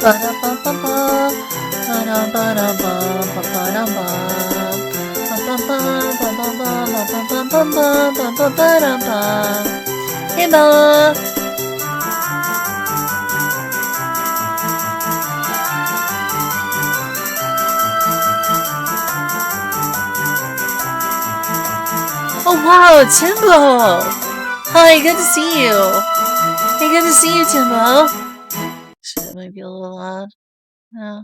Hey, Bella. Oh wow, Timbo! Hi, good to see you. Hey, good to see you, Timbo. Shit, it might be a little loud. Yeah.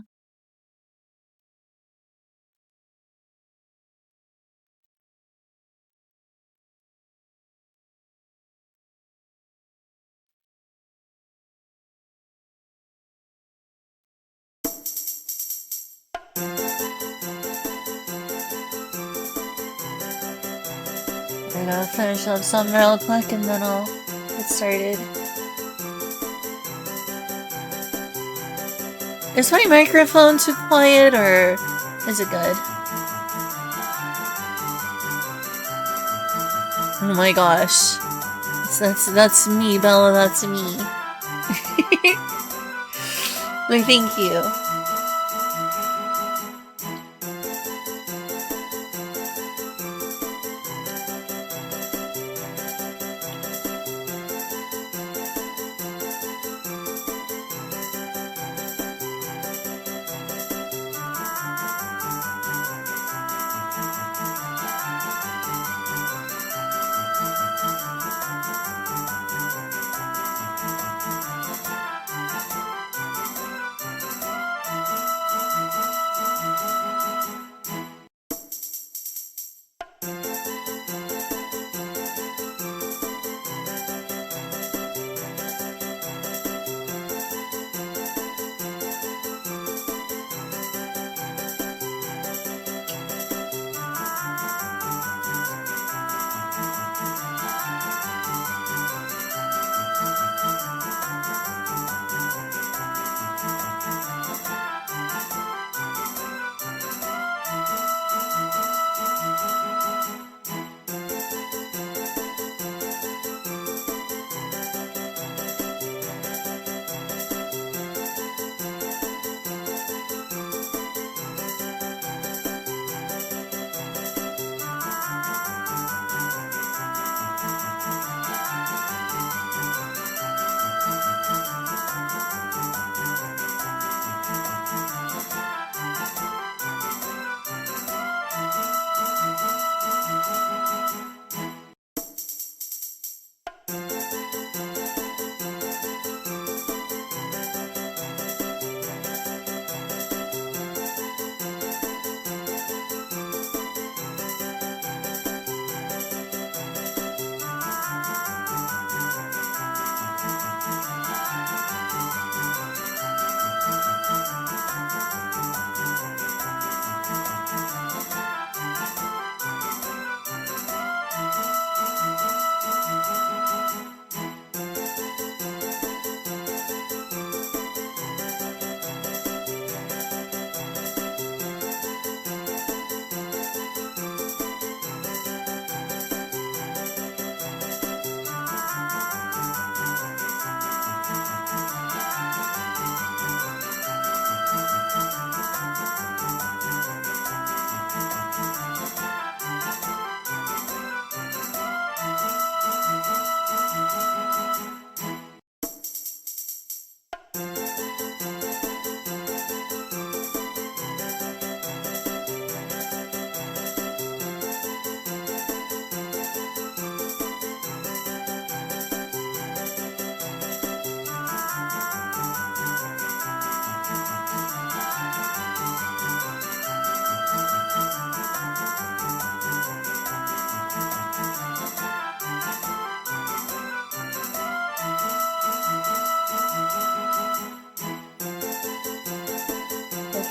I gotta finish up some real quick and then I'll get started. Is my microphone too quiet or is it good? Oh my gosh. That's me, Bella, that's me. Why, thank you.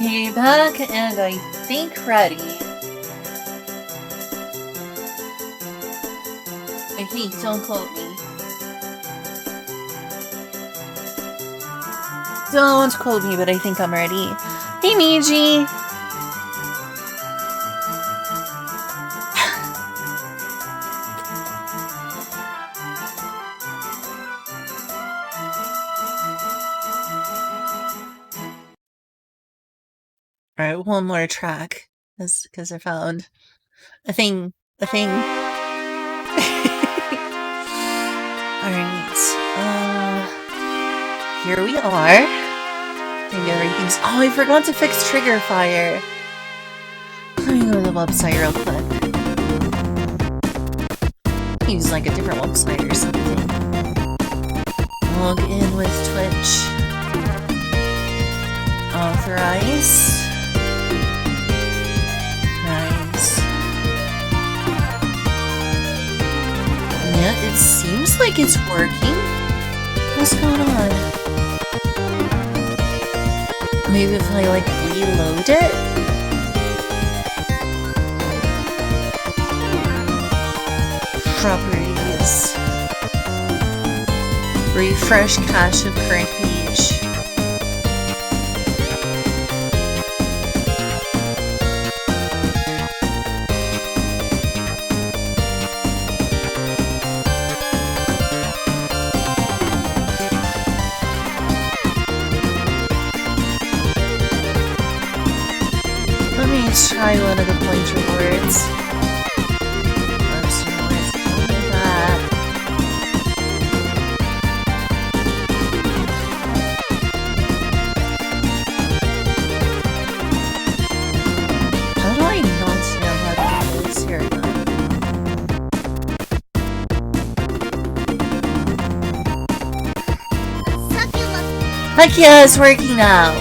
Okay, back and I think ready. I think, don't quote me. Don't quote me, but I think I'm ready. Hey, Meiji! Alright, one more track. Because I found a thing. Alright. Here we are. I think everything's... Oh, I forgot to fix trigger fire. Let me go to the website real quick. Use like a different website or something. Log in with Twitch. Authorize. Nice. Yeah, it seems like it's working. What's going on? Maybe if I like reload it? Properties. Refresh cache of current page. Let me try one of the pointer words. Heck yeah, it's working now!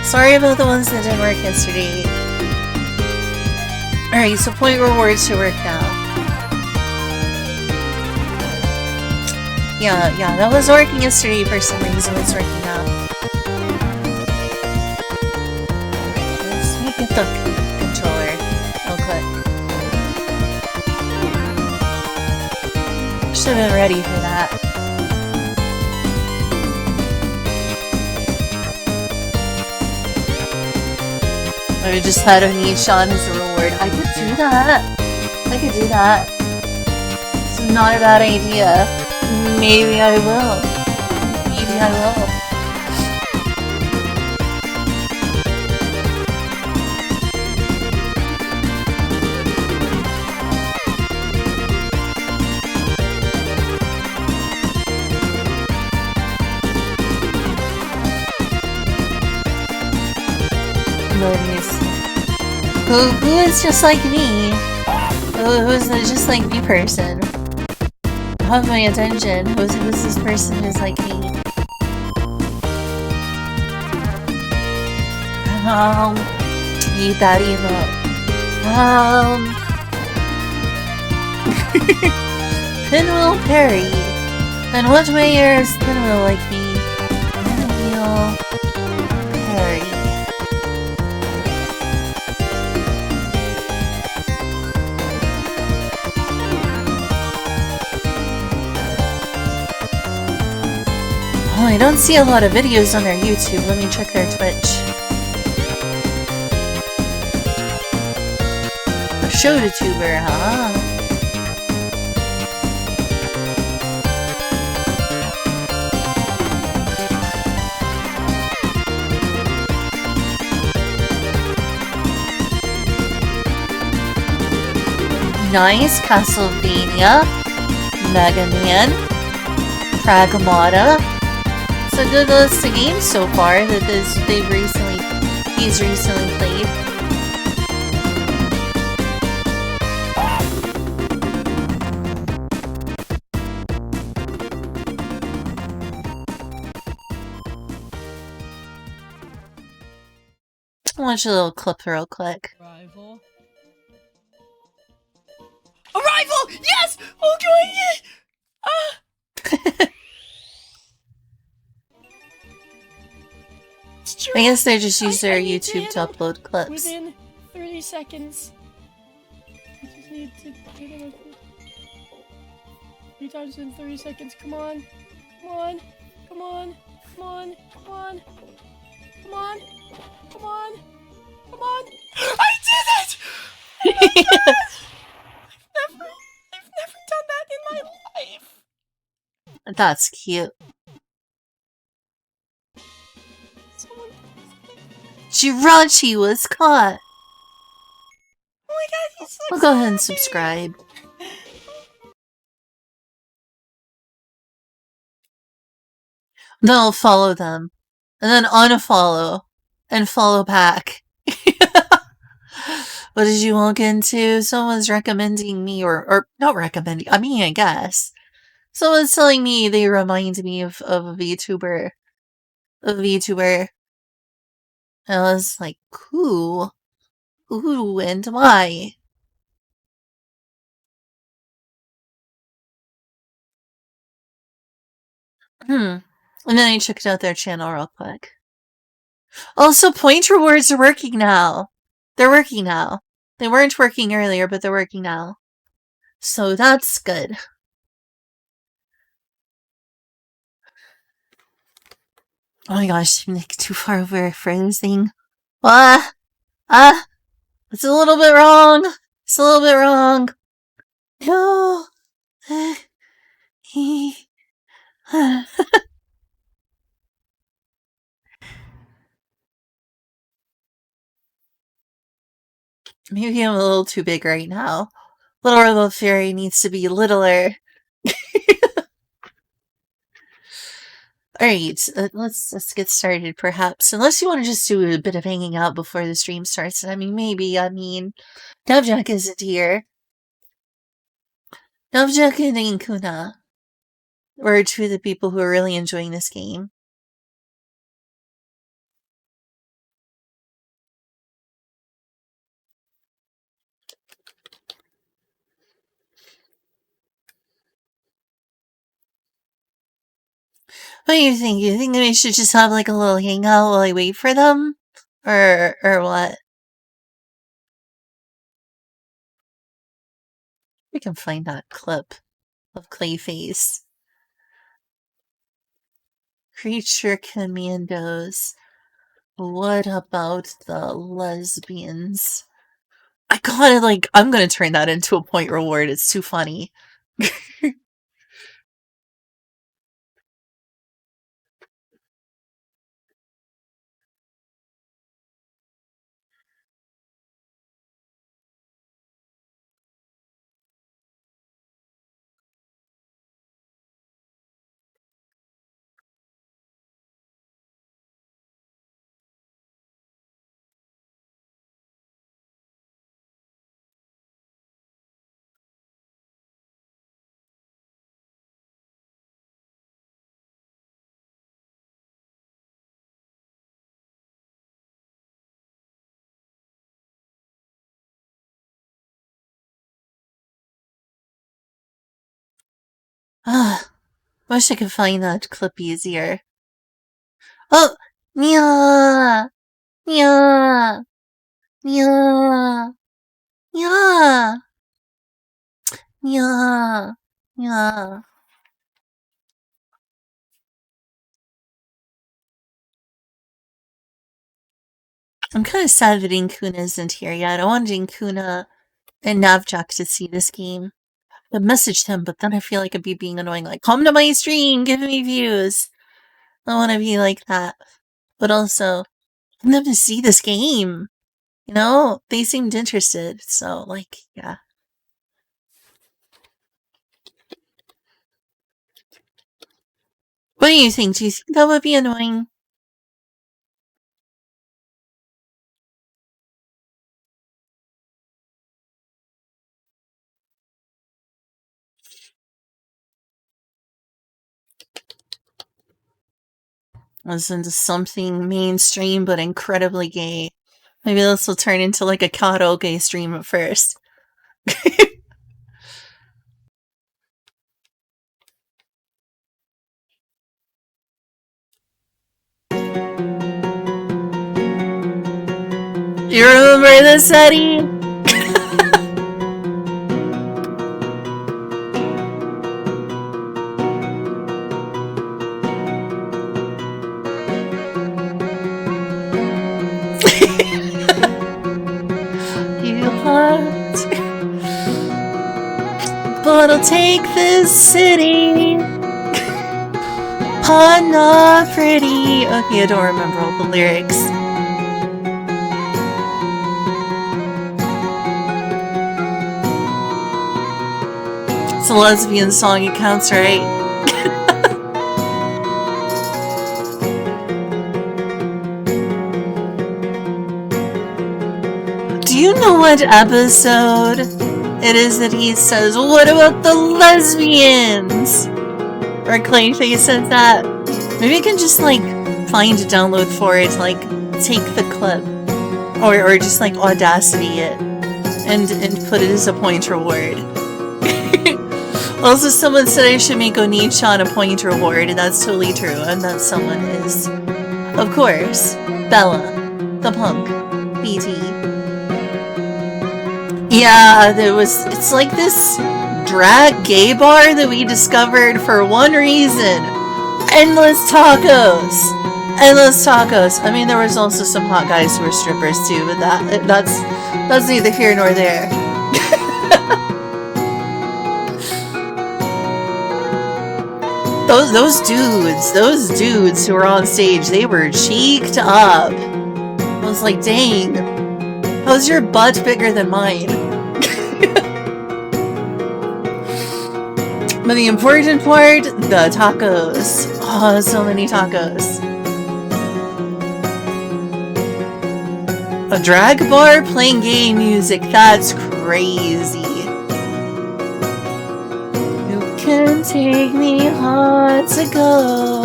Sorry about the ones that didn't work yesterday. Alright, so point rewards should work now. Yeah, that was working yesterday for some reason. It's working now. Let's make it the controller real quick. Should have been ready for that. I just had a niche on as a reward. I could do that. It's not a bad idea. Maybe I will. Who is just like me? Who's the just like me person? Have my attention. Who's this person who's like me? Eat that emote. Pinwheel Perry. In what way is Pinwheel like me? Pinwheel Perry. Oh, I don't see a lot of videos on their YouTube. Let me check their Twitch. A show YouTuber, huh? Nice. Castlevania. Mega Man. Pragmata. It's a good list of games so far that he's recently played. I'll watch a little clip real quick. Arrival! Yes! Okay! I guess they just use their YouTube to upload clips. Within 30 seconds. I just need to get it 3 times in 30 seconds. Come on. Come on. Come on. Come on. Come on. Come on. Come on. Come on. I did it! Oh my God! I've never done that in my life. That's cute. Jirachi was caught. Oh my god, he's so I'll go ahead and happy. subscribe. Then I'll follow them. And then unfollow. And follow back. What did you walk into? Someone's recommending me, or not recommending, I mean, I guess. Someone's telling me they remind me of a VTuber. A VTuber. And I was like, who? Who and why? And then I checked out their channel real quick. Also, point rewards are working now. They're working now. They weren't working earlier, but they're working now. So that's good. Oh my gosh, I'm like too far over for this thing. It's a little bit wrong. It's a little bit wrong. No. Maybe I'm a little too big right now. Little Fairy needs to be littler. Alright, let's get started perhaps. Unless you want to just do a bit of hanging out before the stream starts. I mean, maybe. I mean, Navjack isn't here. Navjack and Inkuna were two of the people who are really enjoying this game. What do you think? You think that we should just have like a little hangout while I wait for them? Or what? We can find that clip of Clayface. Creature Commandos. What about the lesbians? I gotta, like, I'm gonna turn that into a point reward. It's too funny. Wish I could find that clip easier. Oh! Nya! Nya! Nya! Nya! Nya! Nya! I'm kind of sad that Inkuna isn't here yet. I wanted Inkuna and Navjack to see this game. I messaged him, but then I feel like I'd be being annoying, like, come to my stream, give me views. I want to be like that. But also, I want them to see this game. You know? They seemed interested, so, like, yeah. What do you think? Do you think that would be annoying? Listen to something mainstream but incredibly gay. Maybe this will turn into like a karaoke stream at first. You remember this, Eddie? You want, but I'll take this city. Hot, not pretty. Okay, I don't remember all the lyrics. It's a lesbian song, it counts, right? Do you know what episode it is that he says, "What about the lesbians?" Or Clayface says that? Maybe I can just, like, find a download for it, like, take the clip. Or just, like, Audacity it. And put it as a point reward. Also, someone said I should make Onichan a point reward, and that's totally true. And that someone is, of course, Bella, the punk, BT. Yeah, it's like this drag gay bar that we discovered for one reason. Endless tacos. Endless tacos. I mean, there was also some hot guys who were strippers too, but that's neither here nor there. Those dudes who were on stage, they were cheeked up. I was like, dang, how's your butt bigger than mine? But the important part, the tacos. Oh, so many tacos. A drag bar playing gay music, that's crazy. You can take me hard to go.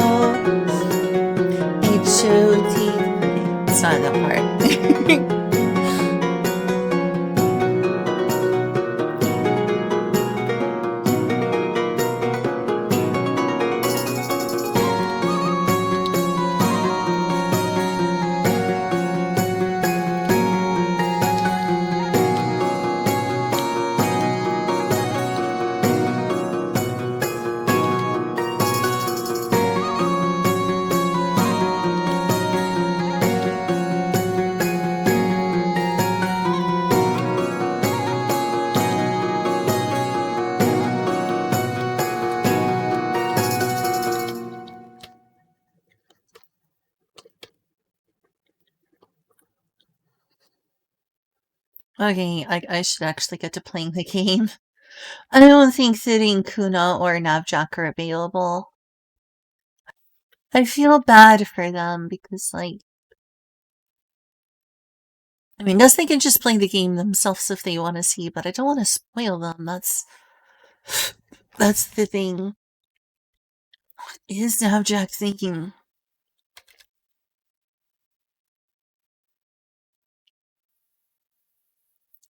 H-O-T. It's not that part. Okay, I should actually get to playing the game. I don't think that Inkuna or Navjak are available. I feel bad for them because, like, I mean, guess they can just play the game themselves if they want to see, but I don't want to spoil them. That's the thing. What is Navjak thinking?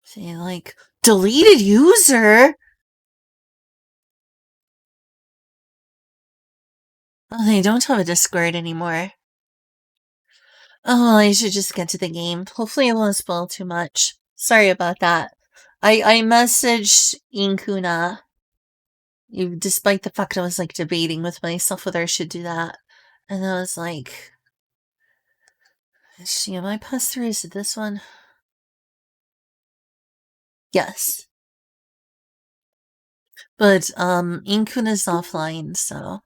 Say, like, deleted user? Oh, they don't have a Discord anymore. Oh, I should just get to the game. Hopefully I won't spoil too much. Sorry about that. I messaged Inkuna, despite the fact I was, like, debating with myself whether I should do that. And I was like, am I passed through? Is it this one? Yes. But, Inkuna's offline, so.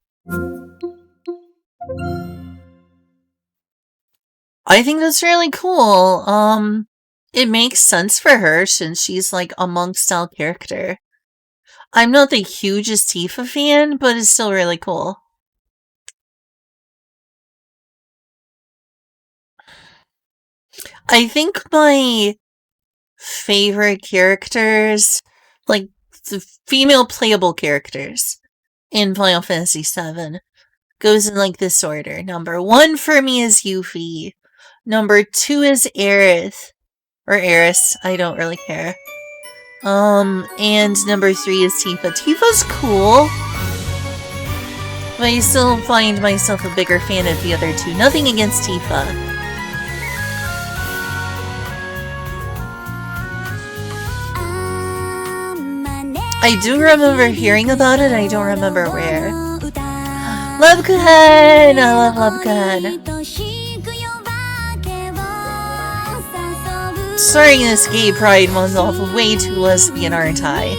I think that's really cool. It makes sense for her since she's, like, a monk-style character. I'm not the hugest Tifa fan, but it's still really cool. I think my favorite characters, like, the female playable characters in Final Fantasy VII, goes in, like, this order. Number 1 for me is Yuffie. Number 2 is Aerith. Or Eris, I don't really care. And number 3 is Tifa. Tifa's cool, but I still find myself a bigger fan of the other two. Nothing against Tifa. I do remember hearing about it, I don't remember where. Lubcon! I love Lubcon. Starting this gay pride month off way too lesbian, aren't I?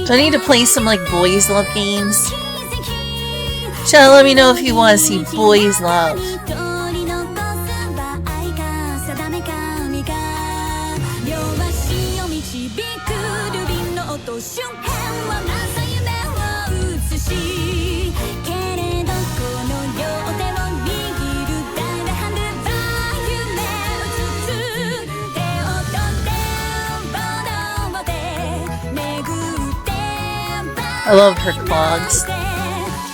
Do I need to play some, like, boys love games? Chat, let me know if you want to see boys love. I love her clogs.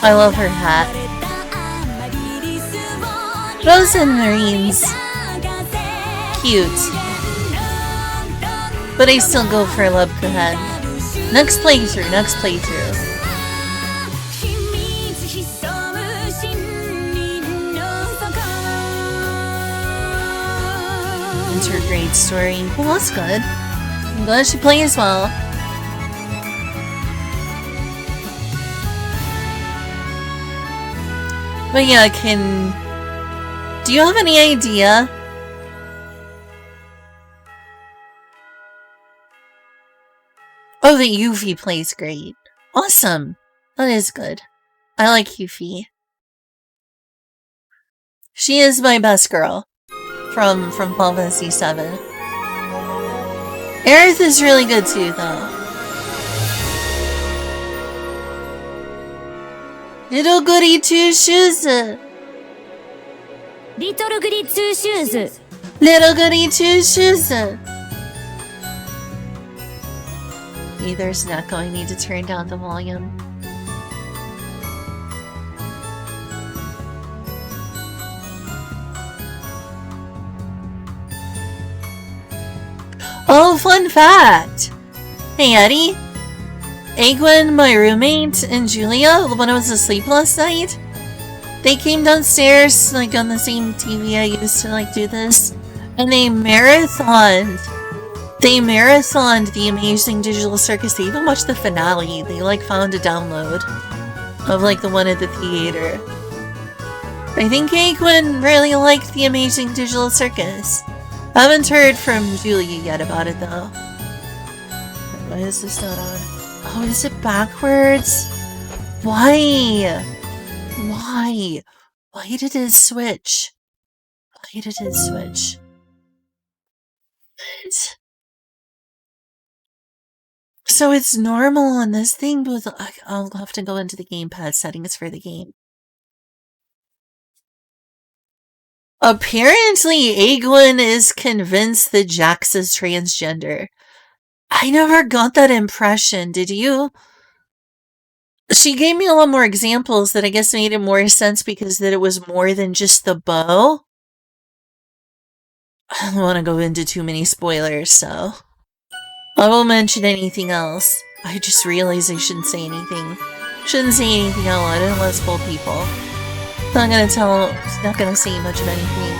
I love her hat. Frozen Marines. Cute. But I still go for Lebkuchen. Next playthrough, next playthrough. Intergrade story. Well, that's good. I'm glad she plays well. But yeah, do you have any idea? Oh, that Yuffie plays great. Awesome. That is good. I like Yuffie. She is my best girl from Final Fantasy VII. Aerith is really good too, though. Little goody two shoes. Little goody two shoes. Little goody two shoes. There's an echo. I need to turn down the volume. Oh, fun fact! Hey, Eddie. Egwin, my roommate, and Julia, when I was asleep last night, they came downstairs, like, on the same TV I used to, like, do this, and they marathoned The Amazing Digital Circus. They even watched the finale. They, like, found a download of, like, the one at the theater. I think Egwin really liked The Amazing Digital Circus. I haven't heard from Julia yet about it, though. Why is this not on? Oh, is it backwards? Why? Why? Why did it switch? Why did it switch? What? So it's normal on this thing, but I'll have to go into the gamepad settings for the game. Apparently, Egwin is convinced that Jax is transgender. I never got that impression, did you? She gave me a lot more examples that I guess made it more sense because that it was more than just the bow. I don't want to go into too many spoilers, so I won't mention anything else. I just realized I shouldn't say anything. Shouldn't say anything out loud. I don't want to spoil people. Not gonna say much of anything.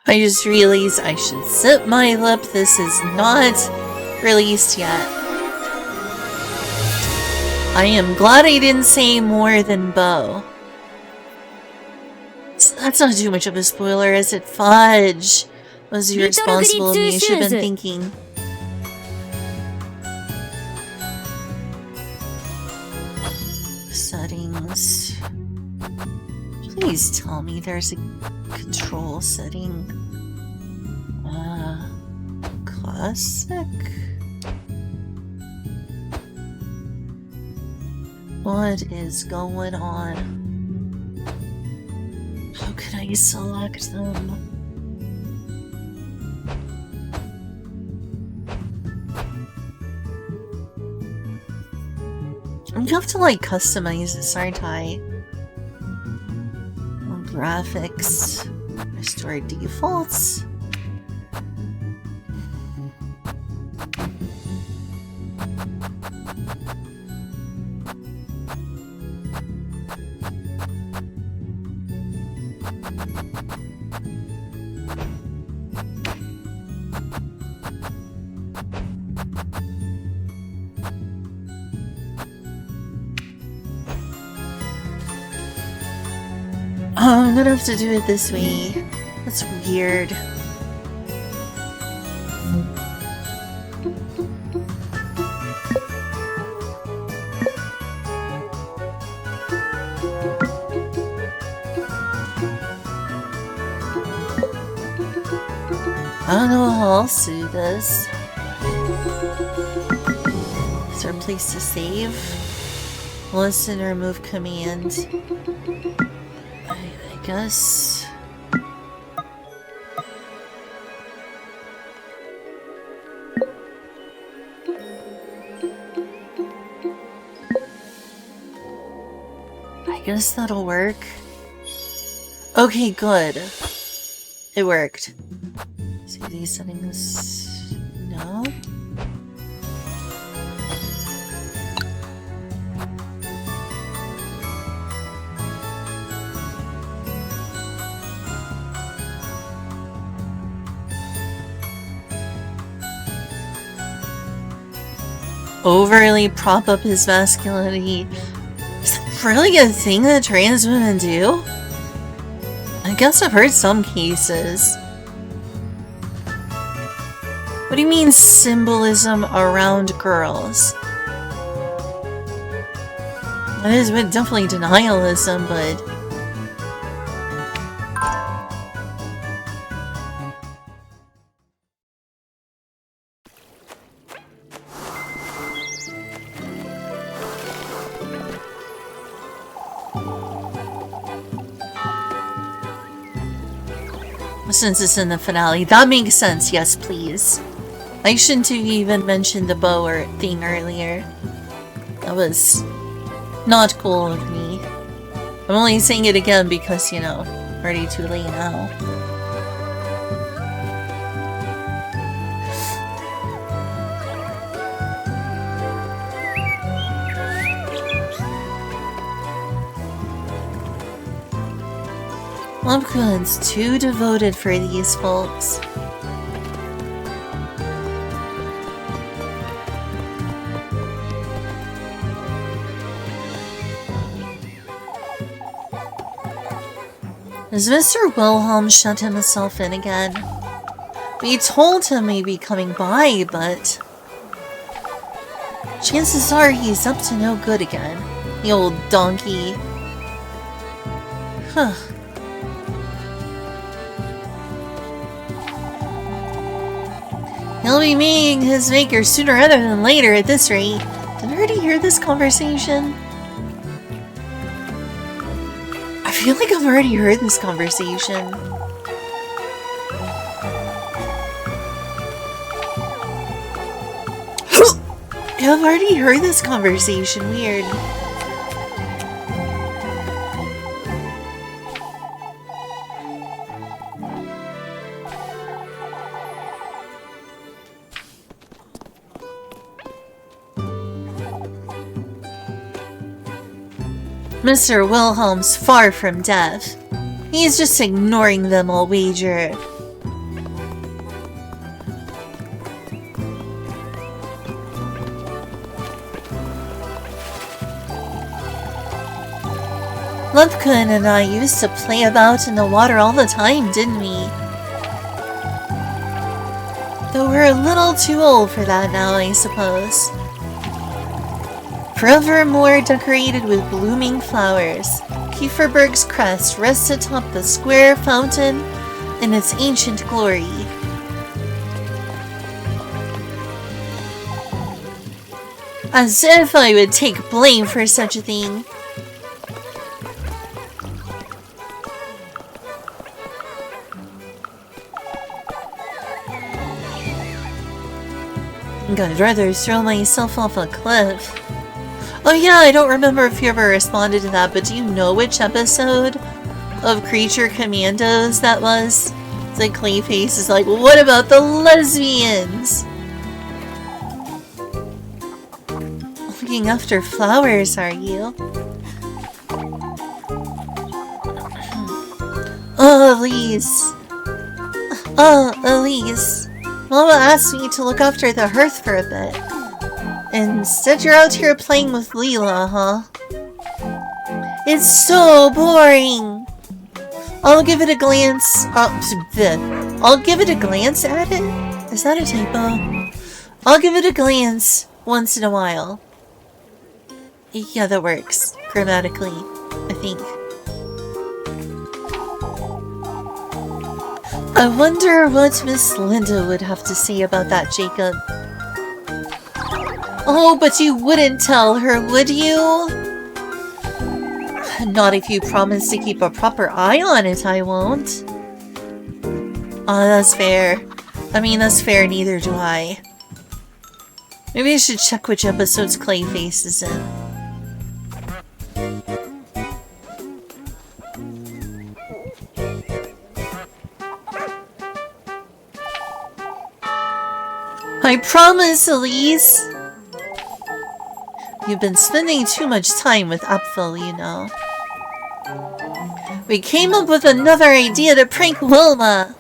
I just realized I should zip my lip. This is not released yet. I am glad I didn't say more than bow. That's not too much of a spoiler, is it? Fudge. Was irresponsible of me. I should have been thinking. Settings. Please tell me there's a control setting. Classic. What is going on? How can I select them? I'm gonna have to like customize this, aren't I? Graphics. Restore defaults. Oh, I'm gonna have to do it this way. That's weird. I don't know how else to do this. Is there a place to save? Listen, remove command. I guess. I guess that'll work. Okay, good. It worked. See these settings. No. Overly prop up his masculinity. Is that really a thing that trans women do? I guess I've heard some cases. What do you mean symbolism around girls? That is definitely denialism, but... Since it's in the finale, that makes sense, yes please. I shouldn't have even mentioned the bow or thing earlier. That was not cool of me. I'm only saying it again because, you know, already too late now. Lumpkun's too devoted for these folks. Has Mr. Wilhelm shut himself in again? We told him he'd be coming by, but... chances are he's up to no good again. The old donkey. Huh. He'll be meeting his maker sooner rather than later at this rate. Did I already hear this conversation? I feel like I've already heard this conversation. I've already heard this conversation. Weird. Mr. Wilhelm's far from deaf. He's just ignoring them, I'll wager. Lumpkun and I used to play about in the water all the time, didn't we? Though we're a little too old for that now, I suppose. Forevermore decorated with blooming flowers, Kieferberg's crest rests atop the square fountain in its ancient glory. As if I would take blame for such a thing. I'd rather throw myself off a cliff. Oh yeah, I don't remember if you ever responded to that, but do you know which episode of Creature Commandos that was? It's like Clayface is like, what about the lesbians? Looking after flowers, are you? Oh, Elise. Oh, Elise. Mama asked me to look after the hearth for a bit. Instead, you're out here playing with Leela, huh? It's so boring! I'll give it a glance... I'll give it a glance at it? Is that a typo? I'll give it a glance once in a while. Yeah, that works. Grammatically, I think. I wonder what Miss Linda would have to say about that, Jacob. Oh, but you wouldn't tell her, would you? Not if you promise to keep a proper eye on it, I won't. Oh, that's fair. I mean, that's fair, neither do I. Maybe I should check which episodes Clayface is in. I promise, Elise! You've been spending too much time with Apfel, you know. We came up with another idea to prank Wilma!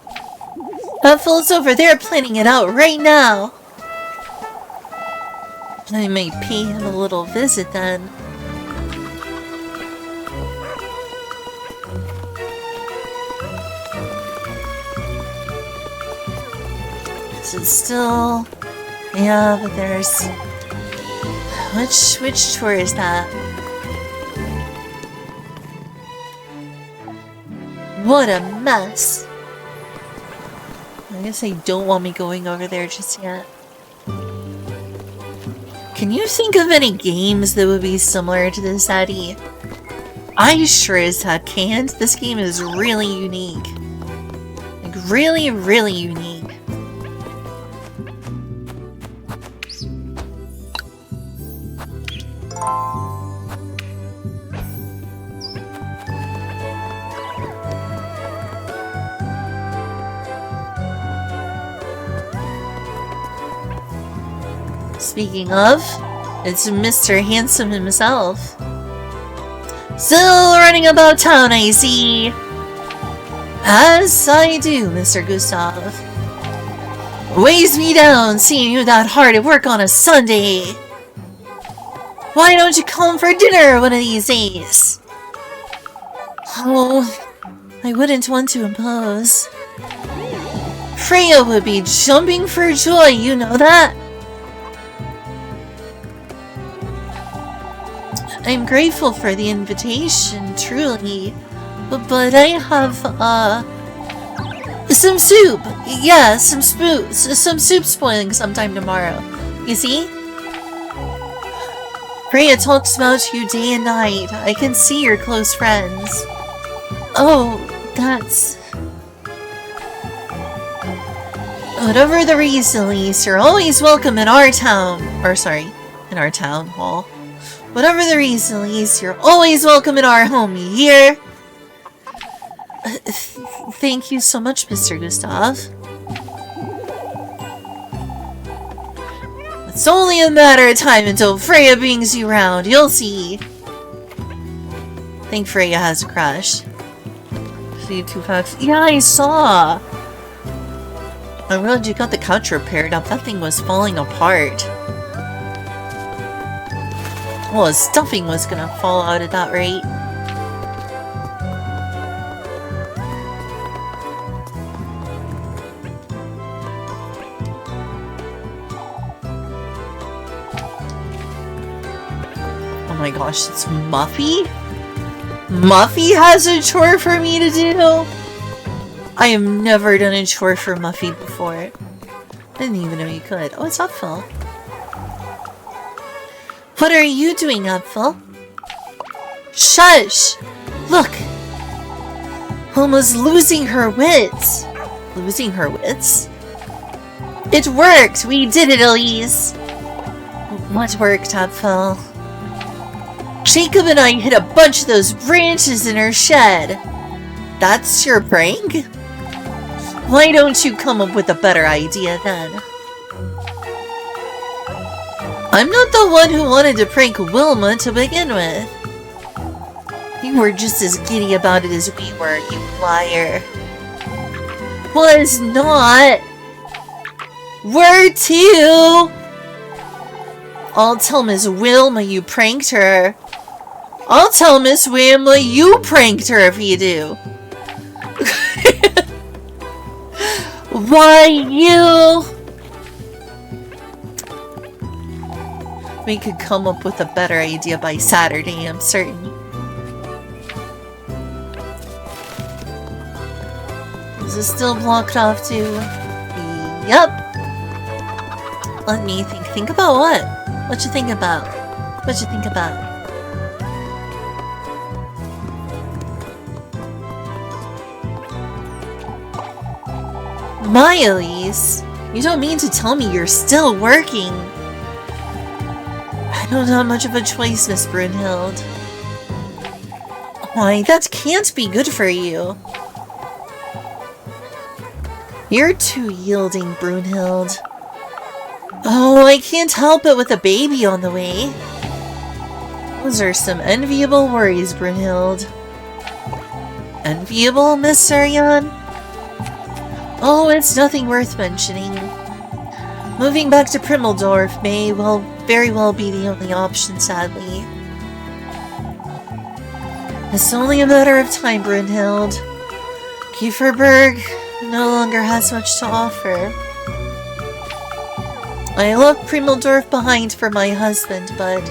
Apfel's over there planning it out right now! I might pay him a little visit then. Is it still... Yeah, but there's... Which tour is that? What a mess! I guess they don't want me going over there just yet. Can you think of any games that would be similar to this, Eddie? I sure as heck can't. This game is really unique. Like, really, really unique. Speaking of, it's Mr. Handsome himself. Still running about town, I see. As I do, Mr. Gustav. Weighs me down seeing you that hard at work on a Sunday. Why don't you come for dinner one of these days? Oh, I wouldn't want to impose. Freya would be jumping for joy, you know that? I'm grateful for the invitation, truly. But I have, some soup! Yeah, some soup spoiling sometime tomorrow. You see? Freya talks about you day and night. I can see you're close friends. Oh, that's... Whatever the reason, Elise, you're always welcome in our town. Or, sorry, in our town hall. Whatever the reason, Elise, you're always welcome in our home, you hear? Thank you so much, Mr. Gustav. It's only a matter of time until Freya brings you round, you'll see. I think Freya has a crush. See 2 facts. Yeah, I saw. I'm glad you got the couch repaired up. That thing was falling apart. Well, his stuffing was gonna fall out at that rate. Oh my gosh, it's Muffy? Muffy has a chore for me to do? I have never done a chore for Muffy before. I didn't even know you could. Oh, it's Apfel. What are you doing, Apfel? Shush! Look! Almost losing her wits. Losing her wits? It worked! We did it, Elise! What worked, Apfel? Jacob and I hid a bunch of those branches in her shed. That's your prank? Why don't you come up with a better idea then? I'm not the one who wanted to prank Wilma to begin with. You were just as giddy about it as we were, you liar. Was not. Were too. I'll tell Miss Wilma you pranked her. I'll tell Miss Wilma you pranked her if you do. Why, you? We could come up with a better idea by Saturday, I'm certain. Is it still blocked off too? Yep. Let me think. Think about what? What you think about? What you think about? My Elise, you don't mean to tell me you're still working? I don't have much of a choice, Miss Brunhild. Why, that can't be good for you. You're too yielding, Brunhild. Oh, I can't help it with a baby on the way. Those are some enviable worries, Brunhild. Enviable, Miss Saryan? Oh, it's nothing worth mentioning. Moving back to Primmeldorf may very well be the only option, sadly. It's only a matter of time, Brunhild. Kieferberg no longer has much to offer. I left Primmeldorf behind for my husband, but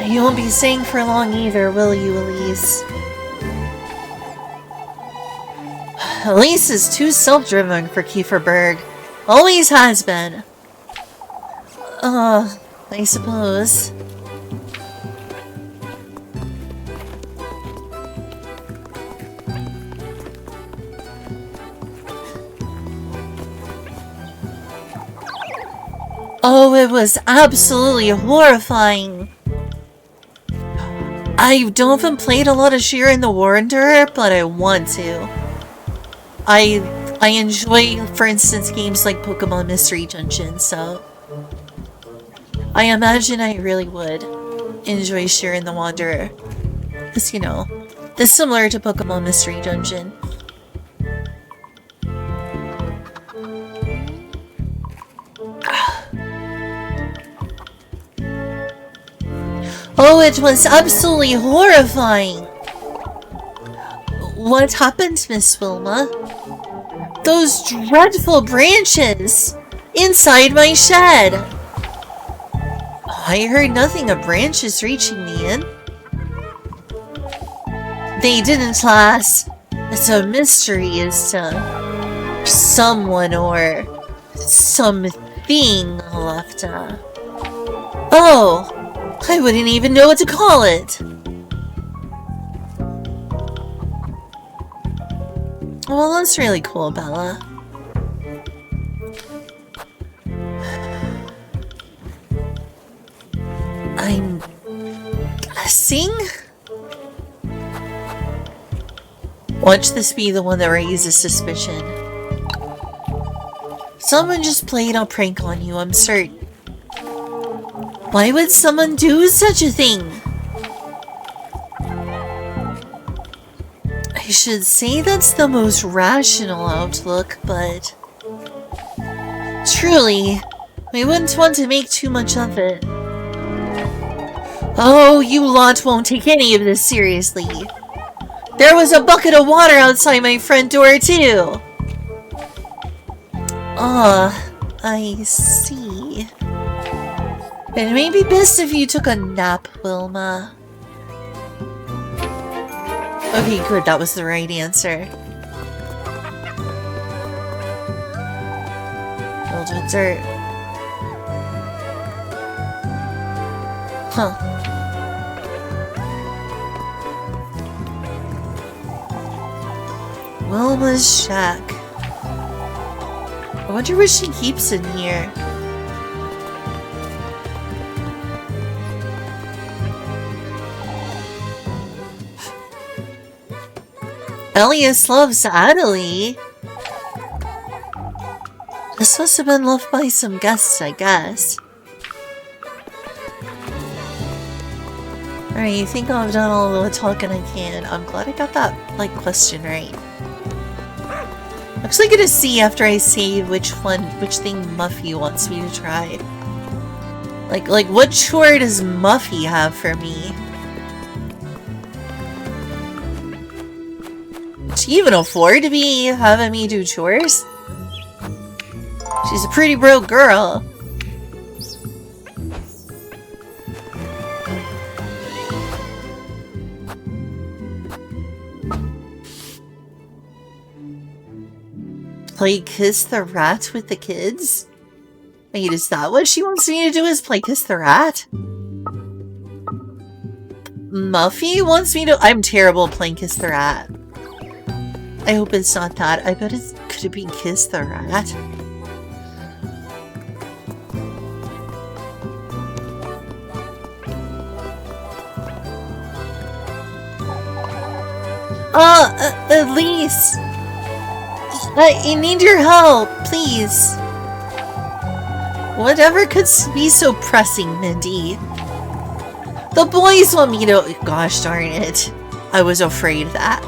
you won't be staying for long either, will you, Elise? Elise is too self-driven for Kieferberg. Always has been. I suppose. Oh, it was absolutely horrifying. I don't even played a lot of Sheer in the Wanderer, but I want to. I enjoy, for instance, games like Pokemon Mystery Dungeon, so I imagine I really would enjoy Sheer in the Wanderer. Because, you know, it's similar to Pokemon Mystery Dungeon. Oh, it was absolutely horrifying! What happened, Miss Wilma? Those dreadful branches! Inside my shed! I heard nothing of branches reaching the inn. They didn't, lass. It's a mystery as to someone or something left. Oh! I wouldn't even know what to call it! Well, that's really cool, Bella. I'm guessing? Watch this be the one that raises suspicion. Someone just played a prank on you, I'm certain. Why would someone do such a thing? I should say that's the most rational outlook, but truly, we wouldn't want to make too much of it. Oh, you lot won't take any of this seriously. There was a bucket of water outside my front door, too. Ah, I see. It may be best if you took a nap, Wilma. Okay, good, that was the right answer. Filled with dirt. Huh. Wilma's shack. I wonder what she keeps in here. Elias loves Adelie. This must have been left by some guests, I guess. Alright, I think I've done all the talking I can. I'm glad I got that, like, question right. I'm actually gonna see after I save which thing Muffy wants me to try. Like, what chore does Muffy have for me? She even afford to be having me do chores? She's a pretty broke girl. Play Kiss the Rat with the kids? Wait, is that what she wants me to do, is play Kiss the Rat? Muffy wants me to- I'm terrible at playing Kiss the Rat. I hope it's not that. I bet it could have been Kiss the Rat. Elise! I need your help, please. Whatever could be so pressing, Mindy. The boys want me to- Gosh darn it. I was afraid of that.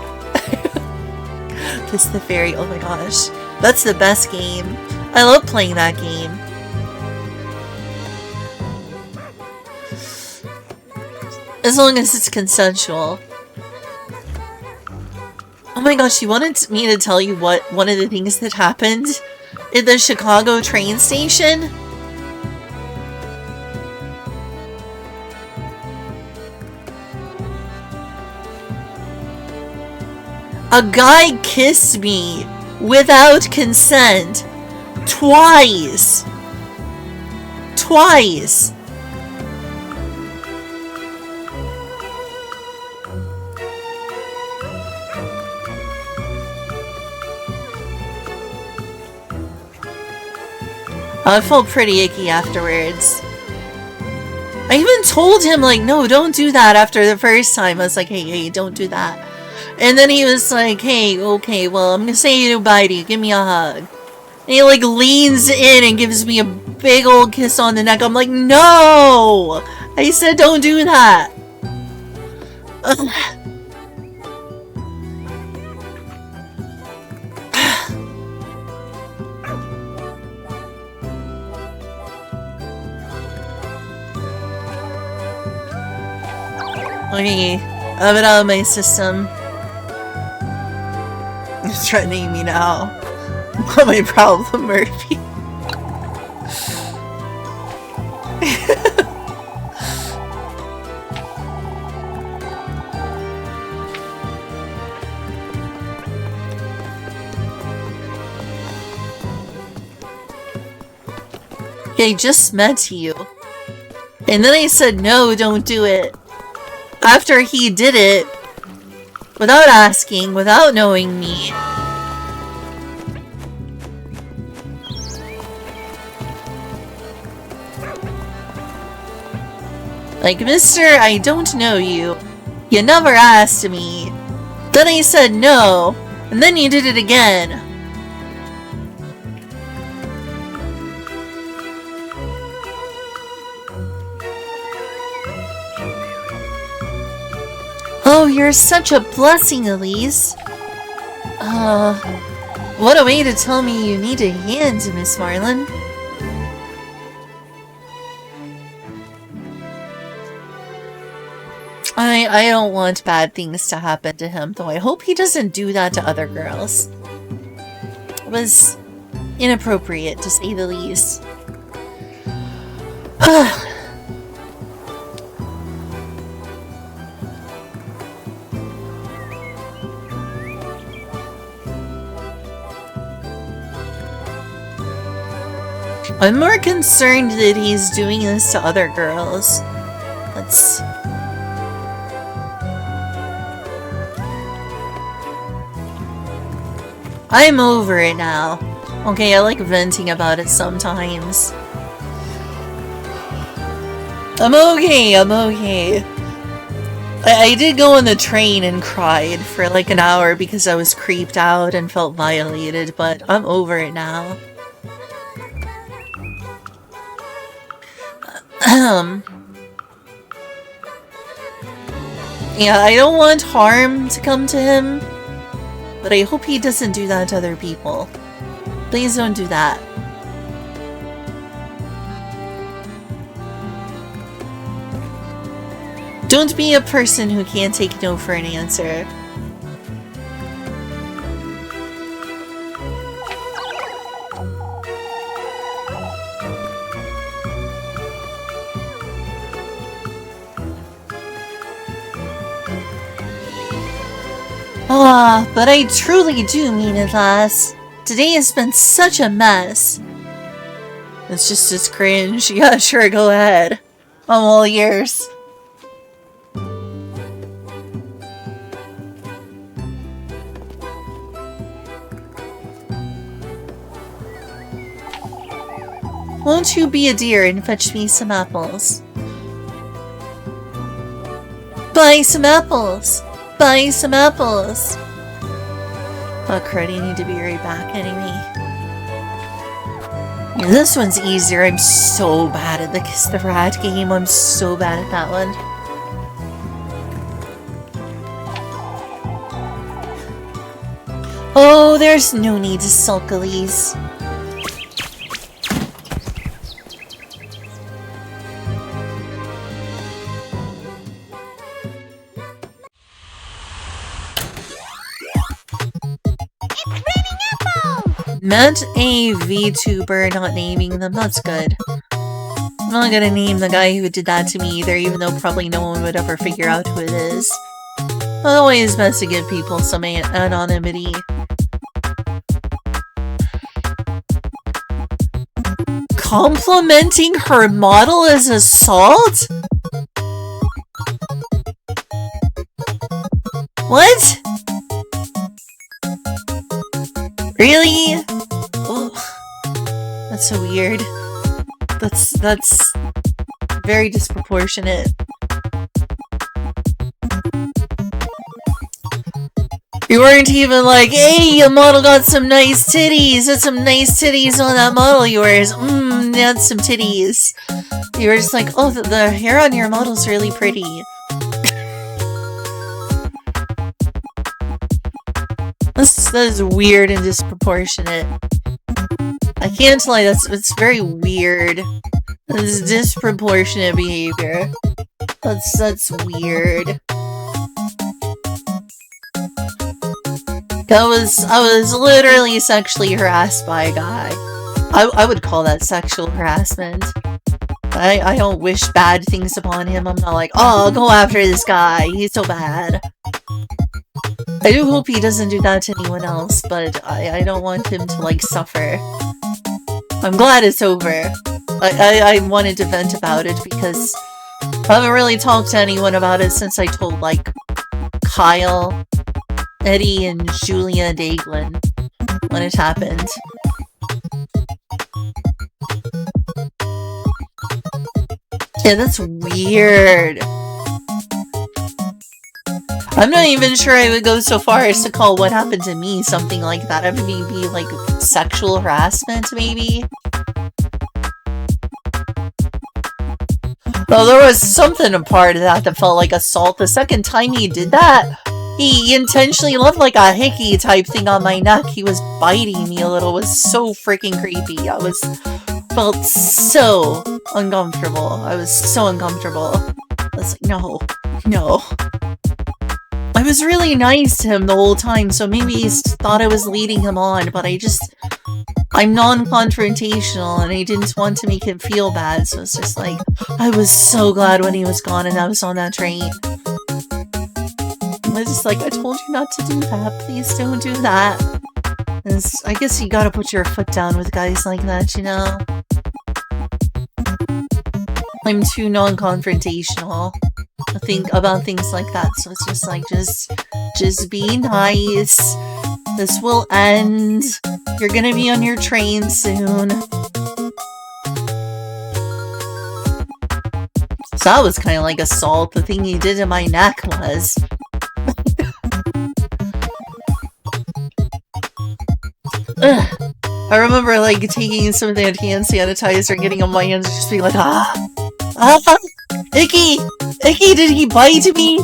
Kiss the Fairy, oh my gosh. That's the best game. I love playing that game. As long as it's consensual. Oh my gosh, you wanted me to tell you what one of the things that happened in the Chicago train station? A guy kissed me without consent. Twice. Twice. I felt pretty icky afterwards. I even told him, like, no, don't do that after the first time. I was like, hey, don't do that. And then he was like, hey, okay, well, I'm gonna say goodbye to you. Give me a hug. And he, like, leans in and gives me a big old kiss on the neck. I'm like, no! I said don't do that. Okay, I have it out of my system. You're threatening me now. What my problem, Murphy? I just met you. And then I said, no, don't do it. After he did it, without asking, without knowing me. Like, mister, I don't know you. You never asked me. Then I said no, and then you did it again. Oh, you're such a blessing, Elise. What a way to tell me you need a hand, Miss Marlin. I don't want bad things to happen to him, though I hope he doesn't do that to other girls. It was inappropriate, to say the least. I'm more concerned that he's doing this to other girls. I'm over it now. Okay, I like venting about it sometimes. I'm okay, I'm okay. I did go on the train and cried for like an hour because I was creeped out and felt violated, but I'm over it now. Yeah, I don't want harm to come to him, but I hope he doesn't do that to other people. Please don't do that. Don't be a person who can't take no for an answer. But I truly do mean it, lass. Today has been such a mess. It's just as cringe. Yeah, sure, go ahead. I'm all ears. Won't you be a dear and fetch me some apples? Buy some apples! Buy some apples! Oh crud, I need to be right back anyway. Yeah, this one's easier. I'm so bad at the Kiss the Rat game. I'm so bad at that one. Oh, there's no need to sulkilies. Meant a VTuber, not naming them. That's good. I'm not gonna name the guy who did that to me either, even though probably no one would ever figure out who it is. Always best to give people some anonymity. Complimenting her model as assault? What? Really? Oh, that's so weird. That's very disproportionate. You weren't even like, hey, your model got some nice titties. That's some nice titties on that model of yours. That's some titties. You were just like, oh, the hair on your model's really pretty. That is weird and disproportionate. I can't lie, it's very weird. This is disproportionate behavior. That's weird. I was literally sexually harassed by a guy. I would call that sexual harassment. I don't wish bad things upon him. I'm not like, oh, go after this guy. He's so bad. I do hope he doesn't do that to anyone else, but I don't want him to, like, suffer. I'm glad it's over. I wanted to vent about it because I haven't really talked to anyone about it since I told, like, Kyle, Eddie, and Julia Daglin when it happened. Yeah, that's weird. I'm not even sure I would go so far as to call what happened to me something like that. I mean, maybe like sexual harassment, maybe? Well, there was something a part of that felt like assault. The second time he did that, he intentionally left like a hickey type thing on my neck. He was biting me a little. It was so freaking creepy. Felt so uncomfortable. I was so uncomfortable. I was like, no. I was really nice to him the whole time, so maybe he thought I was leading him on, but I'm non-confrontational, and I didn't want to make him feel bad, so it's just like, I was so glad when he was gone and I was on that train. I was just like, I told you not to do that, please don't do that. I guess you gotta put your foot down with guys like that, you know? I'm too non-confrontational to think about things like that, so it's just like, just be nice. This will end. You're gonna be on your train soon. So that was kind of like assault. The thing he did to my neck was. Ugh. I remember like taking some of that hand sanitizer and getting on my hands and just being like, icky! Icky, did he bite me?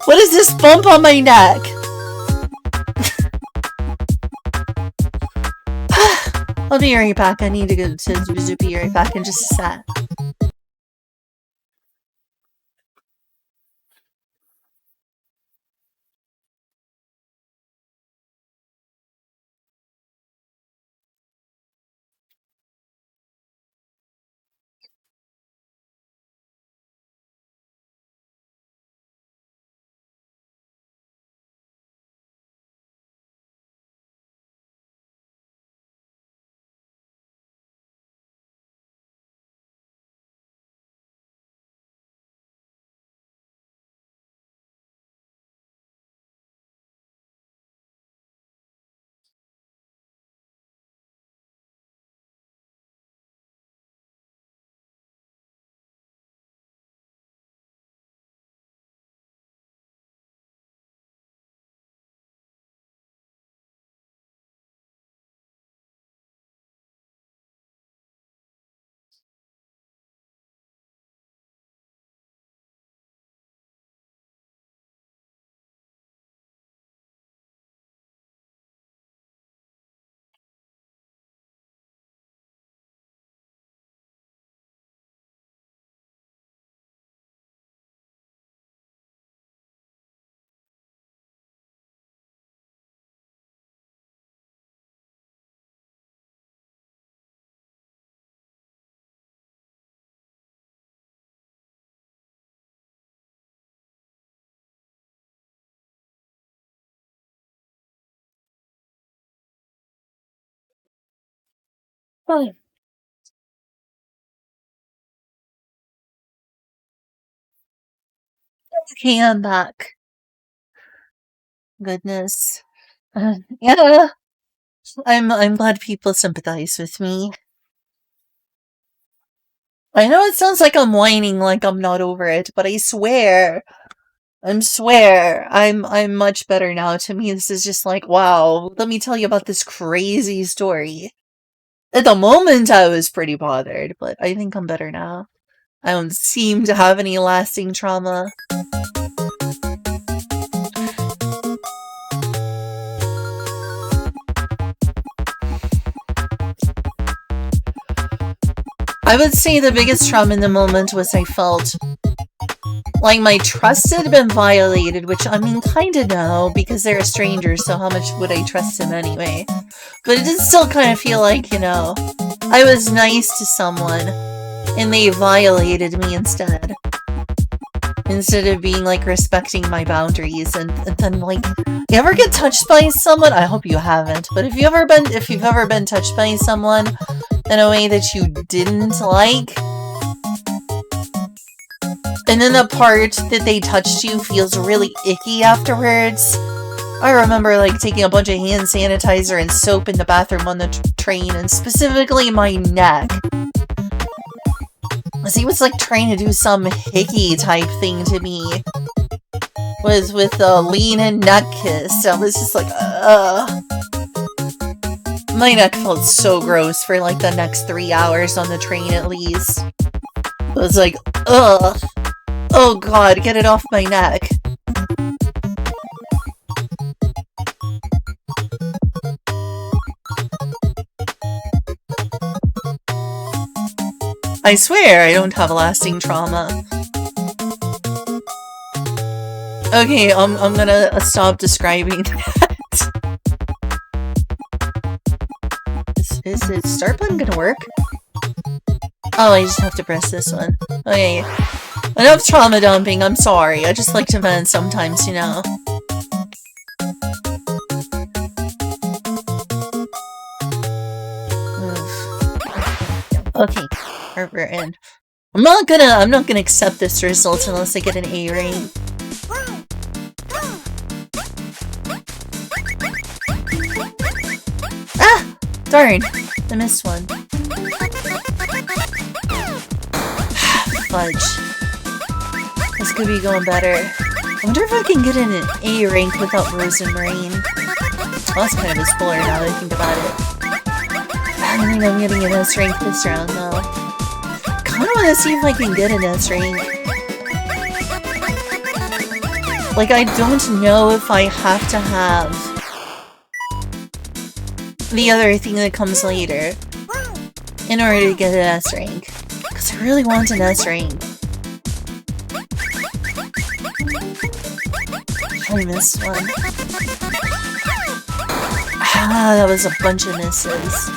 What is this bump on my neck? I'll be right back. I need to go to be right back in just a sec. Fine. Okay, I'm back. Goodness. Yeah, I'm glad people sympathize with me. I know it sounds like I'm whining like I'm not over it, but I swear, I'm much better now. To me, this is just like, wow, let me tell you about this crazy story. At the moment, I was pretty bothered, but I think I'm better now. I don't seem to have any lasting trauma. I would say the biggest trauma in the moment was I felt like my trust had been violated, which I mean, kinda no, because they're a stranger, so how much would I trust them anyway? But it did still kind of feel like, you know, I was nice to someone, and they violated me instead. Instead of being, like, respecting my boundaries, and then, like, you ever get touched by someone? I hope you haven't, but if you've ever been touched by someone in a way that you didn't like, and then the part that they touched you feels really icky afterwards. I remember, like, taking a bunch of hand sanitizer and soap in the bathroom on the train, and specifically my neck. As he was, like, trying to do some hickey type thing to me. With a lean-in neck kiss. I was just like, ugh. My neck felt so gross for, like, the next 3 hours on the train at least. I was like, ugh. Oh god, get it off my neck. I swear I don't have a lasting trauma. Okay, I'm gonna stop describing that. Is the start button gonna work? Oh, I just have to press this one. Okay. Enough trauma dumping, I'm sorry. I just like to vent sometimes, you know. Okay, we're in. I'm not gonna accept this result unless I get an A rank. Ah! Darn! I missed one. Fudge. This could be going better. I wonder if I can get in an A rank without Rose and Rain. Well, that's kind of a spoiler now that I think about it. I don't think I'm getting an S rank this round, though. I kinda wanna see if I can get an S rank. Like, I don't know if I have to have the other thing that comes later in order to get an S rank. Because I really want an S rank. I missed one. Ah, that was a bunch of misses.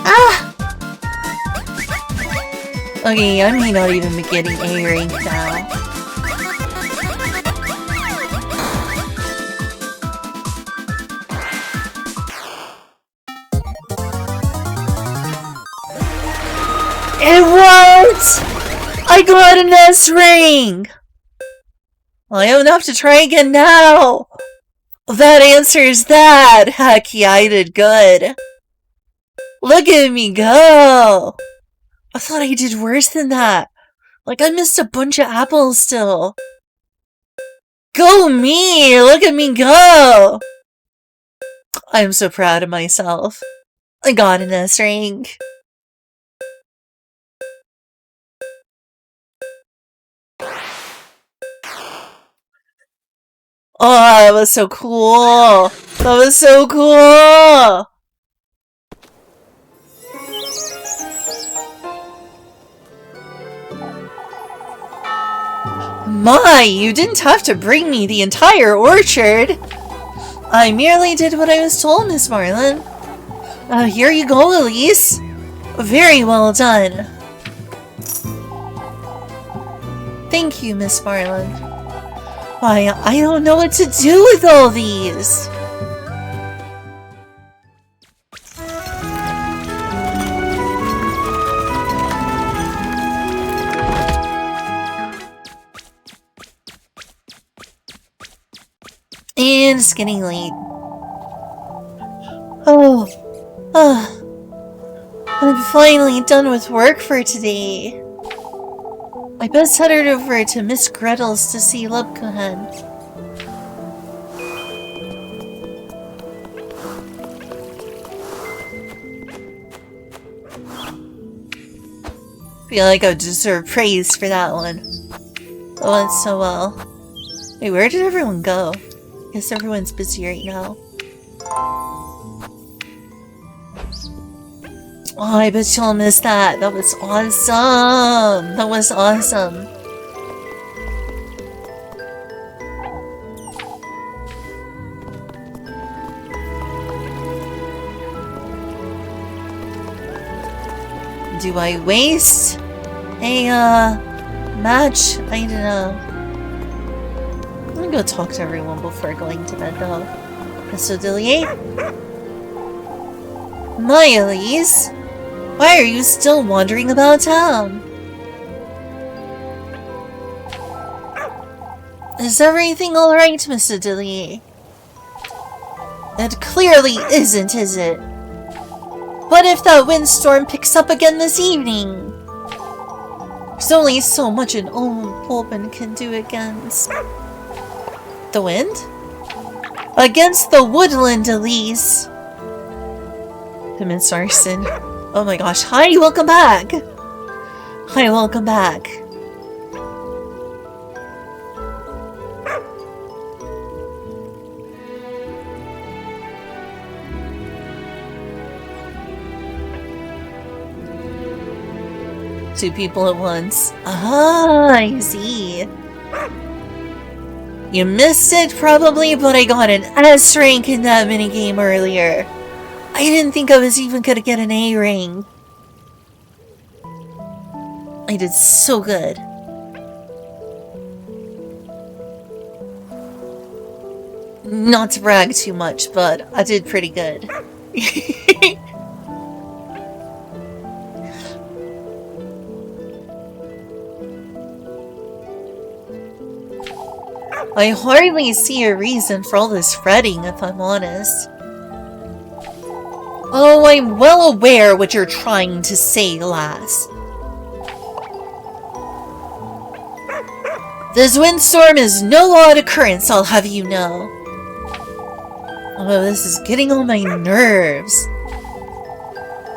Ah! Okay, I may not even be getting A rank now. It won't! I got an S rank! Well, I don't have to try again now! That answers that! Heck yeah, I did good. Look at me go! I thought I did worse than that. Like, I missed a bunch of apples still. Go me! Look at me go! I'm so proud of myself. I got an S rank. Oh, that was so cool! That was so cool! My, you didn't have to bring me the entire orchard! I merely did what I was told, Miss Marlin. Here you go, Elise. Very well done. Thank you, Miss Marlin. Why, I don't know what to do with all these. And it's getting late. I'm finally done with work for today. I best headed over to Miss Gretel's to see Lebkuchen. Feel like I deserve praise for that one. It went so well. Wait, where did everyone go? Guess everyone's busy right now. Oh, I bet y'all missed that. That was awesome. That was awesome. Do I waste a match? I don't know. I'm gonna go talk to everyone before going to bed though. So Dillier? My Elise? Why are you still wandering about town? Is everything alright, Mr. Dillier? It clearly isn't, is it? What if that windstorm picks up again this evening? There's only so much an old woman can do against... the wind? Against the woodland, Elise! Miss Arson. Oh my gosh. Hi, welcome back! Hi, welcome back. Two people at once. Ah, I see. You missed it probably, but I got an S rank in that minigame earlier. I didn't think I was even gonna get an A rank. I did so good. Not to brag too much, but I did pretty good. I hardly see a reason for all this fretting, if I'm honest. Oh, I'm well aware what you're trying to say, lass. This windstorm is no odd occurrence, I'll have you know. Oh, this is getting on my nerves.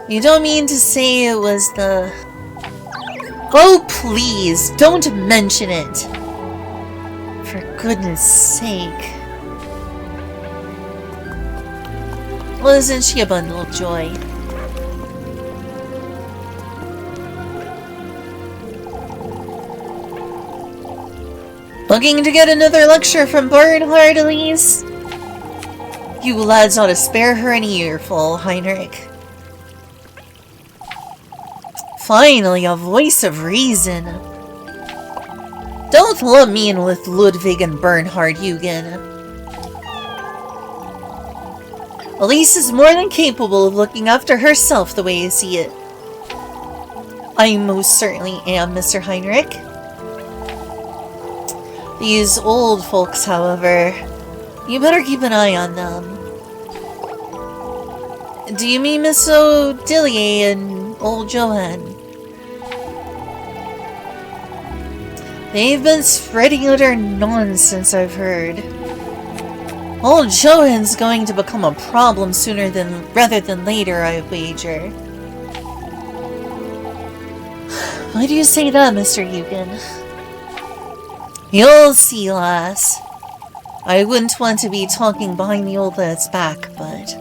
You don't mean to say it was the... Oh, please, don't mention it. For goodness sake. Well, isn't she a bundle of joy? Looking to get another lecture from Bernhard, Elise? You lads ought to spare her an earful, Heinrich. Finally, a voice of reason. Don't lump me in with Ludwig and Bernhard, Eugen. Elise is more than capable of looking after herself the way I see it. I most certainly am, Mr. Heinrich. These old folks, however, you better keep an eye on them. Do you mean Miss O'Dillier and old Johan? They've been spreading utter nonsense, I've heard. Old Johan's going to become a problem sooner rather than later, I wager. Why do you say that, Mr. Eugen? You'll see, lass. I wouldn't want to be talking behind the old lad's back, but...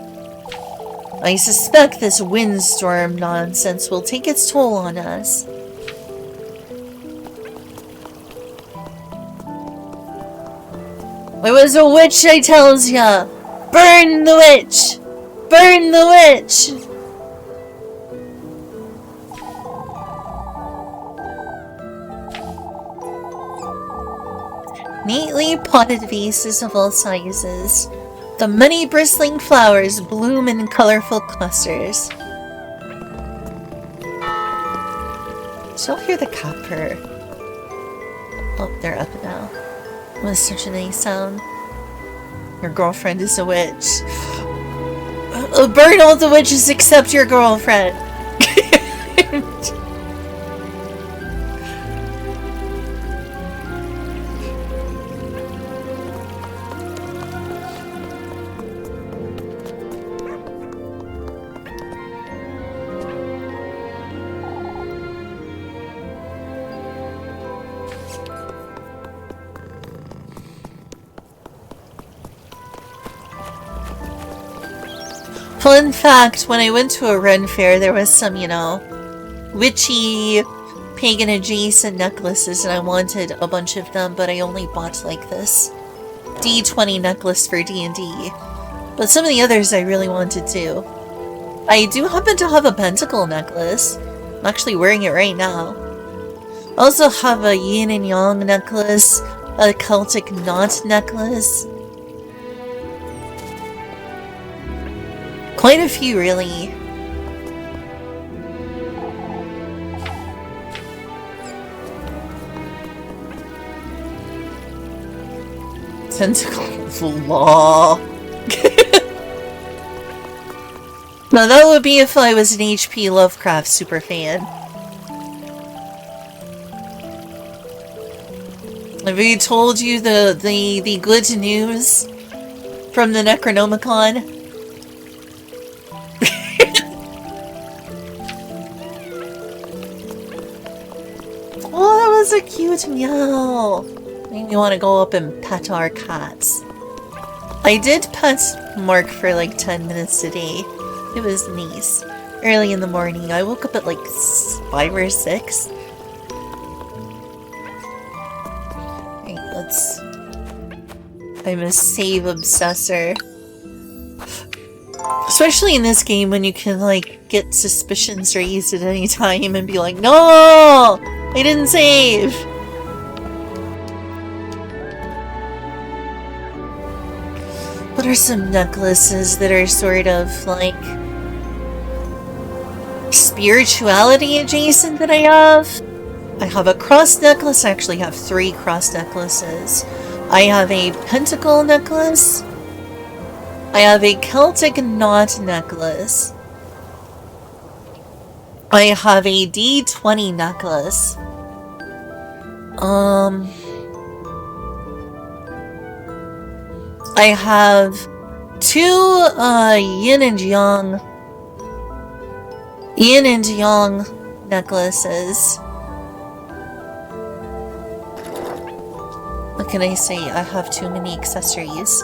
I suspect this windstorm nonsense will take its toll on us. It was a witch, I tells ya! Burn the witch! Burn the witch! Neatly potted vases of all sizes. The many bristling flowers bloom in colorful clusters. She'll hear the cat purr. Oh, they're up now. It was such a nice sound. Your girlfriend is a witch. Burn all the witches except your girlfriend. Fun fact, when I went to a Ren fair, there was some, you know, witchy, pagan-adjacent necklaces, and I wanted a bunch of them, but I only bought, like, this D20 necklace for D&D. But some of the others I really wanted too. I do happen to have a pentacle necklace. I'm actually wearing it right now. I also have a yin and yang necklace, a Celtic knot necklace. Quite a few, really. Tentacle law. Now that would be if I was an H.P. Lovecraft superfan. Have we told you the good news from the Necronomicon? Oh, that was a cute meow. Made me want to go up and pet our cats. I did pet Mark for like 10 minutes today. It was nice. Early in the morning. I woke up at like 5 or 6. Right, let's... I'm a save obsessor. Especially in this game when you can like get suspicions raised at any time and be like, no! I didn't save! What are some necklaces that are sort of like spirituality adjacent that I have? I have a cross necklace. I actually have 3 cross necklaces. I have a pentacle necklace. I have a Celtic knot necklace. I have a D20 necklace. I have 2 yin and yang necklaces. What can I say? I have too many accessories.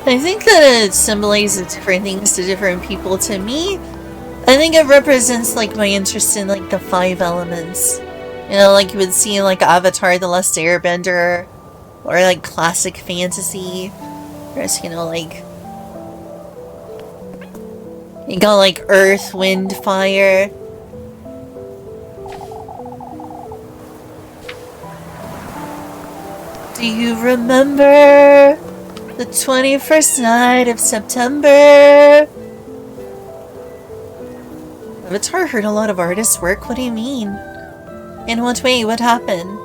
I think that it symbolizes different things to different people. To me, I think it represents like my interest in like the 5 elements. You know, like you would see in like Avatar: The Last Airbender, or like classic fantasy. Whereas, you know, like you got like earth, wind, fire. Do you remember the 21st night of September? Avatar heard a lot of artists' work. What do you mean? In what way? What happened?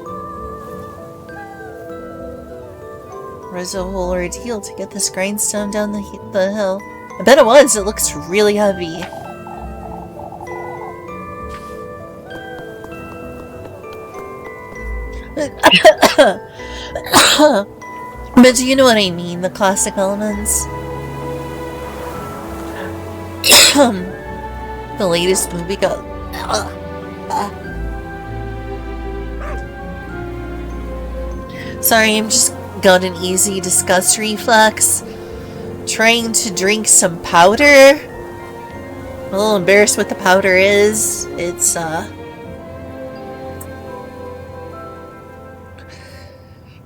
It was a whole ordeal to get this grindstone down the hill. I bet it was. It looks really heavy. But do you know what I mean? The classic elements. The latest movie got... Sorry, I'm just got an easy disgust reflex. Trying to drink some powder. I'm a little embarrassed what the powder is. It's,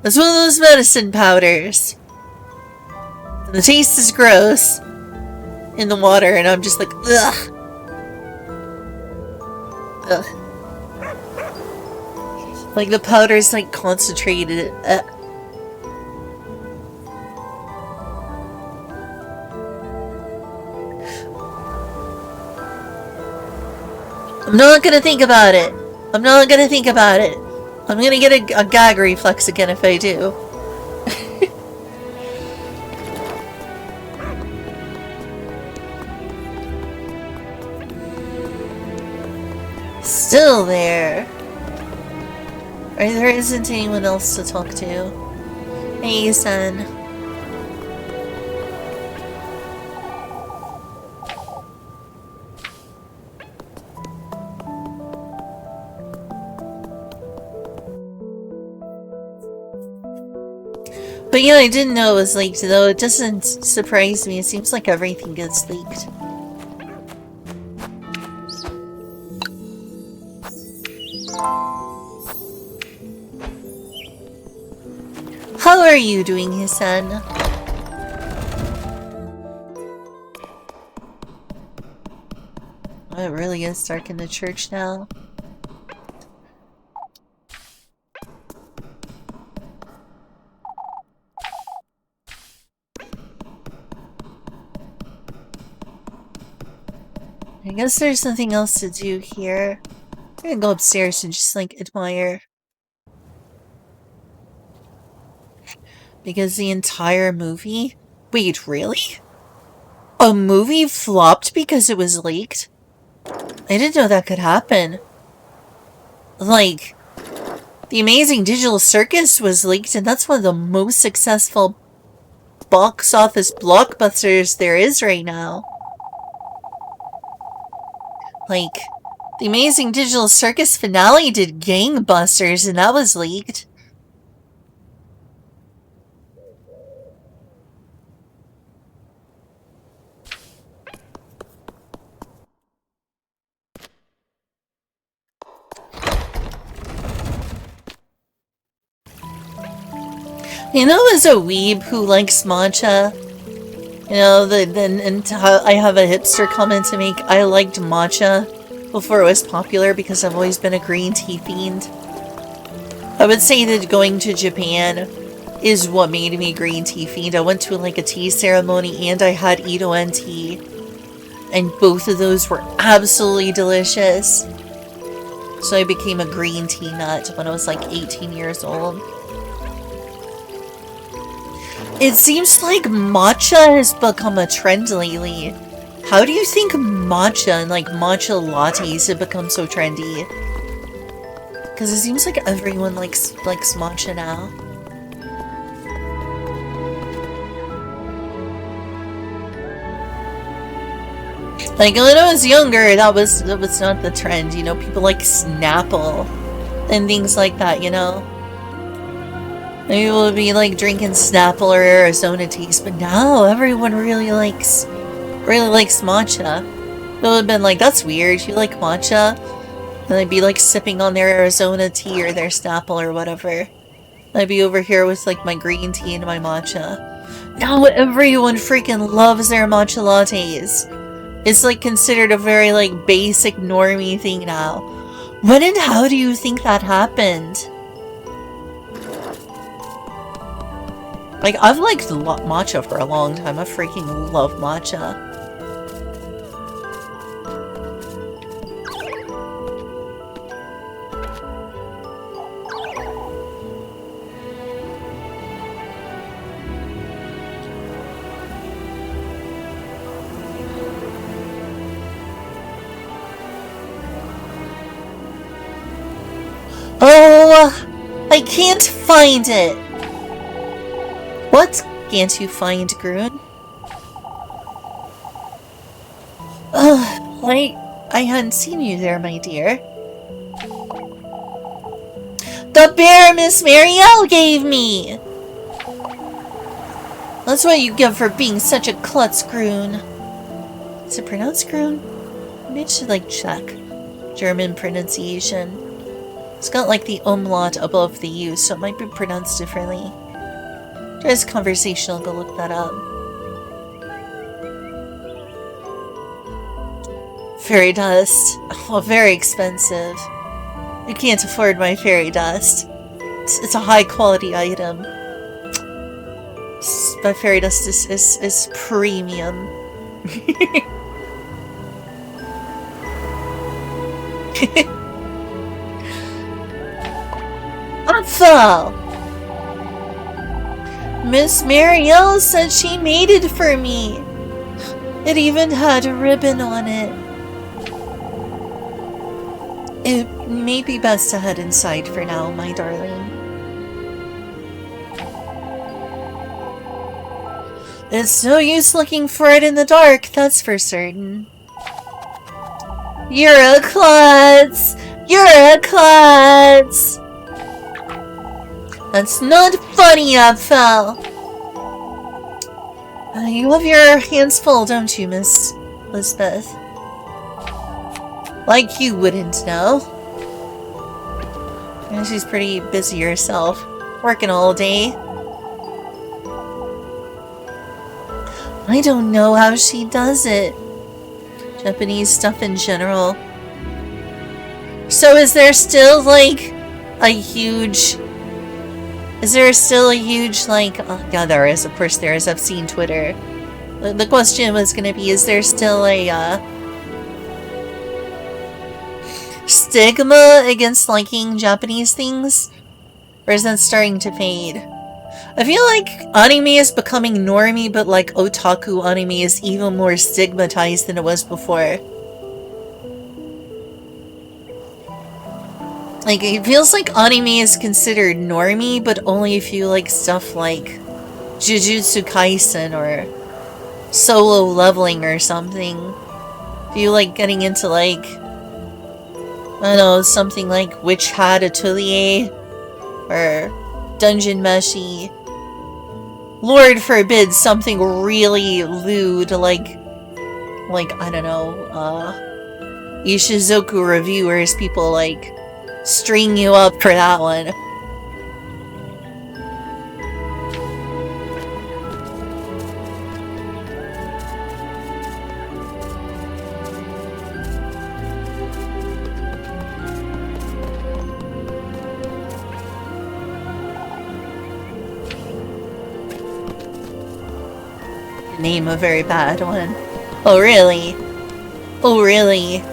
It's one of those medicine powders. And the taste is gross in the water, and I'm just like, ugh. Ugh. Like the powder's like concentrated. I'm not gonna think about it. I'm not gonna think about it. I'm gonna get a gag reflex again if I do. Still there. There isn't anyone else to talk to. Hey, son. But yeah, I didn't know it was leaked, though. It doesn't surprise me. It seems like everything gets leaked. How are you doing, his son? Oh, it really is dark in the church now. I guess there's nothing else to do here. I'm gonna go upstairs and just, like, admire. Because the entire movie? Wait, really? A movie flopped because it was leaked? I didn't know that could happen. Like, The Amazing Digital Circus was leaked, and that's one of the most successful box office blockbusters there is right now. Like, The Amazing Digital Circus finale did gangbusters, and that was leaked. You know, as a weeb who likes matcha, you know, I have a hipster comment to make. I liked matcha before it was popular because I've always been a green tea fiend. I would say that going to Japan is what made me a green tea fiend. I went to like a tea ceremony and I had Itoen tea. And both of those were absolutely delicious. So I became a green tea nut when I was like 18 years old. It seems like matcha has become a trend lately. How do you think matcha and like matcha lattes have become so trendy? Because it seems like everyone likes matcha now. Like when I was younger, that was not the trend. You know, people like Snapple and things like that. You know. People would be like drinking Snapple or Arizona teas, but now everyone really likes matcha. They would have been like, that's weird, you like matcha? And they'd be like sipping on their Arizona tea or their Snapple or whatever. I'd be over here with like my green tea and my matcha. Now everyone freaking loves their matcha lattes. It's like considered a very like basic normie thing now. When and how do you think that happened? Like, I've liked matcha for a long time. I freaking love matcha. Oh, I can't find it. What can't you find, Grun? I hadn't seen you there, my dear. The bear Miss Marielle gave me! That's what you get for being such a klutz, Grun. Is it pronounced Grun? Maybe I should, like, check German pronunciation. It's got like the umlaut above the U, so it might be pronounced differently. Just conversational, go look that up. Fairy dust. Oh, very expensive. You can't afford my fairy dust. It's a high quality item. My fairy dust is premium. Awful! Miss Marielle said she made it for me. It even had a ribbon on it. It may be best to head inside for now, my darling. It's no use looking for it in the dark, that's for certain. You're a klutz! You're a klutz! That's not funny, Apfel! You have your hands full, don't you, Miss Lisbeth? Like you wouldn't know. Yeah, she's pretty busy herself, working all day. I don't know how she does it. Japanese stuff in general. So is there still like a huge... Is there still a huge like... yeah, there is. Of course there is. I've seen Twitter. The question was going to be, is there still a stigma against liking Japanese things? Or is that starting to fade? I feel like anime is becoming normie, but like otaku anime is even more stigmatized than it was before. Like, it feels like anime is considered normie, but only if you like stuff like Jujutsu Kaisen or Solo Leveling or something. If you like getting into like, I don't know, something like Witch Hat Atelier or Dungeon Meshi. Lord forbid something really lewd like I don't know, Ishizoku reviewers, people like string you up for that one. Name a very bad one. Oh really? Oh really?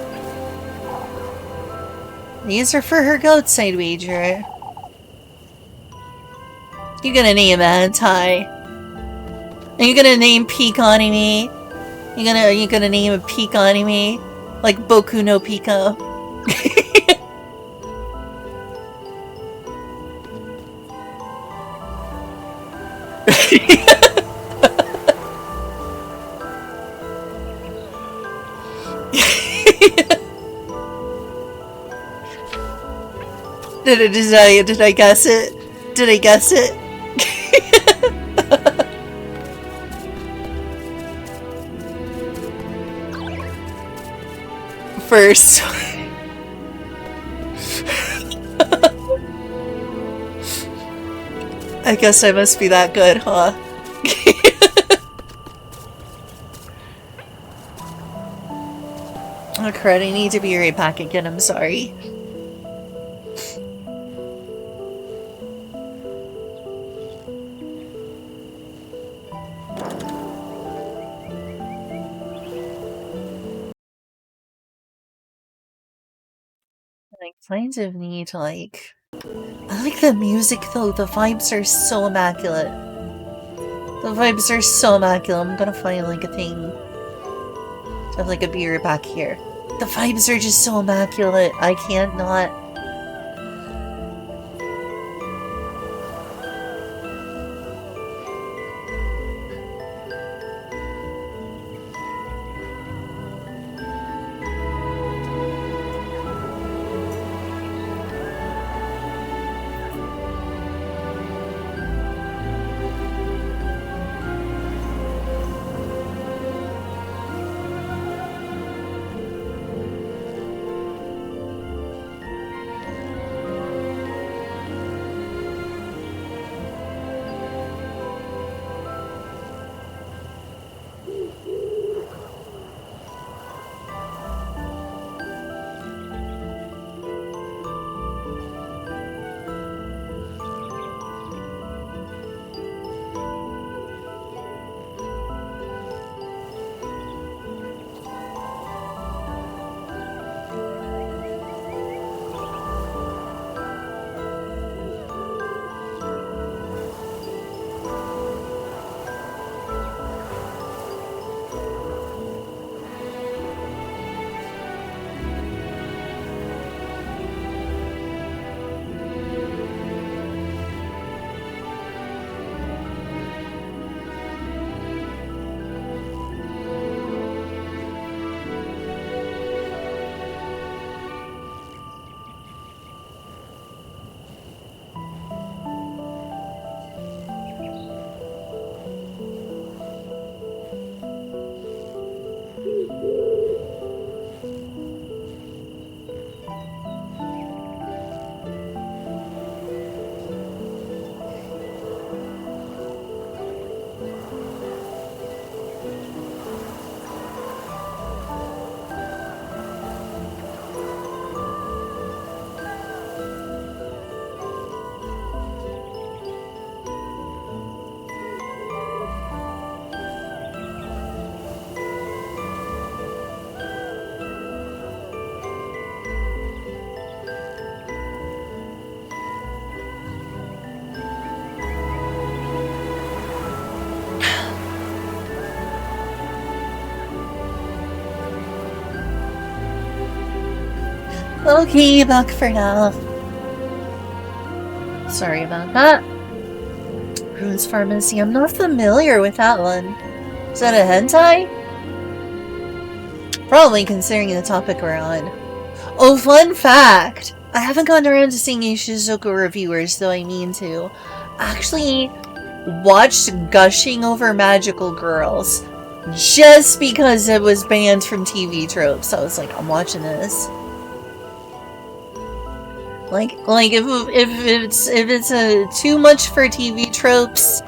These are for her goats, I'd wager. You gonna name hentai? Are you gonna name peak anime? You gonna name a peak anime? Like Boku no Pico? Did I guess it? Did I guess it? First. I guess I must be that good, huh? Oh crud, I need to be right back again, I'm sorry. I kind of need, like... I like the music though, the vibes are so immaculate. The vibes are so immaculate, I'm gonna find like a thing to have like a beer back here. The vibes are just so immaculate, I can't not... Okay, back for now. Sorry about that. Ruins Pharmacy. I'm not familiar with that one. Is that a hentai? Probably, considering the topic we're on. Oh, fun fact! I haven't gotten around to seeing Ishizuka reviewers, though I mean to. Actually, watched Gushing Over Magical Girls just because it was banned from TV tropes. I was like, I'm watching this. Like if it's too much for TV tropes,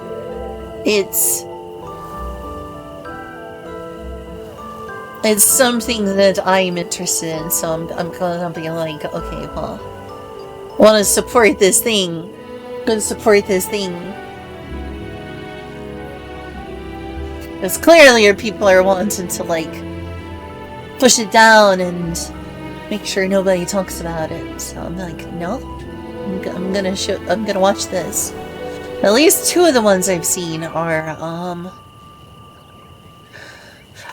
it's something that I'm interested in. So I'm gonna be like, okay, well, I want to support this thing. I'm gonna support this thing. Because clearly people are wanting to like push it down and make sure nobody talks about it. So I'm like, no, I'm gonna watch this. At least two of the ones I've seen are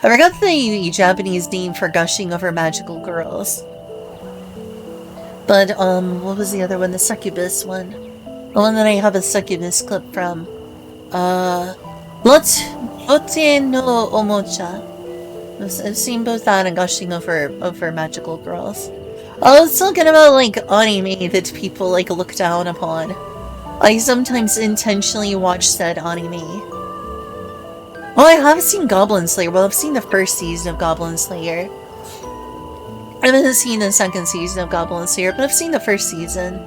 I forgot the Japanese name for Gushing Over Magical Girls. But what was the other one? The Succubus one. The one that I have a Succubus clip from. Lotte no Omocha. I've seen both that and Gushing Over Magical Girls. I was talking about like anime that people like look down upon. I sometimes intentionally watch said anime. Oh, I have seen Goblin Slayer. Well, I've seen the first season of Goblin Slayer. I haven't seen the second season of Goblin Slayer, but I've seen the first season.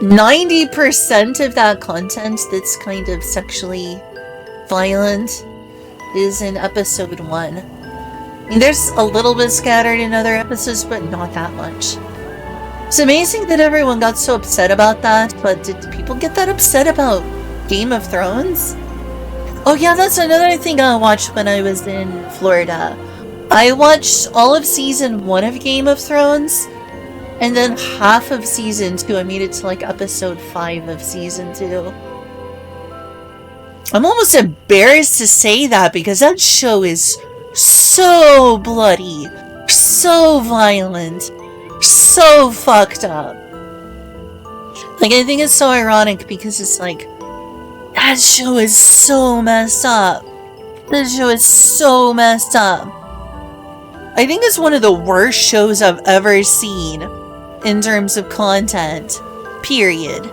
90% of that content that's kind of sexually violent is in episode 1. I mean, there's a little bit scattered in other episodes, but not that much. It's amazing that everyone got so upset about that, but did people get that upset about Game of Thrones? Oh yeah, that's another thing I watched when I was in Florida. I watched all of season 1 of Game of Thrones, and then half of season 2. I made it to like episode 5 of season 2. I'm almost embarrassed to say that because that show is so bloody, so violent, so fucked up. Like, I think it's so ironic because it's like, that show is so messed up. That show is so messed up. I think it's one of the worst shows I've ever seen in terms of content. Period.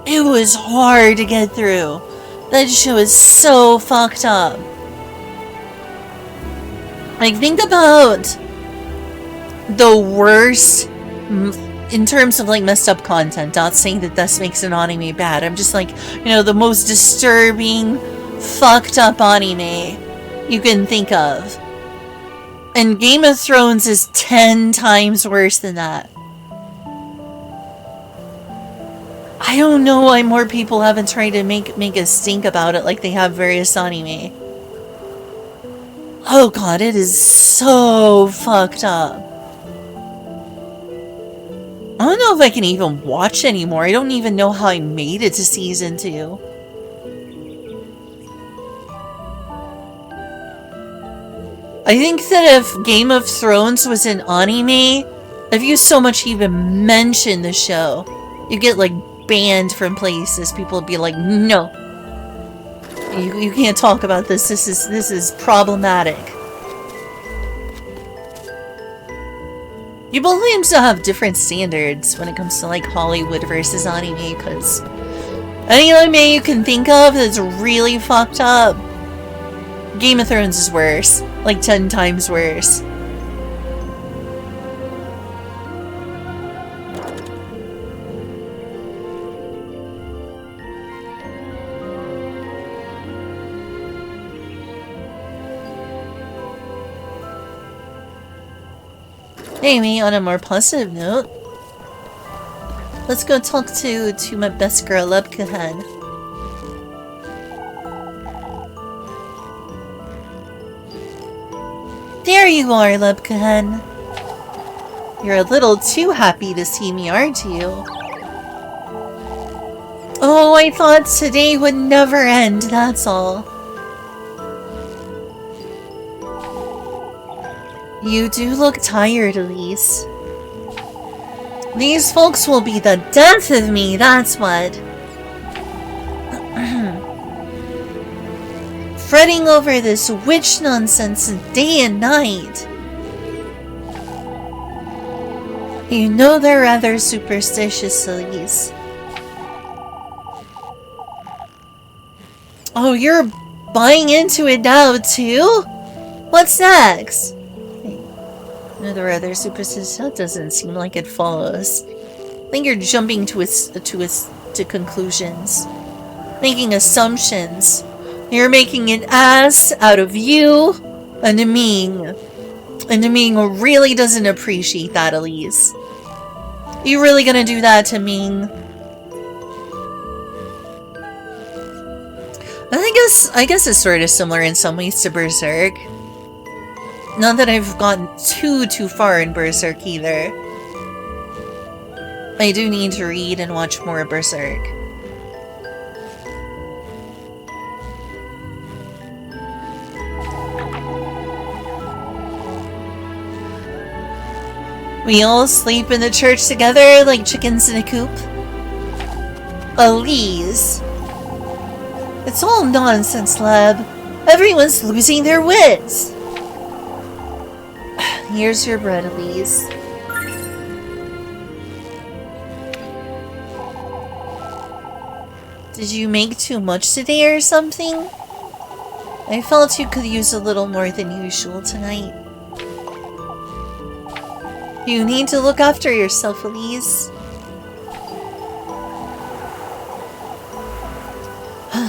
It was hard to get through. That show is so fucked up. Like, think about the worst in terms of like messed up content. Not saying that this makes an anime bad. I'm just like, you know, the most disturbing, fucked up anime you can think of. And Game of Thrones is 10 times worse than that. I don't know why more people haven't tried to make a stink about it like they have various anime. Oh god, it is so fucked up. I don't know if I can even watch anymore. I don't even know how I made it to season 2. I think that if Game of Thrones was an anime, if you so much even mention the show, you get like banned from places. People would be like, no, you can't talk about this. This is problematic. People seem to have different standards when it comes to like Hollywood versus anime, because any anime you can think of that's really fucked up, Game of Thrones is worse. Like 10 times worse. Anyway, on a more positive note, let's go talk to my best girl, Lebkahan. There you are, Lebkahan. You're a little too happy to see me, aren't you? Oh, I thought today would never end, that's all. You do look tired, Elise. These folks will be the death of me, that's what. Fretting over this witch nonsense day and night. You know they're rather superstitious, Elise. Oh, you're buying into it now, too? What's next? No, they're rather superstitious. That doesn't seem like it follows. I think you're jumping to conclusions. Making assumptions. You're making an ass out of you and Ming. And Ming really doesn't appreciate that, Elise. You really gonna do that to Ming? I guess it's sort of similar in some ways to Berserk. Not that I've gotten too far in Berserk either. I do need to read and watch more of Berserk. We all sleep in the church together like chickens in a coop. Elise. It's all nonsense, Leb. Everyone's losing their wits. Here's your bread, Elise. Did you make too much today or something? I felt you could use a little more than usual tonight. You need to look after yourself, Elise.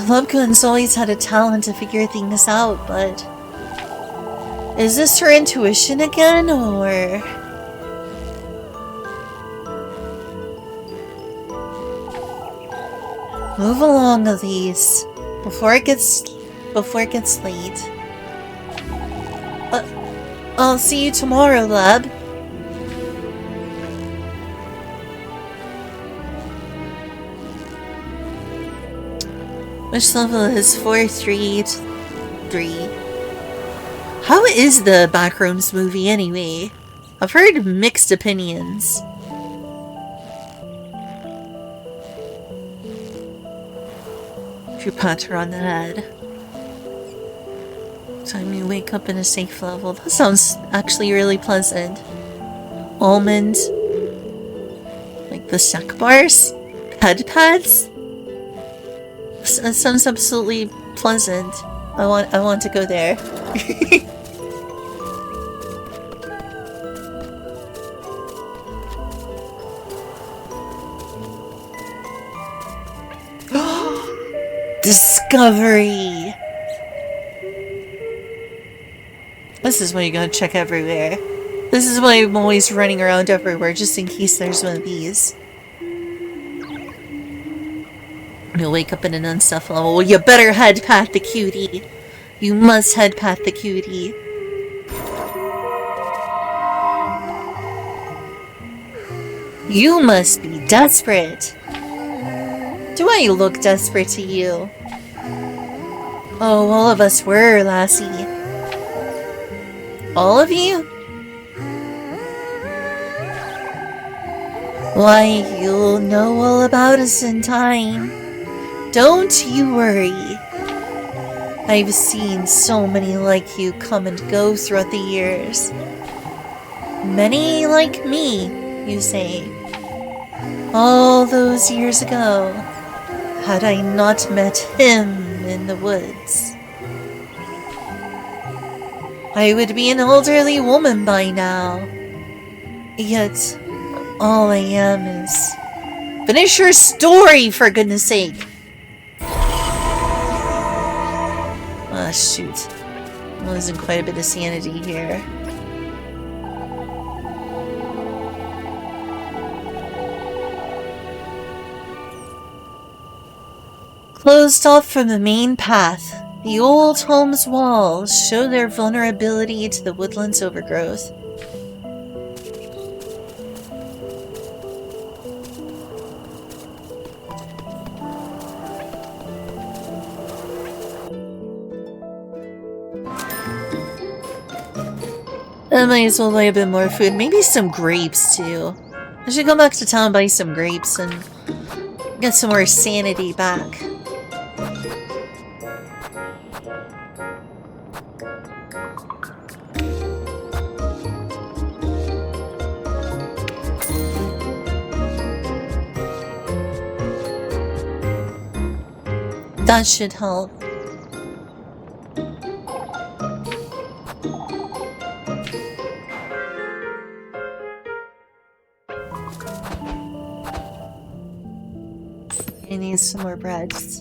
Lubkun's always had a talent to figure things out, but... is this her intuition again, or... Move along, Elise, before it gets late. I'll see you tomorrow, Lab. Which level is 433? How is the Backrooms movie anyway? I've heard mixed opinions. If you pat her on the head. Time you wake up in a safe level. That sounds actually really pleasant. Almond. Like the sack bars? Head pads? That sounds absolutely pleasant. I want to go there. Discovery! This is why you gotta check everywhere. This is why I'm always running around everywhere, just in case there's one of these. You'll wake up in an unstuffed level. Well, you better head past the cutie. You must head past the cutie. You must be desperate. Do I look desperate to you? Oh, all of us were, lassie. All of you? Why, you'll know all about us in time. Don't you worry. I've seen so many like you come and go throughout the years. Many like me, you say. All those years ago, had I not met him in the woods, I would be an elderly woman by now. Yet, all I am is... Finish your story, for goodness sake! Ah, shoot. I'm losing quite a bit of sanity here. Closed off from the main path, the old home's walls show their vulnerability to the woodland's overgrowth. I might as well buy a bit more food. Maybe some grapes, too. I should go back to town, buy some grapes, and get some more sanity back. That should help. I need some more breads.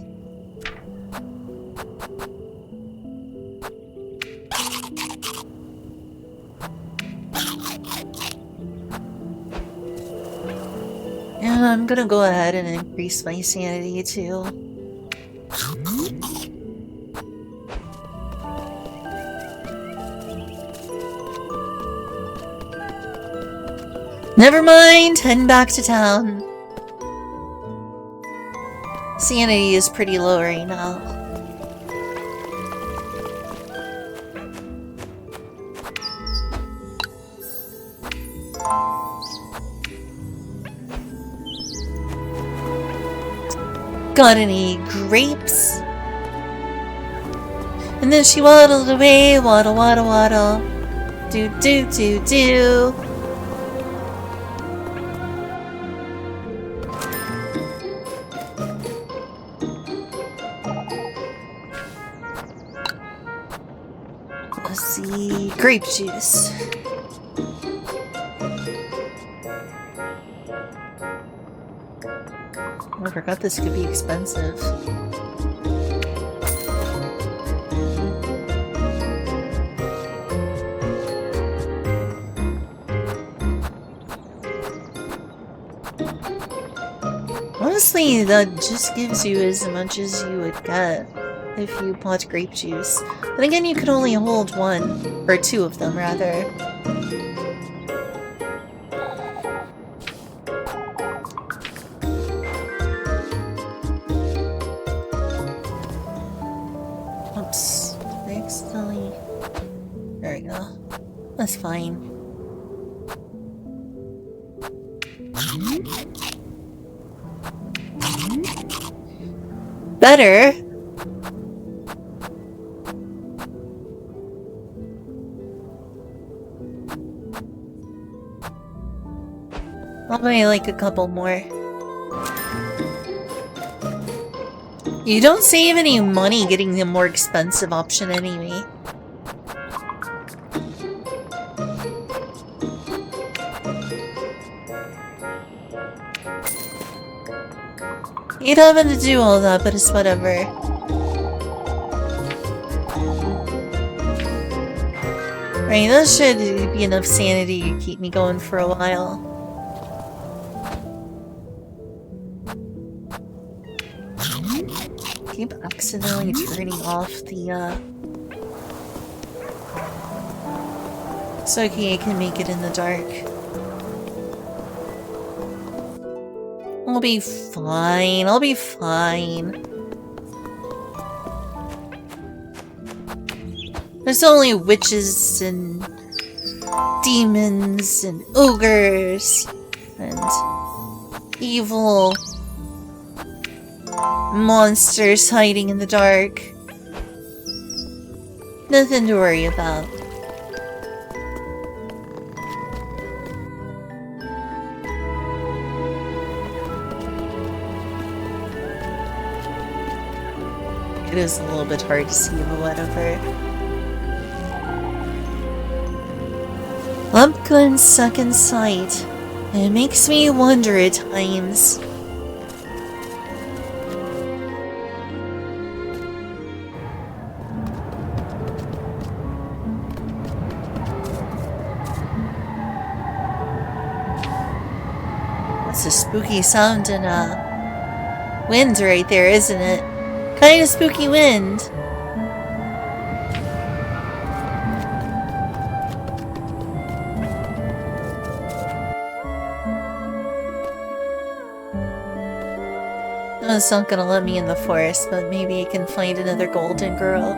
And I'm gonna go ahead and increase my sanity too. Never mind, heading back to town. Sanity is pretty low right now. Got any grapes? And then she waddled away, waddle, waddle, waddle. Do, do, do, do. Let's see, grape juice. I forgot this could be expensive. Honestly, that just gives you as much as you would get if you bought grape juice. But again, you could only hold one, or two of them, rather. Oops. I accidentally... There we go. That's fine. Better. I'll buy like a couple more. You don't save any money getting the more expensive option anyway. You'd having to do all that, but it's whatever. Right, that should be enough sanity to keep me going for a while. Keep accidentally turning off the, It's okay, I can make it in the dark. I'll be fine, I'll be fine. There's only witches and demons and ogres and evil monsters hiding in the dark. Nothing to worry about. It is a little bit hard to see, but whatever. Lumpguns suck in sight. It makes me wonder at times. That's a spooky sound and wind right there, isn't it? Kind of spooky wind. No, it's not gonna let me in the forest, but maybe I can find another golden girl.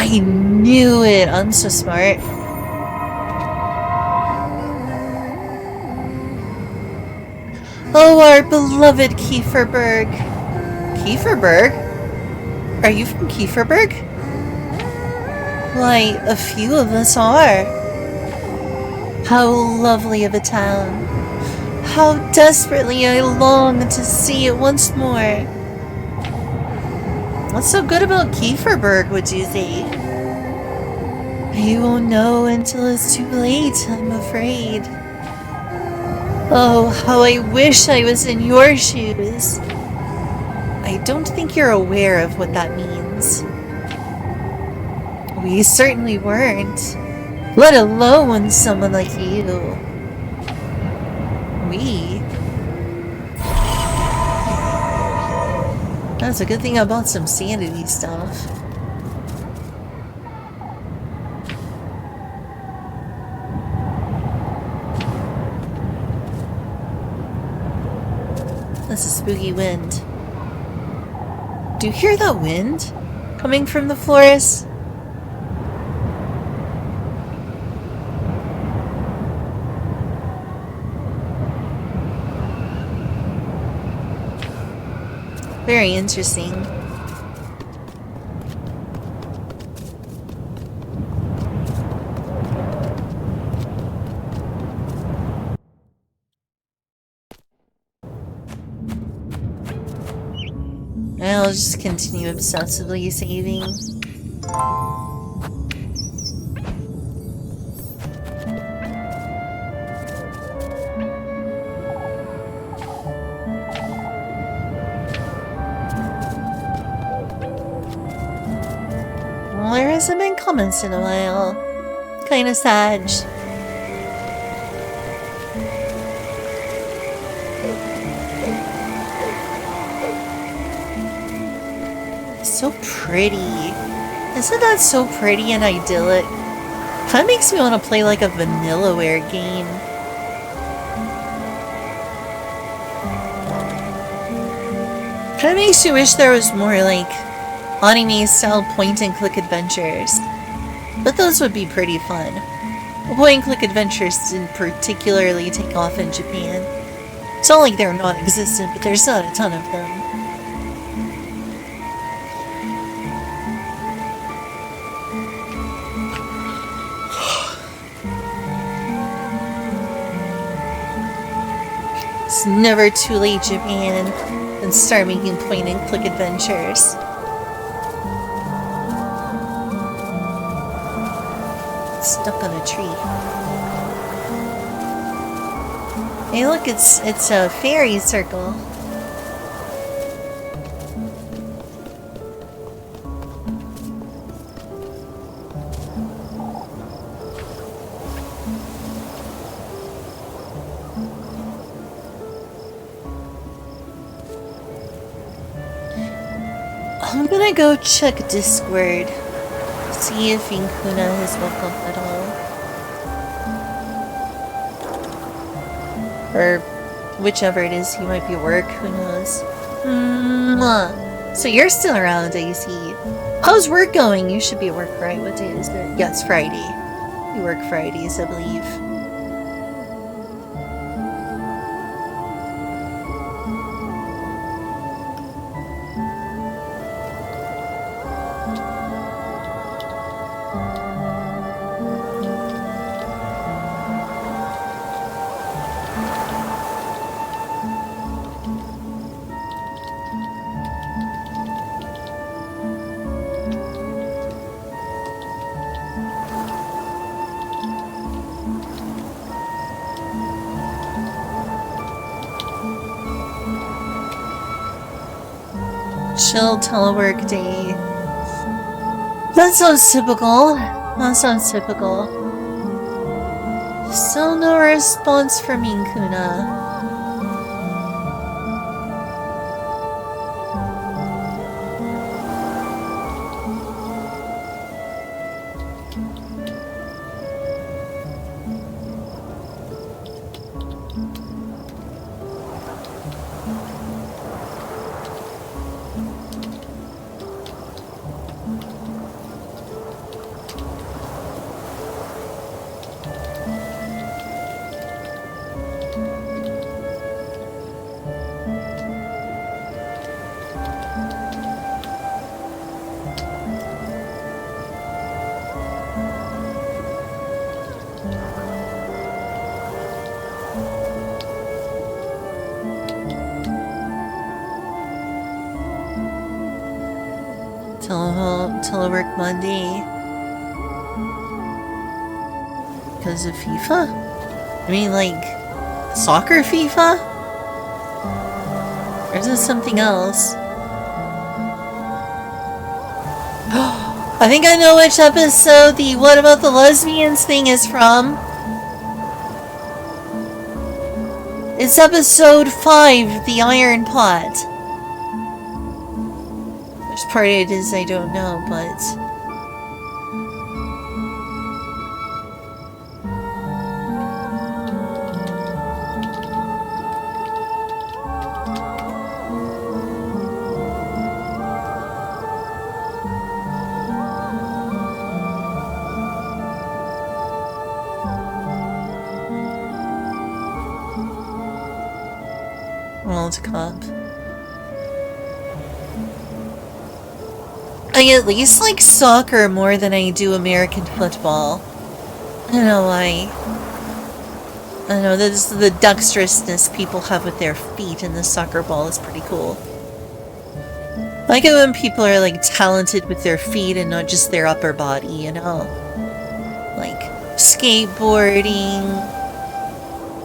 I knew it. I'm so smart. Oh, our beloved Kieferberg. Kieferberg? Are you from Kieferberg? Why, a few of us are. How lovely of a town. How desperately I long to see it once more. What's so good about Kieferberg, would you say? You won't know until it's too late, I'm afraid. Oh, how I wish I was in your shoes. I don't think you're aware of what that means. We certainly weren't. Let alone someone like you. We? That's a good thing I bought some sanity stuff. That's a spooky wind. Do you hear that wind? Coming from the forest? Very interesting. I'll just continue obsessively saving. Well, there hasn't been comments in a while. Kinda sad. So pretty. Isn't that so pretty and idyllic? Kinda makes me want to play like a Vanillaware game. Kinda makes you wish there was more like anime-style point-and-click adventures. But those would be pretty fun. Point-and-click adventures didn't particularly take off in Japan. It's not like they're non-existent, but there's not a ton of them. It's never too late, Japan, and start making point-and-click adventures. It's stuck on a tree. Hey, look, it's a fairy circle. I'm gonna go check Discord, see if Inkuna has woke up at all. Or whichever it is, he might be at work, who knows. So you're still around, AC. How's work going? You should be at work, right? What day is it? Yes, Friday. You work Fridays, I believe. Chill telework day. That sounds typical. That sounds typical. Still no response from Inkuna. Telework Monday. Because of FIFA? I mean, like, soccer FIFA? Or is it something else? I think I know which episode the What About the Lesbians thing is from. It's episode 5, The Iron Pot. Which part it is, I don't know, but... World Cup. I at least like soccer more than I do American football. I don't know why. I don't know, this the dexterousness people have with their feet in the soccer ball is pretty cool. I like it when people are like talented with their feet and not just their upper body, you know? Like skateboarding,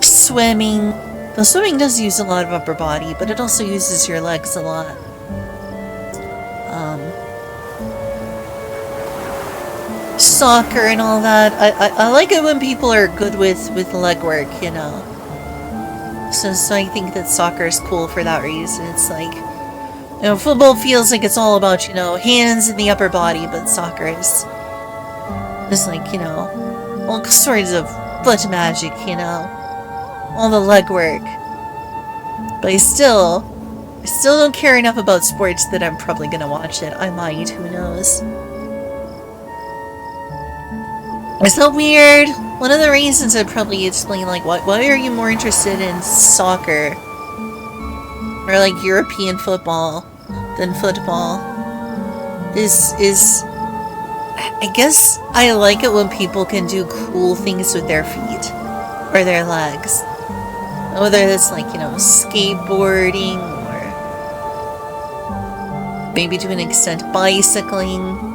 swimming. Though swimming does use a lot of upper body, but it also uses your legs a lot. Soccer and all that. I like it when people are good with leg work, you know. So I think that soccer is cool for that reason. It's like, you know, football feels like it's all about, you know, hands and the upper body, but soccer is like, you know, all sorts of foot magic, you know. All the legwork. But I still don't care enough about sports that I'm probably gonna watch it. I might, who knows. It's so weird. One of the reasons I'd probably explain, like, why are you more interested in soccer? Or, like, European football than football? Is I guess I like it when people can do cool things with their feet. Or their legs. Whether it's like, you know, skateboarding or maybe to an extent bicycling.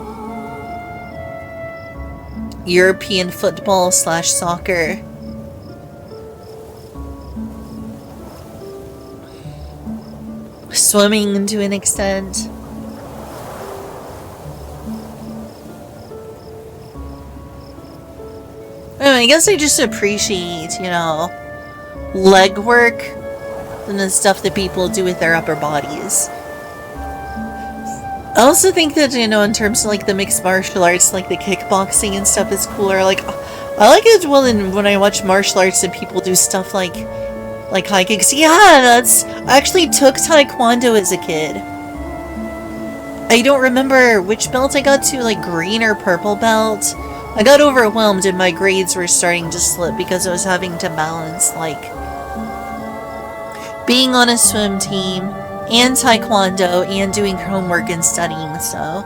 European football / soccer. Swimming to an extent. I guess I just appreciate, you know, leg work and the stuff that people do with their upper bodies. I also think that, you know, in terms of like the mixed martial arts, like the kickboxing and stuff is cooler. Like, I like it when I watch martial arts and people do stuff like high kicks. Yeah, I actually took Taekwondo as a kid. I don't remember which belt I got to, like green or purple belt. I got overwhelmed and my grades were starting to slip because I was having to balance, like, being on a swim team and Taekwondo and doing homework and studying, so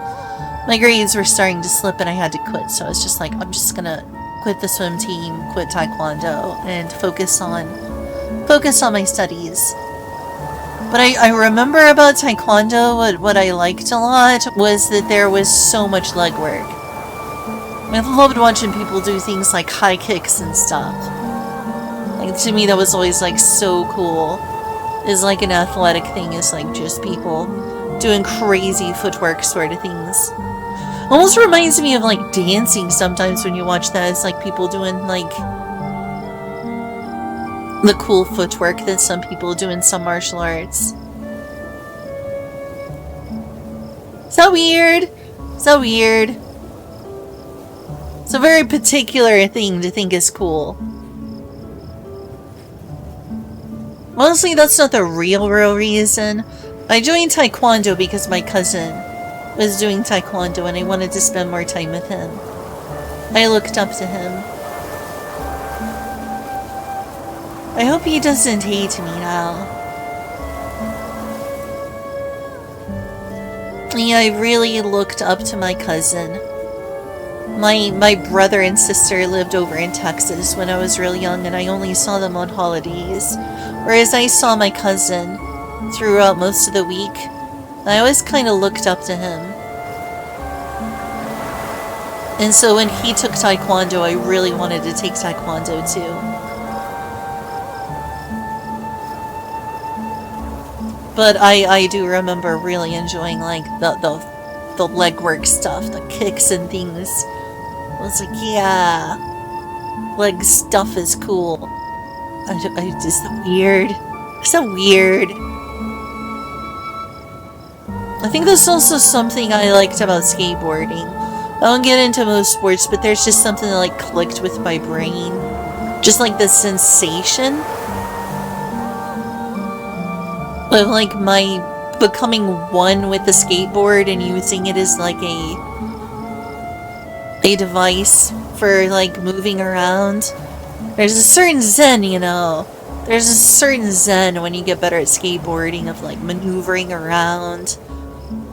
my grades were starting to slip and I had to quit. So I was just like, I'm just gonna quit the swim team, quit Taekwondo, and focus on my studies. But I remember about Taekwondo, what I liked a lot was that there was so much leg work. I loved watching people do things like high kicks and stuff. Like, to me, that was always, like, so cool. Is like an athletic thing, is like just people doing crazy footwork sort of things. Almost reminds me of like dancing sometimes when you watch that. It's like people doing like the cool footwork that some people do in some martial arts. So weird. So weird. It's a very particular thing to think is cool. Honestly, that's not the real reason. I joined Taekwondo because my cousin was doing Taekwondo and I wanted to spend more time with him. I looked up to him. I hope he doesn't hate me now. Yeah, I really looked up to my cousin. My brother and sister lived over in Texas when I was real young and I only saw them on holidays. Whereas I saw my cousin throughout most of the week. I always kind of looked up to him. And so when he took Taekwondo, I really wanted to take Taekwondo too. But I do remember really enjoying like the leg work stuff, the kicks and things. I was like, yeah, leg stuff is cool. I just weird. So weird. I think that's also something I liked about skateboarding. I don't get into most sports, but there's just something that like clicked with my brain. Just like the sensation of like my becoming one with the skateboard and using it as like a device for like moving around. There's a certain zen, you know. There's a certain zen when you get better at skateboarding of like maneuvering around.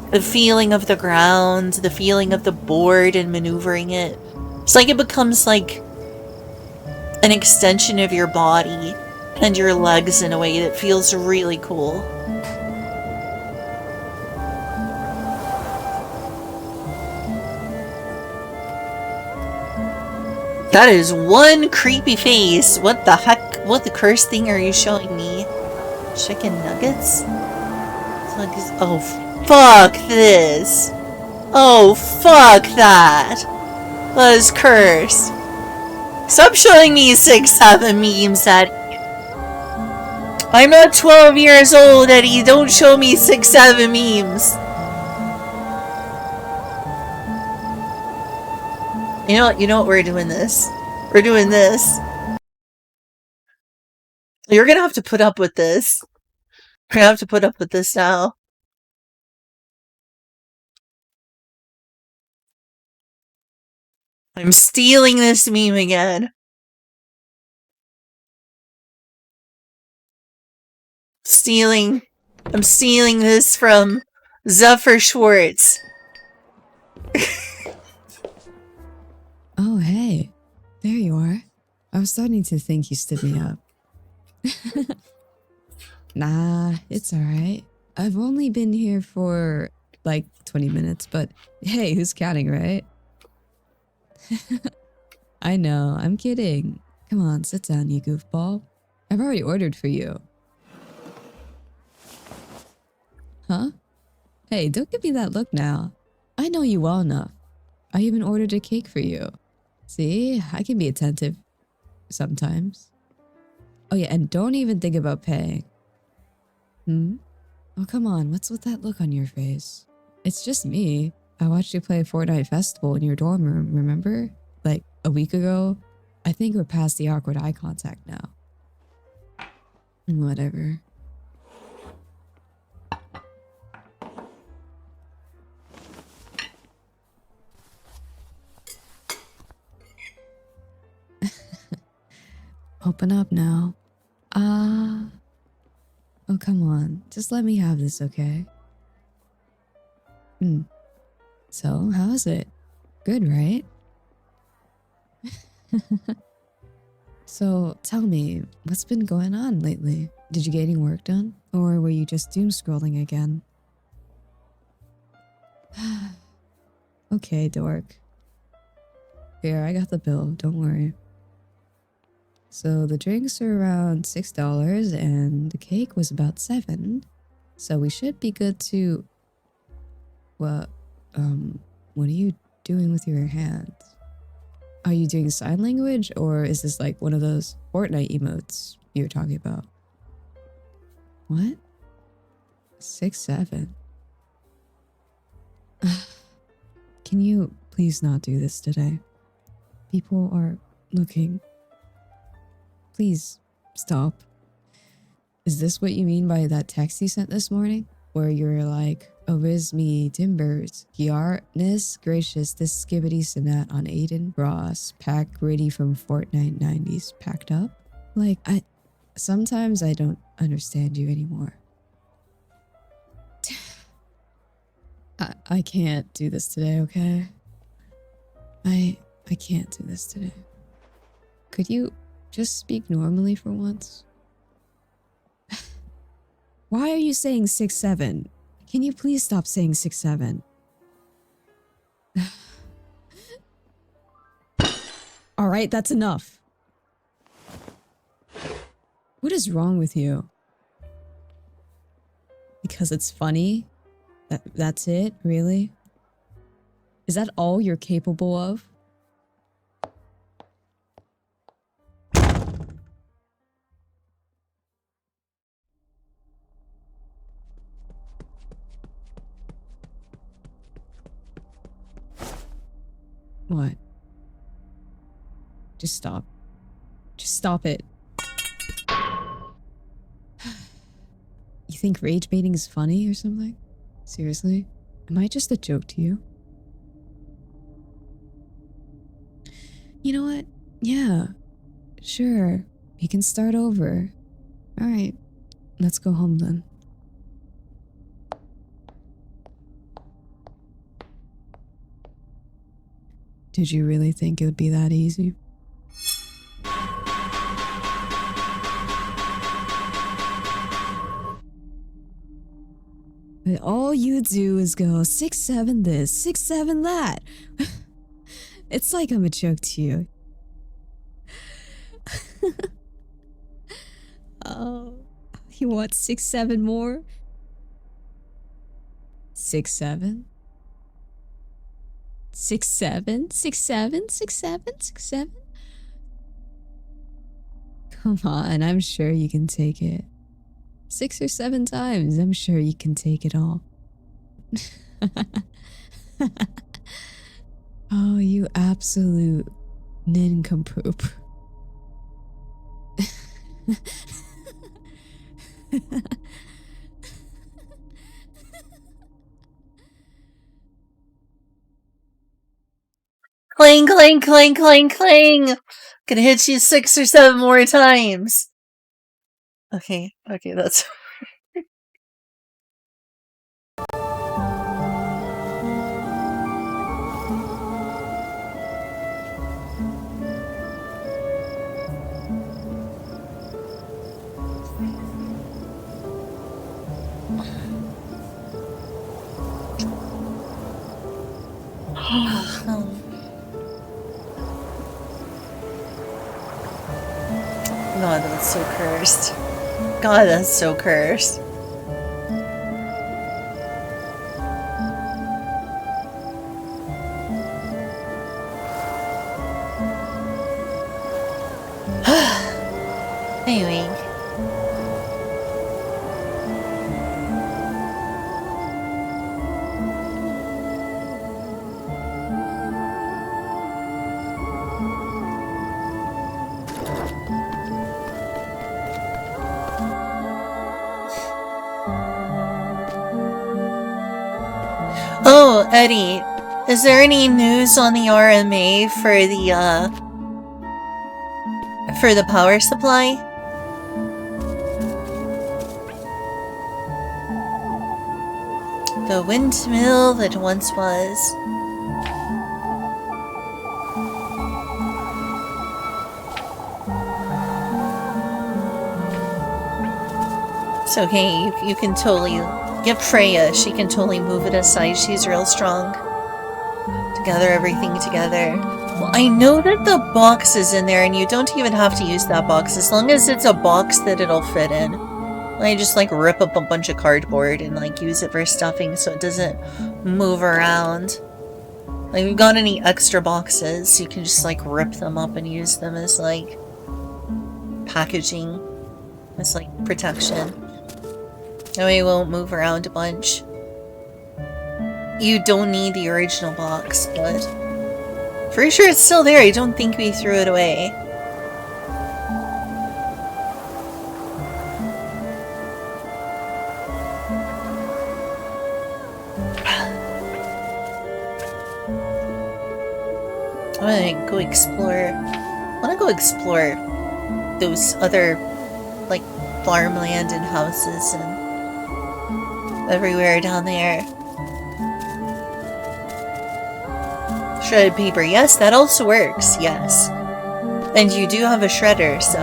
The feeling of the ground, the feeling of the board and maneuvering it. It's like it becomes like an extension of your body and your legs in a way that feels really cool. That is one creepy face. What the heck? What the curse thing are you showing me? Chicken nuggets? Oh, fuck this. Oh, fuck that. That is curse. Stop showing me 6-7 memes, Eddie. I'm not 12 years old, Eddie. Don't show me 6-7 memes. You know what? We're doing this. We're doing this. You're gonna have to put up with this. You're gonna have to put up with this now. I'm stealing this meme again. I'm stealing this from Zephyr Schwartz. Oh, hey. There you are. I was starting to think you stood me up. Nah, it's alright. I've only been here for like 20 minutes, but hey, who's counting, right? I know, I'm kidding. Come on, sit down, you goofball. I've already ordered for you. Huh? Hey, don't give me that look now. I know you well enough. I even ordered a cake for you. See, I can be attentive sometimes. Oh yeah, and don't even think about paying. Oh, come on, what's with that look on your face? It's just me. I watched you play Fortnite Festival in your dorm room, remember? Like, a week ago? I think we're past the awkward eye contact now. Whatever. Open up now. Oh, come on. Just let me have this, okay? So, how is it? Good, right? So, tell me, what's been going on lately? Did you get any work done? Or were you just doom scrolling again? Okay, dork. Here, I got the bill, don't worry. So the drinks are around $6 and the cake was about $7. So we should be good to... What are you doing with your hands? Are you doing sign language or is this like one of those Fortnite emotes you were talking about? What? 6-7. Can you please not do this today? People are looking. Please, stop. Is this what you mean by that text you sent this morning? Where you're like, oh, is me timbers, yarness, gracious, this skibbity snat on Aiden, Ross, pack ready from Fortnite 90s, packed up? Like, sometimes I don't understand you anymore. I can't do this today, okay? I can't do this today. Could you just speak normally for once? Why are you saying 6-7? Can you please stop saying 6-7? All right, that's enough. What is wrong with you? Because it's funny? That's it? Really? Is that all you're capable of? What? Just stop. Just stop it. You think rage baiting is funny or something? Seriously? Am I just a joke to you? You know what? Yeah. Sure. We can start over. Alright. Let's go home then. Did you really think it would be that easy? But all you do is go 6-7 this, 6-7 that. It's like I'm a joke to you. Oh, you want 6-7 more? 6-7? 6-7? 6-7? 6-7? 6-7? Come on, I'm sure you can take it. 6 or 7 times, I'm sure you can take it all. Oh, you absolute nincompoop. Clang, clang, clang, clang, clang! Gonna hit you 6 or 7 more times. Okay, that's... God, that's so cursed. God, that's so cursed. Anyway. Oh, Eddie, is there any news on the RMA for the power supply? The windmill that once was. It's okay, you can totally get Freya, she can totally move it aside, she's real strong. To gather everything together. Well, I know that the box is in there and you don't even have to use that box, as long as it's a box that it'll fit in. I just like rip up a bunch of cardboard and like use it for stuffing so it doesn't move around. Like, if you've got any extra boxes, you can just like rip them up and use them as like packaging, as like protection. That way it won't move around a bunch. You don't need the original box, but pretty sure it's still there. I don't think we threw it away. I'm gonna go explore. I wanna go explore those other, like, farmland and houses and everywhere down there. Shredded paper. Yes, that also works. Yes. And you do have a shredder, so...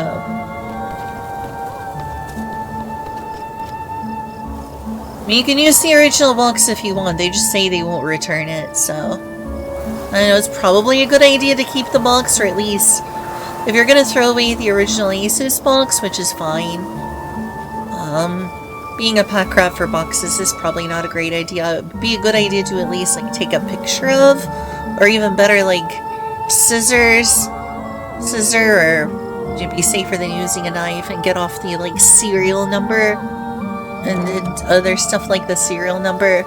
I mean, you can use the original box if you want. They just say they won't return it, so... I know it's probably a good idea to keep the box, or at least if you're gonna throw away the original Asus box, which is fine. Being a pack rat for boxes is probably not a great idea. It would be a good idea to at least like take a picture of, or even better, like scissor, or it'd be safer than using a knife, and get off the like serial number and other stuff like the serial number,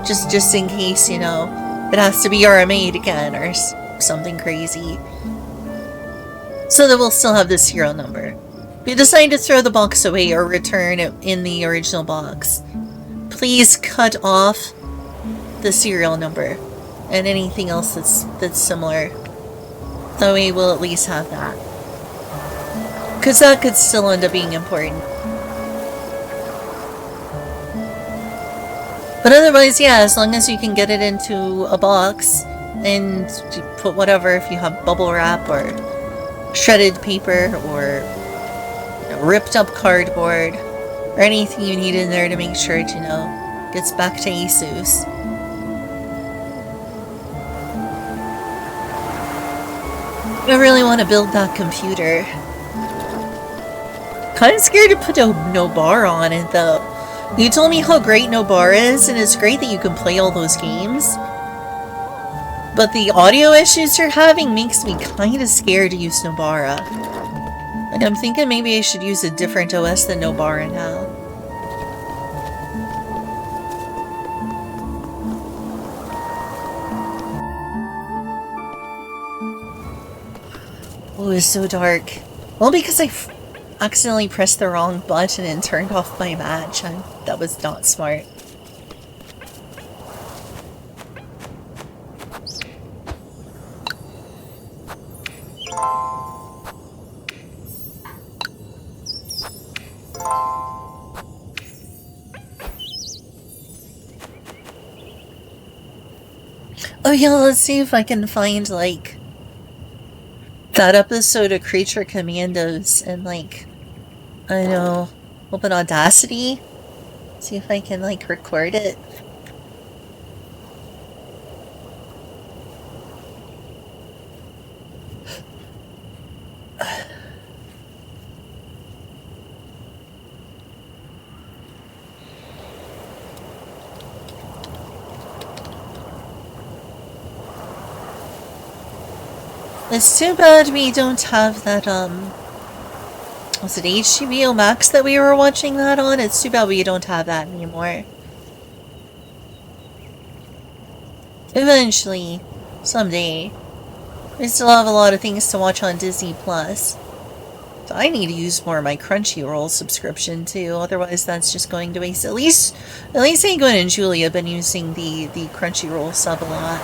just in case, you know, it has to be RMA'd again or something crazy. So that we'll still have the serial number. If you decide to throw the box away or return it in the original box, please cut off the serial number and anything else that's similar. That way we'll at least have that. Because that could still end up being important. But otherwise, yeah, as long as you can get it into a box and put whatever, if you have bubble wrap or shredded paper or ripped up cardboard or anything you need in there to make sure it, you know, gets back to Asus. I really want to build that computer. Kind of scared to put no bar on it though. You told me how great no bar is, and it's great that you can play all those games. But the audio issues you're having makes me kind of scared to use Nobara. And I'm thinking maybe I should use a different OS than Nobara now. Oh, it's so dark. Well, because I accidentally pressed the wrong button and turned off my match. That was not smart. Oh yeah, let's see if I can find, like, that episode of Creature Commandos and, like, I don't know, open Audacity. See if I can, like, record it. It's too bad we don't have that, was it HBO Max that we were watching that on? It's too bad we don't have that anymore. Eventually, someday, we still have a lot of things to watch on Disney Plus. So I need to use more of my Crunchyroll subscription too, otherwise that's just going to waste. At least Gwen and Julie have been using the Crunchyroll sub a lot.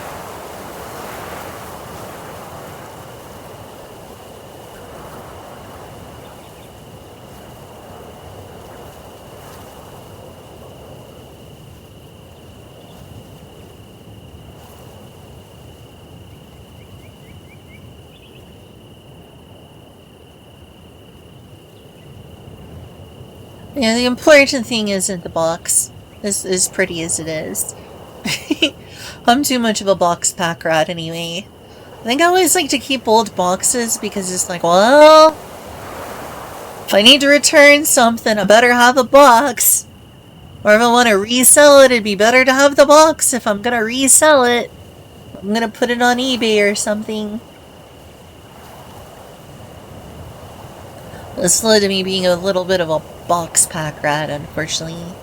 Yeah, the important thing isn't the box, as pretty as it is. I'm too much of a box pack rat anyway. I think I always like to keep old boxes because it's like, well, if I need to return something, I better have a box. Or if I want to resell it, it'd be better to have the box if I'm gonna resell it. I'm gonna put it on eBay or something. This led to me being a little bit of a box pack rat, unfortunately.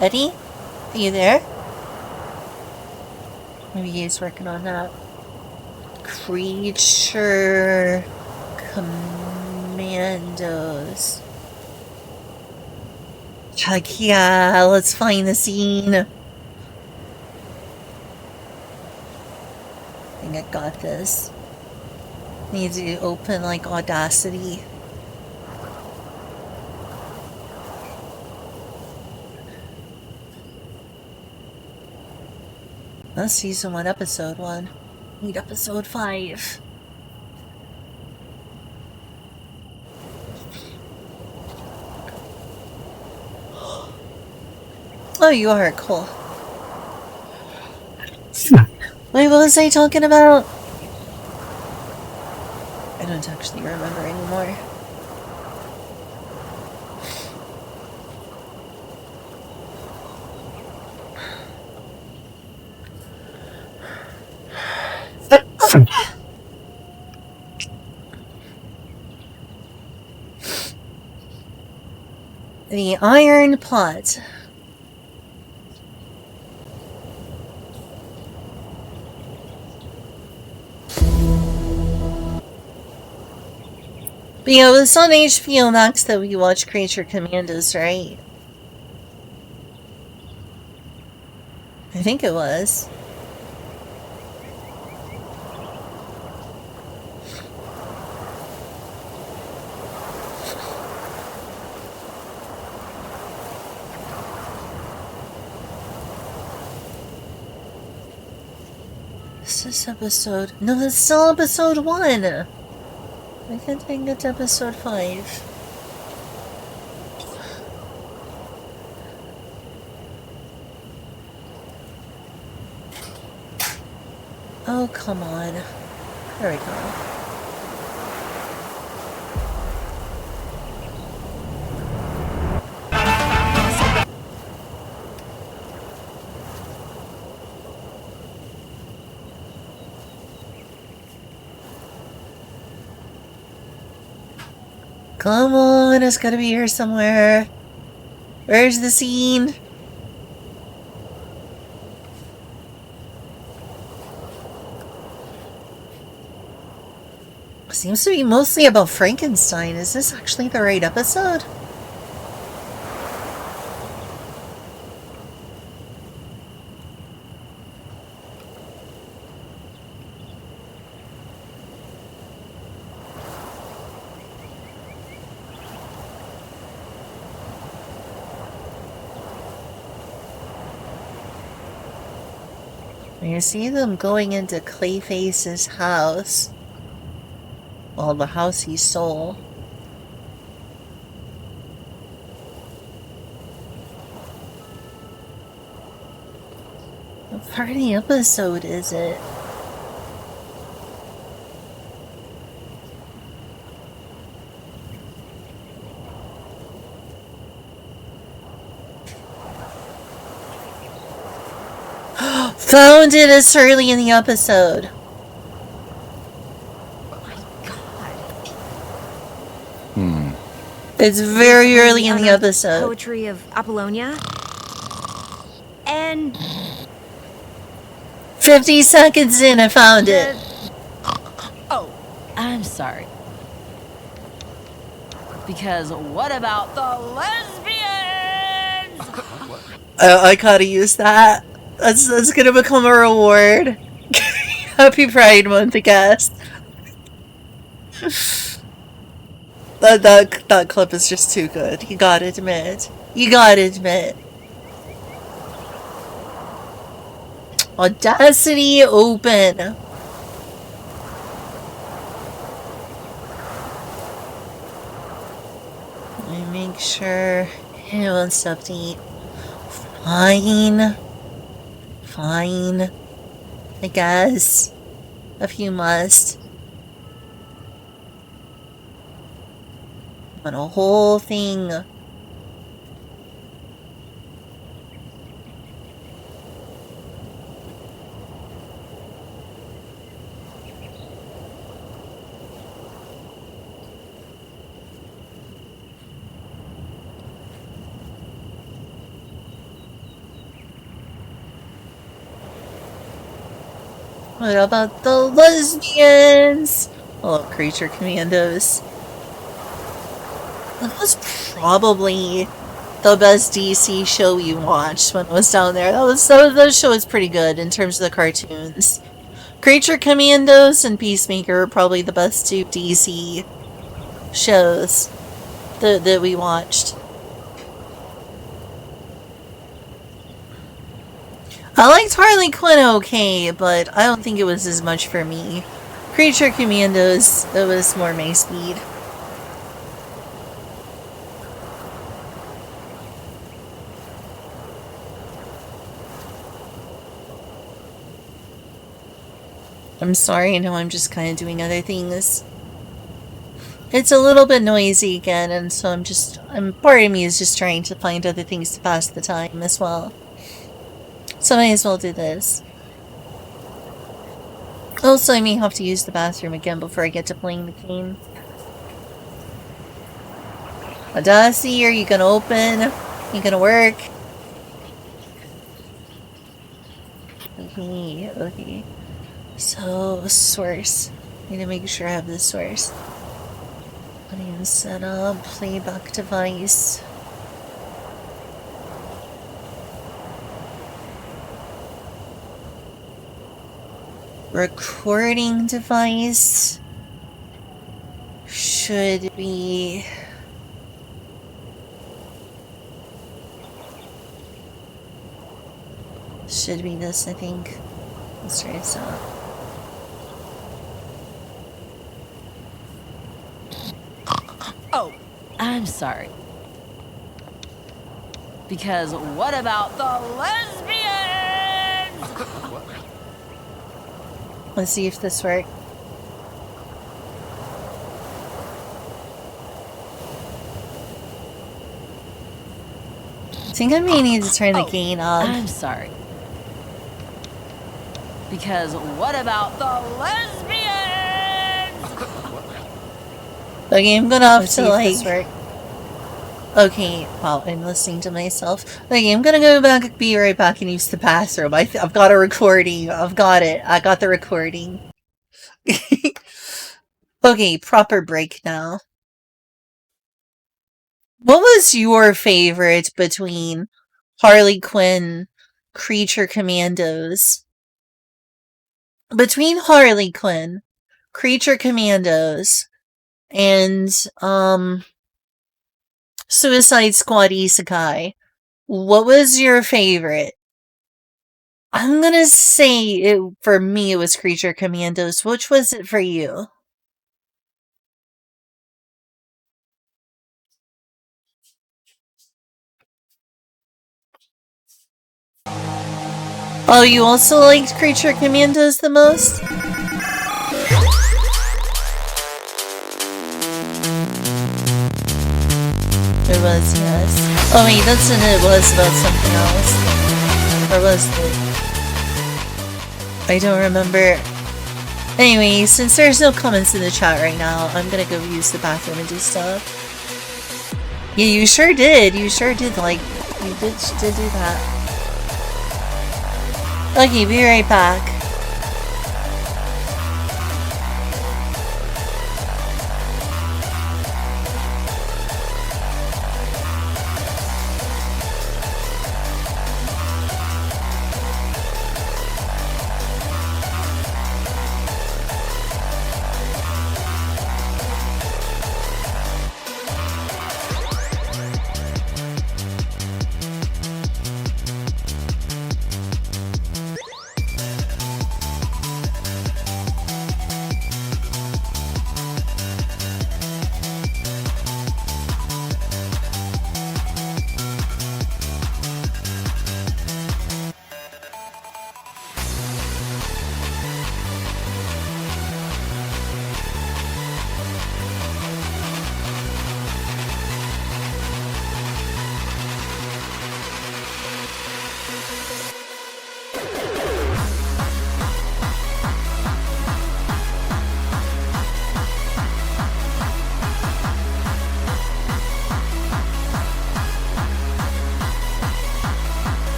Eddie? Are you there? Maybe he's working on that. Creature Commandos. Like, yeah, let's find the scene. I think I got this. Need to open like Audacity. That's season 1, episode 1. Need episode 5. Oh, you are cool. Wait, what was I talking about? I don't actually remember anymore. The iron pot. But yeah, it was on HBO Max that we watched Creature Commandos, right? I think it was. This is episode... No, that's still episode 1! I can't think it's episode 5. Oh, come on. There we go. Come on, it's gotta be here somewhere. Where's the scene? Seems to be mostly about Frankenstein. Is this actually the right episode? You see them going into Clayface's house. Well, the house he stole. What part of the episode is it? Found it as early in the episode. It's very early in the episode. Poetry of Apollonia. And 50 seconds in, I found it. Oh, I'm sorry. Because what about the lesbians? I gotta use that. That's gonna become a reward. Happy Pride Month, I guess. That clip is just too good. You gotta admit. You gotta admit. Audacity open. Let me make sure it wants to update. Fine. Fine. I guess. If you must. On a whole thing. What about the lesbians? Oh, Creature Commandos. That was probably the best DC show we watched when I was down there. That show was pretty good in terms of the cartoons. Creature Commandos and Peacemaker are probably the best two DC shows that we watched. I liked Harley Quinn okay, but I don't think it was as much for me. Creature Commandos, it was more my speed. I'm sorry, I know I'm just kind of doing other things. It's a little bit noisy again, and so part of me is just trying to find other things to pass the time as well. So I may as well do this. Also, I may have to use the bathroom again before I get to playing the game. Adasi, are you gonna open? Are you gonna work? Okay. So, source. Need to make sure I have the source. Audio setup, playback device. Recording device should be this, I think. Let's try this out. Oh, I'm sorry. Because what about the lesbians? Let's see if this works. I think I may need to turn the gain up. I'm sorry. Because what about the lesbians? Okay, I'm gonna have to Let's see if like... Okay, wow, I'm listening to myself. Okay, I'm gonna go back, be right back and use the bathroom. I've got a recording. I've got it. I got the recording. Okay, proper break now. What was your favorite between Harley Quinn, Creature Commandos? Between Harley Quinn, Creature Commandos, and, Suicide Squad Isekai, what was your favorite? I'm gonna say for me it was Creature Commandos. Which was it for you? Oh, you also liked Creature Commandos the most? It was, yes. Oh wait, that's when it was about something else. Or was it? I don't remember. Anyway, since there's no comments in the chat right now, I'm gonna go use the bathroom and do stuff. Yeah, you sure did. You sure did, like, you did do that. Okay, be right back.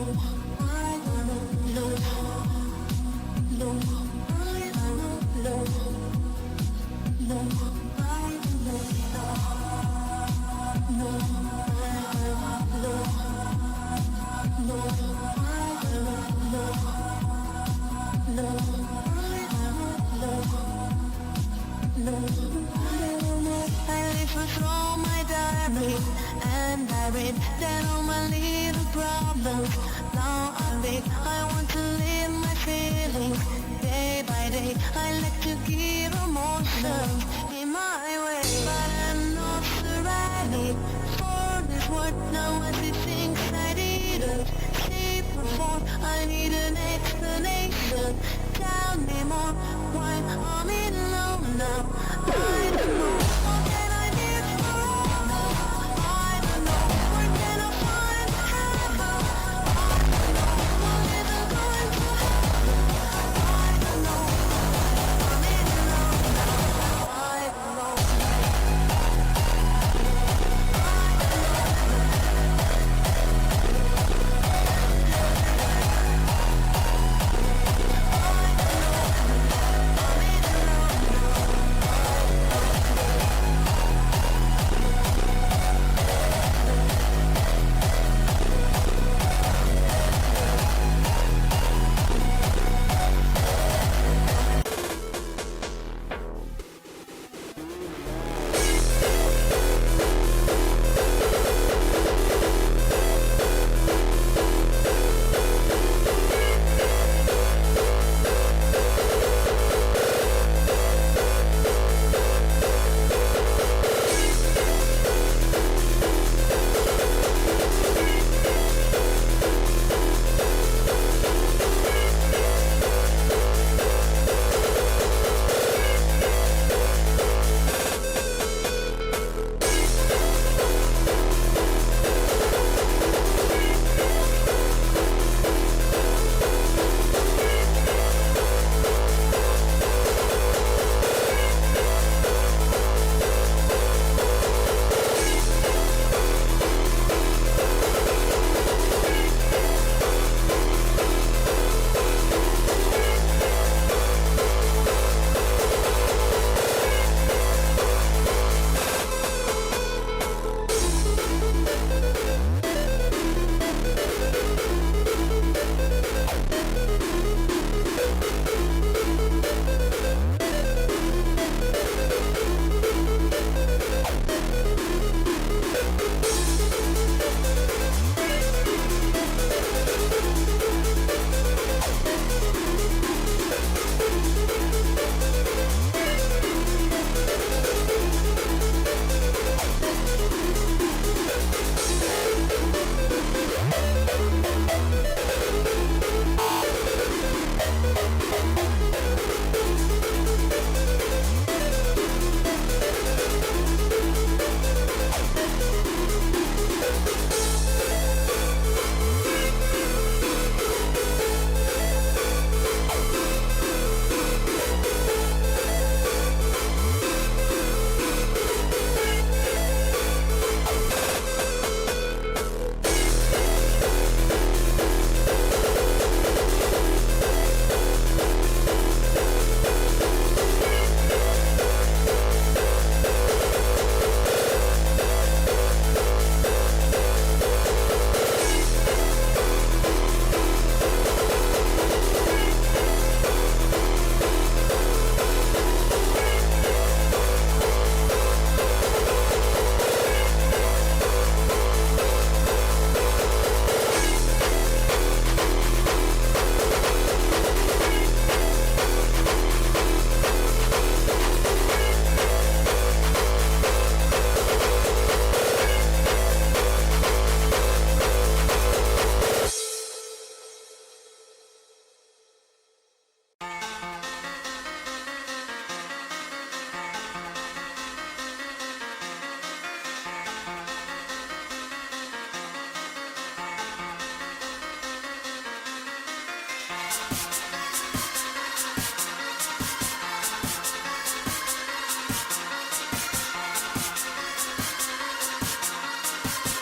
I live through my diary, and I read down all my little problems. Now I think I want to live my feelings. Day by day, I like to give emotions in my way, but I'm not ready for this world. Now I see things I didn't see before. I need an explanation. Tell me more. Why I'm in love now? I don't know. What can I live forever? I don't know. Where can I find heaven? I don't know. What is it going to happen? I don't know. I'm in love now. I don't know.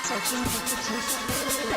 Searching for potential.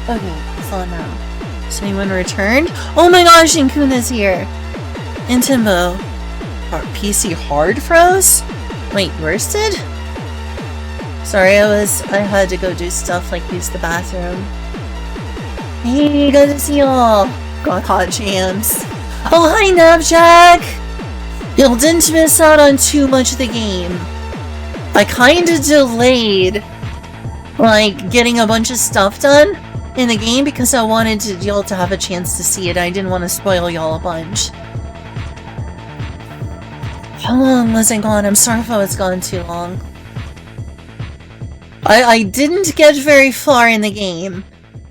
Okay, it's on now. Has anyone returned? Oh my gosh, Inkuna's here! And Timbo. Our PC hard froze? Wait, yours did? Sorry, I had to go do stuff like use the bathroom. Hey, good to see y'all! Got hot jams. Oh, hi, Nabjack! You didn't miss out on too much of the game. I kinda delayed, like, getting a bunch of stuff done in the game because I wanted y'all to have a chance to see it. I didn't want to spoil y'all a bunch. How long was I gone? I'm sorry if I was gone too long. I didn't get very far in the game.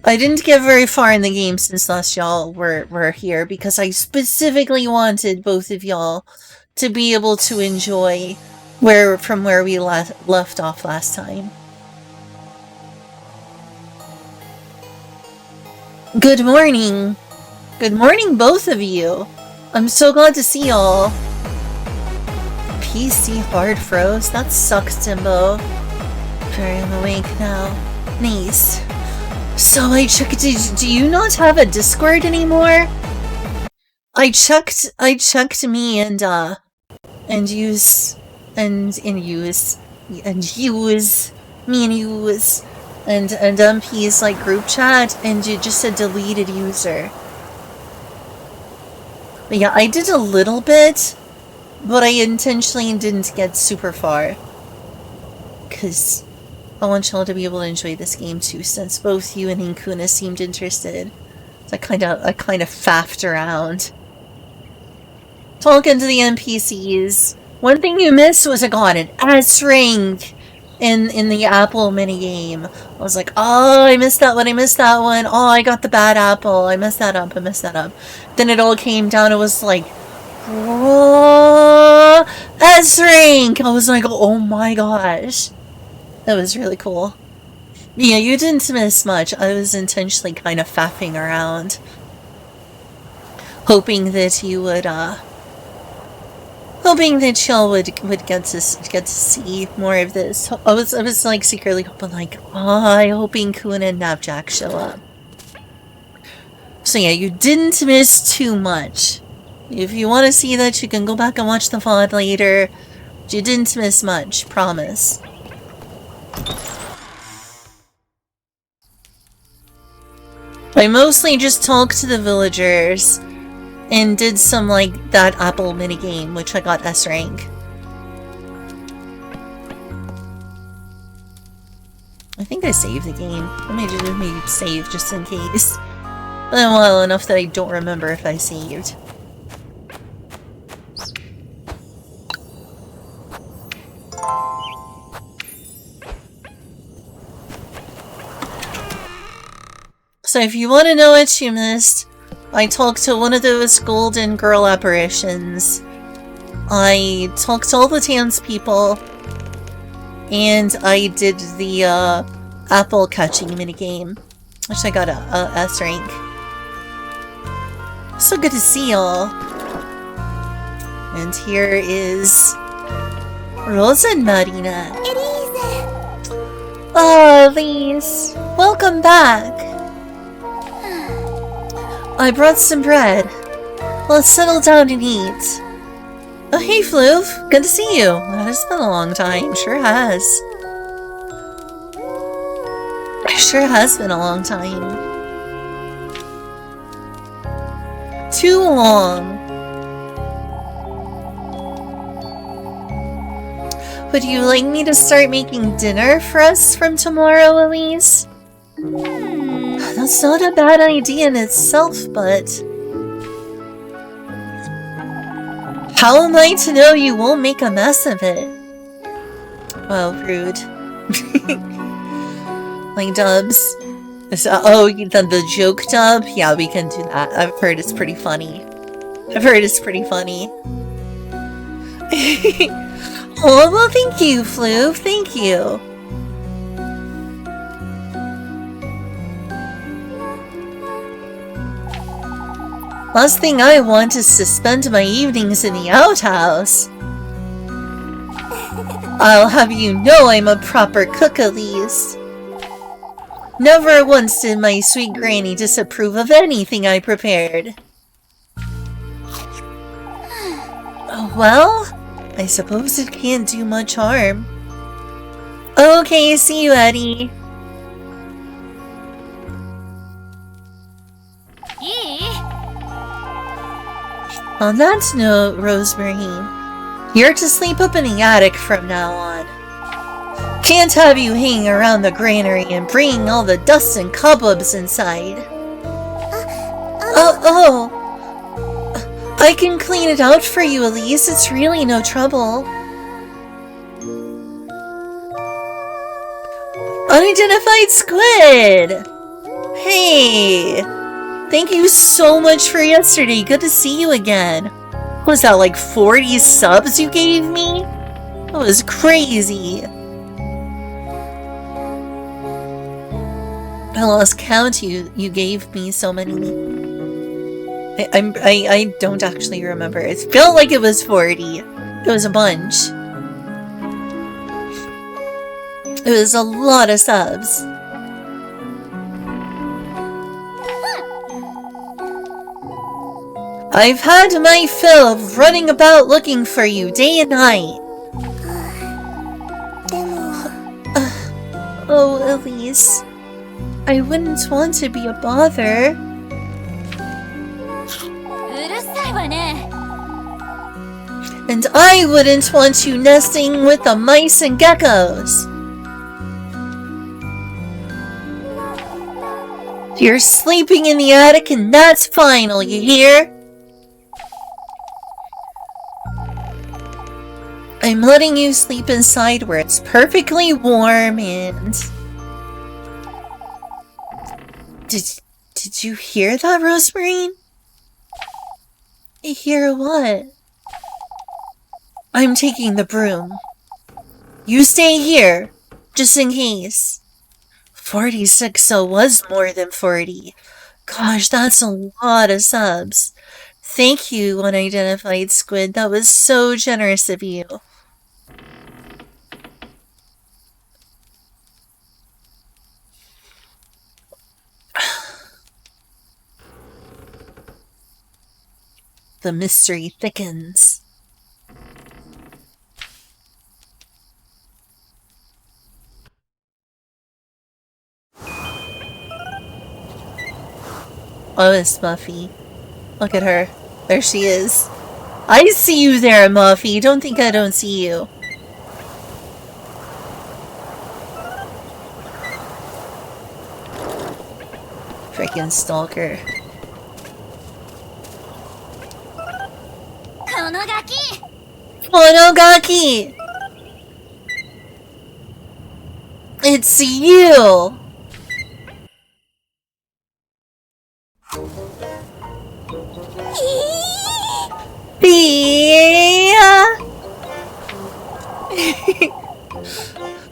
I didn't get very far in the game since last y'all were here because I specifically wanted both of y'all to be able to enjoy from where we left off last time. Good morning. Good morning, both of you. I'm so glad to see y'all. PC hard froze? That sucks, Timbo. Sorry, I'm awake now. Nice. So I checked, do you not have a Discord anymore? I checked me and use and MP's like group chat, and it just said deleted user. But yeah, I did a little bit, but I intentionally didn't get super far. Because I want y'all to be able to enjoy this game too, since both you and Inkuna seemed interested. So I kind of faffed around. Talking to the NPCs. One thing you missed was I got an S rank in the apple minigame. I was like, oh, I missed that one, oh, I got the bad apple, I messed that up. Then it all came down, it was like, oh, S rank! I was like, oh my gosh. That was really cool. Yeah, you didn't miss much. I was intentionally kind of faffing around. Hoping that you would, hoping that y'all would get to see more of this. I was like secretly hoping like, oh, I hope Inkuna and Nabjack show up. So yeah, you didn't miss too much. If you want to see that, you can go back and watch the VOD later. But you didn't miss much, promise. I mostly just talked to the villagers and did some, like, that apple minigame, which I got S rank. think I saved the game. Let me save just in case. But then well enough that I don't remember if I saved. So if you want to know what you missed, I talked to one of those golden girl apparitions. I talked to all the townspeople. And I did the apple catching minigame, which I got a S rank. So good to see y'all. And here is Rosa and Marina. Oh, Elise, welcome back. I brought some bread. Let's settle down and eat. Oh, hey, Floof. Good to see you. It's been a long time. Sure has. Sure has been a long time. Too long. Would you like me to start making dinner for us from tomorrow, Elise? That's not a bad idea in itself, but... how am I to know you won't make a mess of it? Well, rude. Like dubs. Oh, the joke dub? Yeah, we can do that. I've heard it's pretty funny. Oh, well, thank you, Floof. Thank you. Last thing I want is to spend my evenings in the outhouse. I'll have you know I'm a proper cook, Elise. Never once did my sweet granny disapprove of anything I prepared. Well, I suppose it can't do much harm. Okay, see you, Eddie. On that note, Rosemary, you're to sleep up in the attic from now on. Can't have you hanging around the granary and bringing all the dust and cobwebs inside. Oh, I can clean it out for you, Elise. It's really no trouble. Unidentified squid! Hey! Thank you so much for yesterday. Good to see you again. Was that like 40 subs you gave me? That was crazy. I lost count. You gave me so many. I don't actually remember. It felt like it was 40. It was a bunch. It was a lot of subs. I've had my fill of running about looking for you day and night. Oh, Elise. I wouldn't want to be a bother. And I wouldn't want you nesting with the mice and geckos. You're sleeping in the attic and that's final, you hear? I'm letting you sleep inside where it's perfectly warm and... Did you hear that, Rosemary? Hear what? I'm taking the broom. You stay here, just in case. 46, so was more than 40. Gosh, that's a lot of subs. Thank you, Unidentified Squid. That was so generous of you. The mystery thickens. Oh, it's Muffy. Look at her. There she is. I see you there, Muffy. Don't think I don't see you. Freaking stalker. このガキ Monogaki! It's you!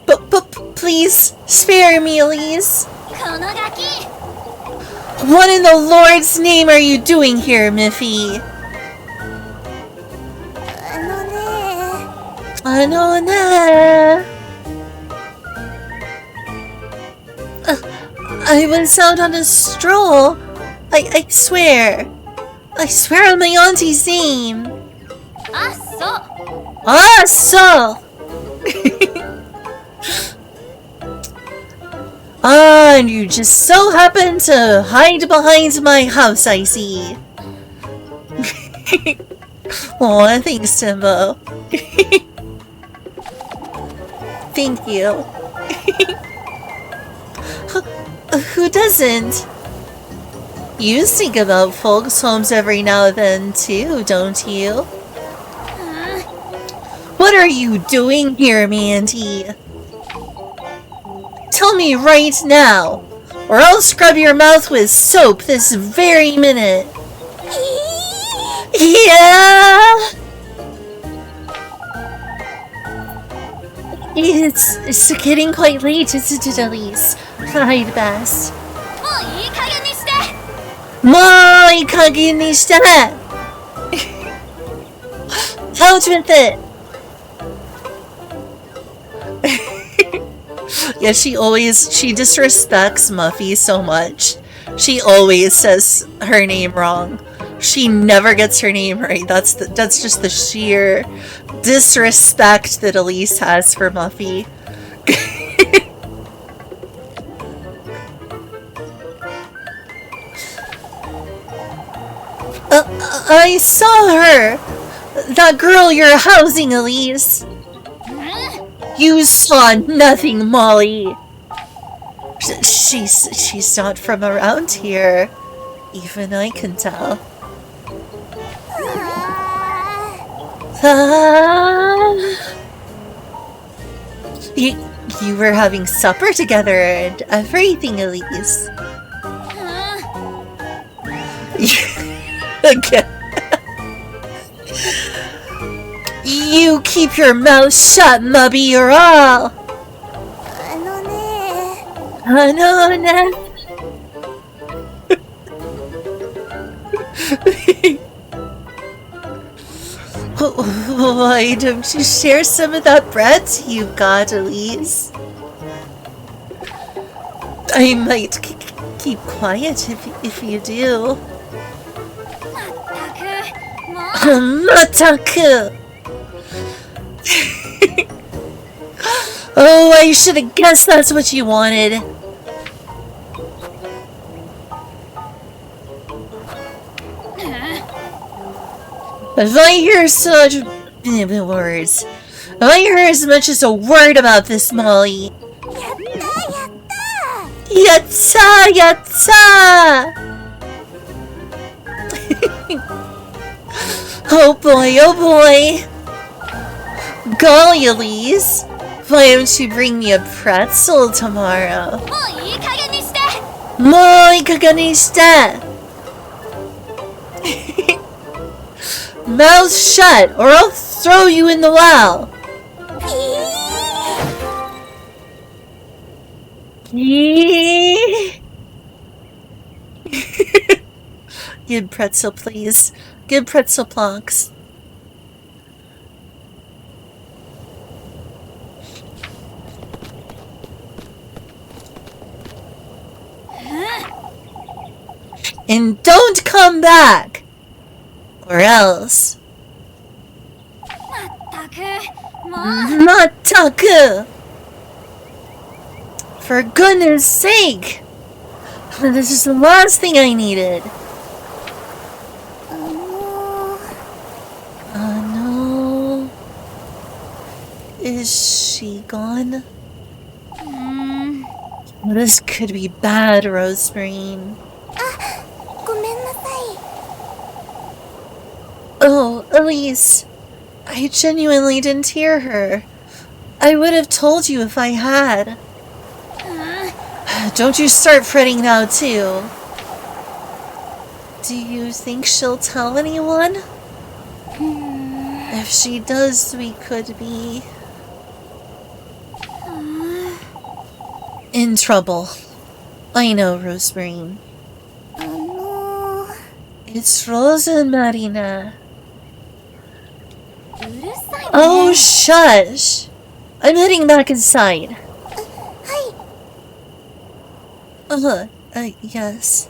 But please, spare me, Elise. このガキ What in the Lord's name are you doing here, Miffy? あのね I know that. I was out on a stroll. I swear. I swear on my auntie's name. あそう Ah, so. Ah, and you just so happen to hide behind my house, I see. Oh, thanks, Timbo. Thank you. Who doesn't? You think about folks' homes every now and then, too, don't you? What are you doing here, Mandy? Tell me right now, or I'll scrub your mouth with soap this very minute. Yeah! It's getting quite late, isn't it, Elise? Hide best. もういい加減にして My kaginishita! Out with it! Yeah, she disrespects Muffy so much. She always says her name wrong. She never gets her name right. That's just the sheer disrespect that Elise has for Muffy. I saw her! That girl you're housing, Elise! You saw nothing, Molly! She's not from around here. Even I can tell. You were having supper together and everything, Elise. Again. You keep your mouth shut, Mubby, or all. あのね I know that. Why don't you share some of that bread you've got, Elise? I might keep quiet if you do. まったくもう Mataku! Oh, I should have guessed that's what you wanted. If I hear such words, if I hear as much as a word about this, Molly. やったやった Yatta! Oh boy, oh boy! Golly, Elise! Why don't you bring me a pretzel tomorrow? もういい加減にして Moi kaganishita! Mouth shut, or I'll throw you in the well! Good pretzel, please. Good pretzel plonks. And don't come back! Or else. まったくもう Mataku! For goodness sake! This is the last thing I needed. もう Oh no. Is she gone? うーん This could be bad, Rosemary. Elise, I genuinely didn't hear her. I would have told you if I had. Don't you start fretting now, too. Do you think she'll tell anyone? If she does, we could be in trouble. I know, Rosemary. It's frozen, Marina. Oh, shush! I'm heading back inside. Yes.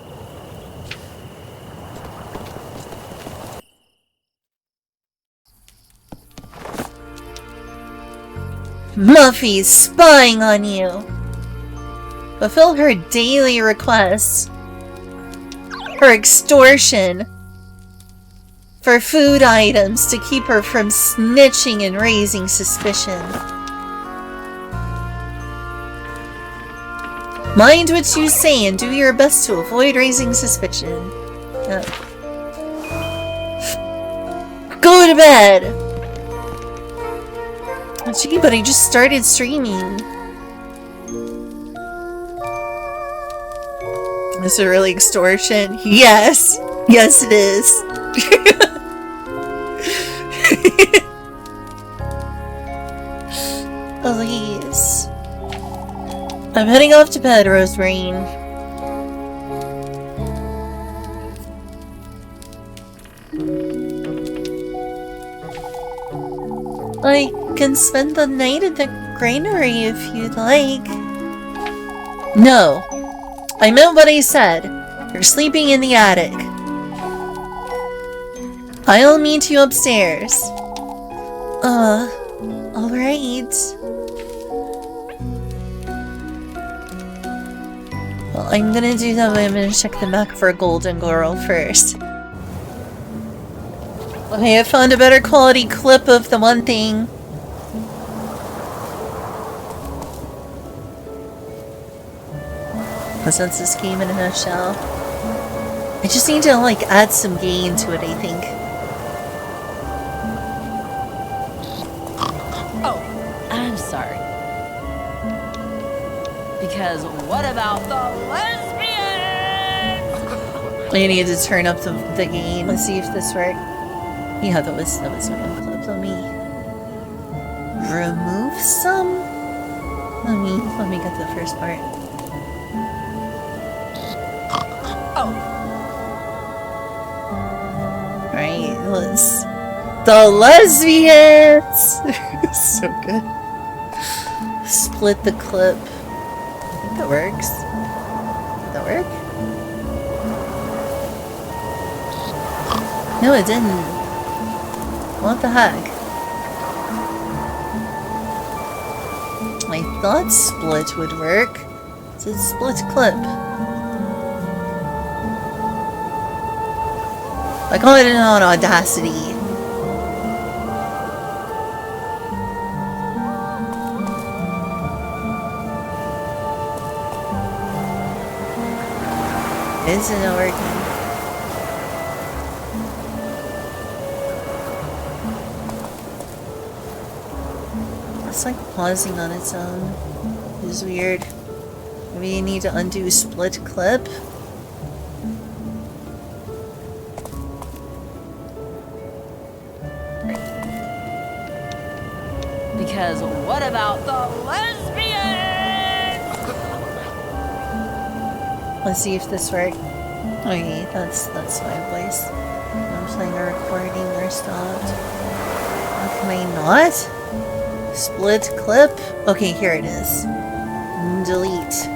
Muffy's spying on you. Fulfill her daily requests. Her extortion. For food items to keep her from snitching and raising suspicion. Mind what you say and do your best to avoid raising suspicion. Go to bed! Gee, but I just started streaming. Is it really extortion? Yes! Yes, it is. Elise. I'm heading off to bed, Rosemary. I can spend the night at the granary if you'd like. No. I meant what I said. You're sleeping in the attic. I'll meet you upstairs. Alright. Well, I'm gonna do that, but I'm gonna check the map for a golden girl first. Okay, I found a better quality clip of the one thing. That's this game in a nutshell. I just need to, like, add some gain to it, I think. Oh, I'm sorry. Because what about the lesbians? I need to turn up the gain. Let's see if this works. Yeah, that was a clip. Let me remove some. Let me get the first part. Oh. Right, the lesbians! So good. Split the clip. I think that works. Did that work? No, it didn't. What the heck? I thought split would work. It's a split clip. I got it on Audacity. Isn't it working? It's like pausing on its own. It's weird. Maybe you need to undo split clip. Because what about the lesbians? Let's see if this works. Okay, that's my voice. I'm playing a recording or stopped. How can I not? Split clip? Okay, here it is. Delete.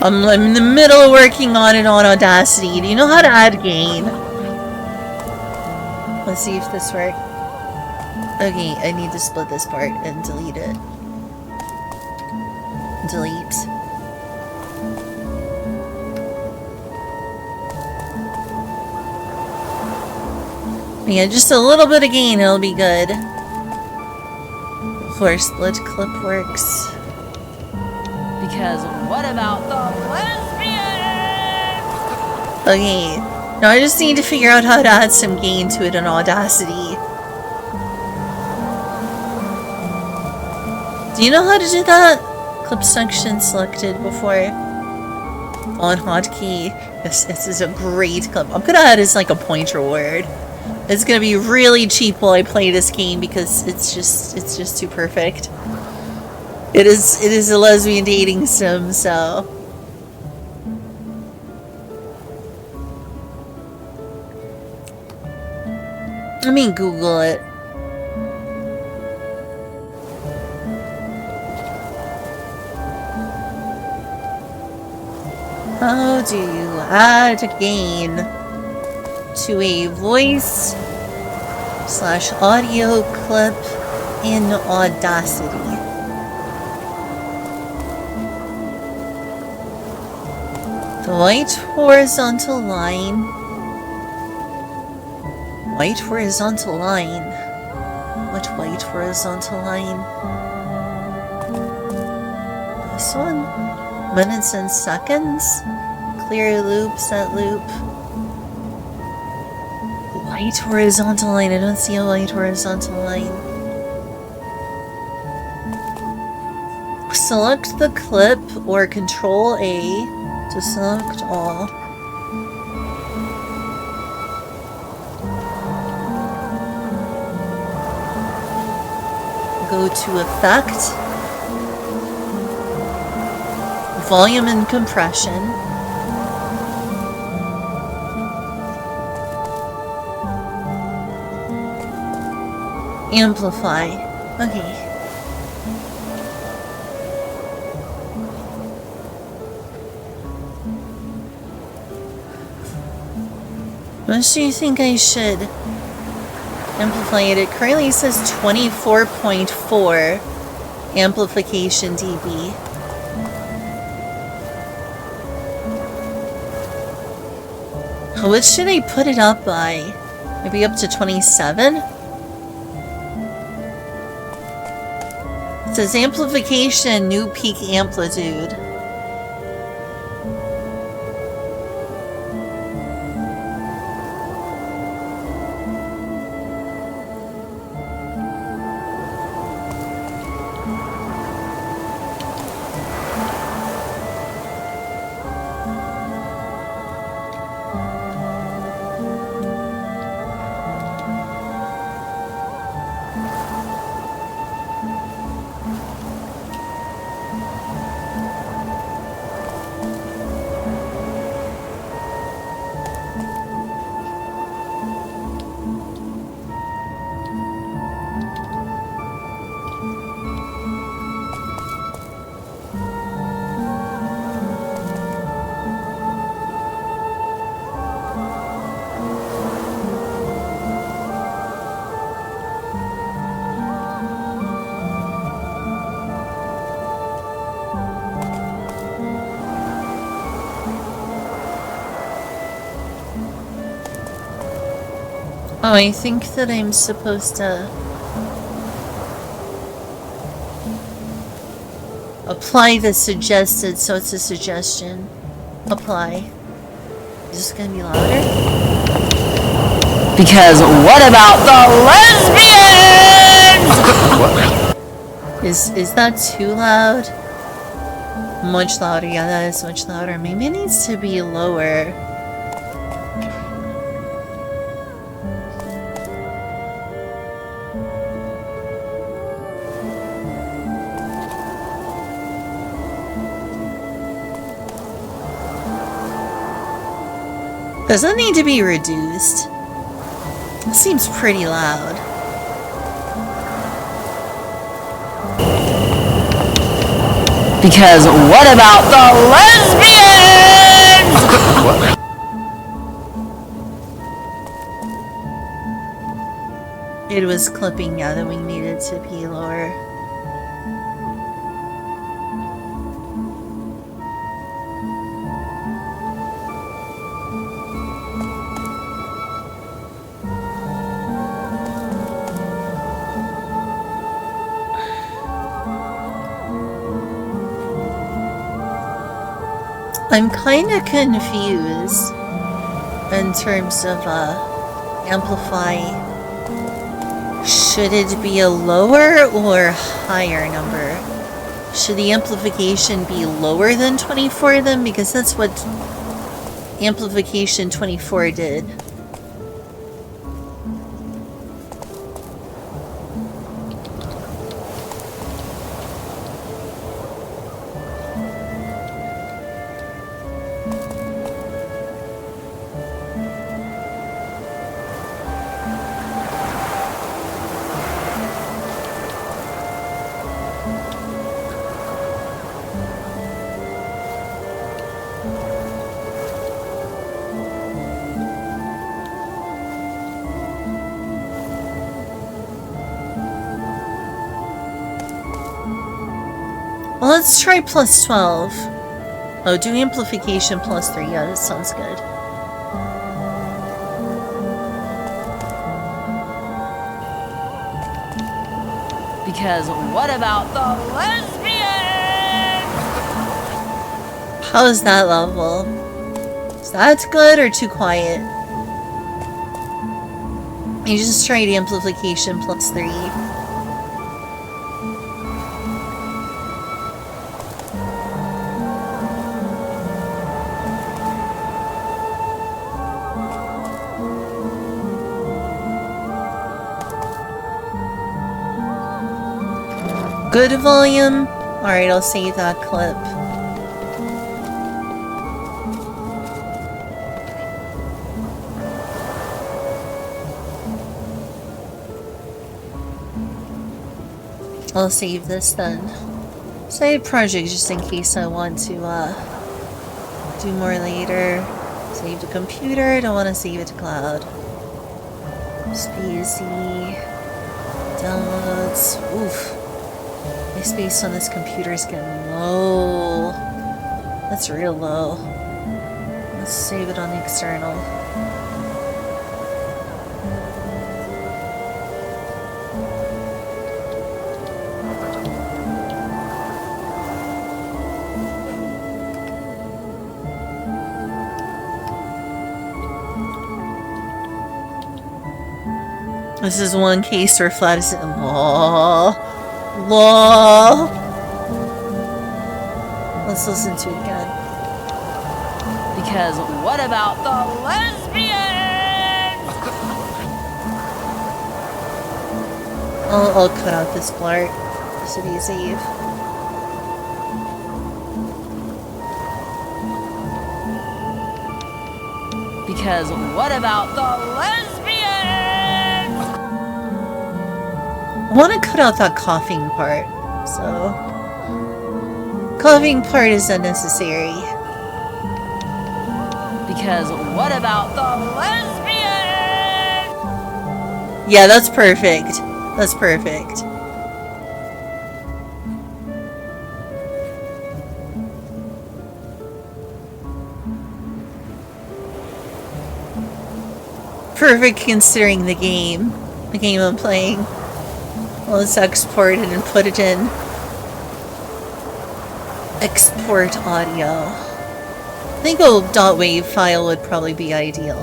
I'm in the middle of working on it on Audacity. Do you know how to add gain? Let's see if this works. Okay, I need to split this part and delete it. Delete. Yeah, just a little bit of gain, it'll be good. Before split clip works. Because what about the lesbians? Okay. Now I just need to figure out how to add some gain to it in Audacity. Do you know how to do that? Clip section selected before. On hotkey. This is a great clip. I'm gonna add it as like a point reward. It's gonna be really cheap while I play this game because it's just too perfect. It is a lesbian dating sim, so let me Google it. How do you add gain to a voice / audio clip in Audacity? The white horizontal line. White horizontal line. What white horizontal line? This one? Minutes and seconds? Clear loop, set loop. White horizontal line. I don't see a white horizontal line. Select the clip or Control A to select all. Go to Effect, Volume and Compression, Amplify. Okay. What do you think I should amplify it? It currently says 24.4 amplification dB. What should I put it up by? Maybe up to 27? It says amplification, new peak amplitude. Oh, I think that I'm supposed to apply the suggested, so it's a suggestion. Apply. Is this gonna be louder? Because what about the lesbians? Is that too loud? Much louder. Yeah, that is much louder. Maybe it needs to be lower. Does that need to be reduced? It seems pretty loud. Because what about the lesbians? It was clipping, yeah, that we needed to be lower. I'm kind of confused in terms of amplify. Should it be a lower or higher number? Should the amplification be lower than 24 then? Because that's what amplification 24 did. Well, let's try plus 12. Oh, do amplification plus 3. Yeah, that sounds good. Because what about the lesbians? How is that level? Is that good or too quiet? You just tried amplification plus 3. Good volume? Alright, I'll save that clip. I'll save this then. Save project just in case I want to do more later. Save to computer, don't want to save it to cloud. Speed downloads. Oof. My space on this computer is getting low. That's real low. Let's save it on the external. This is one case where flat is LOL. Let's listen to it again. Because what about the lesbians? I'll cut out this part. This will be safe. Because what about the lesbians? I want to cut out that coughing part, so... Coughing part is unnecessary. Because what about the lesbians? Yeah, that's perfect. That's perfect. Perfect considering the game I'm playing. Let's export it and put it in. Export audio. I think a .wav file would probably be ideal.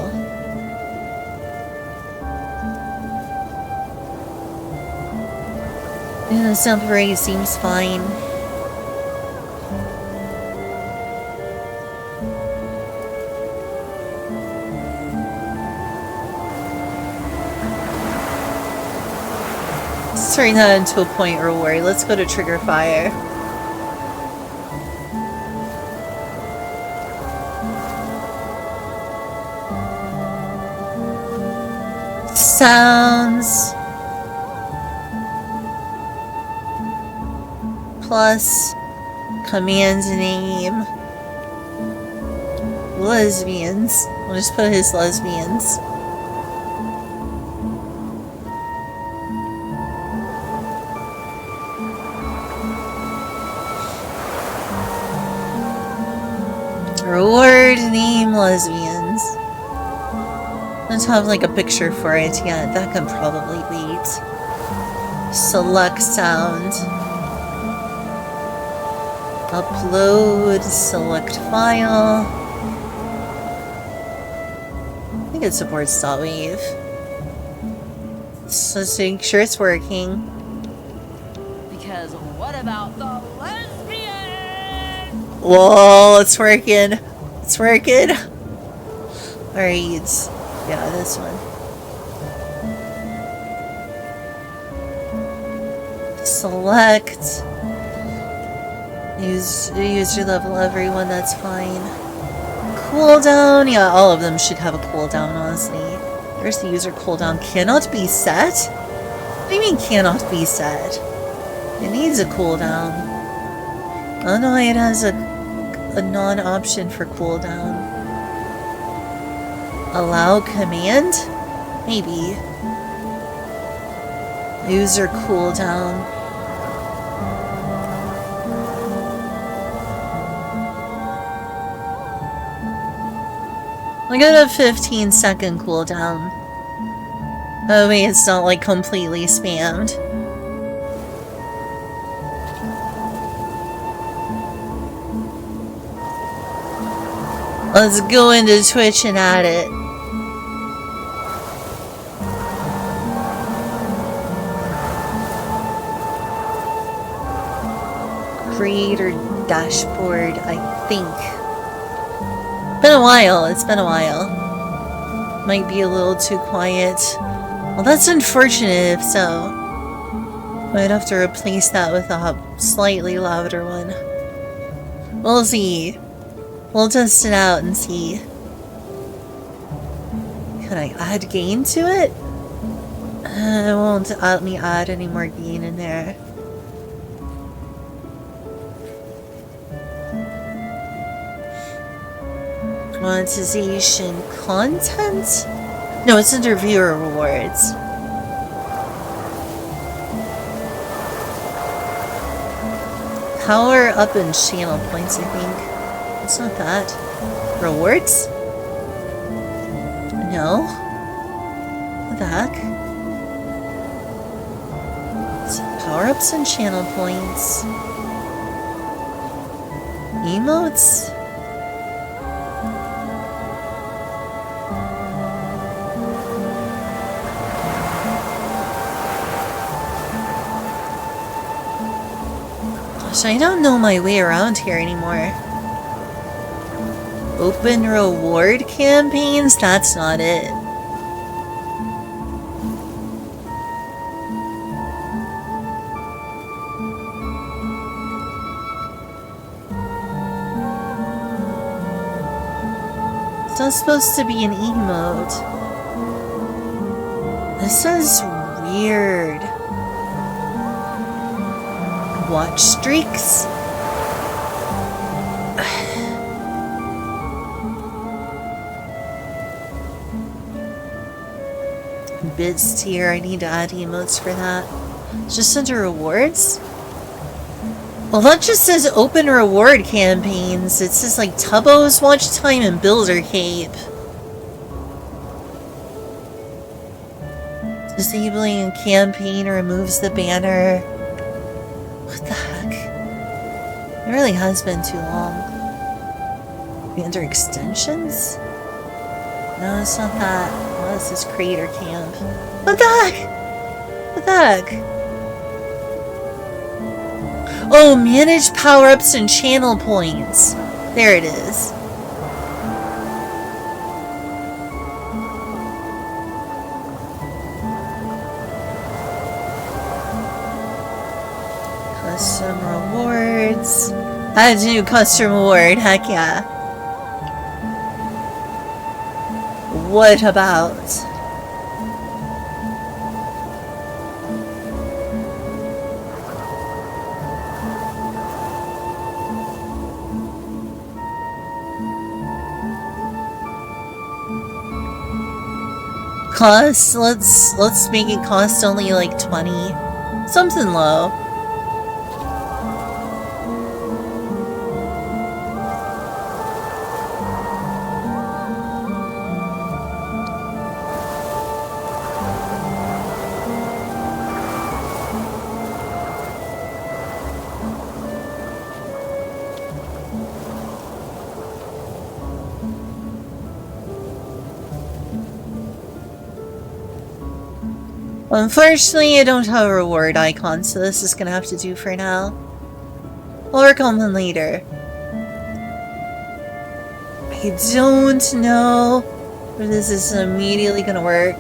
Yeah, the sample rate seems fine. Let's turn that into a point reward. Let's go to trigger fire. Sounds plus command name lesbians. We'll just put his lesbians. Reward name lesbians. Let's have like a picture for it. Yeah, that can probably wait. Select sound. Upload, select file. I think it supports .wave. So let's make sure it's working. Because what about the lesbians? Whoa, it's working. It's working. Alright. Yeah, this one. Select. Use user level everyone, that's fine. Cooldown. Yeah, all of them should have a cooldown, honestly. There's the user cooldown. Cannot be set? What do you mean cannot be set? It needs a cooldown. Oh no, it has a non-option for cooldown. Allow command? Maybe. User cooldown. I got a 15-second cooldown. Oh wait, it's not like completely spammed. Let's go into Twitch and add it. Creator dashboard, I think. Been a while, it's been a while. Might be a little too quiet. Well, that's unfortunate, so might have to replace that with a slightly louder one. We'll see. We'll test it out and see. Can I add gain to it? It won't let me add any more gain in there. Monetization content? No, it's under viewer rewards. Power up in channel points, I think. It's not that. Rewards? No. What the heck? It's power-ups and channel points. Emotes? Gosh, I don't know my way around here anymore. Open reward campaigns? That's not it. It's not supposed to be an emote. This is weird. Watch streaks? Bids tier, I need to add emotes for that. It's just under rewards? Well, that just says open reward campaigns. It says like Tubbo's watch time and Builder Cape. Disabling a campaign removes the banner. What the heck? It really has been too long. Be under extensions? No, it's not that. Oh, this is Creator Camp. What the heck? What the heck? Oh, manage power-ups and channel points. There it is. Custom rewards. Add a new custom reward. Heck yeah. What about? Cost? Let's make it cost only like 20. Something low. Unfortunately, I don't have a reward icon, so this is gonna have to do for now. We'll work on them later. I don't know if this is immediately gonna work,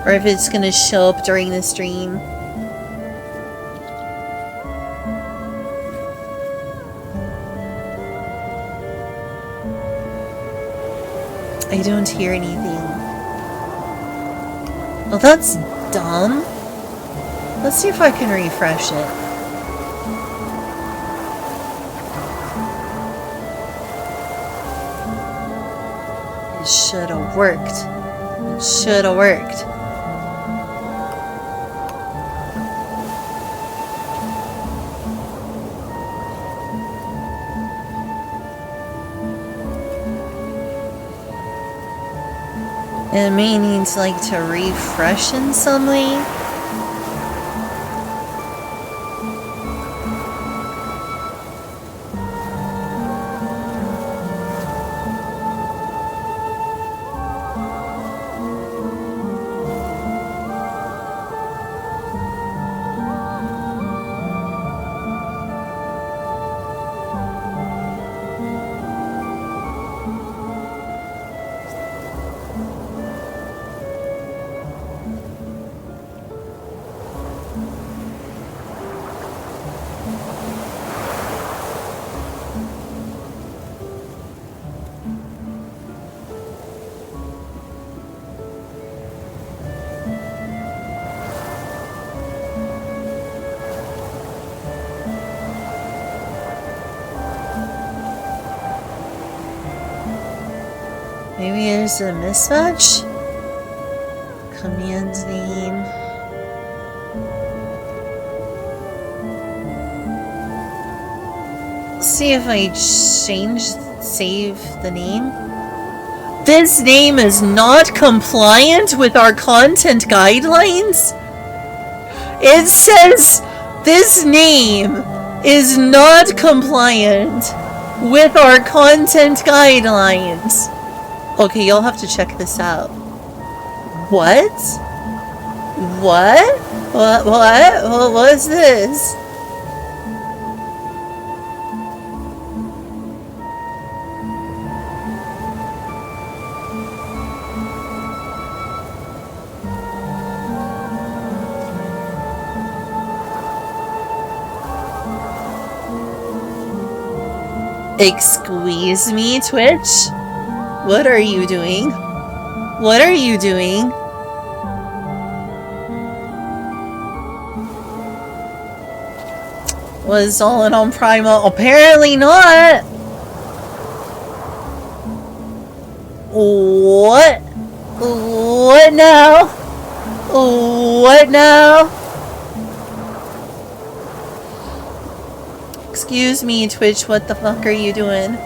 or if it's gonna show up during the stream. I don't hear anything. Well, that's dumb. Let's see if I can refresh it. It should have worked. It should have worked. It may need to refresh in some way. Maybe there's a mismatch? Command name. See if I save the name. This name is not compliant with our content guidelines? It says this name is not compliant with our content guidelines. Okay, you'll have to check this out. What? What? What is this? Excuse me, Twitch? What are you doing? What are you doing? Was all in on Primal? Apparently not! What? What now? What now? Excuse me, Twitch, what the fuck are you doing?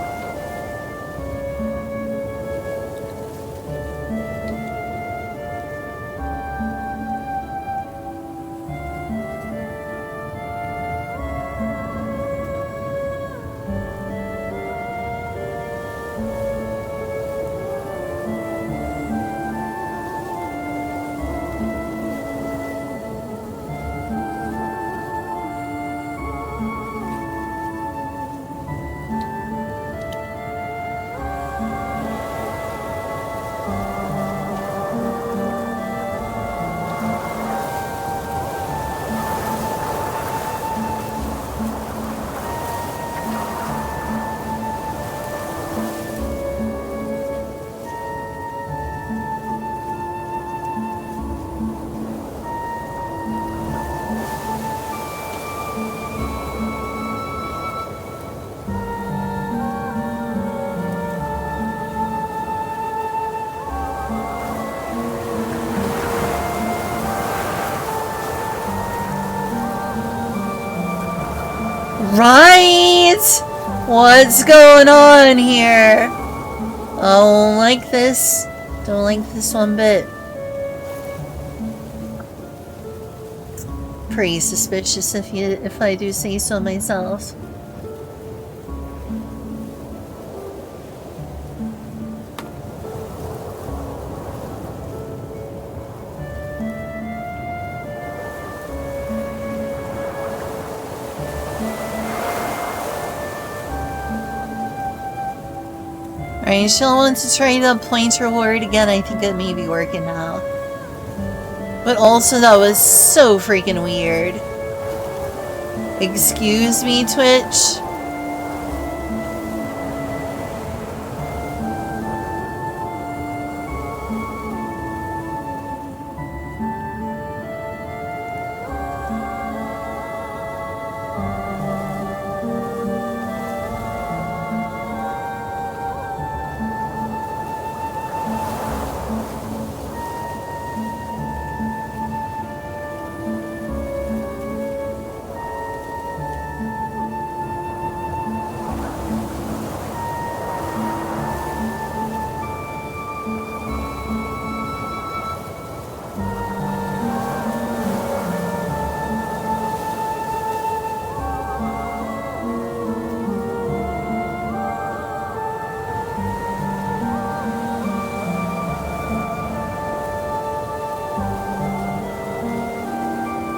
Right? What's going on here? I don't like this. Don't like this one bit. Pretty suspicious if I do say so myself. Alright, she'll want to try the points reward again. I think it may be working now. But also, that was so freaking weird. Excuse me, Twitch?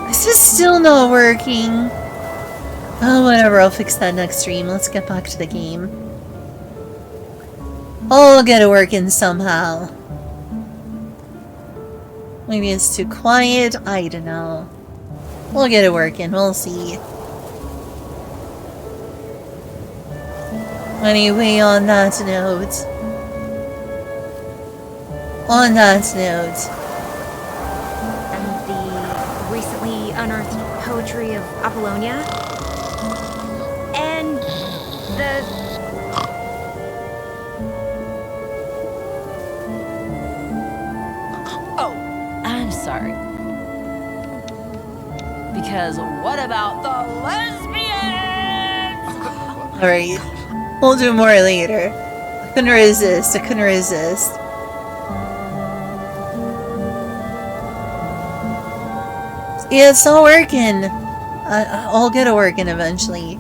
This is still not working. Oh, whatever, I'll fix that next stream. Let's get back to the game. I'll get it working somehow. Maybe it's too quiet, I don't know. We'll get it working, we'll see. Anyway, on that note... Recently unearthed poetry of Apollonia. And the... Oh, I'm sorry. Because what about the lesbians? Alright, we'll do more later. I couldn't resist. Yeah, it's not working. I'll get it working eventually.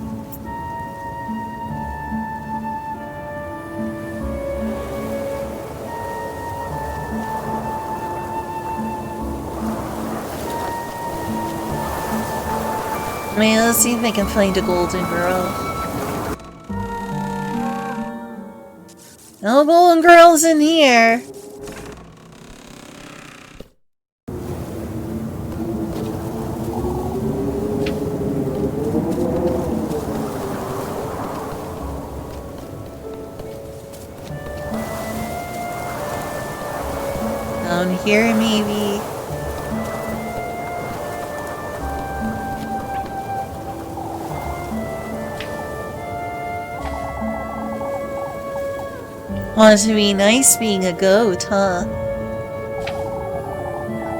I mean, let's see if I can find a golden girl. No golden girls in here. Down here, maybe. Want to be nice being a goat, huh?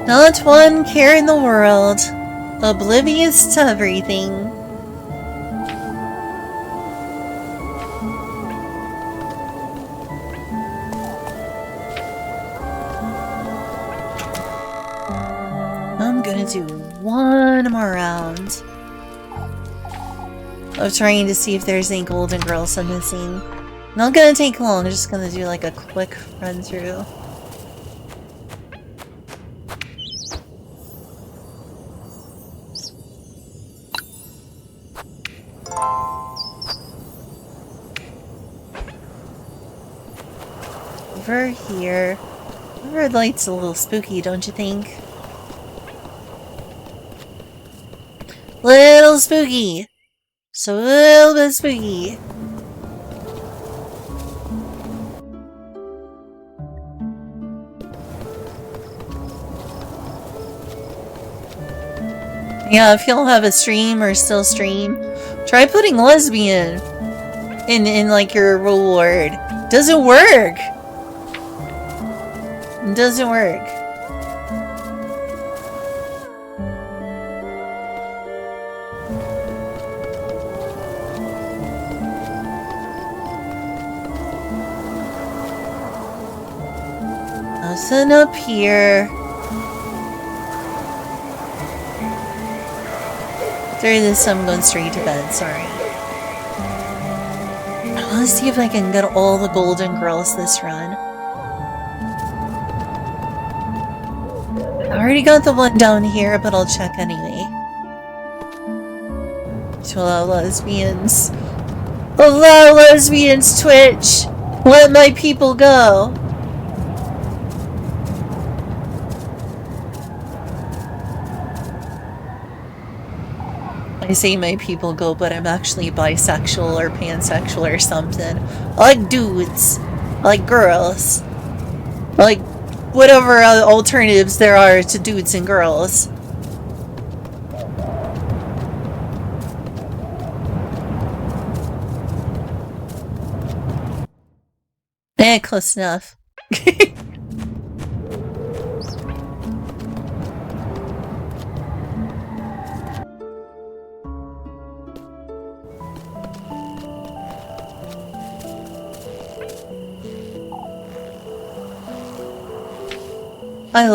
Not one care in the world. Oblivious to everything. I'm gonna do one more round of trying to see if there's any golden girls I'm missing. Not gonna take long, I'm just gonna do like a quick run through. Over here. The red light's a little spooky, don't you think? Little spooky! So a little bit spooky. Yeah, if y'all have a stream or still stream, try putting lesbian in like your reward. Doesn't work. It doesn't work. Nothing up here. After this, I'm going straight to bed, sorry. Let's see if I can get all the golden girls this run. I already got the one down here, but I'll check anyway. To allow lesbians. Allow lesbians, Twitch! Let my people go! I say my people go, but I'm actually bisexual or pansexual or something. I like dudes. I like girls. I like whatever alternatives there are to dudes and girls. Close enough. I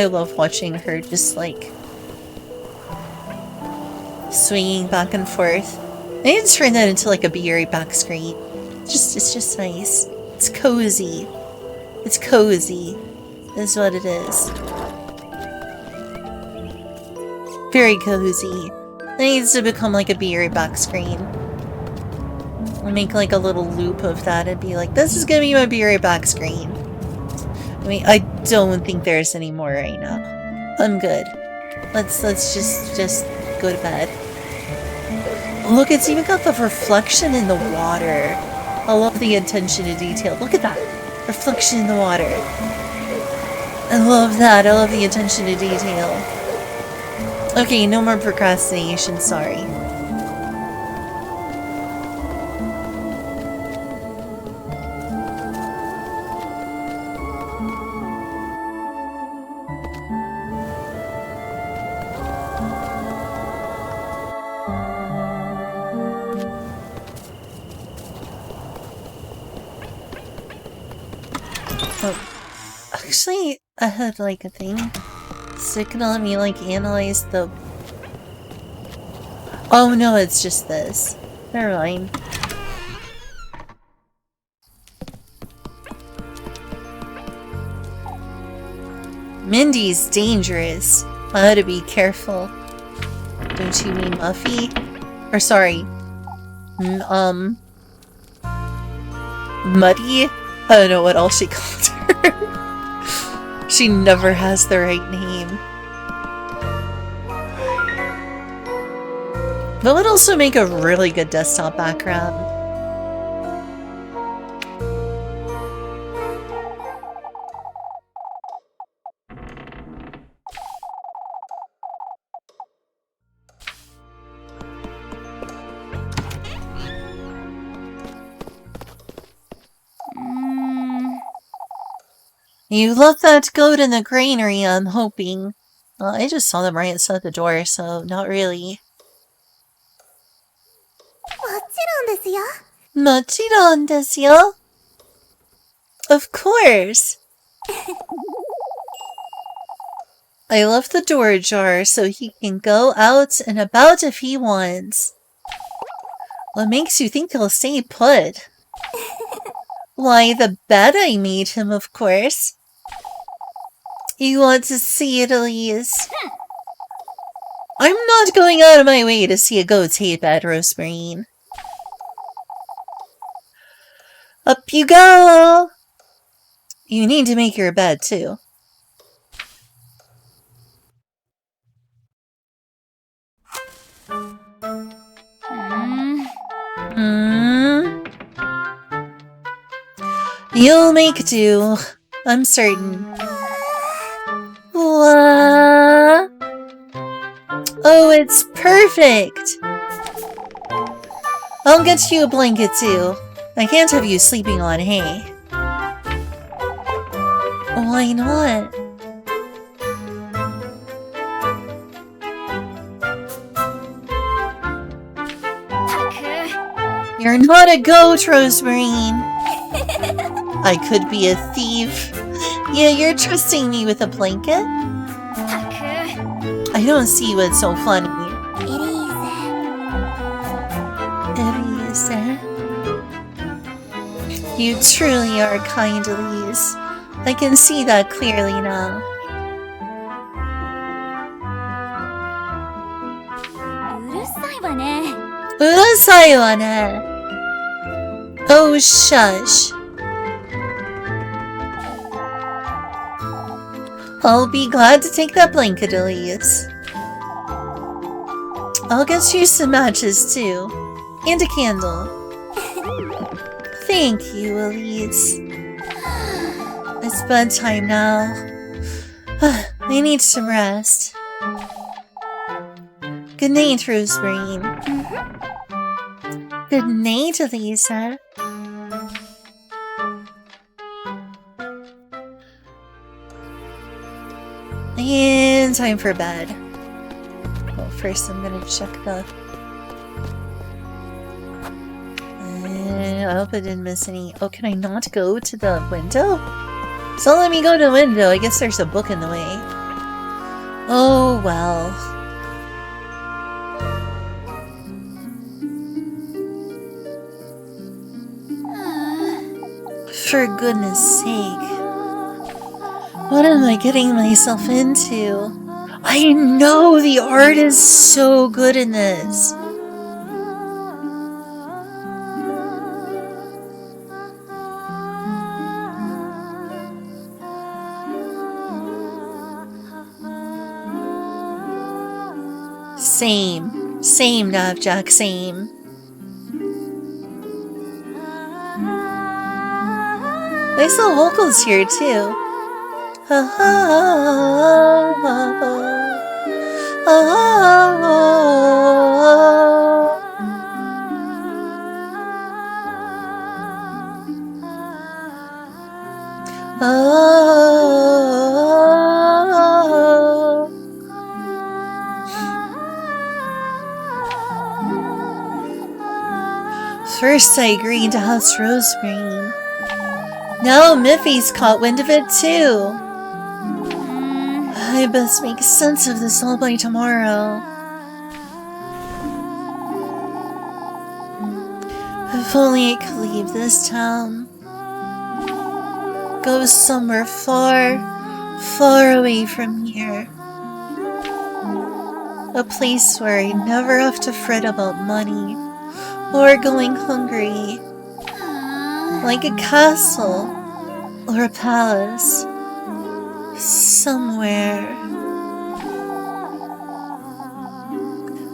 love watching her just like swinging back and forth. I need to turn that into like a Beery back screen. It's just nice. It's cozy. It's cozy. Is what it is. Very cozy. It needs to become like a Beery back screen. I'll make like a little loop of that and be like, this is gonna be my Beery back screen. I mean, I don't think there's any more right now. I'm good. Let's just go to bed. Look, it's even got the reflection in the water. I love the attention to detail. Look at that. Reflection in the water. I love that. I love the attention to detail. Okay, no more procrastination, sorry. Actually, I had like a thing. So it can let me like analyze the... Oh no, it's just this. Never mind. Mindy's dangerous. I ought to be careful. Don't you mean Muffy? Or sorry. Muddy? I don't know what else she called her. She never has the right name. That would also make a really good desktop background. You left that goat in the granary, I'm hoping. I just saw them right outside the door, so not really. もちろんですよ。もちろんですよ. Of course. I left the door ajar so he can go out and about if he wants. What makes you think he'll stay put? Why, the bed I made him, of course. You want to see it, Elise? I'm not going out of my way to see a goat's hate bed, Rosemarine. Up you go! You need to make your bed, too. You'll make do. I'm certain. What? Oh, it's perfect! I'll get you a blanket, too. I can't have you sleeping on hay. Why not? You're not a goat, Rosemarine. I could be a thief. Yeah, you're trusting me with a blanket? I don't see what's so funny. Elise. You truly are kind, Elise. I can see that clearly now. うるさいわね。うるさいわね. Oh, shush. I'll be glad to take that blanket, Elise. I'll get you some matches too. And a candle. Thank you, Elise. It's bedtime now. I need some rest. Good night, Rosemary. Good night, Elisa. And time for bed. Well, first I'm gonna check the... I hope I didn't miss any... Oh, can I not go to the window? So let me go to the window. I guess there's a book in the way. Oh, well. For goodness sake. What am I getting myself into? I know the art is so good in this. Same, Navjack, same. Nice little vocals here, too. First I agreed to house Rosemary. Now Miffy's caught wind of it too. I best make sense of this all by tomorrow. If only I could leave this town. Go somewhere far, far away from here. A place where I never have to fret about money or going hungry. Like a castle or a palace. Somewhere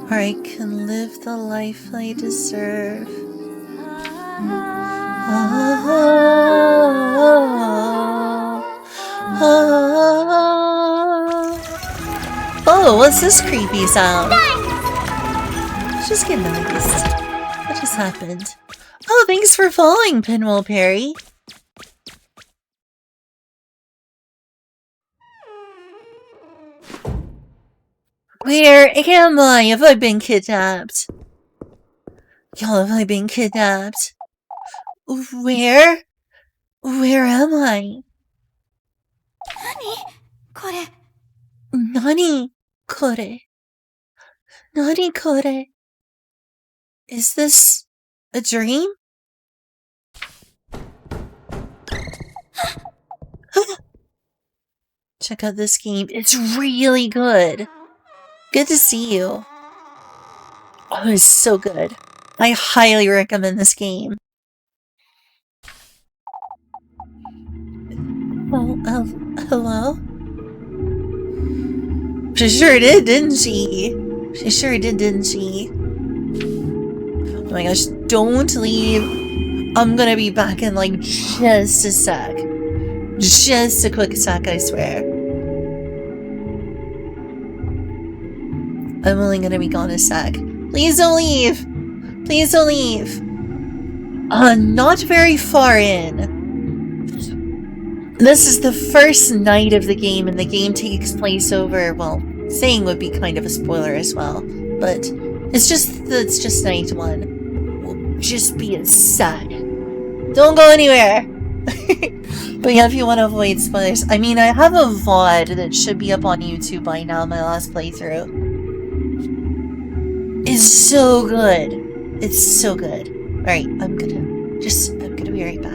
where I can live the life I deserve. Oh, what's this creepy sound? Just get nice. What just happened? Oh, thanks for following, Pinwheel Perry. Where am I? Have I been kidnapped? Y'all, have I been kidnapped? Where? Where am I? Nani kore? Nani kore? Is this a dream? Check out this game. It's really good. Good to see you. Oh, it's so good. I highly recommend this game. Well, hello? She sure did, didn't she? She sure did, didn't she? Oh my gosh, don't leave. I'm gonna be back in like just a sec. Just a quick sec, I swear. I'm only gonna be gone a sec. Please don't leave! Please don't leave! Not very far in. This is the first night of the game, and the game takes place over, well, saying would be kind of a spoiler as well, but it's just night one. We'll just be a sec. Don't go anywhere! But yeah, if you want to avoid spoilers, I mean, I have a VOD that should be up on YouTube by now, my last playthrough. It's so good. It's so good. Alright, I'm gonna be right back.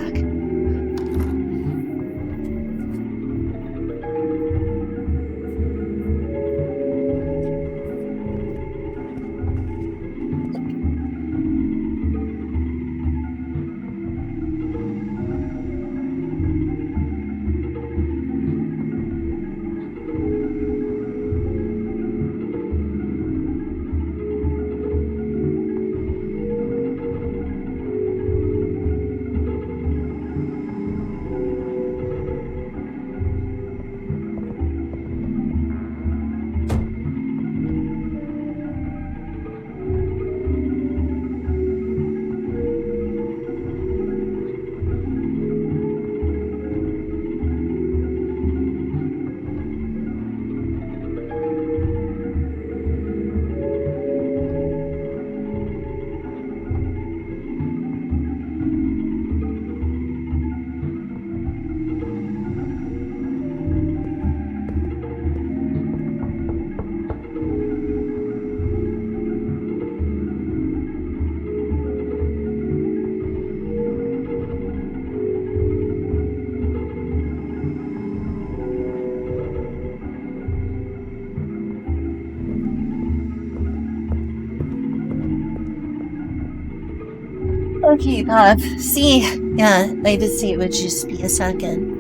Okay, Pop. See? Yeah, I did say it would just be a second.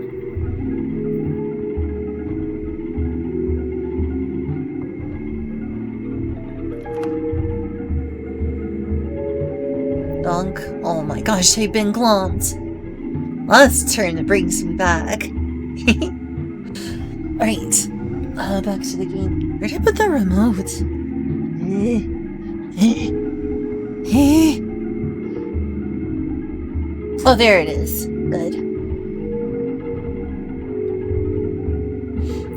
Dunk. Oh my gosh, I've been glummed. Let's turn the brings me back. Alright. Back to the game. Where'd I put the remote? Oh, there it is. Good.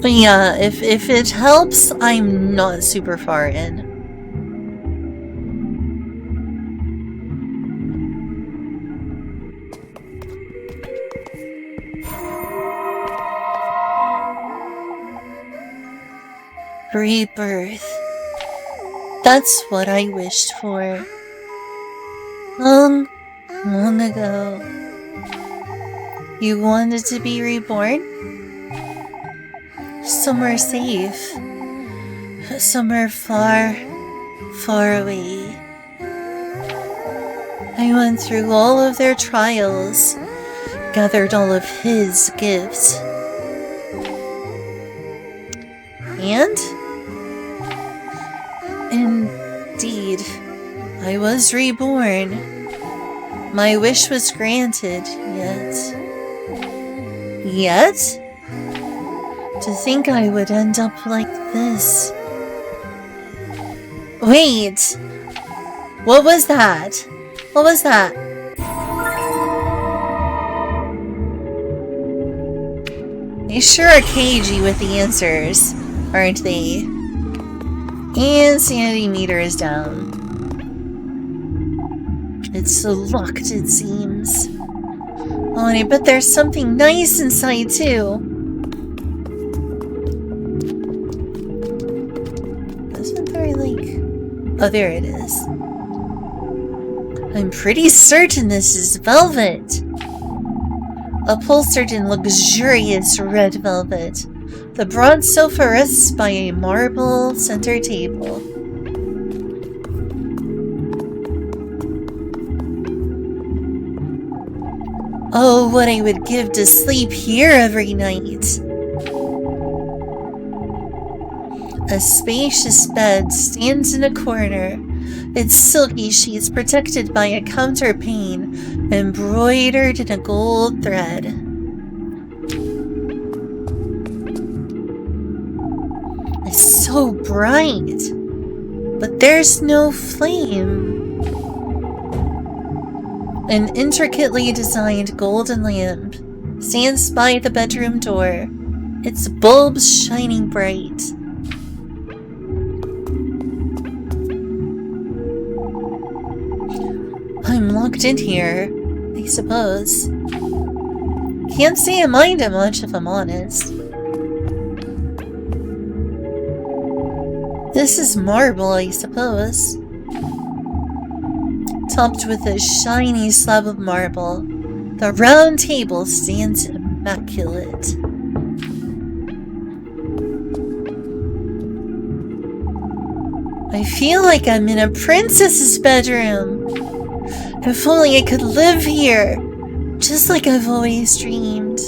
But yeah, if it helps, I'm not super far in. Rebirth. That's what I wished for. Long, long ago. You wanted to be reborn? Somewhere safe. Somewhere far, far away. I went through all of their trials, gathered all of his gifts. And? Indeed, I was reborn. My wish was granted, Yet? To think I would end up like this. Wait! What was that? What was that? They sure are cagey with the answers, aren't they? And sanity meter is down. It's so locked, it seems. Oh, and I bet there's something nice inside, too. Isn't there, like... Oh, there it is. I'm pretty certain this is velvet. Upholstered in luxurious red velvet. The broad sofa rests by a marble center table. Oh, what I would give to sleep here every night. A spacious bed stands in a corner, its silky sheets protected by a counterpane embroidered in a gold thread. It's so bright, but there's no flame. An intricately designed golden lamp stands by the bedroom door, its bulbs shining bright. I'm locked in here, I suppose. Can't say I mind it much if I'm honest. This is marble, I suppose. Topped with a shiny slab of marble, the round table stands immaculate. I feel like I'm in a princess's bedroom. If only I could live here, just like I've always dreamed.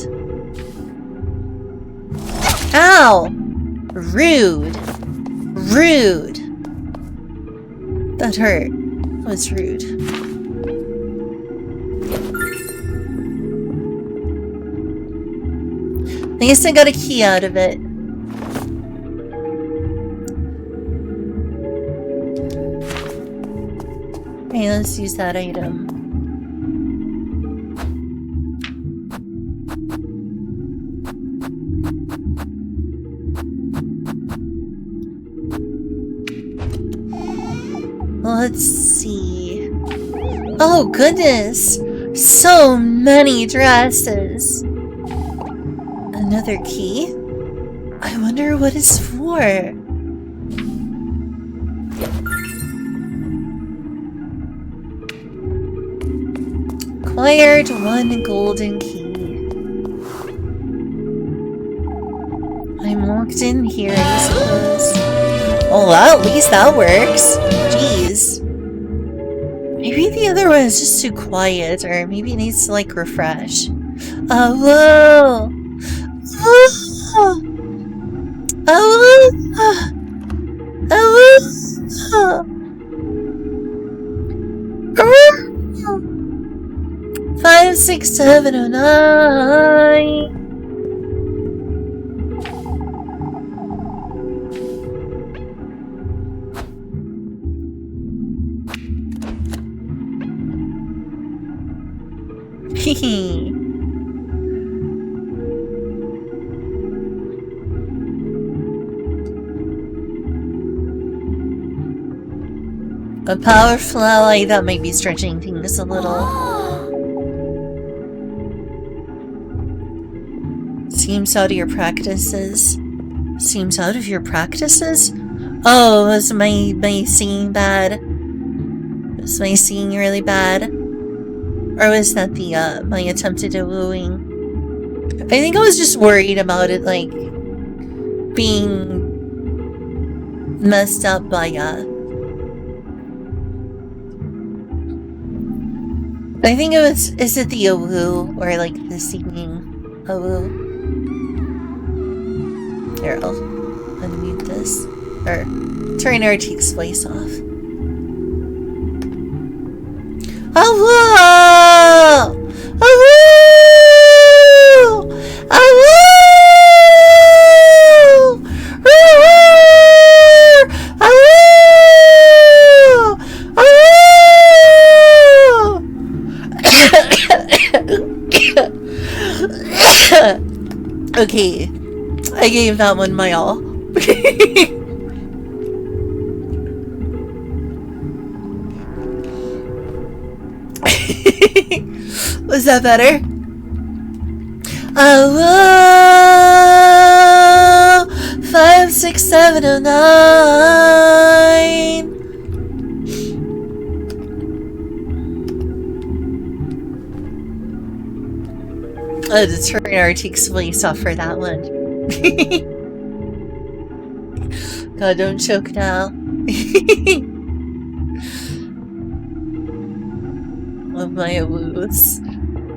Ow! Rude. Rude. That hurt. That was rude. At least I got a key out of it. Okay, let's use that item. Let's see. Oh goodness! So many dresses! Another key? I wonder what it's for. Acquired one golden key. I'm locked in here, I suppose. Oh, well, at least that works. Jeez. Maybe the other one is just too quiet, or maybe it needs to like refresh. Oh, whoa! Oh, oh, oh, 56709. Hehe. A powerful ally, that might be stretching things a little. Seems out of your practices. Seems out of your practices? Oh, was my singing bad? Was my singing really bad? Or was that the, my attempted wooing? I think I was just worried about it, like, being messed up by, I think it was, is it the awoo, or like the singing awoo? Here, I'll unmute this, or turn Artik's voice off. Awoo! Awoo! Awoo! Okay, I gave that one my all. Was that better? Oh, 56709. I had to turn Artik's voice off for that one. God, don't choke now. Love my awoos.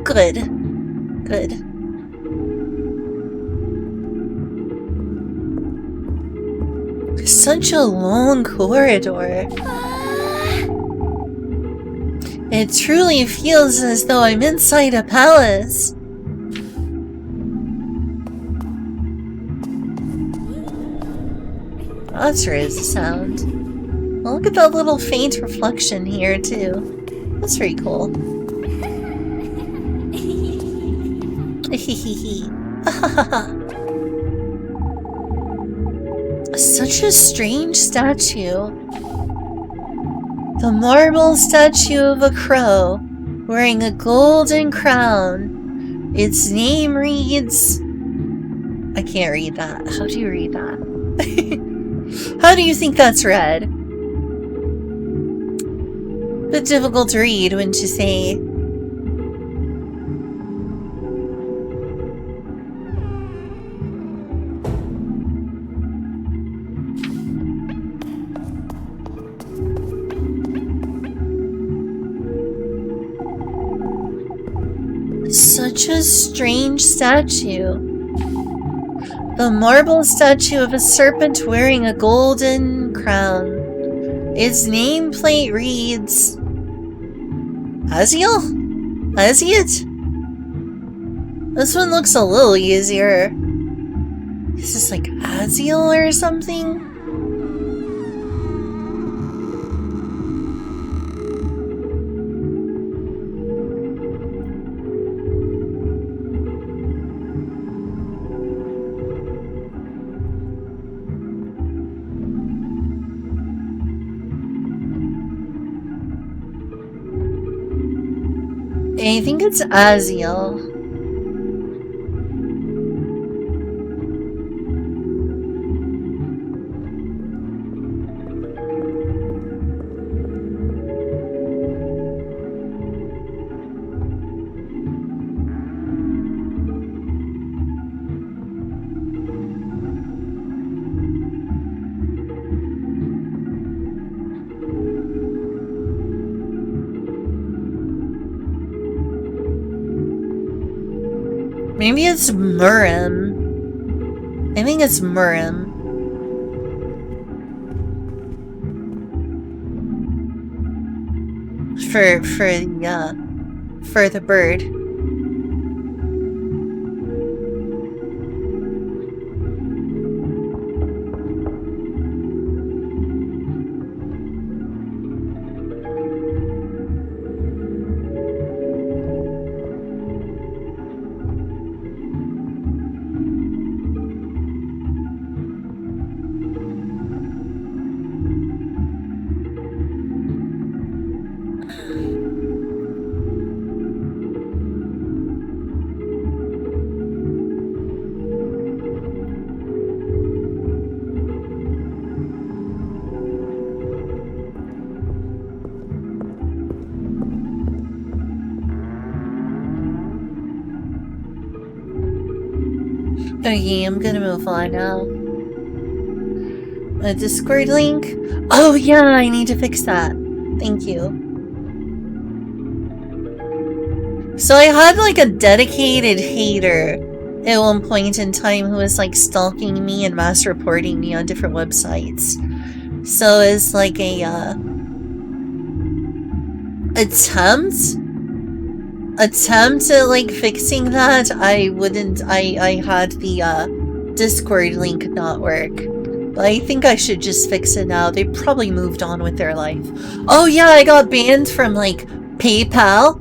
Good. Good. Such a long corridor. It truly feels as though I'm inside a palace. That's where is the sound. Oh, look at that little faint reflection here, too. That's pretty cool. Such a strange statue. The marble statue of a crow wearing a golden crown. Its name reads... I can't read that. How do you read that? How do you think that's read? Bit difficult to read, wouldn't you say? Such a strange statue. The marble statue of a serpent wearing a golden crown. Its nameplate reads... Aziel? Aziet? This one looks a little easier. Is this like Aziel or something? I think it's Aziel. Maybe it's Murim. I think it's Murim. For the bird. Okay, I'm gonna move on now. A Discord link? Oh yeah, I need to fix that. Thank you. So I had like a dedicated hater at one point in time who was like stalking me and mass reporting me on different websites. So it's like a attempt at like fixing that. I had the Discord link not work. But I think I should just fix it now. They probably moved on with their life. Oh yeah, I got banned from like PayPal.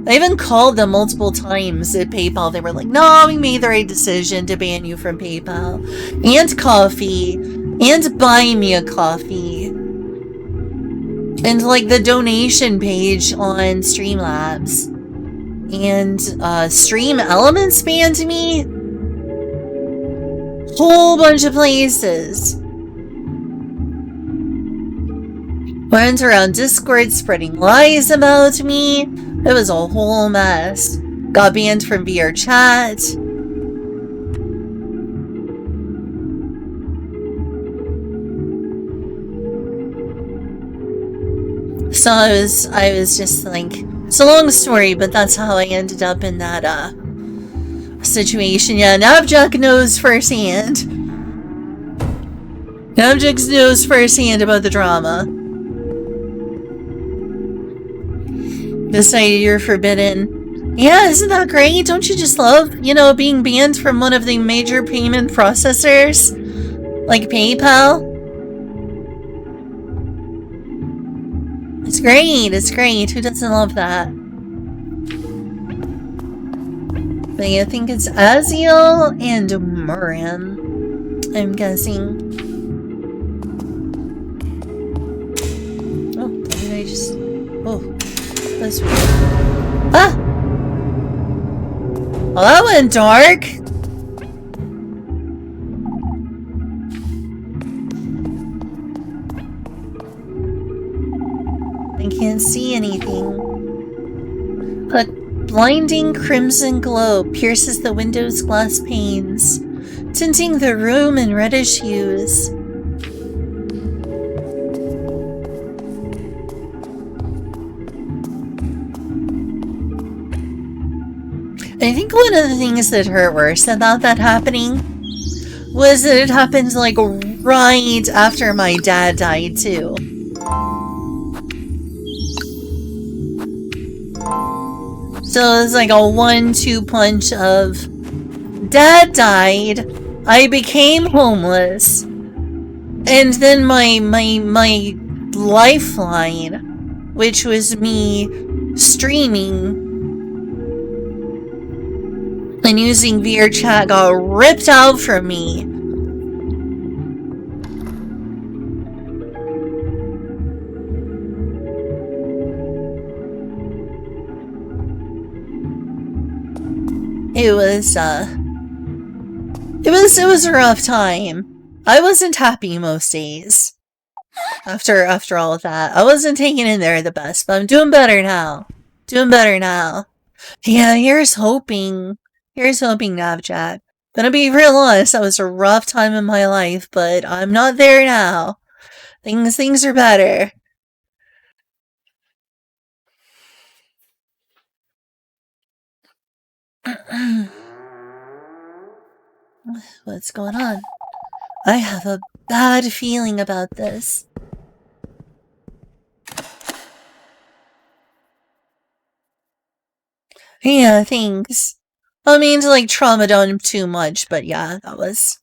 I even called them multiple times at PayPal. They were like, no, we made the right decision to ban you from PayPal. And coffee. And buy me a coffee. And like the donation page on Streamlabs. And Stream Elements banned me. Whole bunch of places. Went around Discord spreading lies about me. It was a whole mess. Got banned from VR chat. So I was just like, it's a long story, but that's how I ended up in that situation. Yeah, Nabjack knows firsthand. Nabjack knows firsthand about the drama. Decided you're forbidden. Yeah, isn't that great? Don't you just love, you know, being banned from one of the major payment processors? Like PayPal? It's great, it's great. Who doesn't love that? But I think it's Aziel and Murin, I'm guessing. Oh, did I just... Oh. That's weird. Ah! Well, that went dark! I can't see anything. A blinding crimson glow pierces the window's glass panes, tinting the room in reddish hues. I think one of the things that hurt worse about that happening was that it happened like right after my dad died too. So it was like a 1-2 punch of dad died, I became homeless, and then my lifeline, which was me streaming and using VR chat, got ripped out from me. It was a rough time. I wasn't happy most days. After all of that, I wasn't taking in there the best, but I'm doing better now. Doing better now. Yeah, here's hoping. Here's hoping, Navjack. Gonna be real honest, that was a rough time in my life, but I'm not there now. Things are better. What's going on? I have a bad feeling about this. Yeah, thanks. I mean to like trauma down too much, but yeah, that was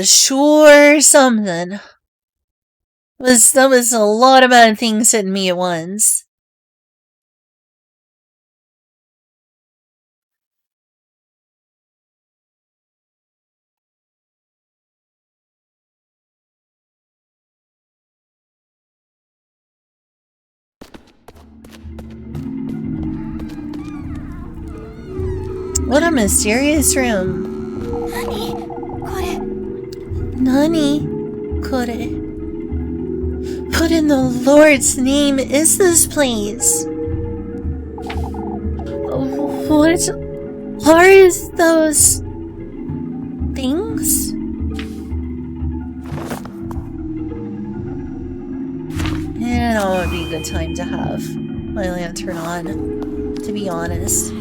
sure something. That was a lot of bad things hitting me at once. What a mysterious room. これ Nani? Kore. What in the Lord's name is this place? What are those things? Yeah, that would be a good time to have my lantern on, to be honest.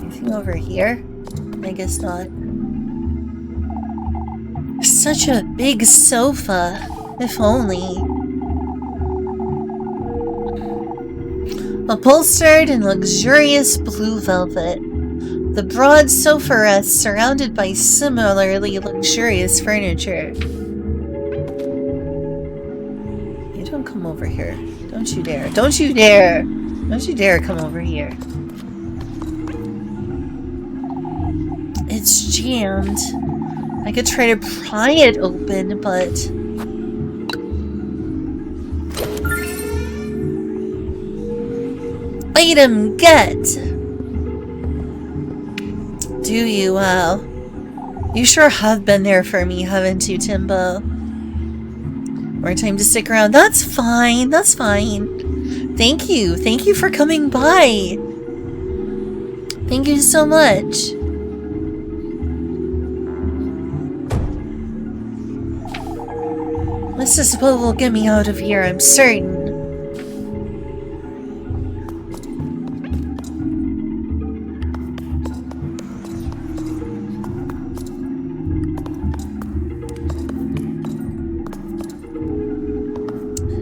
Anything over here? I guess not. Such a big sofa, if only. Upholstered in luxurious blue velvet, the broad sofa rests surrounded by similarly luxurious furniture. You don't come over here. Don't you dare. Don't you dare! Don't you dare come over here. It's jammed. I could try to pry it open, but... Item get! Do you? Wow. You sure have been there for me, haven't you, Timbo? More time to stick around. That's fine. That's fine. Thank you. Thank you for coming by. Thank you so much. This is what will get me out of here, I'm certain.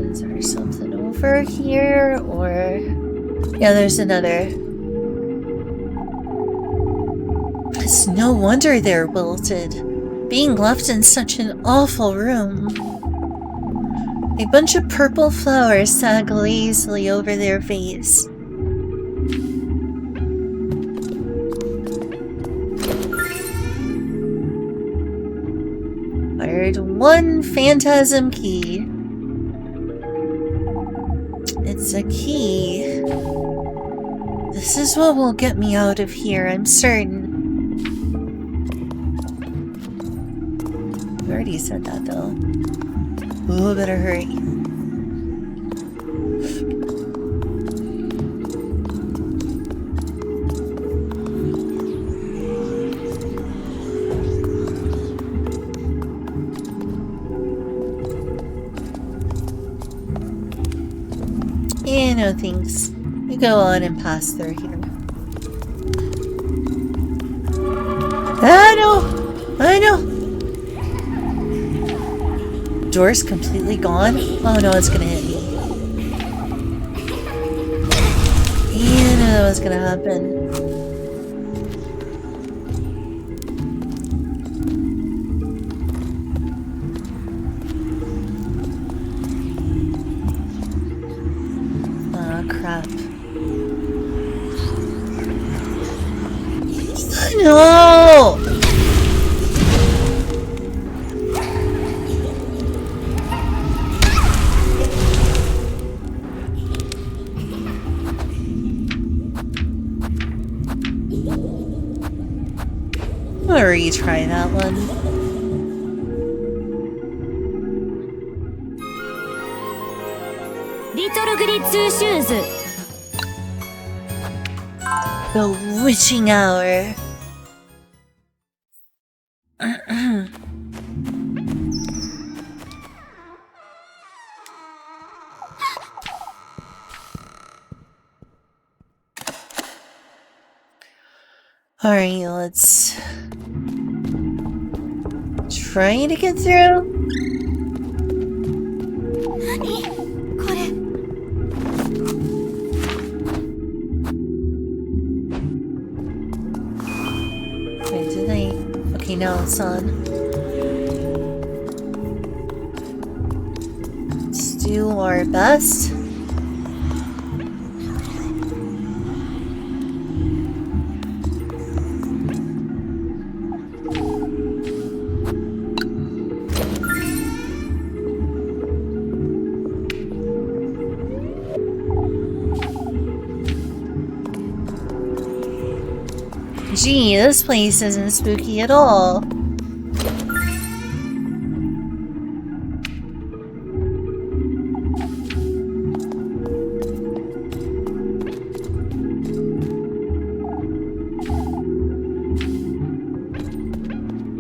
Is there something over here, or... Yeah, there's another. It's no wonder they're wilted. Being left in such an awful room. A bunch of purple flowers sag lazily over their vase. Fired one phantasm key. It's a key. This is what will get me out of here, I'm certain. I already said that though. Oh, better hurry. Yeah, no thanks. You go on and pass through here. I know! I know! Door's completely gone? Oh no, it's gonna hit me. Yeah, I knew that was gonna happen. Ah, crap. No! I'm gonna retry that one. Little Gritsu Shoes. The witching hour. Alright, let's try to get through. 何これ Wait, did I? Okay, now it's on. Let's do our best. Gee, this place isn't spooky at all.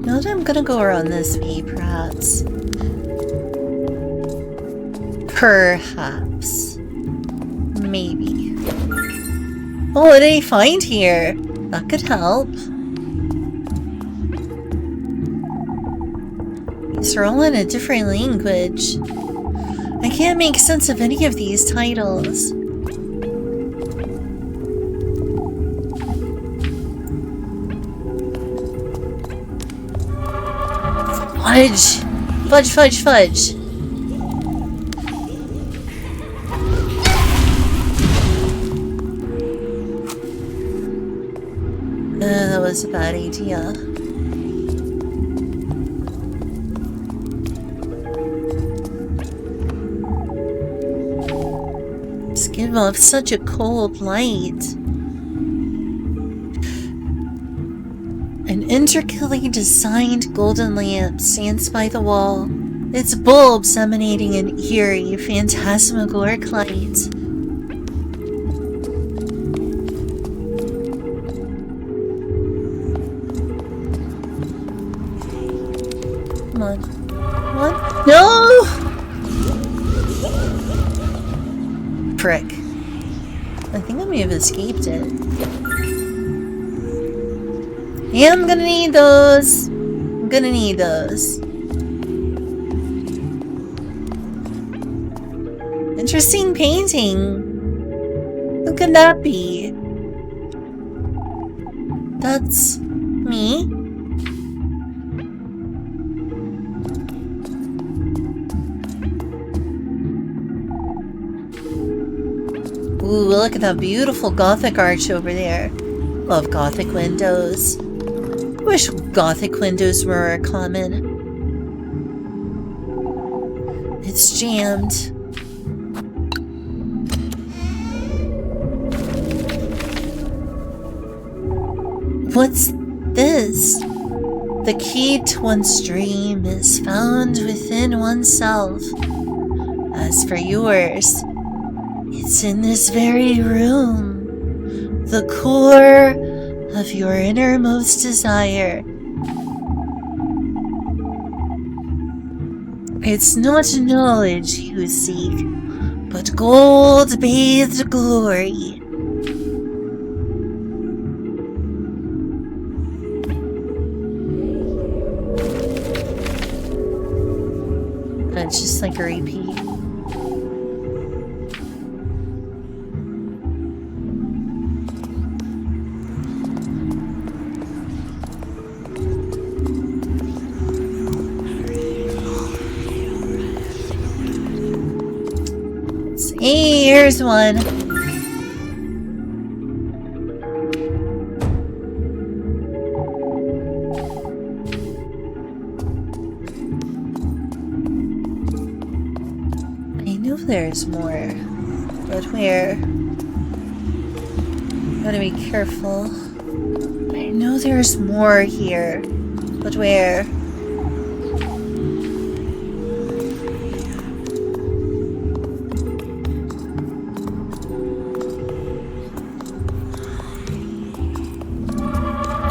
Now that I'm gonna go around this way, perhaps. Perhaps. Maybe. Oh, what did I find here? That could help. These are all in a different language. I can't make sense of any of these titles. Fudge! Fudge, fudge, fudge! That was a bad idea. Just give off such a cold light. An intricately designed golden lamp stands by the wall, its bulbs emanating an eerie, phantasmagoric light. Come on. Come on. No! Prick. I think I may have escaped it. Yeah, I'm gonna need those. I'm gonna need those. Interesting painting. Who could that be? That's me. Ooh, look at that beautiful Gothic arch over there. Love Gothic windows. Wish Gothic windows were common. It's jammed. What's this? The key to one's dream is found within oneself. As for yours, it's in this very room, the core of your innermost desire. It's not knowledge you seek, but gold-bathed glory. It's just like a repeat. Hey, here's one. I know there's more, but where? Gotta be careful. I know there's more here, but where?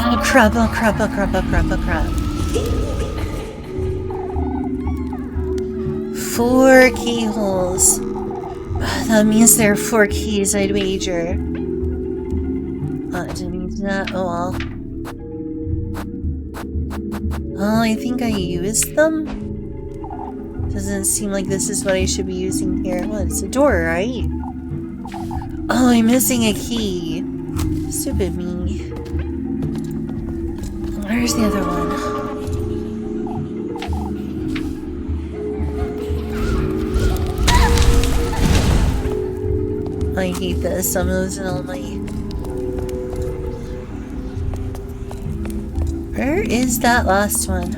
Oh crap, oh crap, oh crap, oh crap, oh crap. 4 keyholes. That means there are 4 keys, I'd wager. Oh, I didn't mean to do that. Oh well. Oh, I think I used them? Doesn't seem like this is what I should be using here. What? It's a door, right? Oh, I'm missing a key. Stupid me. Where's the other one? I hate this. I'm losing all my... Where is that last one?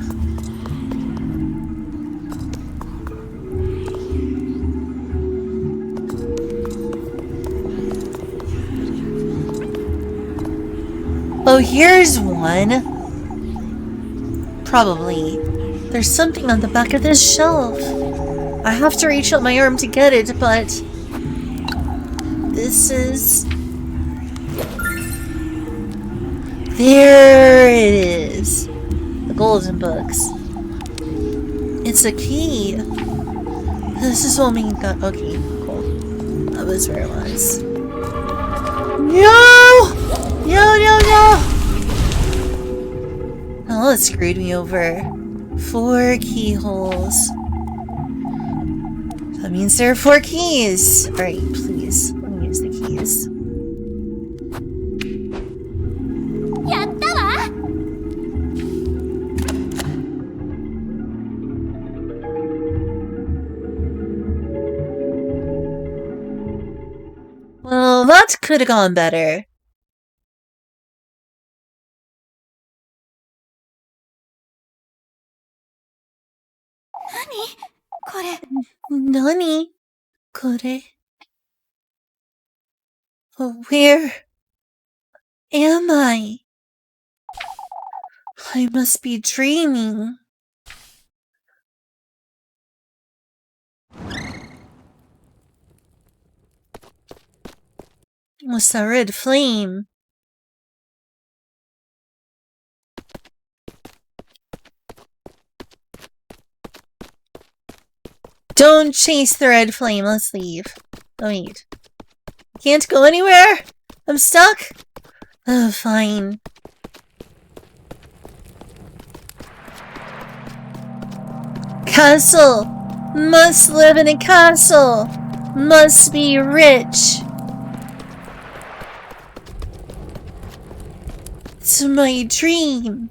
Oh, here's one. Probably. There's something on the back of this shelf. I have to reach out my arm to get it, but... This is... There it is. The golden books. It's a key. This is what we got. Okay, cool. That was where it was. No! No, no, no! Oh, it screwed me over. 4 keyholes. That means there are 4 keys. Alright, please. Let me use the keys. やったわ。 Well, that could have gone better. これ。Nani? Kore? Where am I? I must be dreaming. What's that red flame? Don't chase the red flame. Let's leave. Oh, wait. Can't go anywhere? I'm stuck? Oh, fine. Castle! Must live in a castle! Must be rich! It's my dream!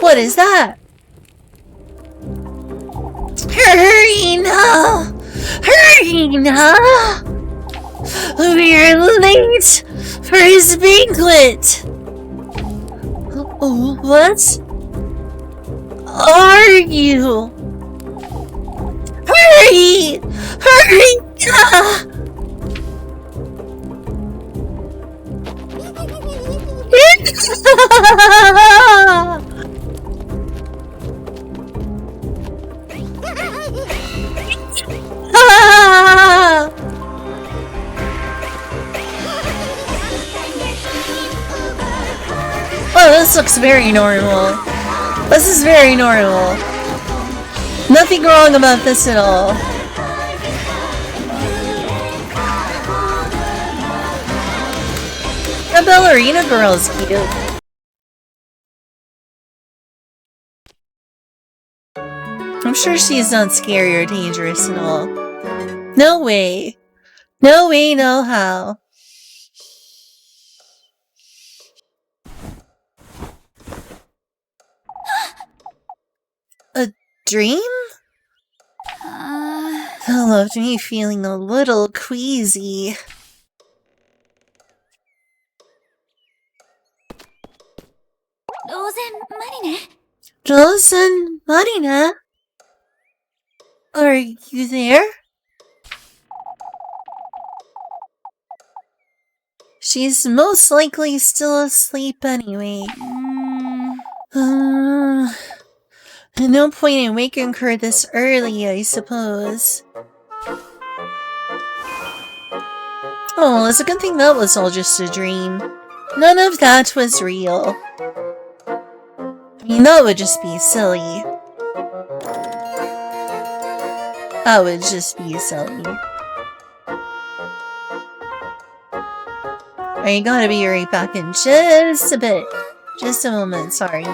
What is that? Hurry now! Hurry now! We're late for his banquet! Oh, what? Are you? Hurry! Hurry! Ah! Ah! Oh, this looks very normal. This is very normal. Nothing wrong about this at all. The ballerina girl's cute. I'm sure she's not scary or dangerous at all. No way. No way, no how. A dream? That left me feeling a little queasy. Rose and Marina? Are you there? She's most likely still asleep anyway. No point in waking her this early, I suppose. Oh, well, it's a good thing that was all just a dream. None of that was real. I mean, that would just be silly. That would just be silly. I gotta be right back in just a bit. Just a moment, sorry.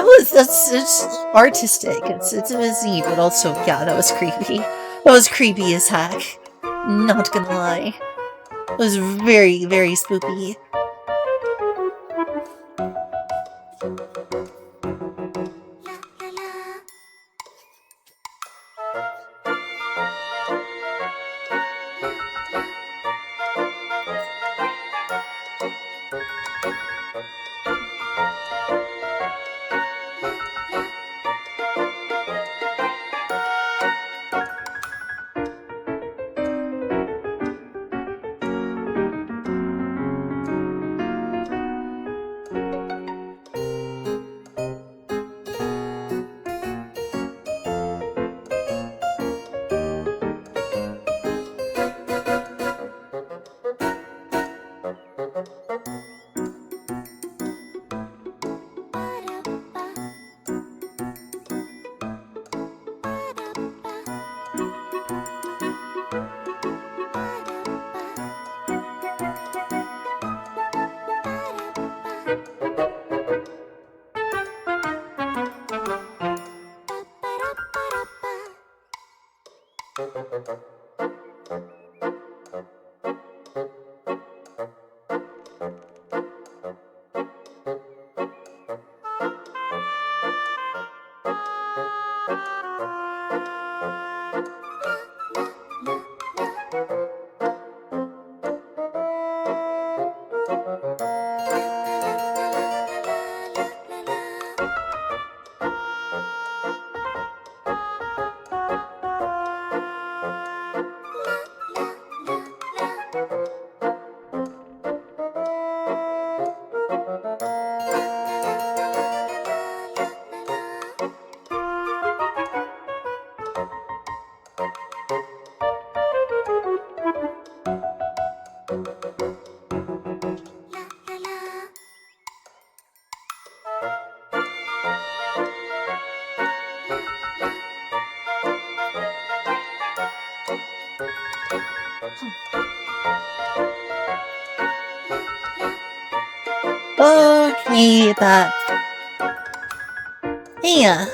it's artistic. It's busy, but also, yeah, that was creepy. That was creepy as heck. Not gonna lie. It was very, very spooky. Okay, that. Yeah.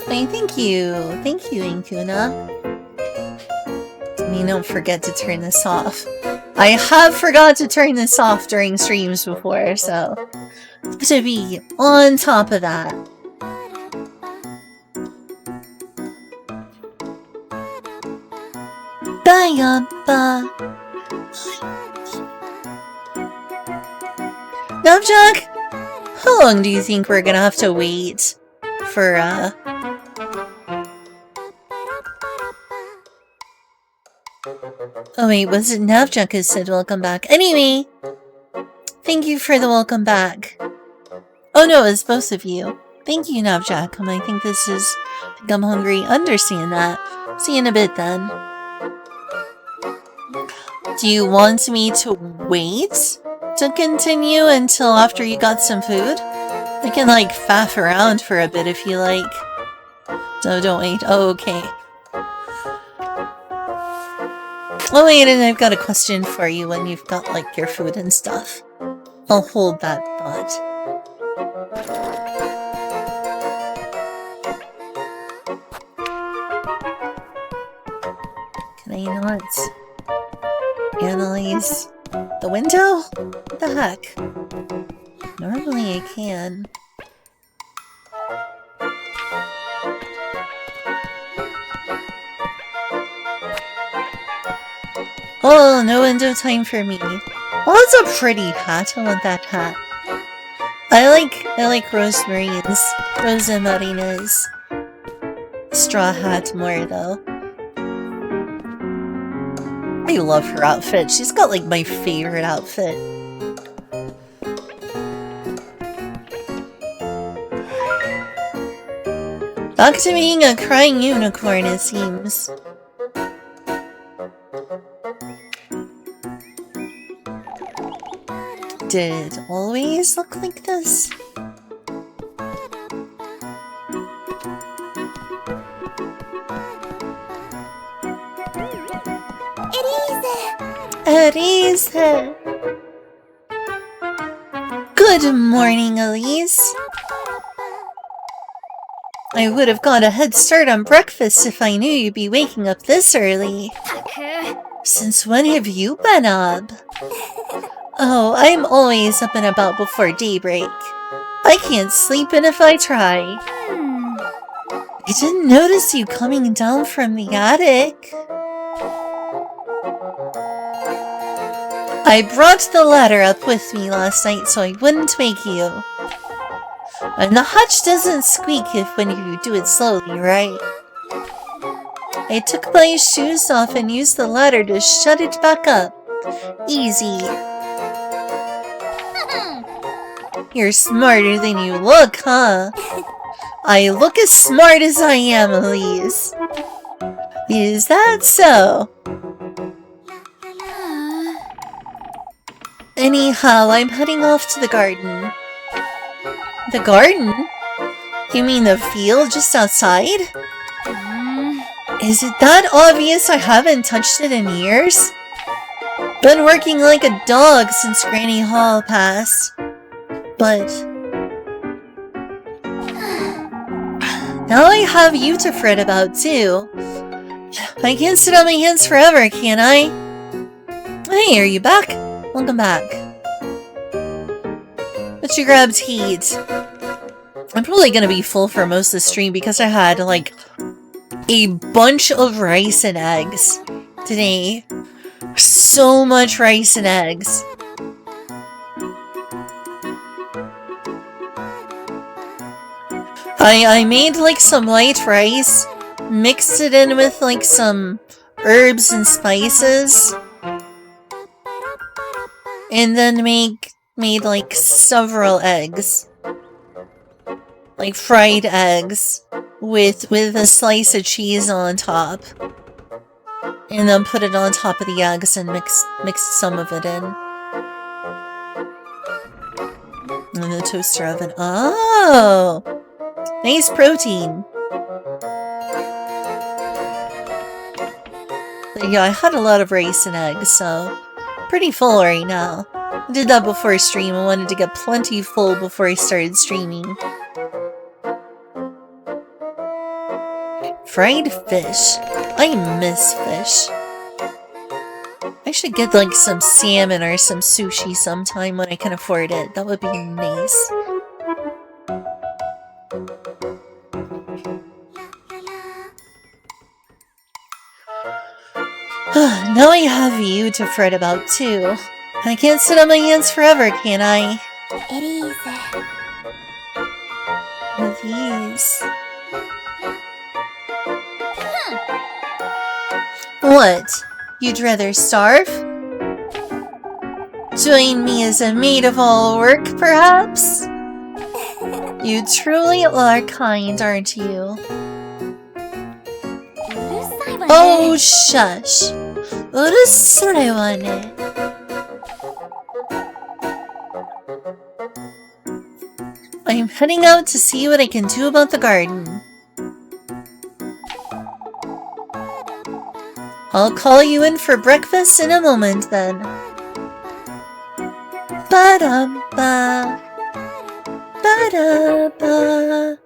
Wait, thank you, Inkuna. I mean, don't forget to turn this off. I have forgot to turn this off during streams before, so to be on top of that. Ba-ya-ba. Nubjug, how long do you think we're gonna have to wait for, Oh wait, was it Navjak who said welcome back? Anyway, thank you for the welcome back. Oh no, it's both of you. Thank you, Navjak. I think this is... I think I'm hungry. Understand that. See you in a bit then. Do you want me to wait to continue until after you got some food? I can like faff around for a bit if you like. No, don't wait. Oh, okay. Oh wait, and I've got a question for you when you've got like your food and stuff. I'll hold that thought. Can I not analyze the window? What the heck? Normally I can. Oh, no window time for me. Well, it's a pretty hat. I want that hat. I like Rosa Marina's straw hat more though. I love her outfit. She's got like my favorite outfit. Back to being a crying unicorn, it seems. Did it always look like this? Elise. Good morning, Elise. I would have got a head start on breakfast if I knew you'd be waking up this early. Since when have you been up? Oh, I'm always up and about before daybreak. I can't sleep in if I try. I didn't notice you coming down from the attic. I brought the ladder up with me last night so I wouldn't wake you. And the hutch doesn't squeak when you do it slowly, right? I took my shoes off and used the ladder to shut it back up. Easy. You're smarter than you look, huh? I look as smart as I am, Elise. Is that so? Anyhow, I'm heading off to the garden. The garden? You mean the field just outside? Is it that obvious I haven't touched it in years? Been working like a dog since Granny Hall passed. But now I have you to fret about too. I can't sit on my hands forever, can I? Hey, are you back? Welcome back. But you grabbed heat. I'm probably gonna be full for most of the stream because I had like a bunch of rice and eggs today. So much rice and eggs. I made like some light rice, mixed it in with like some herbs and spices, and then made like several eggs. Like fried eggs with a slice of cheese on top. And then put it on top of the eggs and mixed some of it in. And the toaster oven. Oh! Nice protein. But yeah, I had a lot of rice and eggs, so pretty full right now. I did that before stream. I wanted to get plenty full before I started streaming. Fried fish. I miss fish. I should get like some salmon or some sushi sometime when I can afford it. That would be nice. Now I have you to fret about too. I can't sit on my hands forever, can I? With these. What? You'd rather starve? Join me as a maid of all work, perhaps? You truly are kind, aren't you? Oh, shush. Urusare wa ne. I'm heading out to see what I can do about the garden. I'll call you in for breakfast in a moment, then. Ba-da-ba. Ba-da-ba.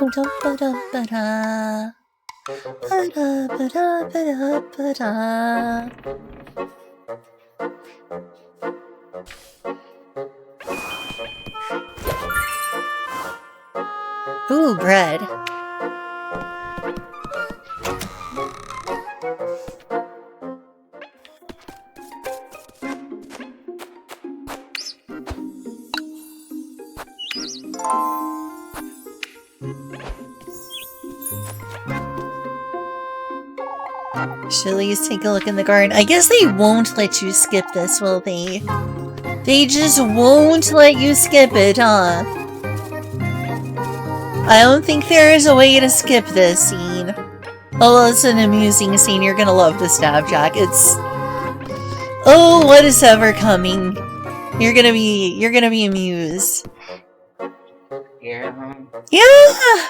Ba-da-ba-da-ba-da. Ba-da-ba-da-ba-da-ba-da. Ooh, bread. Should at least take a look in the garden. I guess they won't let you skip this, will they? They just won't let you skip it, huh? I don't think there is a way to skip this scene. Oh, well, it's an amusing scene. You're gonna love the Snapjack. It's... Oh, what is ever coming? You're gonna be amused. Yeah. Yeah!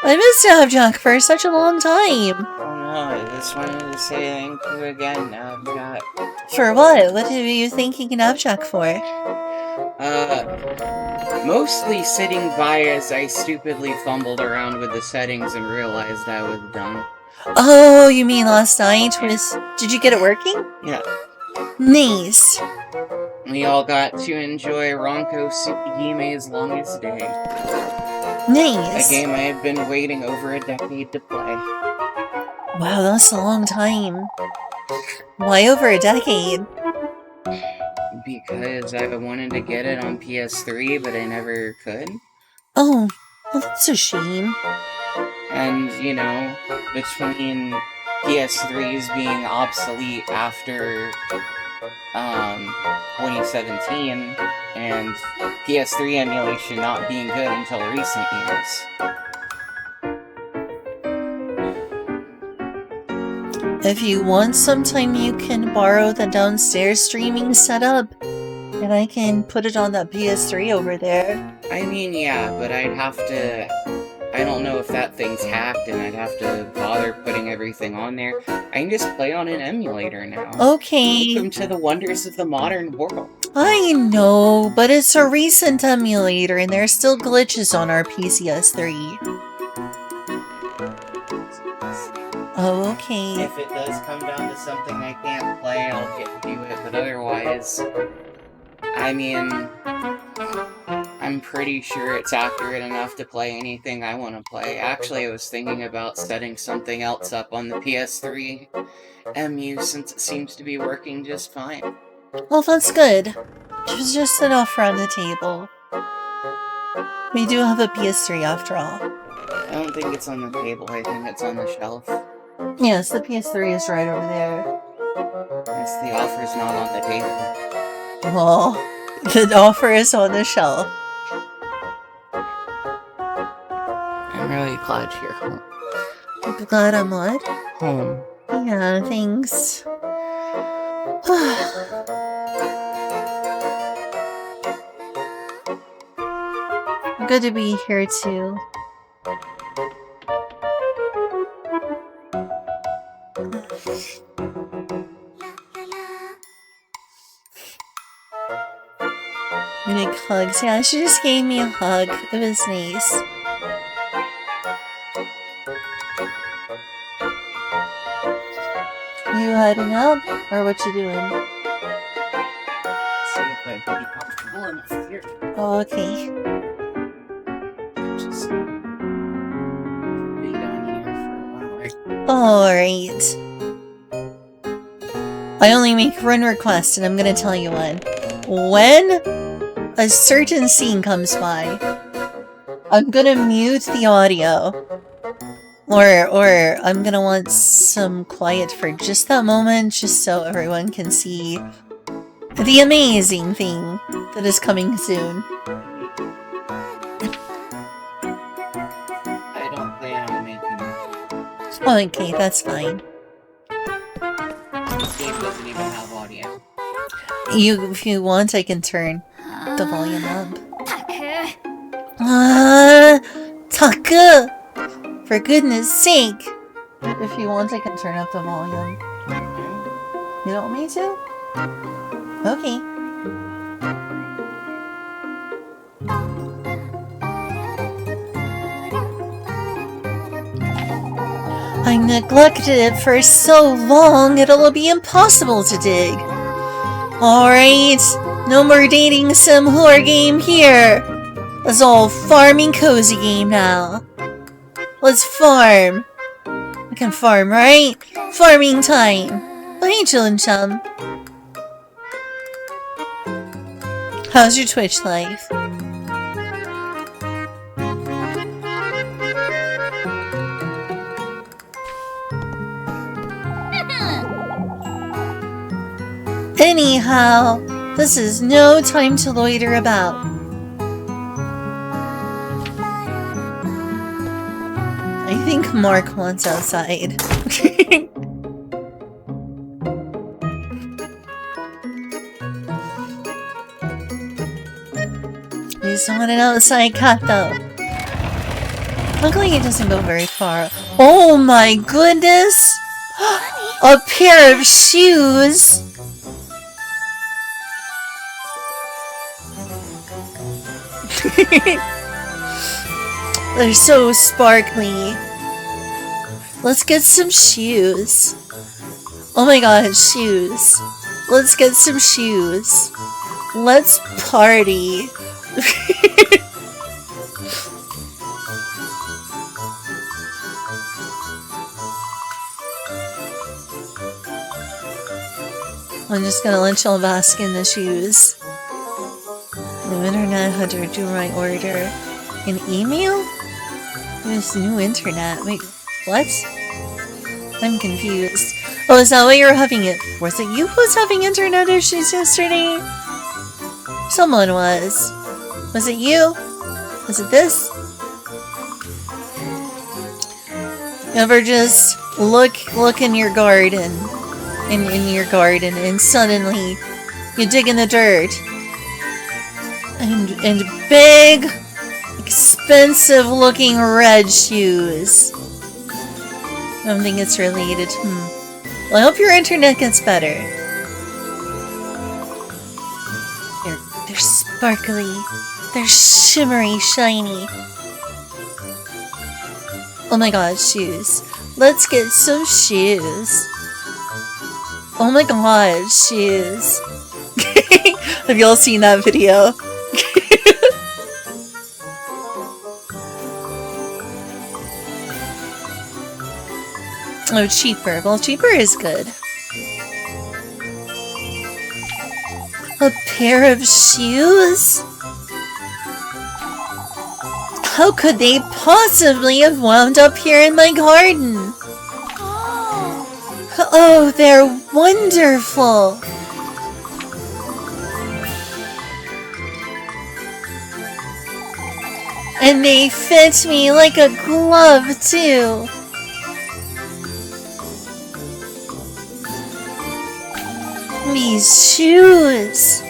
I missed Snapjack for such a long time. Oh I just wanted to say thank you again, Navjack. For what? What are you thanking Navjack for? Mostly sitting by as I stupidly fumbled around with the settings and realized I was done. Oh, you mean last night was... Did you get it working? Yeah. Nice. We all got to enjoy Ronko Tsukihime's Longest Day. Nice. A game I had been waiting over a decade to play. Wow, that's a long time. Why over a decade? Because I wanted to get it on PS3, but I never could. Oh, well, that's a shame. And, you know, between PS3s being obsolete after 2017 and PS3 emulation not being good until recent years. If you want, sometime you can borrow the downstairs streaming setup, and I can put it on that PS3 over there. I mean, yeah, but I'd have to... I don't know if that thing's hacked, and I'd have to bother putting everything on there. I can just play on an emulator now. Okay. Welcome to the wonders of the modern world. I know, but it's a recent emulator, and there are still glitches on our PCS3. Oh, okay. If it does come down to something I can't play, I'll get to do it, but otherwise... I mean... I'm pretty sure it's accurate enough to play anything I want to play. Actually, I was thinking about setting something else up on the PS3 MU since it seems to be working just fine. Well, that's good. Just enough around the table. We do have a PS3 after all. I don't think it's on the table, I think it's on the shelf. Yes, the PS3 is right over there. Yes, the offer's not on the table. Well, the offer is on the shelf. I'm really glad you're home. I'm glad I'm what? Home. Yeah, thanks. Good to be here too. Big hugs. Yeah, she just gave me a hug. It was nice. You heading up? Or what you doing? See if I can be comfortable enough here. Oh, okay. Just be down here for a while. Alright. I only make one request, and I'm gonna tell you one. When a certain scene comes by, I'm gonna mute the audio. Or I'm gonna want some quiet for just that moment, just so everyone can see the amazing thing that is coming soon. I don't plan on making it. Okay, that's fine. This game doesn't even have audio. If you want, I can turn the volume up. Taku! For goodness sake! If you want, I can turn up the volume. You don't want me to? Okay. I neglected it for so long, it'll be impossible to dig. Alright, no more dating sim horror game here. It's all farming cozy game now. Let's farm. I can farm, right? Farming time. Oh, hey, Chillin' Chum. How's your Twitch life? Anyhow, this is no time to loiter about. I think Mark wants outside. He's on an outside cat though. Luckily he doesn't go very far. Oh my goodness! A pair of shoes? They're so sparkly. Let's get some shoes. Oh my god, shoes. Let's get some shoes. Let's party. I'm just gonna let y'all bask in the shoes. New internet hunter, do my order. An email? This new internet. Wait, what? I'm confused. Oh, is that why you were having it? Was it you who was having internet issues yesterday? Someone was. Was it you? Was it this? You ever just look in your garden, in your garden, and suddenly you dig in the dirt, and big, expensive looking red shoes. I don't think it's related. Well, I hope your internet gets better. They're sparkly. They're shimmery, shiny. Oh my god, shoes. Let's get some shoes. Oh my god, shoes. Have y'all seen that video? Oh, cheaper. Well, cheaper is good. A pair of shoes? How could they possibly have wound up here in my garden? Oh, they're wonderful! And they fit me like a glove, too. These shoes.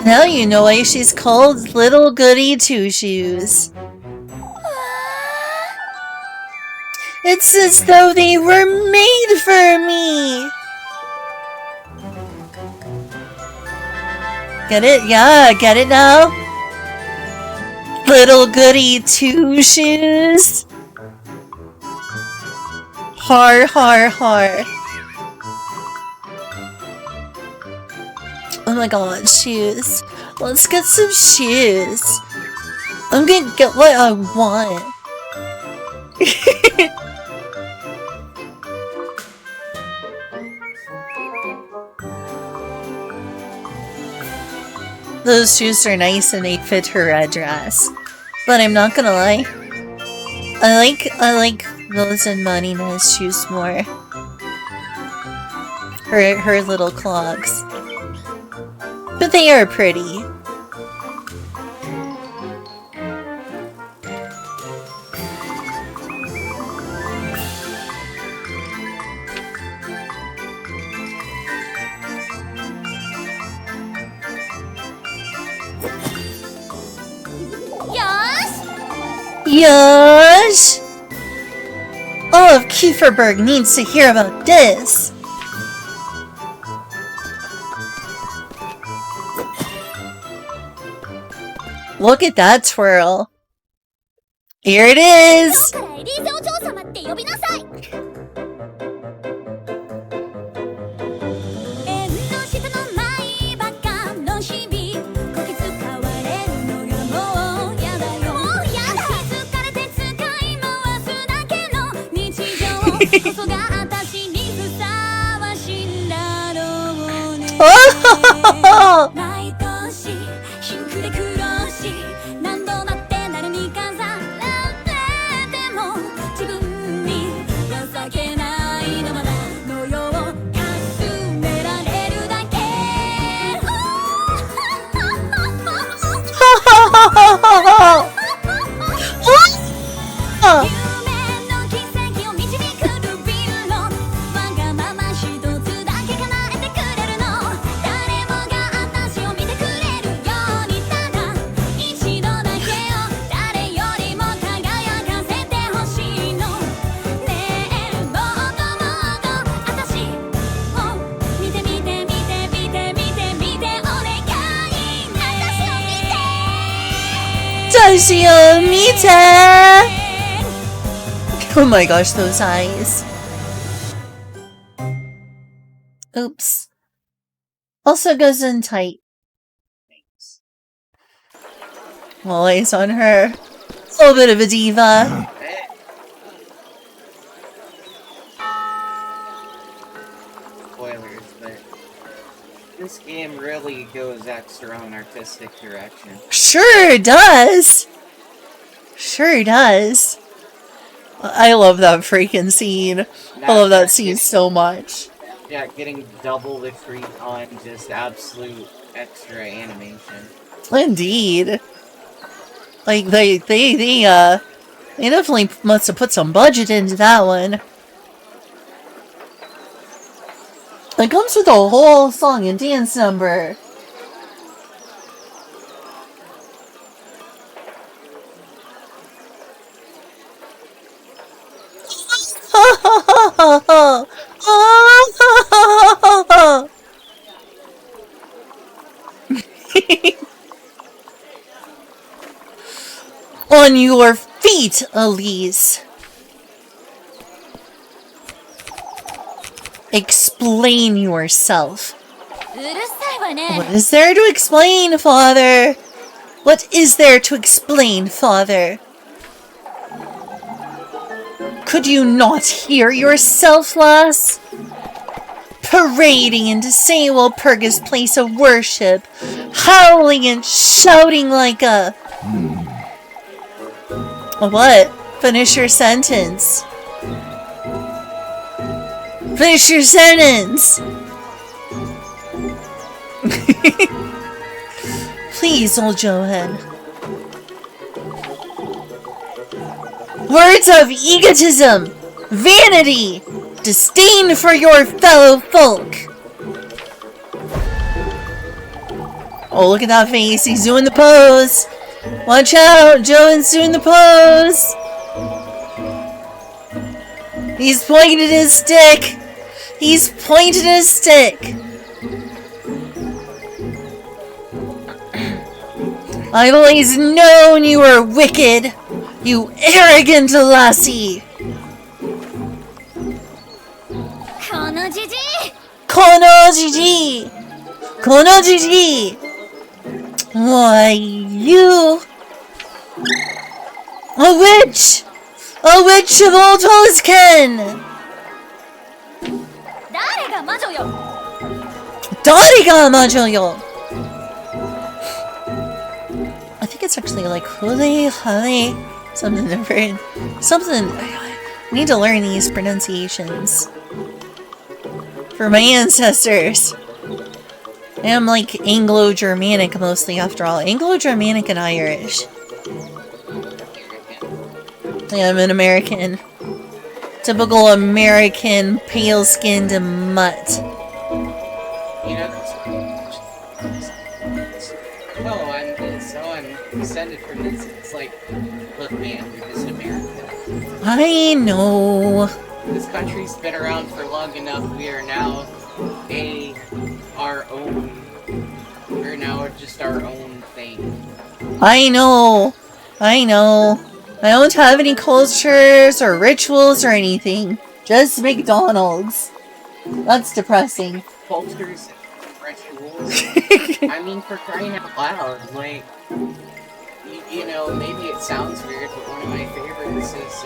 Now you know why she's called Little Goody Two Shoes. It's as though they were made for me. Get it? Yeah, get it now? Little Goody Two Shoes. Har, har, har. Oh my god, shoes. Let's get some shoes. I'm gonna get what I want. Those shoes are nice and they fit her red dress. But I'm not gonna lie. I like those in Marina's shoes more. Her little clogs. But they are pretty. Yosh! All of Kieferberg needs to hear about this. Look at that twirl. Here it is. Oh! Oh my gosh, those eyes. Oops. Also goes in tight. All eyes on her. A little bit of a diva. Spoilers, but this game really goes extra on artistic direction. Sure does. Sure does. I love that freaking scene. I love that scene so much. Yeah, getting double the treat on just absolute extra animation. Indeed. Like, they definitely must have put some budget into that one. It comes with a whole song and dance number. On your feet, Elise. Explain yourself. What is there to explain, Father? What is there to explain, Father? Could you not hear yourself, lass? Parading into Saywell Purga's place of worship, howling and shouting like a... What? Finish your sentence. Finish your sentence! Please, old Johan. Words of egotism, vanity, disdain for your fellow folk. Oh, look at that face. He's doing the pose. Watch out, Johan's doing the pose. He's pointing his stick. He's pointing his stick. I've always known you were wicked. You arrogant lassie. Konojiji! Konojiji! Why, you... A witch! A witch of old Ken! Dariga majo yo! I think it's actually like hule, hale, something different. Something... I need to learn these pronunciations. For my ancestors. I am like Anglo-Germanic mostly, after all. Anglo-Germanic and Irish. Yeah, I'm an American. Typical American, pale-skinned mutt. You know, I'm descended from this. It's like, look, man, you're just American. I know. This country's been around for long enough. We are now our own. We're now just our own thing. I know. I know. I don't have any cultures or rituals or anything. Just McDonald's. That's depressing. Cultures and rituals? I mean, for crying out loud, like, you know, maybe it sounds weird, but one of my favorites is,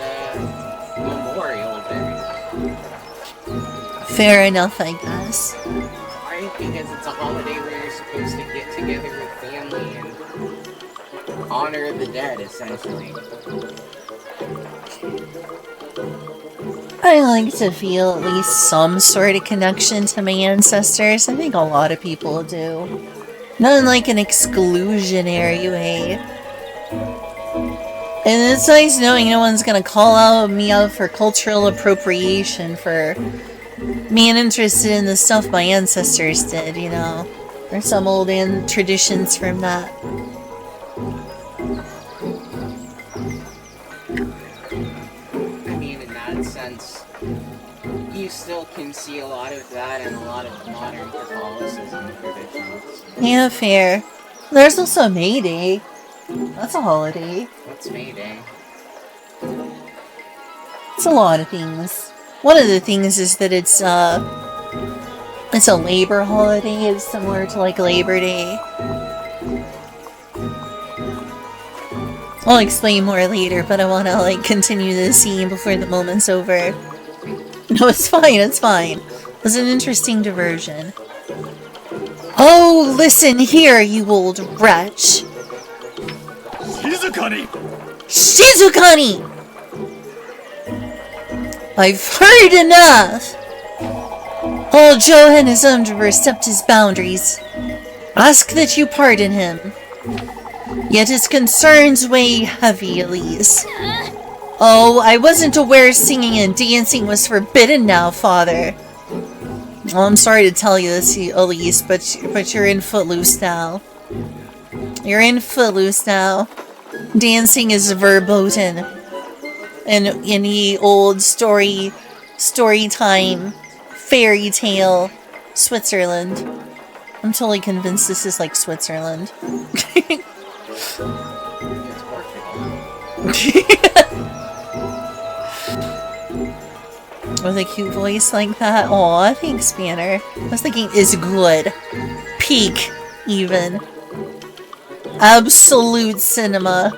Memorial Day. Fair enough, I guess. Right? Because it's a holiday where you're supposed to get together with family and honor the dead, essentially. I like to feel at least some sort of connection to my ancestors. I think a lot of people do. Not in like an exclusionary way. And it's nice knowing no one's gonna call me out for cultural appropriation for being interested in the stuff my ancestors did, you know. Or some old traditions from that. I mean, in that sense, you still can see a lot of that in a lot of modern Catholicism traditions. Yeah, fair. There's also May Day. That's a holiday. What's May Day? It's a lot of things. One of the things is that it's a labor holiday. It's similar to like Labor Day. I'll explain more later, but I want to like continue the scene before the moment's over. No, it's fine, it's fine. It was an interesting diversion. Oh, listen here, you old wretch. Shizukani! Shizukani! I've heard enough! Old Johan has overstepped his boundaries. Ask that you pardon him. Yet his concerns weigh heavy, Elise. Oh, I wasn't aware singing and dancing was forbidden now, Father. Well, I'm sorry to tell you this, Elise, but you're in Footloose now. You're in Footloose now. Dancing is verboten. In the old story time, fairy tale, Switzerland. I'm totally convinced this is like Switzerland. With a cute voice like that. Aw, thanks, Banner. I was thinking is good. Peak, even. Absolute cinema.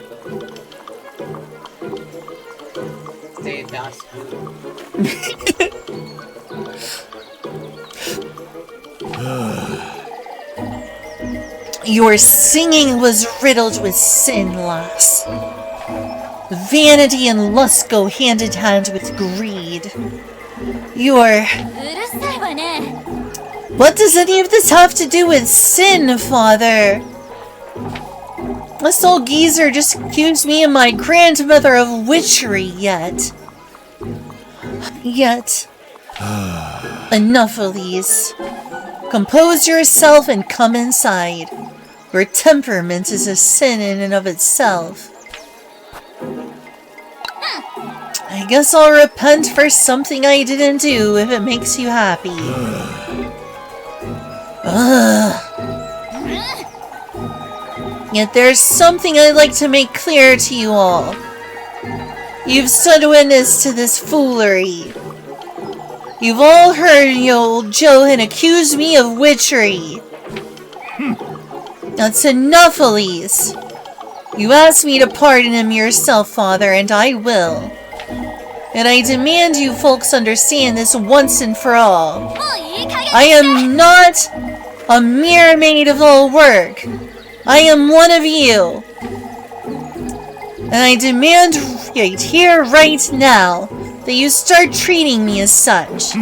Stay dust. Your singing was riddled with sin, lass. Vanity and lust go hand in hand with greed. What does any of this have to do with sin, Father? This old geezer just accused me and my grandmother of witchery, yet. Enough of these. Compose yourself and come inside. Your temperament is a sin in and of itself. I guess I'll repent for something I didn't do if it makes you happy. Yet there's something I'd like to make clear to you all. You've stood witness to this foolery. You've all heard old Johan accuse me of witchery. That's enough, Elise. You asked me to pardon him yourself, Father, and I will. And I demand you folks understand this once and for all. I am not a mere maid of all work. I am one of you. And I demand right here, right now, that you start treating me as such.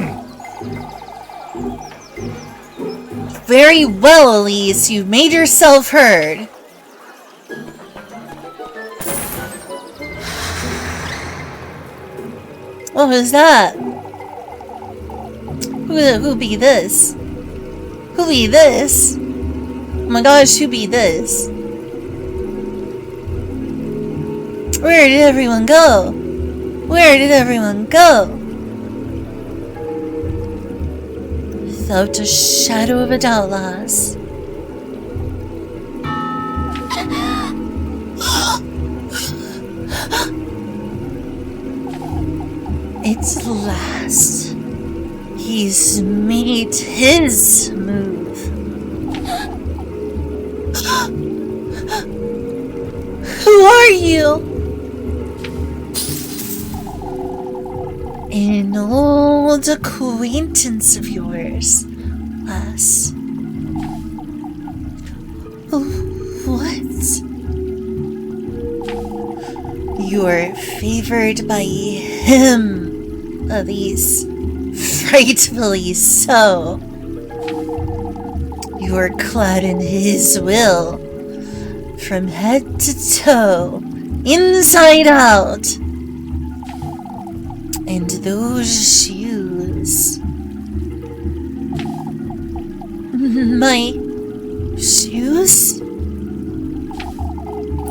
Very well, Elise, you've made yourself heard. What was that? Who be this? Who be this? Oh my gosh, who be this? Where did everyone go? Where did everyone go? Without a shadow of a doubt, lass. It's last. He's made his move. Who are you? An old acquaintance of yours, lass. What? You're favored by him, Elise. Frightfully so. You are clad in his will, from head to toe, inside out. And those shoes. My shoes?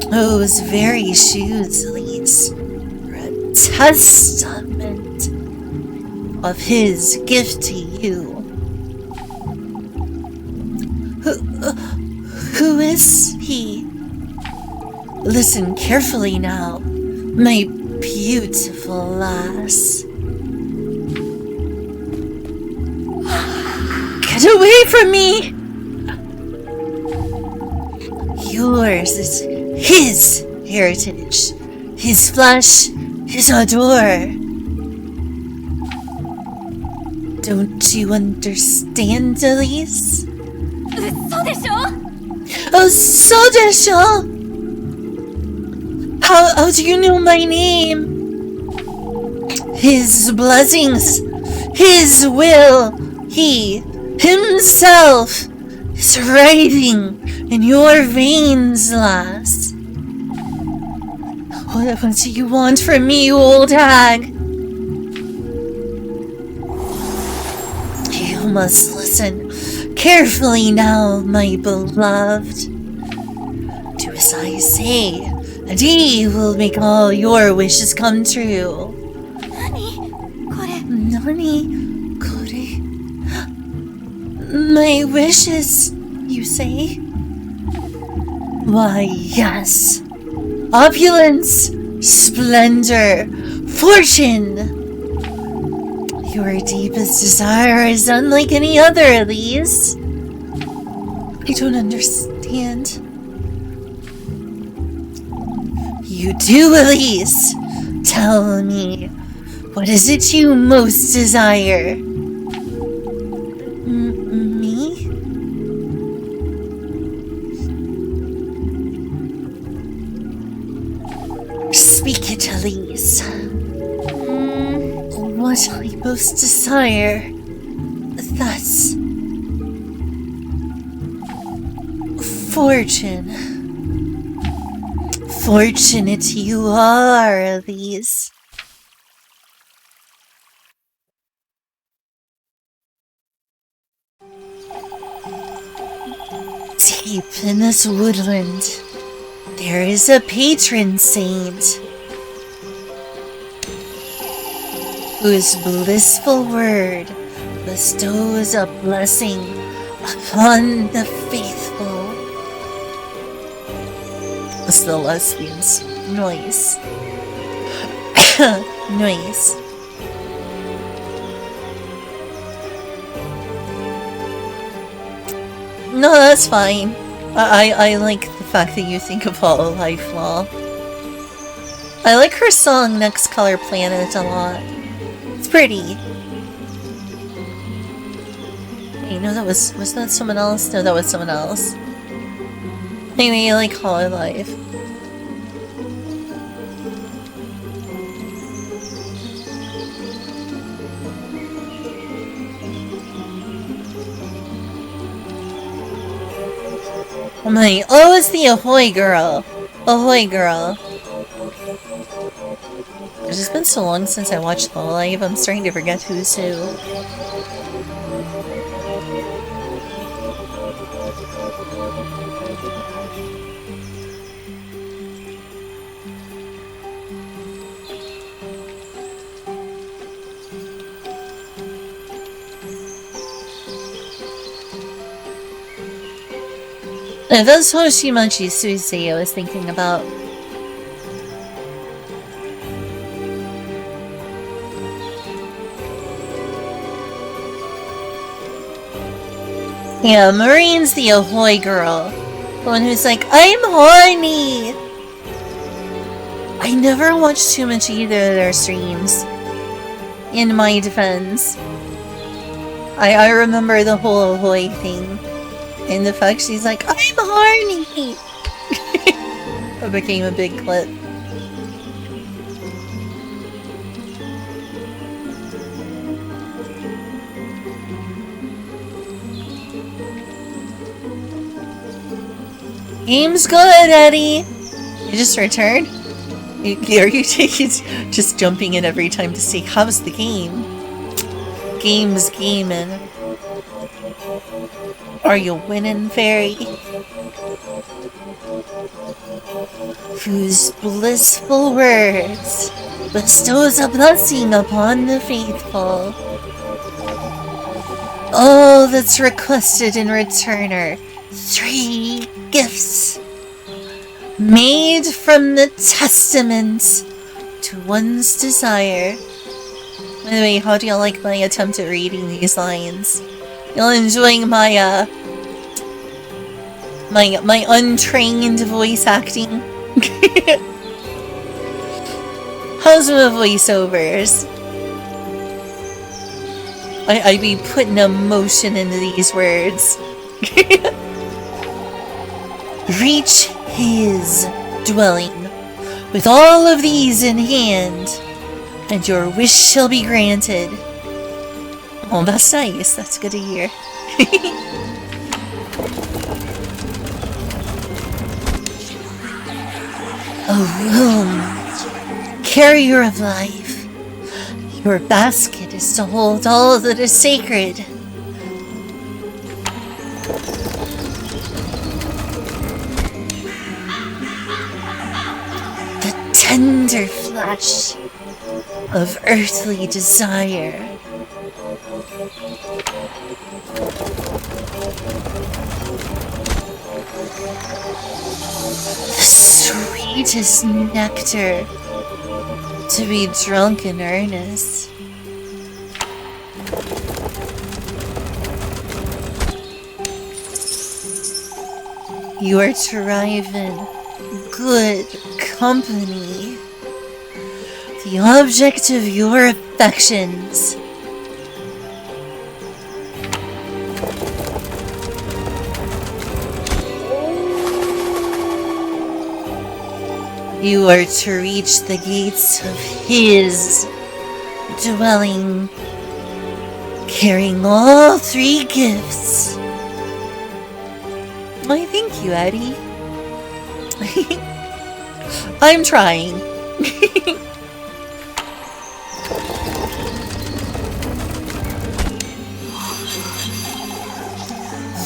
Those very shoes, Elise, were a testament of his gift to you. Who is he? Listen carefully now, my beautiful lass. Get away from me! Yours is his heritage, his flesh, his odor. Don't you understand, Elise? 嘘でしょ Oh, so desho! How do you know my name? His blessings, his will, he, himself, is riding in your veins, lass. What do you want from me, old hag? You must listen carefully now, my beloved. Do as I say, and he will make all your wishes come true. 何これ Nani, Kore? My wishes, you say? Why, yes. Opulence, splendor, fortune. Your deepest desire is unlike any other, Elise. I don't understand. You do, Elise. Tell me, what is it you most desire? Me? Speak it, Elise. What I most desire. That's fortune. Fortunate you are, Elise. Deep in this woodland, there is a patron saint whose blissful word bestows a blessing upon the faithful. It's the lesbians. Noise. Noise. No, that's fine. I like the fact that you think of all life law. I like her song Next Color Planet a lot. It's pretty. Hey, no, was that someone else? No, that was someone else. Anyway, I like Hollow Life. Oh, it's the Ahoy girl. Ahoy girl. It's just been so long since I watched Hollow Life, I'm starting to forget who's who. That's Hoshimachi Suisei I was thinking about. Yeah, Marine's the Ahoy girl. The one who's like, I'm horny! I never watched too much either of their streams. In my defense. I remember the whole Ahoy thing. And the fact she's like, I'm horny! It became a big clip. Game's good, Eddie! You just returned? Are you taking just jumping in every time to say, how's the game? Game's gaming. Are you winning, fairy? Whose blissful words bestows a blessing upon the faithful. All that's requested in return are 3 gifts. made from the testament to one's desire. By the way, how do y'all like my attempt at reading these lines? Y'all enjoying my my untrained voice acting? How's my voiceovers? I be putting emotion into these words. Reach his dwelling with all of these in hand, and your wish shall be granted. Oh, that's nice. That's good to hear. A room, carrier of life. Your basket is to hold all that is sacred. The tender flesh of earthly desire. The sweetest nectar to be drunk in earnest. You are to arrive in good company. The object of your affections. You are to reach the gates of his dwelling, carrying all three gifts. Why, thank you, Eddie. I'm trying.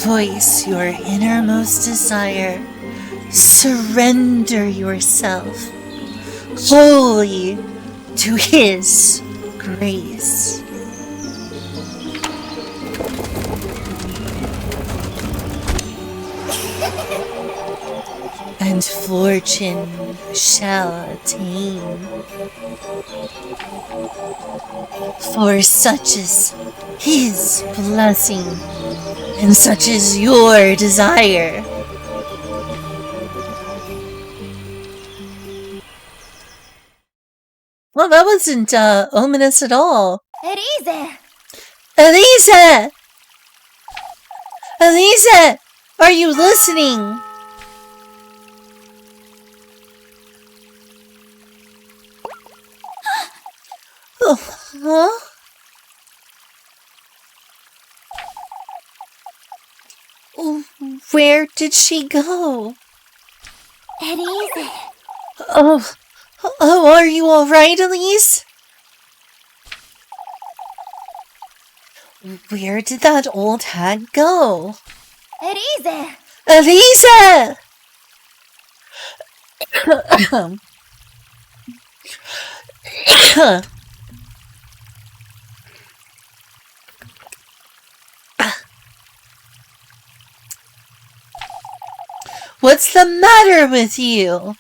Voice your innermost desire. Surrender yourself wholly to his grace. And fortune shall attain. For such is his blessing, and such is your desire. Well, that wasn't ominous at all. Elise! Elisa! Elisa! Are you listening? Oh, huh? Oh, where did she go? Elise! Oh, are you alright, Elise? Where did that old hag go? Elise! Elisa! What's the matter with you?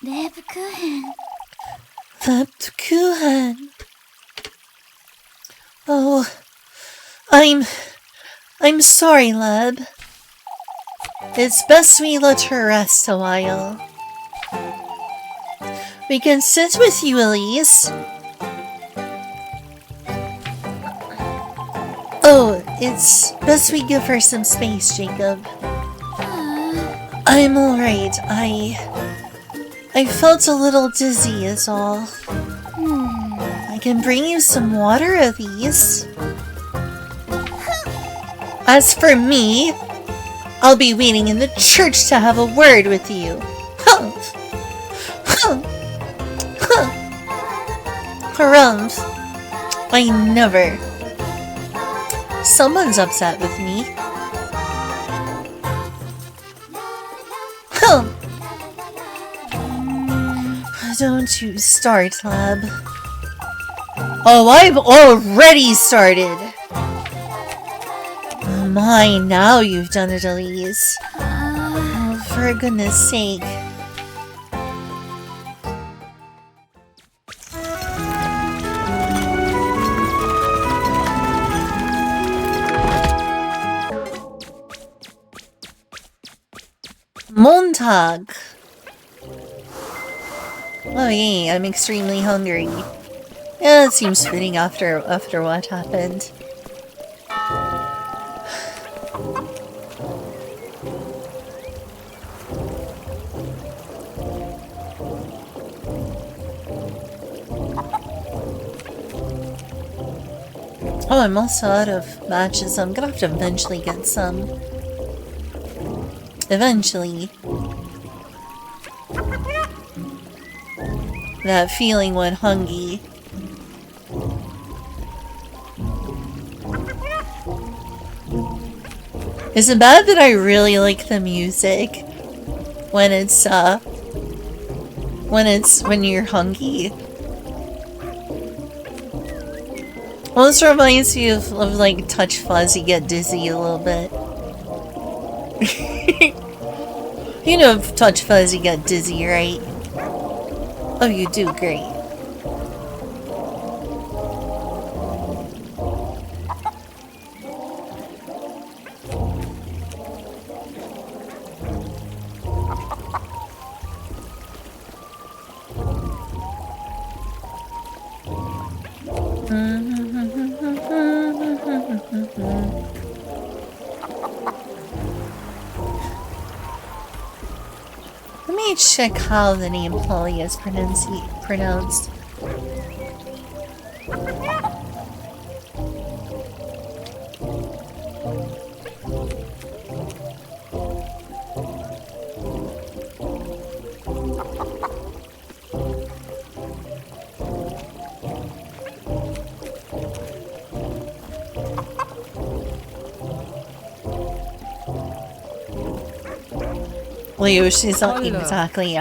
Lebkuchen. Lebkuchen. Oh, I'm sorry, Leb. It's best we let her rest a while. We can sit with you, Elise. Oh, it's best we give her some space, Jacob. I'm alright. I felt a little dizzy is all. I can bring you some water, Elise. As for me, I'll be waiting in the church to have a word with you. Harumph. I never. Someone's upset with me. Don't you start, Lab. Oh, I've already started! Oh my, now you've done it, Elise. Oh, for goodness sake. Guten Tag. Oh yay, I'm extremely hungry. Yeah, it seems fitting after what happened. Oh, I'm also out of matches. I'm gonna have to eventually get some. Eventually. That feeling when hungry. Is it bad that I really like the music when when you're hungry? Well, this reminds me of like Touch Fuzzy Get Dizzy a little bit. You know Touch Fuzzy Get Dizzy, right? Oh, you do? Great. Let me check how the name Polly is pronounced. Leo, she's not exactly,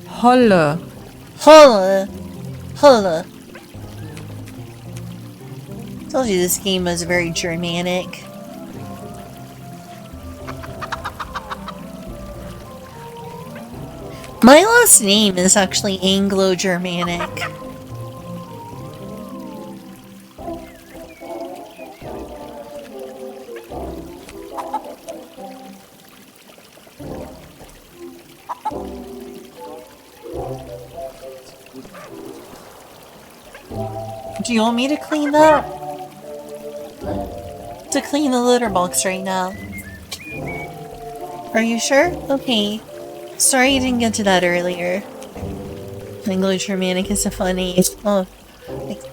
Holla. Holla! Holla! Told you this game was very Germanic. My last name is actually Anglo-Germanic. Do you want me to clean that? To clean the litter box right now. Are you sure? Okay. Sorry you didn't get to that earlier. Anglo-Germanic is a funny. Oh,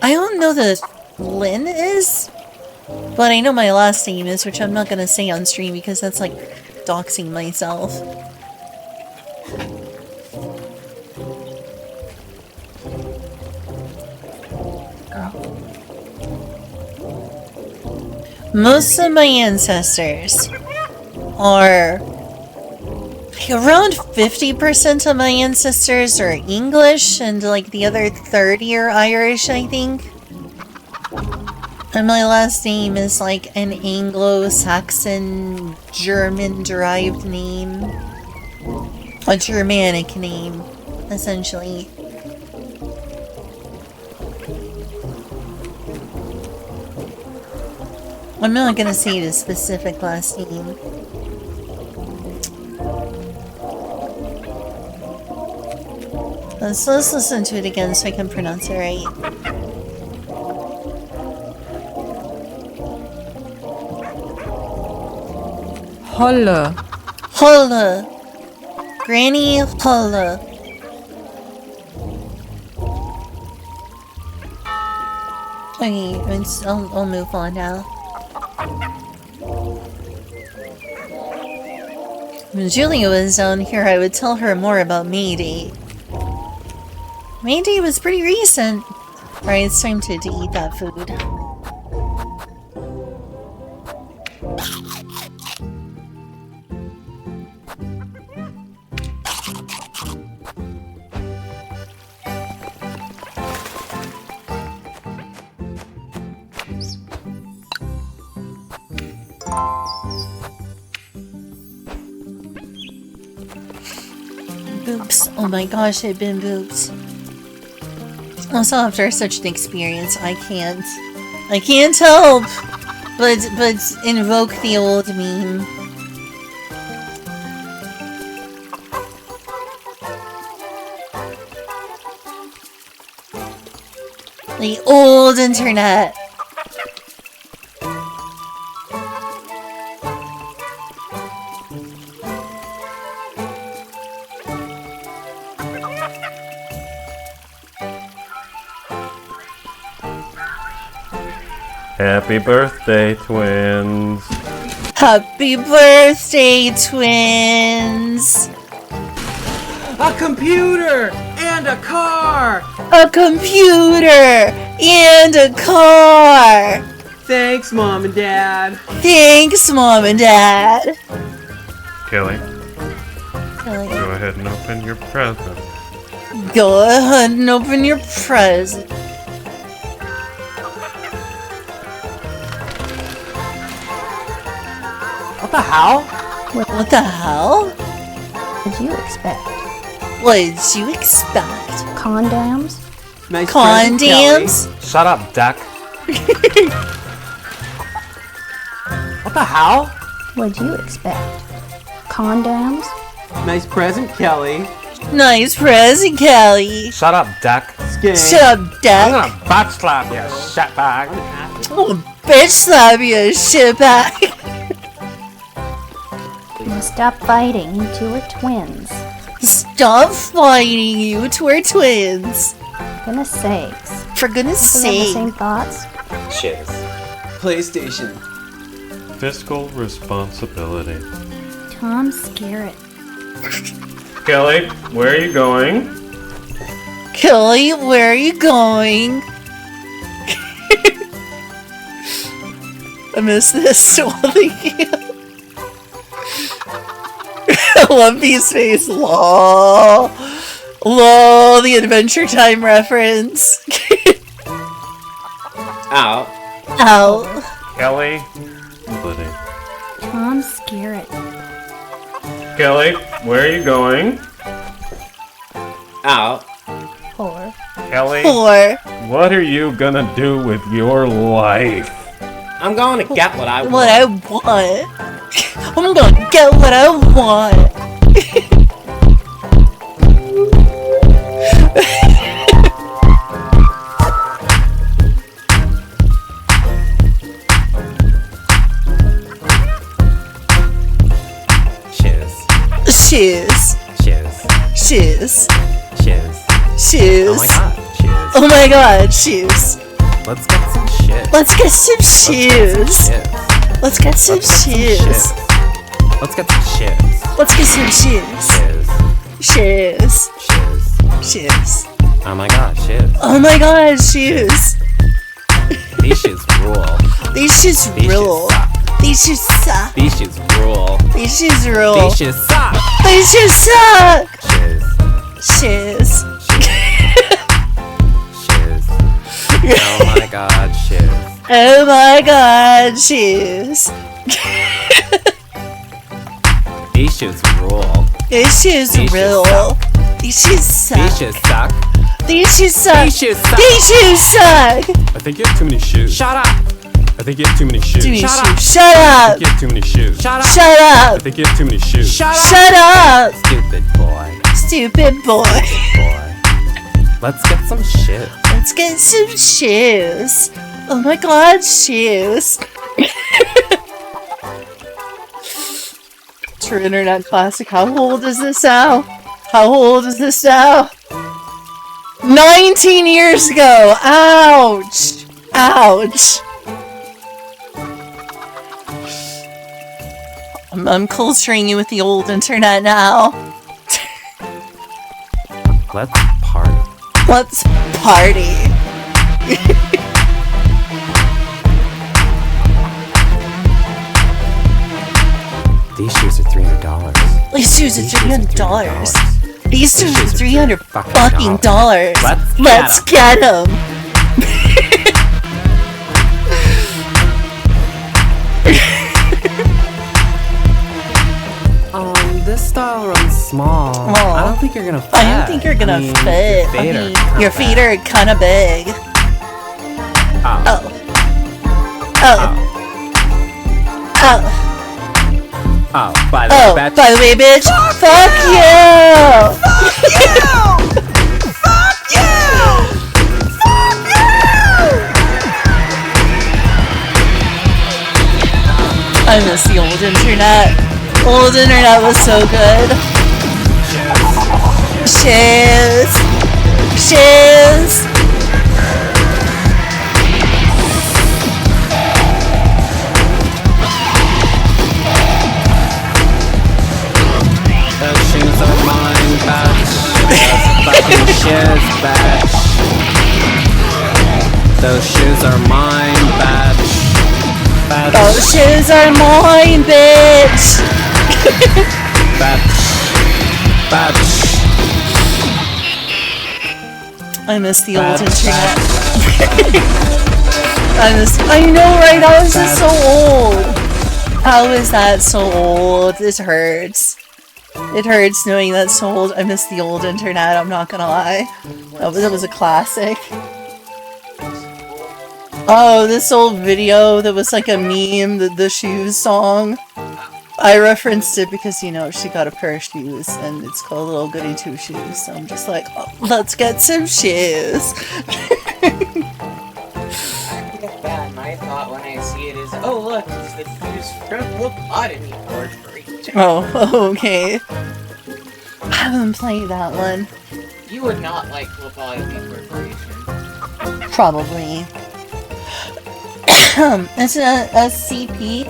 I don't know that Lynn is, but I know my last name is, which I'm not gonna say on stream because that's like doxing myself. Most of my ancestors are like around 50% of my ancestors are English and like the other 30 are Irish, I think. And my last name is like an Anglo-Saxon German-derived name. A Germanic name, essentially. I'm not gonna say the specific last name. So let's listen to it again so I can pronounce it right. Holla. Holla! Granny Holla! Okay, I'll move on now. When Julia was down here, I would tell her more about Mayday. Mayday was pretty recent. Alright, it's time to eat that food. Boobs. Oh my gosh, I've been boobs. Also, after such an experience, I can't help But invoke the old meme. The old internet. Happy birthday, twins. Happy birthday, twins. A computer and a car. A computer and a car. Thanks, Mom and Dad. Thanks, Mom and Dad. Kelly, Kelly, go ahead and open your present. go ahead and open your present. What the hell? What the hell? What did you expect? What did you expect? Condoms? Nice present, Condoms? Shut up, Duck. Kelly. What the hell? What did you expect? Condoms? Nice present, Kelly. Nice present, Kelly. Shut up, Duck. Skate. Shut up, I'm Duck. gonna butt slap you, shitbag. Oh, bitch slap you, shitbag. Stop fighting, you two are twins. Stop fighting, you two are twins. Goodness sakes. For goodness Do we have the sake. same thoughts? Shiz. PlayStation. Fiscal responsibility. Tom Skerritt. Kelly, where are you going? Kelly, where are you going? I miss this. One Piece face. Lol. Lol, the Adventure Time reference. Out. Ow. Kelly. Buddy. Tom Skerritt. Kelly, where are you going? Out. Poor. Kelly, Or what are you gonna do with your life? I'm going to get what I want. what I want. I'm gonna get what I want. Shiz. Shoes. Shiz. Shoes. Shiz. Shoes. Oh my god. Shiz. Oh my god, shoes. Let's get some shit. Let's get some shoes. Let's get some shoes. Let's get some shit. Let's get some shoes. Shiz. Shoes. Shiz. Shoes. Oh my god, shiz. Oh my god, shoes. These shits rule. These shoes These rule. shits suck. These shoes suck. These shits rule. These shoes rule. These shits suck. These shoes suck. Shiz. Shoes. Shiz. Oh my god, shiz. Oh my god, shoes. These shits rule. These shoes These shoes rule. suck. These shoes suck. These shits suck. These shoes suck. These shits suck. These shoes suck. I think you have too many shoes. Shut up. I think you have too many shoes. Too many Shut shoes. up. Shut I up. think you have too many shoes. Shut up. Shut I up. think you have too many shoes. Shut up. Shut up. Stupid boy. Stupid boy. Boy. Let's get some shit. Let's get some shoes. Oh my god, shoes. True internet classic. How old is this now? How old is this now? 19 years ago. Ouch. Ouch. I'm culturing you with the old internet now. Let's party. Let's party. These shoes are $300. These shoes are $300. These shoes are $300 fucking fucking dollars. Let's get them. This style runs small. Aw. I don't think you're gonna fit. I don't think you're gonna fit. Your feet are kind of big. Oh. Oh. Oh. Oh, by the Oh, way, bitch. by the way, bitch, fuck you! I miss the old internet. Old internet was so good. Shiz. Shiz. Those shoes are mine, bitch. Those fucking shoes, bitch. Those shoes are mine, bitch. Those shoes are mine, bitch. Bitch. Bitch. I miss the old internet. I know, right? How is this so old? How is that so old? This hurts. It hurts knowing that's so old. I miss the old internet, I'm not gonna lie. That was a classic. Oh, this old video that was like a meme, the shoes song. I referenced it because, you know, she got a pair of shoes and it's called Little Goody Two Shoes. So I'm just like, oh, let's get some shoes. Yeah, my thought when I see it is, oh look, it's the shoes from Lobotomy Corporation. Oh, okay. I haven't played that one. You would not like Lobotomy Corporation. Probably. It's a SCP?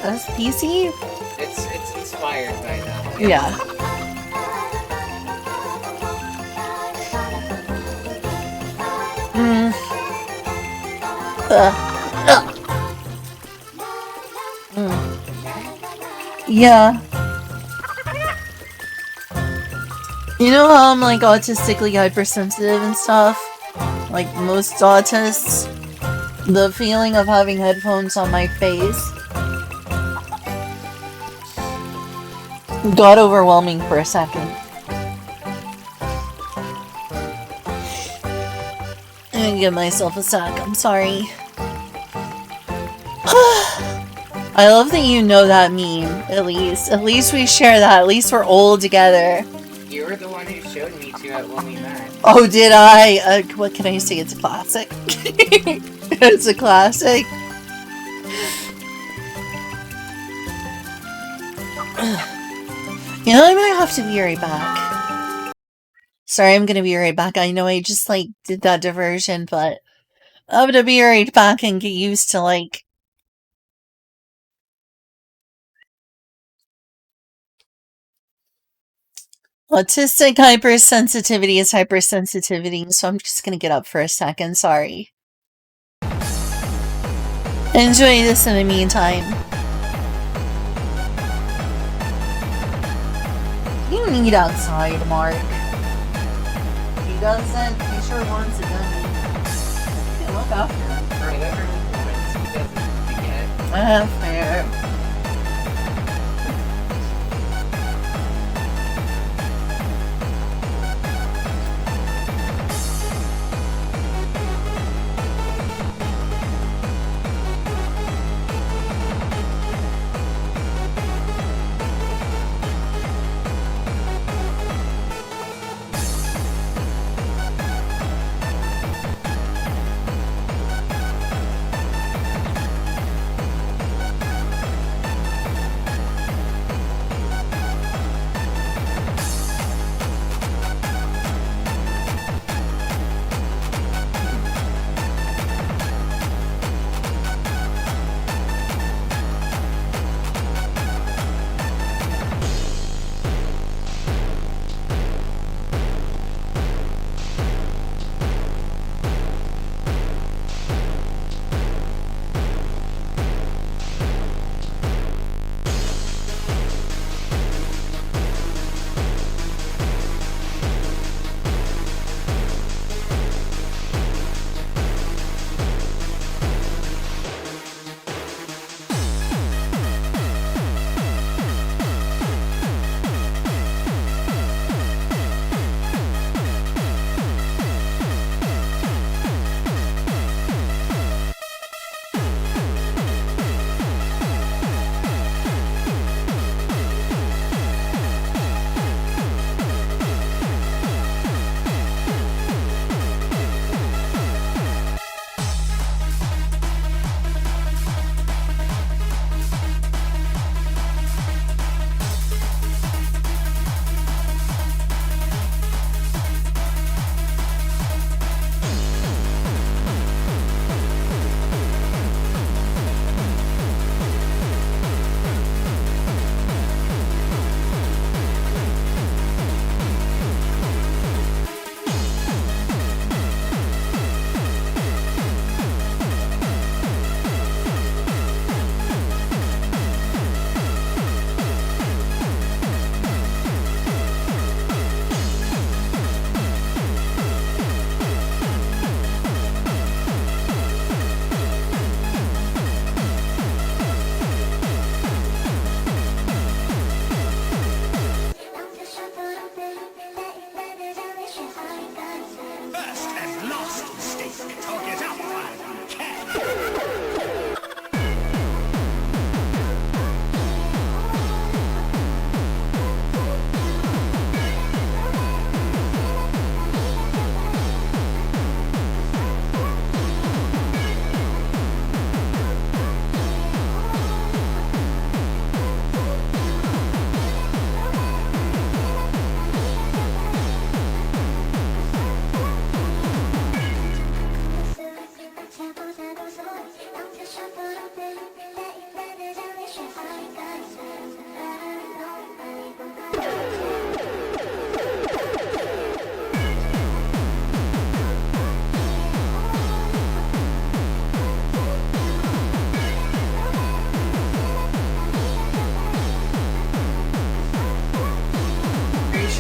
SPC? It's inspired by that. Yeah. Yeah. You know how I'm like autistically hypersensitive and stuff? Like most autists? The feeling of having headphones on my face got overwhelming for a second. I'm gonna give myself a sec, I'm sorry. I love that you know that meme, at least. At least we share that, at least we're old together. You were the one who showed me to it when we met. Oh, did I? What can I say? It's a classic. It's a classic. You know, I might have to be right back. Sorry, I'm gonna be right back. I know I just, like, did that diversion, but I'm gonna be right back and get used to, like... Autistic hypersensitivity is hypersensitivity, so I'm just gonna get up for a second, sorry. Enjoy this in the meantime. You need outside, Mark. He doesn't. He sure wants it, doesn't he? Yeah, look after him. Right, everyone wants he doesn't forget. Fair.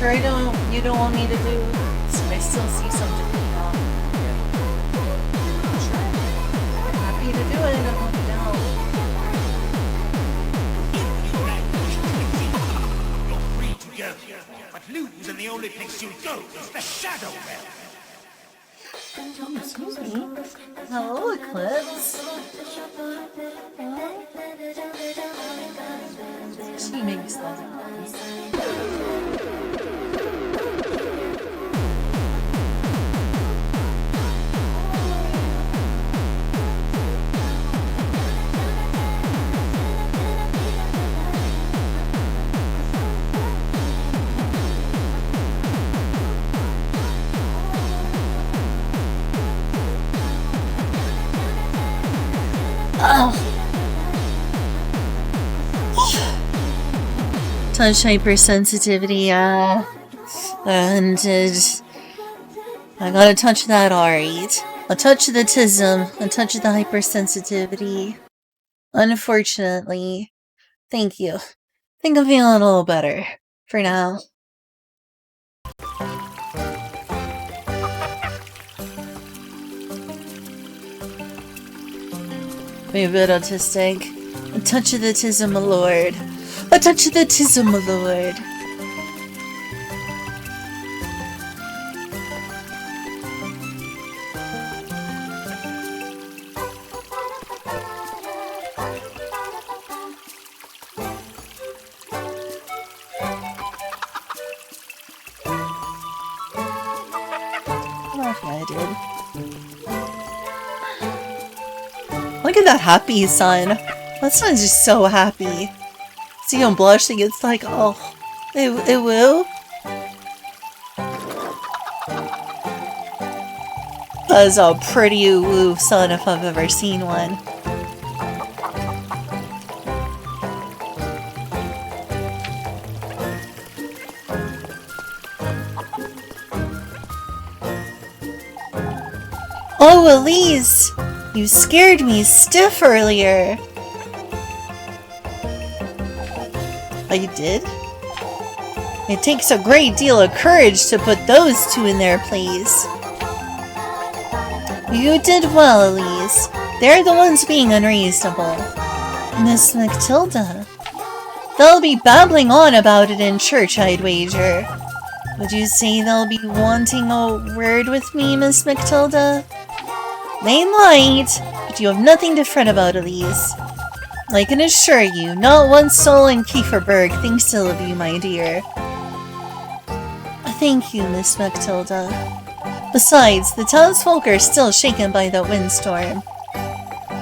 sure you don't want me to do? I still see something going on. Sure. I'm happy to do it. I want to know. But lose, and the only place you go is the shadow realm. Excuse me. Hello, Eclipse. She makes that noise. Touch hypersensitivity, and I gotta touch that, alright. I'll touch the tism, I'll touch the hypersensitivity. Unfortunately. Thank you. I think I'm feeling a little better. For now. Maybe a bit autistic. A touch of the tism, my lord. A touch of the tism, my lord. I did. Look at that happy sun. That sun's just so happy. See him blushing, it's like, oh, it will. That's a pretty woo sun if I've ever seen one. Oh, Elise! You scared me stiff earlier. Oh, you did? It takes a great deal of courage to put those two in their place. You did well, Elise. They're the ones being unreasonable. Miss Matilda. They'll be babbling on about it in church, I'd wager. Would you say they'll be wanting a word with me, Miss Matilda? They might, but you have nothing to fret about, Elise. I can assure you, not one soul in Kieferberg thinks ill of you, my dear. Thank you, Miss Matilda. Besides, the townsfolk are still shaken by that windstorm.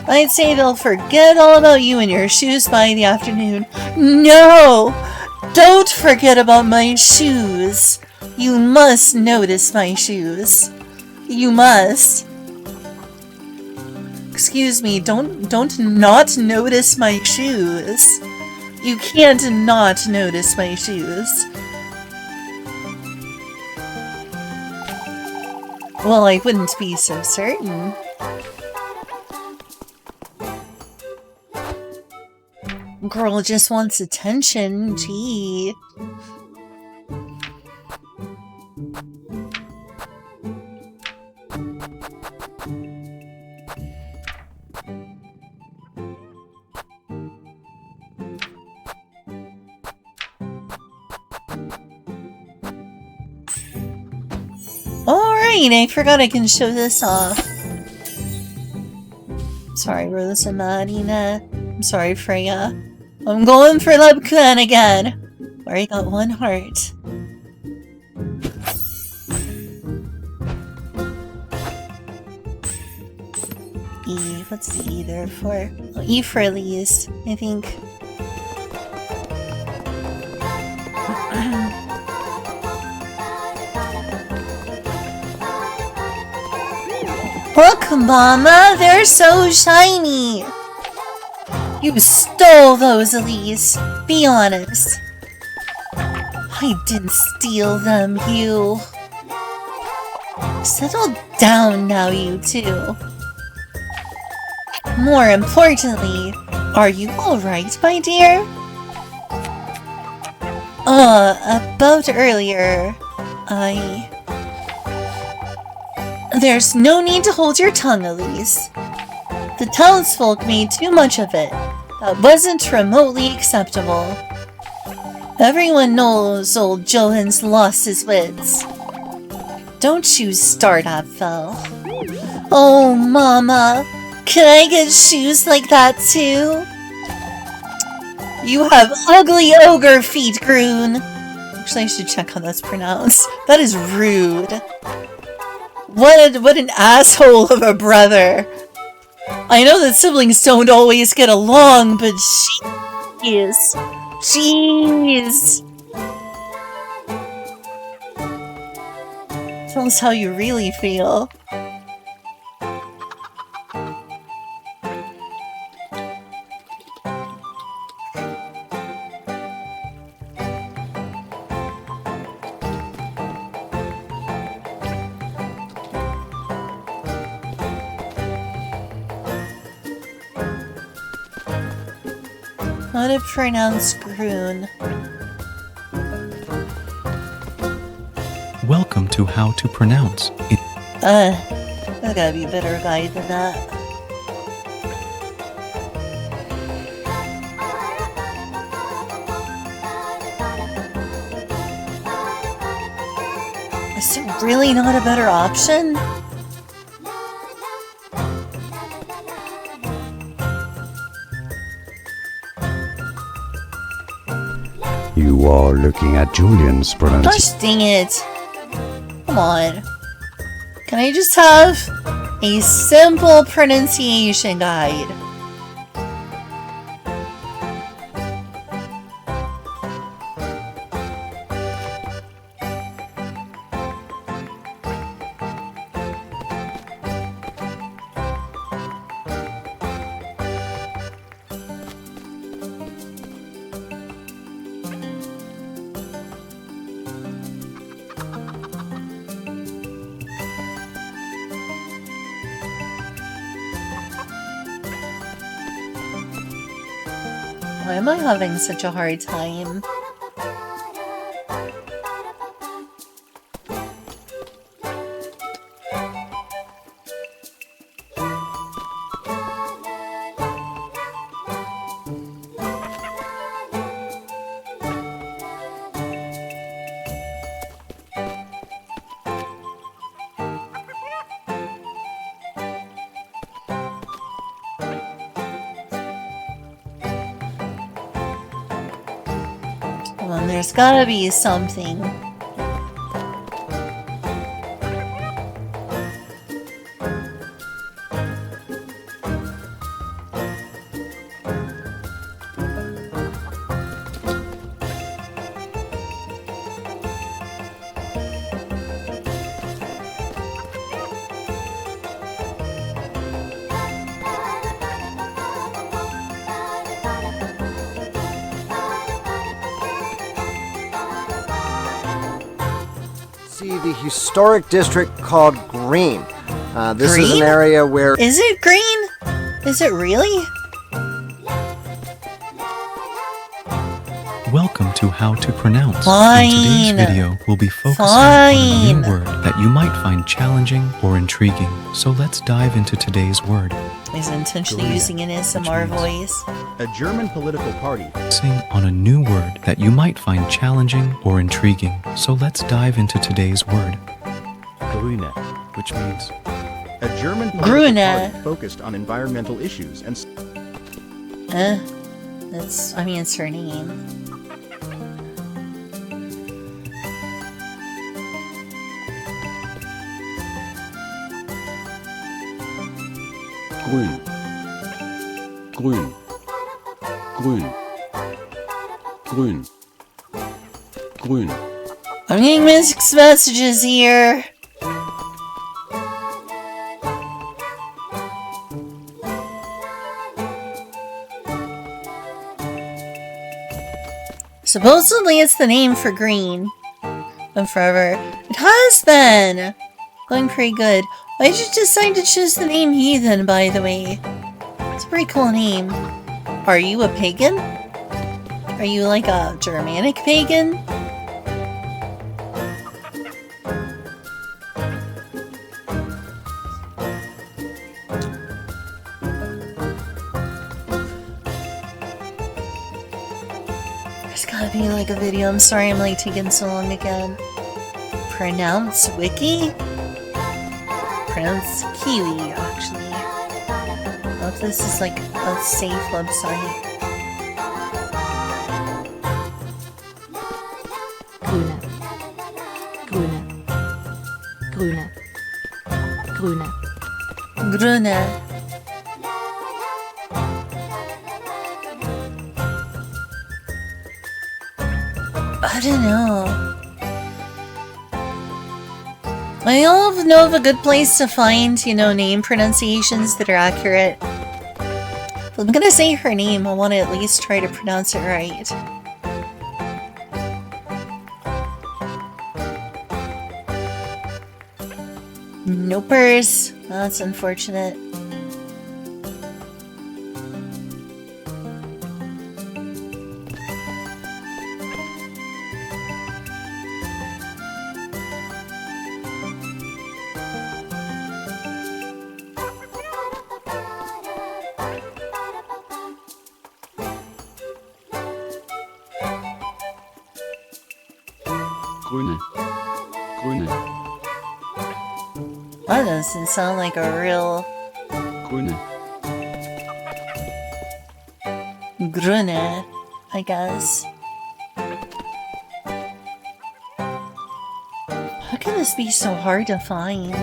I'd say they'll forget all about you and your shoes by the afternoon. No! Don't forget about my shoes! You must notice my shoes. You must. Excuse me, don't not notice my shoes. You can't not notice my shoes. Well, I wouldn't be so certain. Girl just wants attention, gee. Alright, I forgot I can show this off. Sorry, Rosa Marina. I'm sorry, Freya. I'm going for Lebkuan again. Already got one heart. E, what's the E there for? Oh, E for Elise, I think. Look, Mama, they're so shiny! You stole those, Elise. Be honest. I didn't steal them, you. Settle down now, you two. More importantly, are you alright, my dear? About earlier, There's no need to hold your tongue, Elise. The townsfolk made too much of it. That wasn't remotely acceptable. Everyone knows old Johan's lost his wits. Don't you start, Abfel. Oh, Mama, can I get shoes like that too? You have ugly ogre feet, Groon. Actually, I should check how that's pronounced. That is rude. What an asshole of a brother. I know that siblings don't always get along, but jeez. Jeez. Tell us how you really feel. How to pronounce Groon? Welcome to How to Pronounce it. There's gotta be a better guide than that. Is there really not a better option? You are looking at Julian's pronunciation. Gosh dang it. Come on. Can I just have a simple pronunciation guide? Why am I having such a hard time? Come on, there's gotta be something. The historic district called Green. This is an area where... Is it green? Is it really? Welcome to How to Pronounce. Fine. In today's video, we'll be focusing on a new word that you might find challenging or intriguing. So let's dive into today's word. He's intentionally using an ASMR voice. A German political party. Focusing on a new word that you might find challenging or intriguing. So let's dive into today's word. Grüne, which means a German political party focused on environmental issues and... That's, I mean, it's her name. Grün. Grün. Grün. Grün. Grün. I'm getting mixed messages here. Supposedly it's the name for green. Been forever. It has been! Going pretty good. Why did you decide to choose the name Heathen, by the way? It's a pretty cool name. Are you a pagan? Are you like a Germanic pagan? There's gotta be like a video. I'm sorry I'm like taking so long again. Pronounce wiki? Pronounce kiwi, actually. I hope this is like a safe website. Grüne. Grüne. Grüne. I don't know. I don't know of a good place to find, you know, name pronunciations that are accurate. If I'm gonna say her name, I want to at least try to pronounce it right. Nopers. That's unfortunate. Grüne. Grüne. That doesn't sound like a real Grüne. Grüne, I guess. How can this be so hard to find?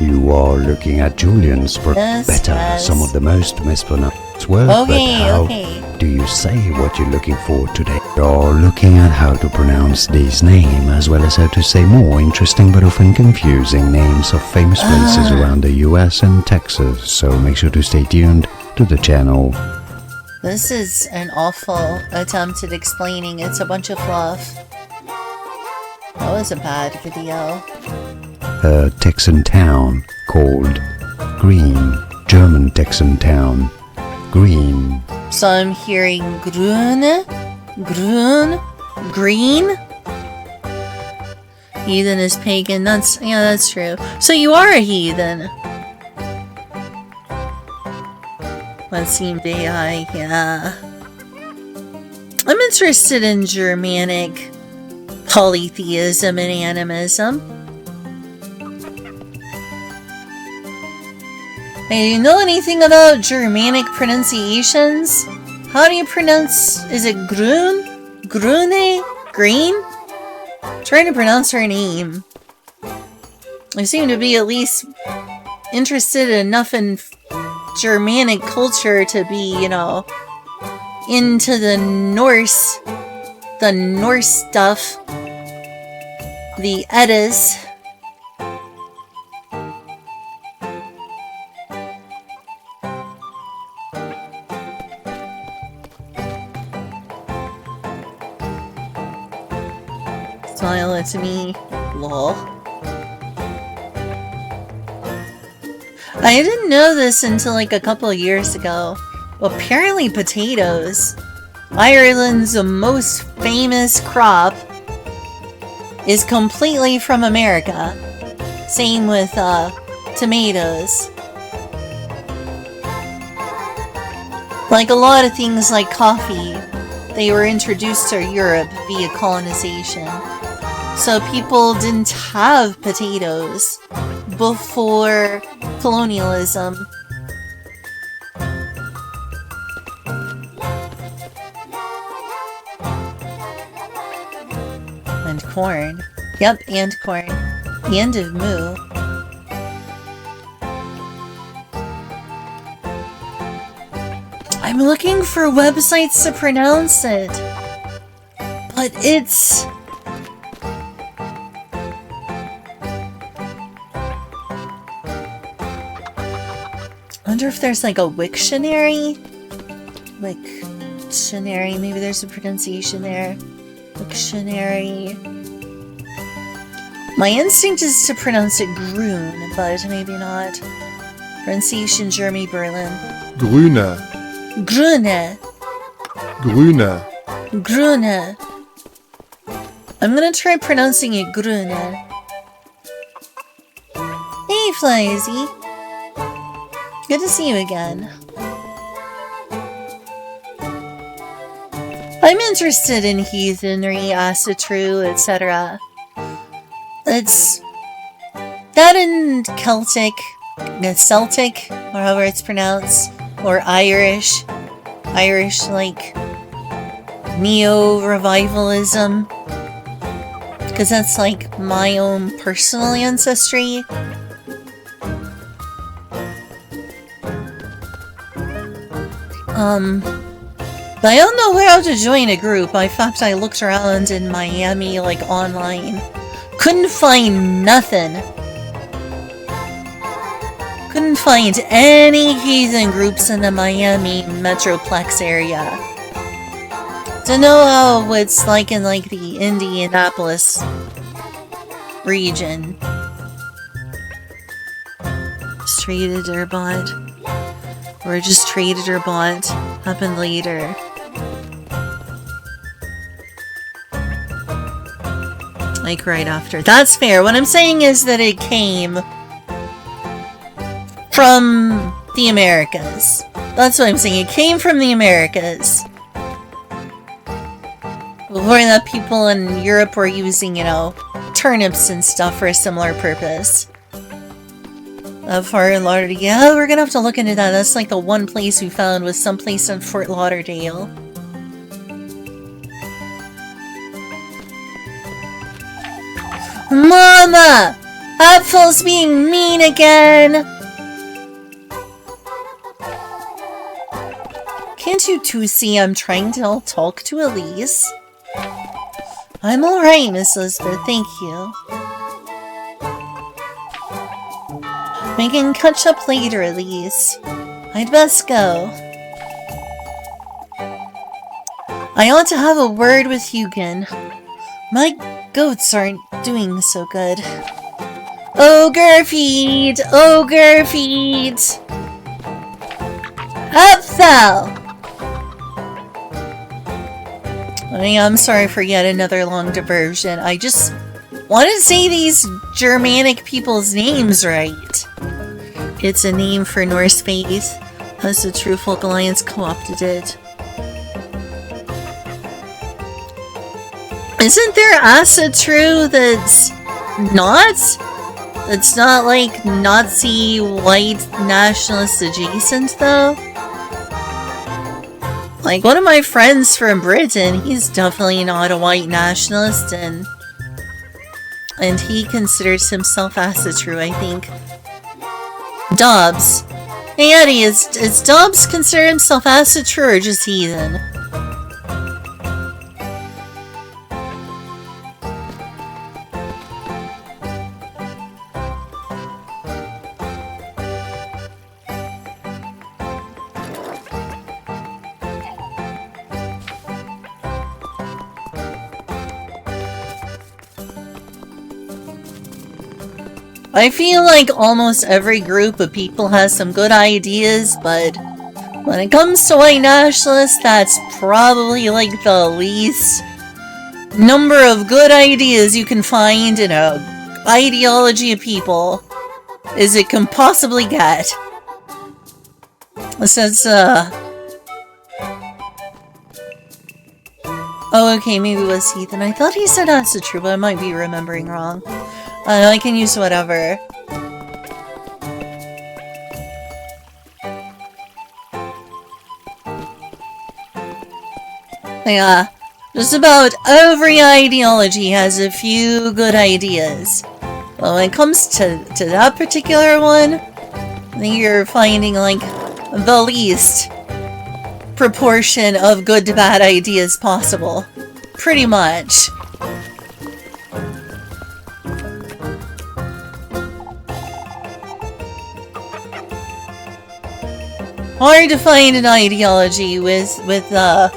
You are looking at Julian's for Yes, better. yes. Some of the most mispronounced words, Okay, but how okay. do you say what you're looking for today? You're looking at how to pronounce this name, as well as how to say more interesting but often confusing names of famous places around the US and Texas, so make sure to stay tuned to the channel. This is an awful attempt at explaining. It's a bunch of fluff. That was a bad video. A Texan town called Green, German Texan town. Green. So I'm hearing grün, grün, green. Heathen is pagan. That's true. So you are a heathen. Let's see, AI, yeah. I'm interested in Germanic polytheism and animism. Hey, do you know anything about Germanic pronunciations? How do you pronounce... Is it grün? Grüne? Green? I'm trying to pronounce her name. I seem to be at least interested enough in Germanic culture to be, you know, into the Norse stuff. The Eddas. Smile at me. Lol. I didn't know this until like a couple of years ago. Apparently potatoes, Ireland's most famous crop, is completely from America. Same with tomatoes. Like a lot of things like coffee, they were introduced to Europe via colonization. So people didn't have potatoes before colonialism. And corn. Yep, and corn. The end of moo. I'm looking for websites to pronounce it. But it's... wonder if there's like a Wiktionary? Wiktionary, maybe there's a pronunciation there. Wiktionary. My instinct is to pronounce it Grün, but maybe not. Pronunciation Jeremy Berlin. Grüne. Grüne. Grüne. Grüne. I'm gonna try pronouncing it Grüne. Hey, Flazy. Good to see you again. I'm interested in heathenry, Asatru, etc. It's that in Celtic, or however it's pronounced, or Irish, like neo-revivalism, because that's like my own personal ancestry. But I don't know how to join a group. In fact, I looked around in Miami, like online. Couldn't find nothing. Couldn't find any heathen groups in the Miami Metroplex area. Don't know how it's like in like the Indianapolis region. Just traded her bot. Or just traded her bot. Happened later. Like right after. That's fair. What I'm saying is that it came from the Americas. That's what I'm saying. It came from the Americas. Before that, people in Europe were using, you know, turnips and stuff for a similar purpose. Fort Lauderdale. Yeah, we're gonna have to look into that. That's like the one place we found was someplace in Fort Lauderdale. Mama! Apfel's being mean again! Can't you two see I'm trying to talk to Elise? I'm alright, Miss Elizabeth, thank you. We can catch up later, Elise. I'd best go. I ought to have a word with Hugin. My goats aren't doing so good. Ogre feed! Ogre feed! Apfel! I'm sorry for yet another long diversion. I just want to say these Germanic people's names right. It's a name for Norse faith, as the True Folk Alliance co-opted it. Isn't there Asatru that's not? It's not like Nazi white nationalist adjacent though? Like one of my friends from Britain, he's definitely not a white nationalist and he considers himself Asatru, I think. Dobbs. Hey Eddie, is Dobbs consider himself Asatru or just heathen? I feel like almost every group of people has some good ideas, but when it comes to white nationalists, that's probably like the least number of good ideas you can find in a ideology of people as it can possibly get. Since, oh, okay, maybe it was Ethan. I thought he said that's the truth, but I might be remembering wrong. I can use whatever. Yeah, just about every ideology has a few good ideas. But when it comes to that particular one, I think you're finding like the least proportion of good to bad ideas possible. Pretty much. hard to find an ideology with that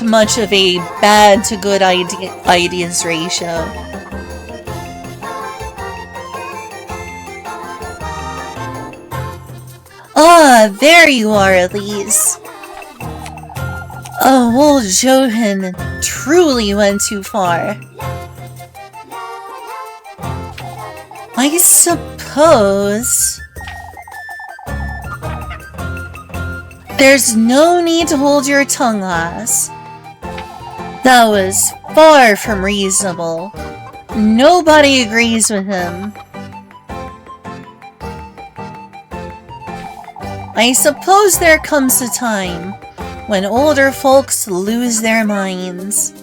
much of a bad to good ideas ratio. Ah, there you are, Elise. Oh, old Johan truly went too far. I suppose there's no need to hold your tongue, lass. That was far from reasonable. Nobody agrees with him. I suppose there comes a time when older folks lose their minds.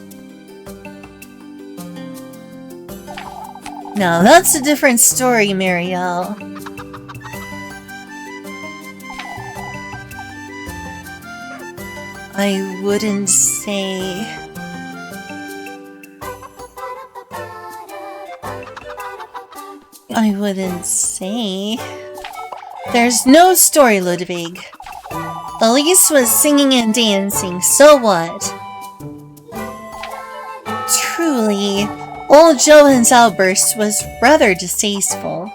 Now that's a different story, Marielle. I wouldn't say... I wouldn't say... There's no story, Ludwig. Elise was singing and dancing, so what? Truly, old Johan's outburst was rather distasteful.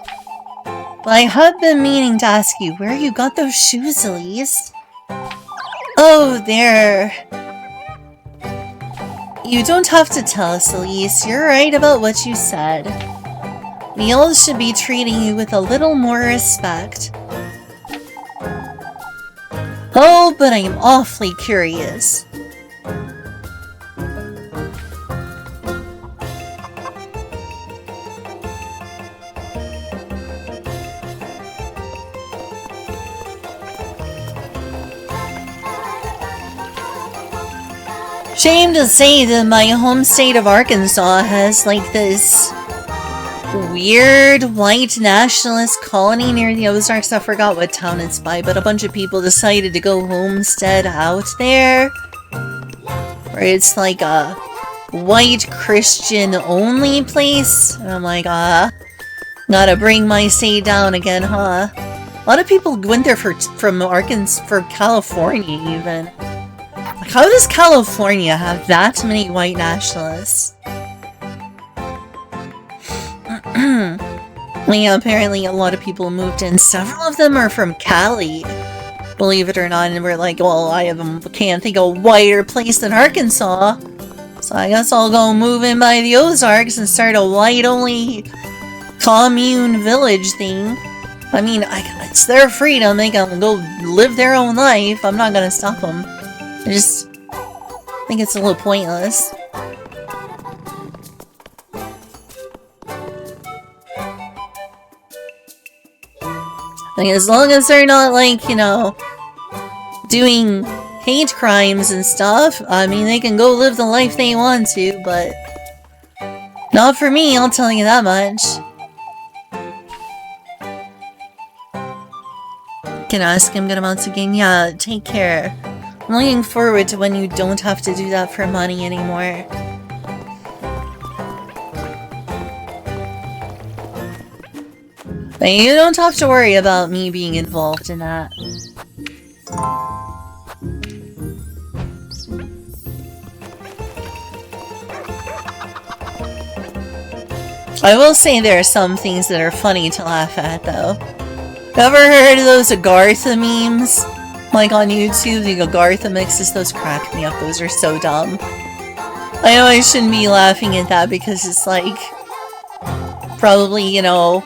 But I had been meaning to ask you where you got those shoes, Elise. Oh, there. You don't have to tell us, Elise. You're right about what you said. We all should be treating you with a little more respect. Oh, but I am awfully curious. Shame to say that my home state of Arkansas has like this weird white nationalist colony near the Ozarks. I forgot what town it's by, but a bunch of people decided to go homestead out there. Where it's like a white Christian only place. And I'm like, gotta bring my state down again, huh? A lot of people went there from Arkansas, for California even. Like, how does California have that many white nationalists? Yeah, apparently a lot of people moved in. Several of them are from Cali, believe it or not, and we're like, well, can't think of a whiter place than Arkansas, so I guess I'll go move in by the Ozarks and start a white-only commune village thing. I mean, it's their freedom, they can go live their own life, I'm not gonna stop them. I just think it's a little pointless. Like, as long as they're not, like, you know, doing hate crimes and stuff, I mean, they can go live the life they want to, but not for me, I'll tell you that much. Can ask him good amounts again. Yeah, take care. I'm looking forward to when you don't have to do that for money anymore. But you don't have to worry about me being involved in that. I will say there are some things that are funny to laugh at, though. Ever heard of those Agartha memes? Like on YouTube, the Agartha mixes, those crack me up, those are so dumb. I know I shouldn't be laughing at that because it's like, probably, you know,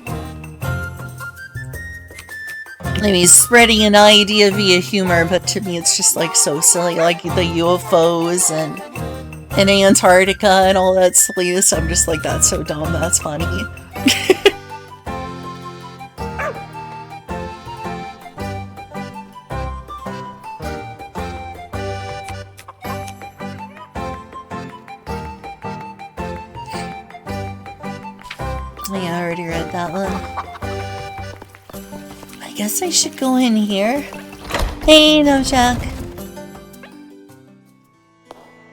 maybe spreading an idea via humor, but to me it's just like so silly, like the UFOs and Antarctica and all that silliness. I'm just like, that's so dumb, that's funny. Yeah, I already read that one. I guess I should go in here. Hey, no Jack.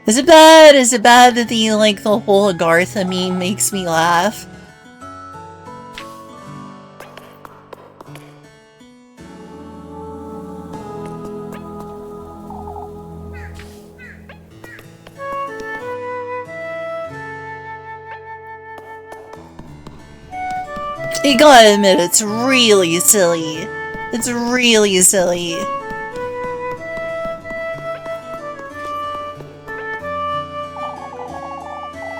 Is it bad? Is it bad that the whole Agartha meme makes me laugh? You gotta admit, it's really silly. It's really silly.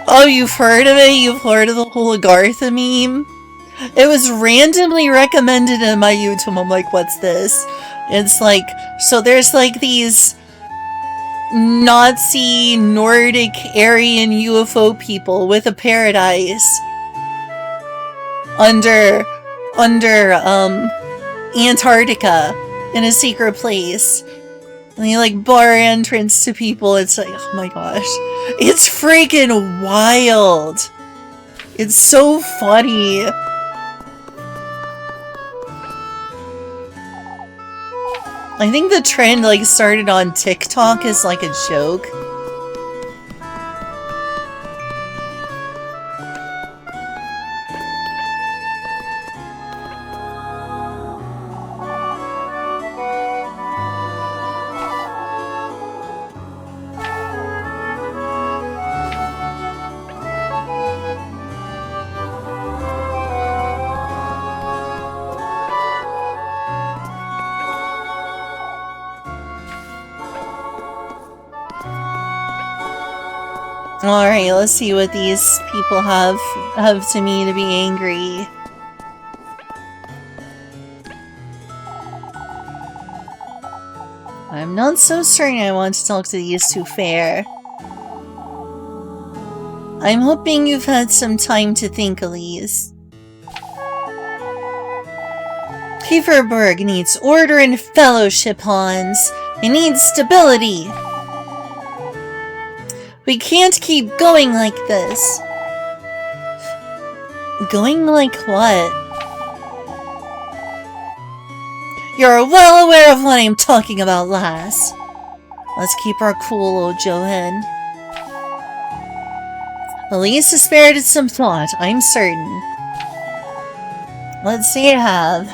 Oh, you've heard of it? You've heard of the whole Agartha meme? It was randomly recommended in my YouTube. I'm like, what's this? It's like, so there's like these Nazi, Nordic, Aryan UFO people with a paradise under Antarctica in a secret place. And they like bar entrance to people. It's like, oh my gosh. It's freaking wild. It's so funny. I think the trend like started on TikTok as like a joke. Alright, let's see what these people have to me to be angry. I'm not so certain I want to talk to these two fair. I'm hoping you've had some time to think, Elise. Kieferberg needs order and fellowship, Hans. It needs stability. We can't keep going like this. Going like what? You're well aware of what I'm talking about, lass. Let's keep our cool, old Johan. Elise has spared it some thought, I'm certain. Let's see it have.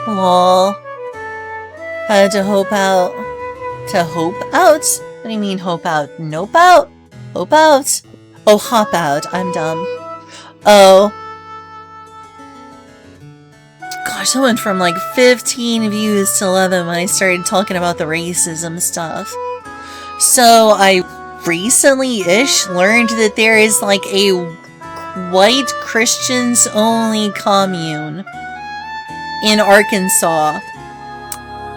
Lol. Had to hope out. To hope out? What do you mean hope out? Nope out? Hope out? Oh, hop out. I'm dumb. Oh. Gosh, I went from like 15 views to 11 when I started talking about the racism stuff. So I recently-ish learned that there is like a white Christians only commune in Arkansas.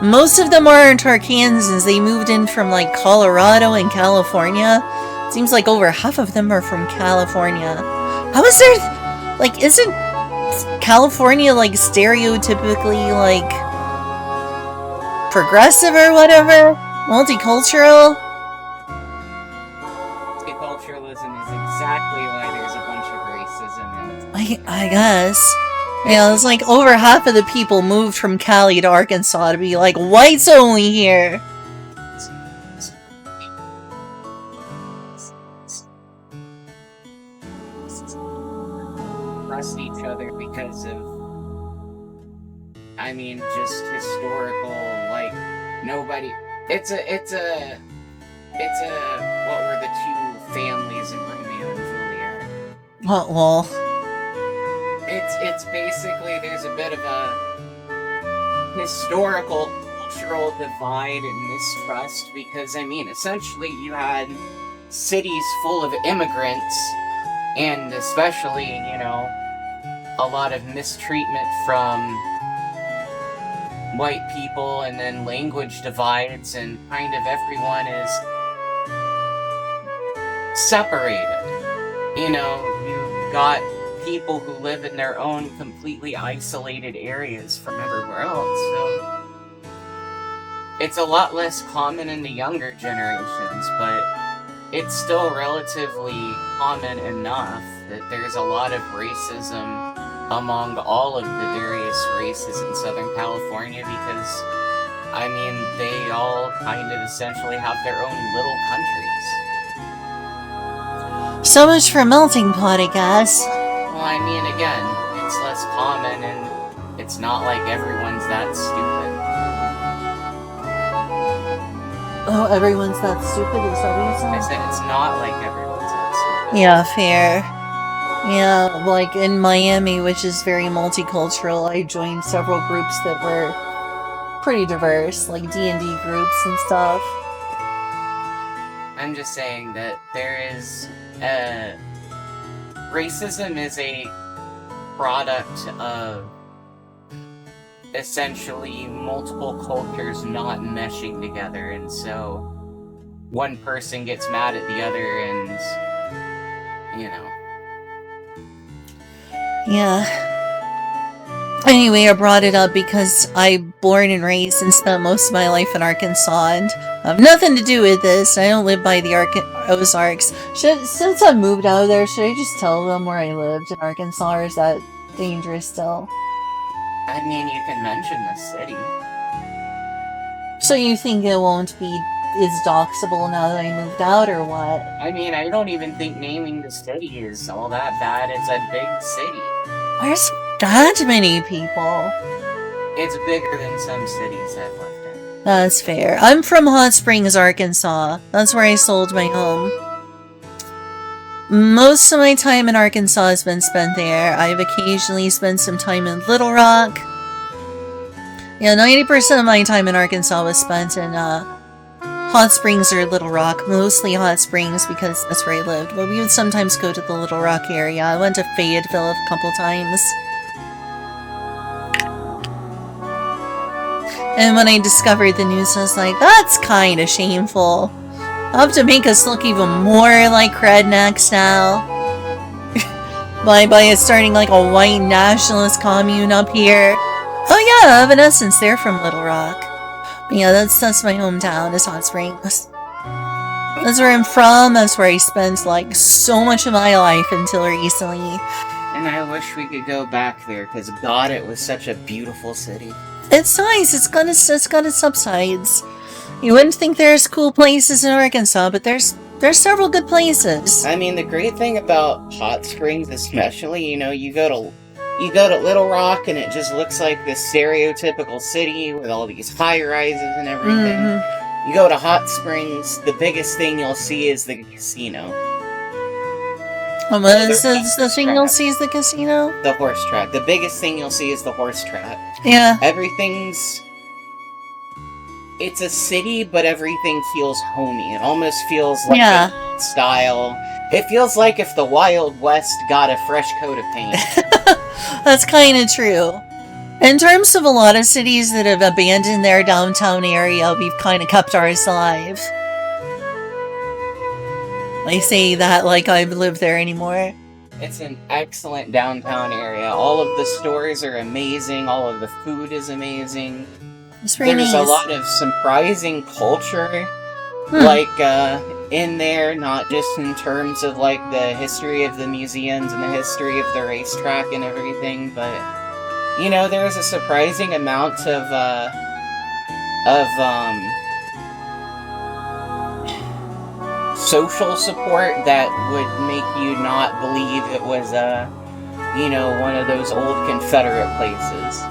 Most of them aren't Arkansans. They moved in from like Colorado and California. Seems like over half of them are from California. How is there, like, isn't California like stereotypically like progressive or whatever? Multicultural? Multiculturalism is exactly why there's a bunch of racism in it. I guess. Yeah, it's like over half of the people moved from Cali to Arkansas to be like, whites only here. Trust each other because of, I mean, just historical, like, nobody, it's a, what were the two families in Romeo and Juliet? What, lol? It's basically, there's a bit of a historical, cultural divide and mistrust because, I mean, essentially you had cities full of immigrants and especially, you know, a lot of mistreatment from white people and then language divides and kind of everyone is separated. You know, you've got people who live in their own completely isolated areas from everywhere else, so it's a lot less common in the younger generations, but it's still relatively common enough that there's a lot of racism among all of the various races in Southern California because, I mean, they all kind of essentially have their own little countries. So much for melting pot, I guess. Well, I mean, again, it's less common, and it's not like everyone's that stupid. Oh, everyone's that stupid? Is that what you said? I said it's not like everyone's that stupid. Yeah, fair. Yeah, like in Miami, which is very multicultural, I joined several groups that were pretty diverse, like D&D groups and stuff. I'm just saying that there is racism is a product of essentially multiple cultures not meshing together, and so one person gets mad at the other and, you know. Yeah. Anyway, I brought it up because I'm born and raised and spent most of my life in Arkansas, and I have nothing to do with this. I don't live by the Ozarks. Since I moved out of there, should I just tell them where I lived in Arkansas, or is that dangerous still? I mean, you can mention the city. So you think it won't be as doxable now that I moved out, or what? I mean, I don't even think naming the city is all that bad. It's a big city. Where's that many people? It's bigger than some cities I've lived in. That's fair. I'm from Hot Springs, Arkansas. That's where I sold my home. Most of my time in Arkansas has been spent there. I've occasionally spent some time in Little Rock. Yeah, 90% of my time in Arkansas was spent in Hot Springs or Little Rock. Mostly Hot Springs because that's where I lived. But we would sometimes go to the Little Rock area. I went to Fayetteville a couple times. And when I discovered the news, I was like, that's kind of shameful. I'll have to make us look even more like rednecks now. by starting like a white nationalist commune up here. Oh yeah, Evanescence, they're from Little Rock. But yeah, that's my hometown, is Hot Springs. That's where I'm from, that's where I spent like so much of my life until recently. And I wish we could go back there, because God, it was such a beautiful city. It's nice, it's got its upsides. You wouldn't think there's cool places in Arkansas, but there's several good places. I mean, the great thing about Hot Springs especially, you know, you go to Little Rock and it just looks like this stereotypical city with all these high-rises and everything. Mm-hmm. You go to Hot Springs, the biggest thing you'll see is the casino. What is the thing you'll see is the casino? The horse track. The biggest thing you'll see is the horse track. Yeah. It's a city, but everything feels homey. It almost feels like a style. It feels like if the Wild West got a fresh coat of paint. That's kind of true. In terms of a lot of cities that have abandoned their downtown area, we've kind of kept ours alive. I say that like I live there anymore. It's an excellent downtown area. All of the stores are amazing. All of the food is amazing. It's very nice. There's a lot of surprising culture, in there, not just in terms of, like, the history of the museums and the history of the racetrack and everything, but, you know, there's a surprising amount of social support that would make you not believe it was, one of those old Confederate places.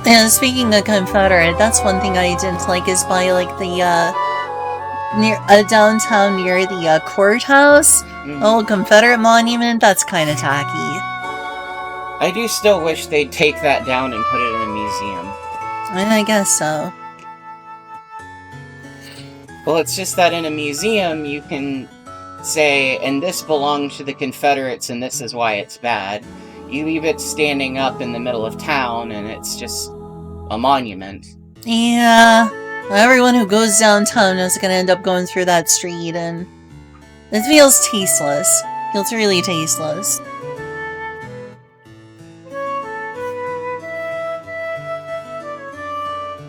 And speaking of Confederate, that's one thing I didn't like is by like the near downtown near the courthouse, old Confederate monument. That's kind of tacky. I do still wish they'd take that down and put it in a museum. I guess so. Well, it's just that in a museum you can say, and this belonged to the Confederates and this is why it's bad. You leave it standing up in the middle of town and it's just a monument. Yeah, everyone who goes downtown is going to end up going through that street and it feels tasteless. It feels really tasteless.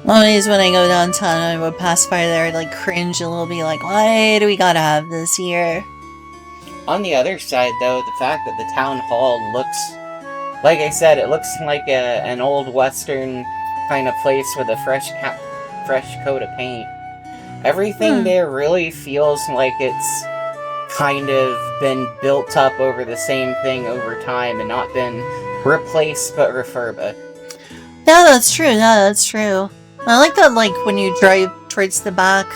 Always when I go downtown, I would pass by there, I'd like cringe a little bit, like, why do we gotta have this here? On the other side, though, the fact that the town hall looks, like I said, it looks like an old western kind of place with a fresh coat of paint. Everything there really feels like it's kind of been built up over the same thing over time and not been replaced but refurbished. Yeah, that's true. Yeah, that's true. I like that, like, when you drive towards the back,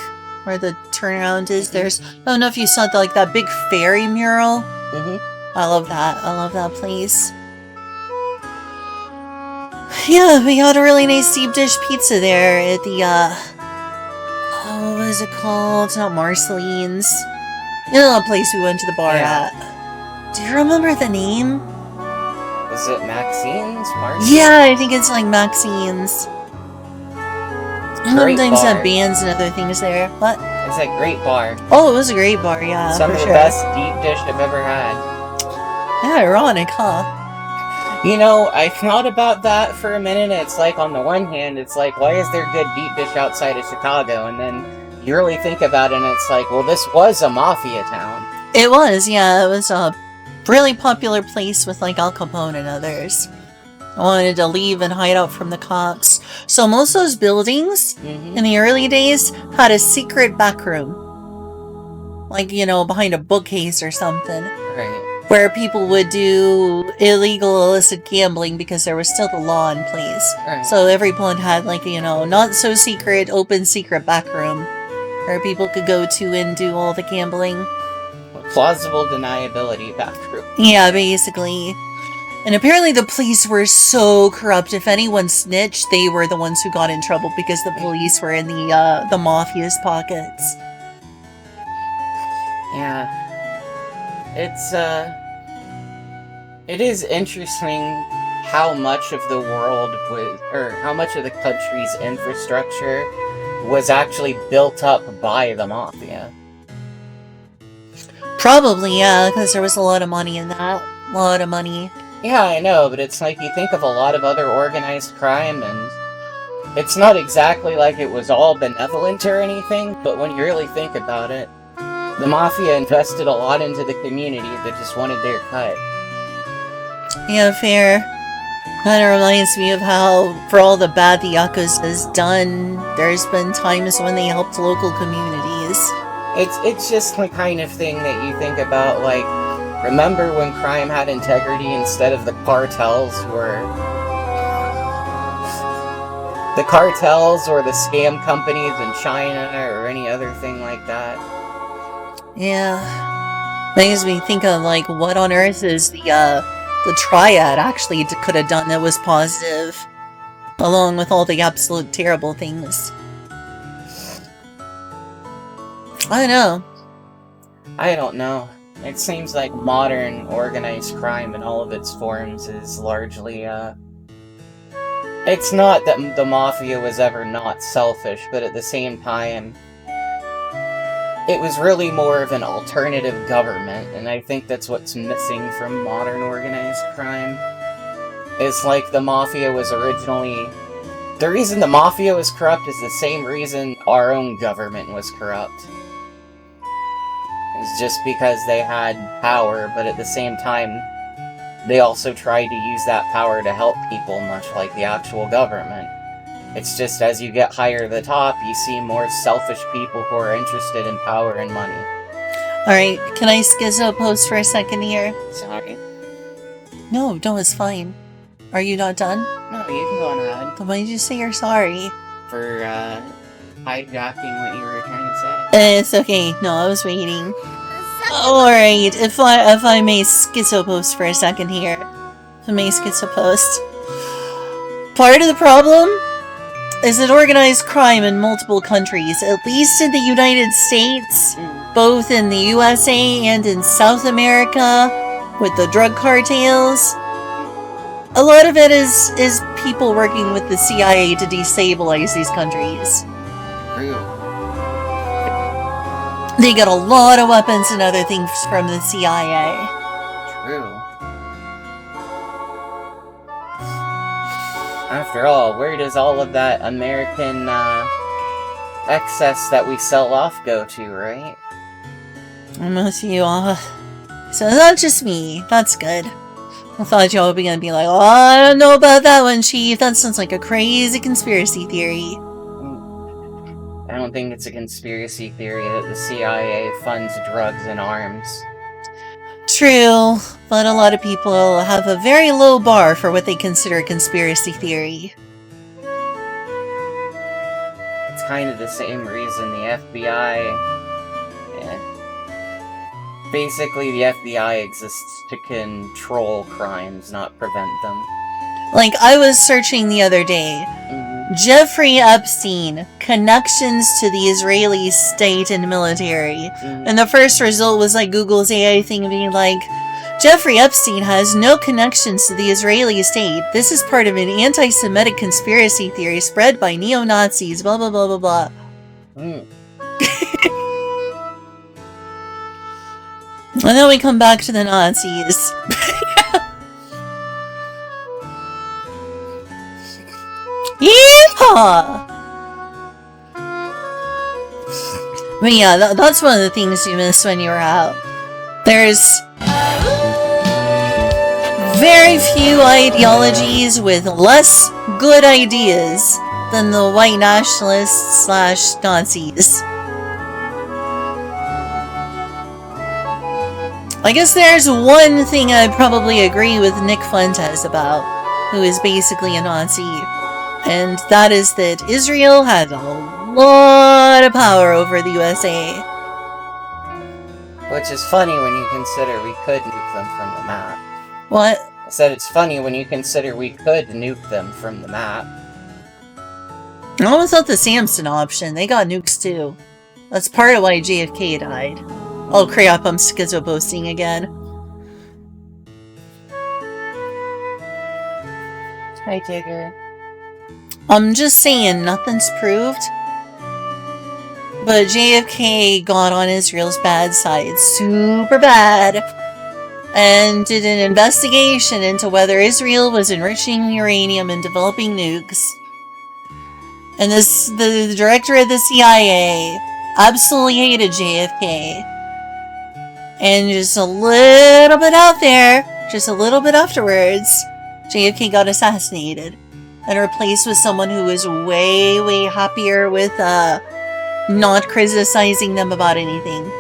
where the turnaround is, there's, I don't know if you saw, that big fairy mural. I love that. I love that place. Yeah, we got a really nice deep dish pizza there at the, oh, what is it called? It's not Marceline's. You know the place we went to the bar at. Do you remember the name? Was it Maxine's? Marcine's? Yeah, I think it's like Maxine's. Great Sometimes bar. have bands and other things there. What? It's a great bar. Oh, it was a great bar, yeah, Some for of the sure. best deep dish I've ever had. Yeah, ironic, huh? You know, I thought about that for a minute. It's like, on the one hand, it's like, why is there good deep dish outside of Chicago? And then you really think about it, and it's like, well, this was a mafia town. It was, yeah. It was a really popular place with like Al Capone and others. I wanted to leave and hide out from the cops. So most of those buildings in the early days had a secret back room. Like, you know, behind a bookcase or something. Right. Where people would do illegal, illicit gambling because there was still the law in place. Right. So everyone had like, you know, not so secret, open secret back room where people could go to and do all the gambling. Plausible deniability back room. Yeah, basically. And apparently the police were so corrupt. If anyone snitched, they were the ones who got in trouble because the police were in the mafia's pockets. Yeah. It is interesting how much of the world was, or how much of the country's infrastructure was actually built up by the mafia. Probably, yeah, because there was a lot of money in that. A lot of money. Yeah, I know, but it's like you think of a lot of other organized crime, and it's not exactly like it was all benevolent or anything, but when you really think about it, the mafia invested a lot into the community that just wanted their cut. Yeah, fair. Kind of reminds me of how, for all the bad the Yakuza has done, there's been times when they helped local communities. It's just the kind of thing that you think about, like, remember when crime had integrity instead of the cartels or the scam companies in China or any other thing like that? Yeah. Makes me think of, like, what on earth is the triad actually could have done that was positive, along with all the absolute terrible things. I don't know. I don't know. It seems like modern organized crime in all of its forms is largely, it's not that the mafia was ever not selfish, but at the same time, it was really more of an alternative government, and I think that's what's missing from modern organized crime. It's like the mafia was originally... The reason the mafia was corrupt is the same reason our own government was corrupt. It's just because they had power, but at the same time, they also tried to use that power to help people, much like the actual government. It's just as you get higher to the top, you see more selfish people who are interested in power and money. Alright, can I schizo post for a second here? Sorry. No, it's fine. Are you not done? No, you can go on ahead. Then why did you say you're sorry? For, hijacking what you were trying to say. It's okay. No, I was waiting. Alright, if I may schizo post for a second here. If I may schizo post. Part of the problem is that organized crime in multiple countries, at least in the United States, both in the USA and in South America, with the drug cartels, a lot of it is people working with the CIA to destabilize these countries. True. They get a lot of weapons and other things from the CIA. True. After all, where does all of that American, excess that we sell off go to, right? I'm with you, so not just me. That's good. I thought y'all were gonna be like, oh, I don't know about that one, Chief. That sounds like a crazy conspiracy theory. I don't think it's a conspiracy theory that the CIA funds drugs and arms. True, but a lot of people have a very low bar for what they consider a conspiracy theory. It's kind of the same reason the FBI... Basically, the FBI exists to control crimes, not prevent them. Like, I was searching the other day. Jeffrey Epstein, connections to the Israeli state and military. And the first result was like Google's AI thing being like, Jeffrey Epstein has no connections to the Israeli state. This is part of an anti-Semitic conspiracy theory spread by neo-Nazis, blah blah blah blah blah. And then we come back to the Nazis. Yeehaw! But yeah, that's one of the things you miss when you're out. There's very few ideologies with less good ideas than the white nationalists / Nazis. I guess there's one thing I'd probably agree with Nick Fuentes about, who is basically a Nazi. And that is that Israel has a lot of power over the USA. Which is funny when you consider we could nuke them from the map. What? I said it's funny when you consider we could nuke them from the map. Not without the Samson option. They got nukes too. That's part of why JFK died. Oh crap, I'm schizo boasting again. Hi, Tigger. I'm just saying, nothing's proved. But JFK got on Israel's bad side, super bad, and did an investigation into whether Israel was enriching uranium and developing nukes. And the director of the CIA absolutely hated JFK. And just a little bit out there, just a little bit afterwards, JFK got assassinated. And replaced with someone who was way, way happier with not criticizing them about anything.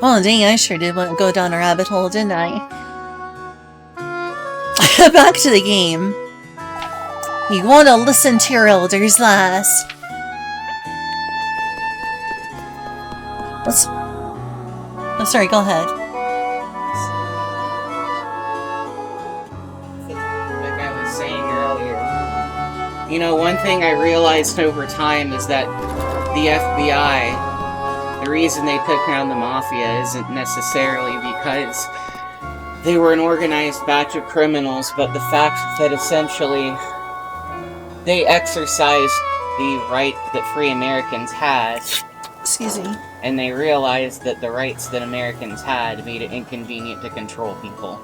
Oh dang, I sure did want to go down a rabbit hole, didn't I? Back to the game. You want to listen to your elders last. What's... Oh, sorry, go ahead. Like I was saying earlier, you know, one thing I realized over time is that the FBI, the reason they took down the Mafia isn't necessarily because they were an organized batch of criminals, but the fact that essentially they exercised the right that free Americans had. Excuse me. And they realized that the rights that Americans had made it inconvenient to control people.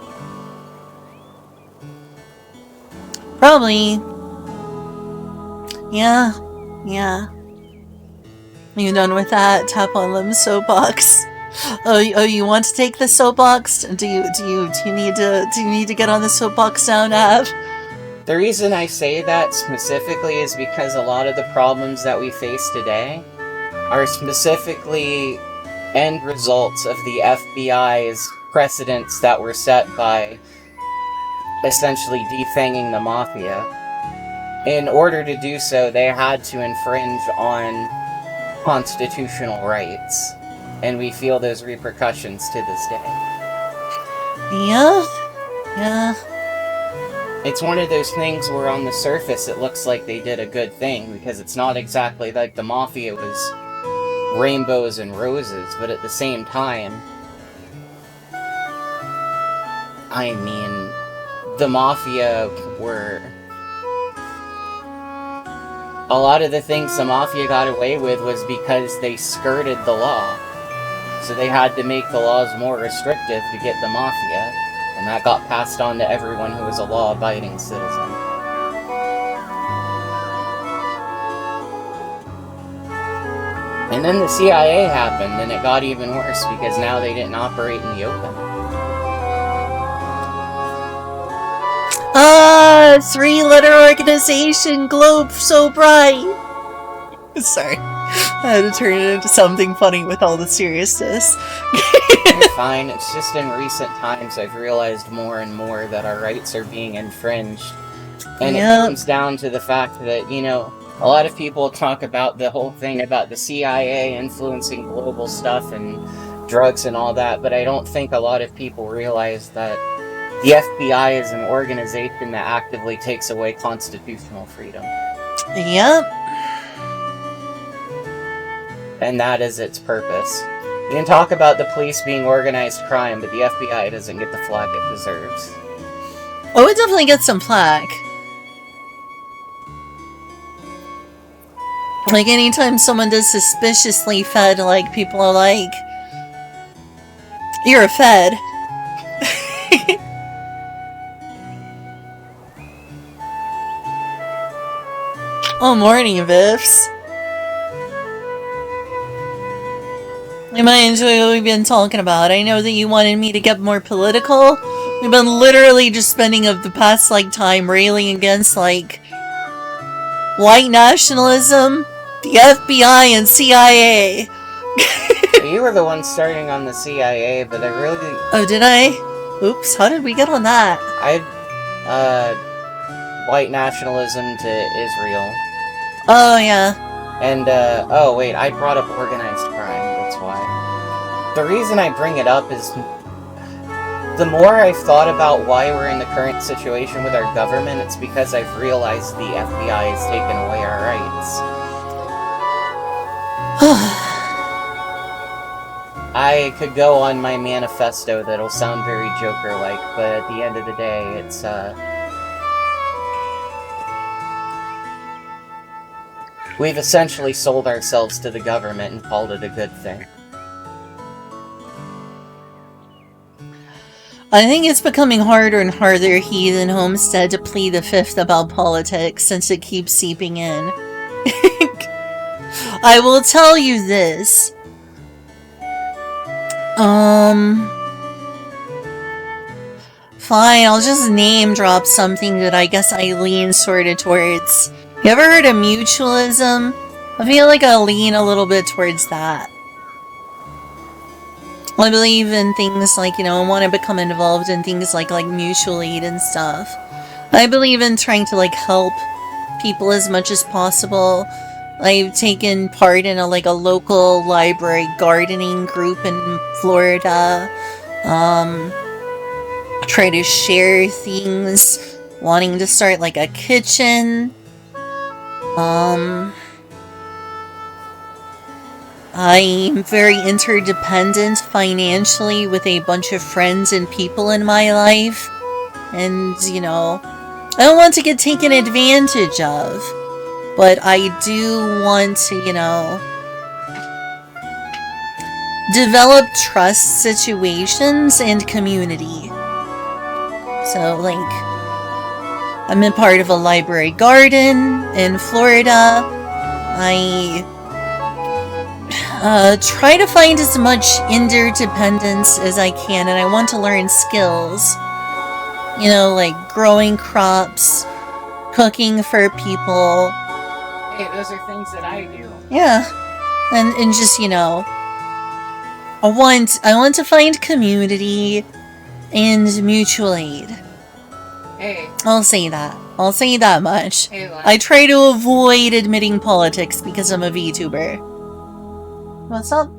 Probably. Yeah. You done with that? Tap on them soapbox. Oh, you want to take the soapbox? Do you need to get on the soapbox now, Nav? The reason I say that specifically is because a lot of the problems that we face today are specifically end results of the FBI's precedents that were set by essentially defanging the Mafia. In order to do so, they had to infringe on constitutional rights, and we feel those repercussions to this day. Yeah. It's one of those things where on the surface it looks like they did a good thing, because it's not exactly like the Mafia was rainbows and roses, but at the same time, I mean, the Mafia were... A lot of the things the Mafia got away with was because they skirted the law. So they had to make the laws more restrictive to get the Mafia, and that got passed on to everyone who was a law-abiding citizen. And then the CIA happened, and it got even worse because now they didn't operate in the open. Three-letter organization, globe so bright. Sorry. I had to turn it into something funny with all the seriousness. You're fine. It's just in recent times I've realized more and more that our rights are being infringed. And it comes down to the fact that, you know, a lot of people talk about the whole thing about the CIA influencing global stuff and drugs and all that, but I don't think a lot of people realize that the FBI is an organization that actively takes away constitutional freedom. Yep. And that is its purpose. You can talk about the police being organized crime, but the FBI doesn't get the flag it deserves. Oh, it definitely gets some flack. Like, anytime someone does suspiciously fed, like, people are like, you're a fed. Oh, morning, Viffs. You might enjoy what we've been talking about. I know that you wanted me to get more political. We've been literally just spending the past, like, time railing against, like, white nationalism, the FBI, and CIA. You were the one starting on the CIA, but I really... Oh, did I? Oops, how did we get on that? White nationalism to Israel. Oh, yeah. And, oh wait, I brought up organized crime, that's why. The reason I bring it up is, the more I've thought about why we're in the current situation with our government, it's because I've realized the FBI has taken away our rights. I could go on my manifesto that'll sound very Joker-like, but at the end of the day, it's, we've essentially sold ourselves to the government and called it a good thing. I think it's becoming harder and harder, Heathen Homestead, to plead the fifth about politics since it keeps seeping in. I will tell you this. Fine, I'll just name drop something that I guess I lean sort of towards. You ever heard of mutualism? I feel like I lean a little bit towards that. I believe in things like, you know, I want to become involved in things like mutual aid and stuff. I believe in trying to, like, help people as much as possible. I've taken part in a local library gardening group in Florida. Try to share things. Wanting to start, like, a kitchen. I'm very interdependent financially with a bunch of friends and people in my life. And, you know, I don't want to get taken advantage of. But I do want to, you know, develop trust situations and community. So, like, I'm a part of a library garden in Florida. I try to find as much interdependence as I can, and I want to learn skills. You know, like growing crops, cooking for people. Hey, those are things that I do. Yeah. And just, you know, I want to find community and mutual aid. Hey. I'll say that. I'll say that much. Hey, I try to avoid admitting politics because I'm a VTuber. What's up?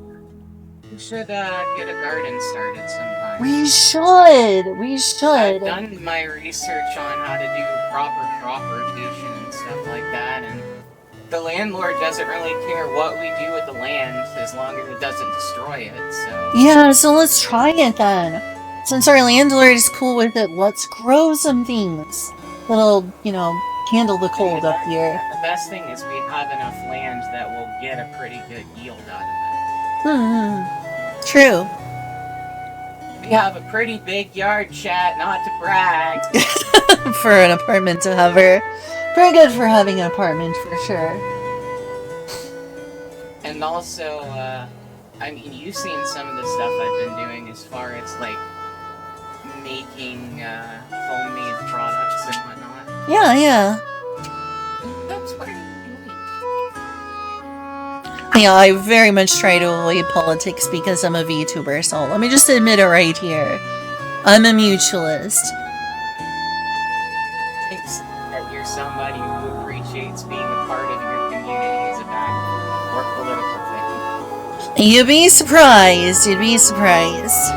We should get a garden started sometime. We should. We should. I've done my research on how to do proper crop rotation and stuff like that, and the landlord doesn't really care what we do with the land as long as it doesn't destroy it, so... Yeah, so let's try it then. Since our landlord is cool with it, let's grow some things that'll, you know, handle the cold up here. The best thing is we have enough land that we'll get a pretty good yield out of it. True. We have a pretty big yard, chat, not to brag. For an apartment to have her. Pretty good for having an apartment, for sure. And also, I mean, you've seen some of the stuff I've been doing as far as, like, making, homemade products and whatnot. Yeah, yeah. That's what I'm Yeah, I very much try to avoid politics because I'm a VTuber, so let me just admit it right here. I'm a mutualist. Thinks that you're somebody who appreciates being a part of your community as a bad or political thing. You'd be surprised. You'd be surprised.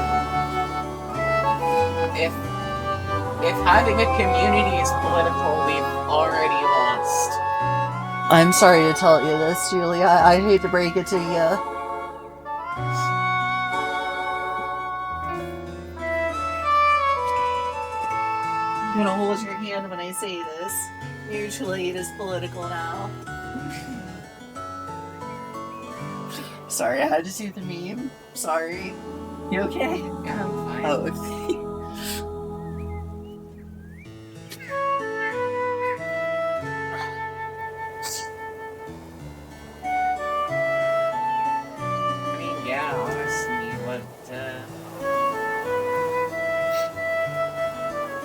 If having a community is political, we've already lost. I'm sorry to tell you this, Julia. I hate to break it to you. I'm gonna hold your hand when I say this. Mutual aid is political now. Sorry, I had to do the meme. Sorry. You okay? Yeah, I'm fine. Oh, okay. I mean, yeah, honestly,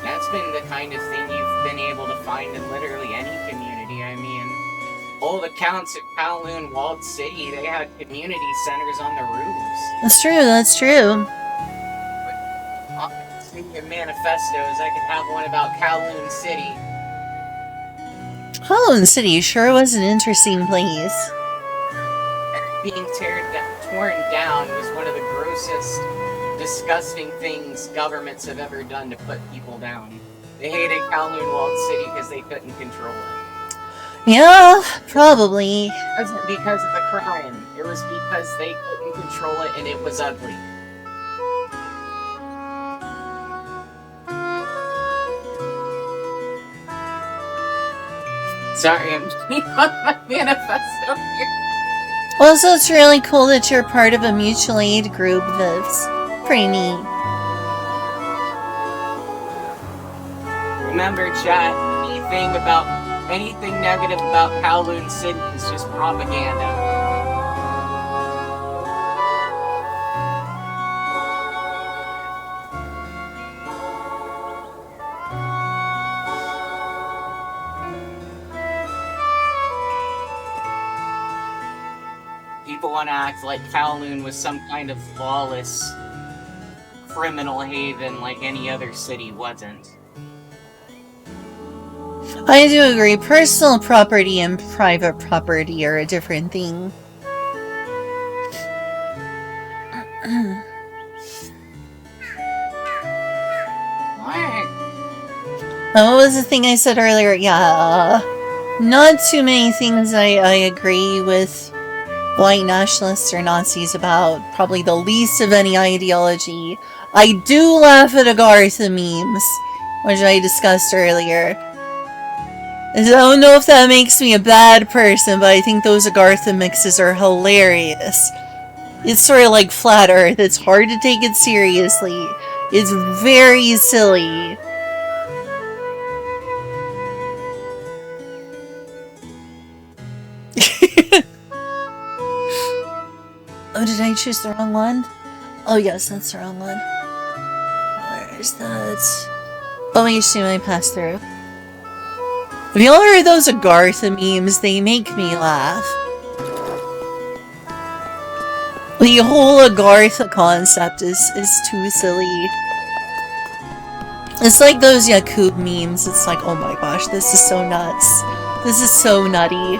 that's been the kind of thing you've been able to find in literally any community. I mean, old accounts at Kowloon Walled City, they had community centers on the roofs. That's true, that's true. Speaking of manifestos, I could have one about Kowloon City. Kowloon City sure was an interesting place. Being torn down was one of the grossest, disgusting things governments have ever done to put people down. They hated Kowloon Walled City because they couldn't control it. Yeah, probably. It wasn't because of the crime. It was because they couldn't control it and it was ugly. Sorry, I'm reading on my manifesto here. Also, it's really cool that you're part of a mutual aid group. That's pretty neat. Remember, chat, anything negative about Kowloon City is just propaganda. People want to act like Kowloon was some kind of lawless criminal haven like any other city wasn't. I do agree. Personal property and private property are a different thing. What was the thing I said earlier? Yeah, not too many things I agree with white nationalists or Nazis about. Probably the least of any ideology. I do laugh at Agartha memes, which I discussed earlier. I don't know if that makes me a bad person, but I think those Agartha mixes are hilarious. It's sort of like Flat Earth. It's hard to take it seriously. It's very silly. Oh, did I choose the wrong one? Oh, yes, that's the wrong one. Where is that? Oh, HDMI pass through. Have you all heard those Agartha memes? They make me laugh. The whole Agartha concept is too silly. It's like those Yakub memes. It's like, oh my gosh, this is so nuts. This is so nutty.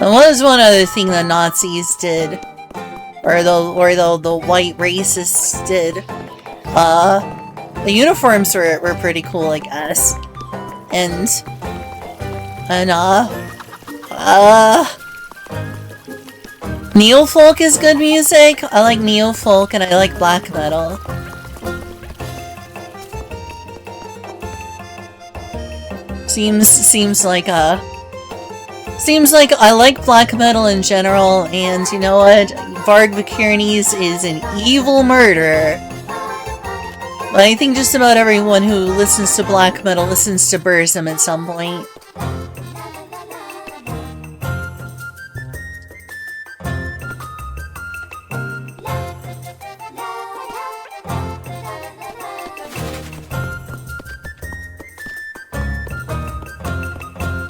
And what was one other thing the Nazis did? Or the white racists did? The uniforms were pretty cool, I guess. And neo-folk is good music. I like neo-folk and I like black metal. Seems like I like black metal in general, and you know what? Varg Vikernes is an evil murderer. But I think just about everyone who listens to black metal listens to Burzum at some point.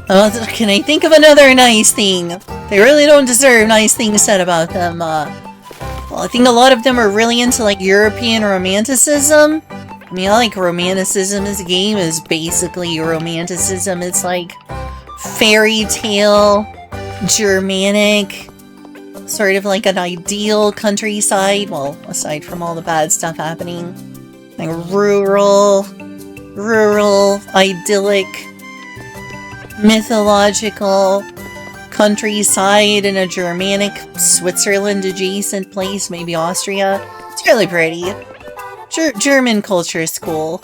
Can I think of another nice thing? They really don't deserve nice things said about them. Well, I think a lot of them are really into, like, European romanticism. I mean, I like romanticism. This game is basically romanticism. It's like fairy tale, Germanic, sort of like an ideal countryside. Well, aside from all the bad stuff happening. Like rural, idyllic, mythological countryside in a Germanic, Switzerland adjacent place, maybe Austria. It's really pretty. German culture is cool.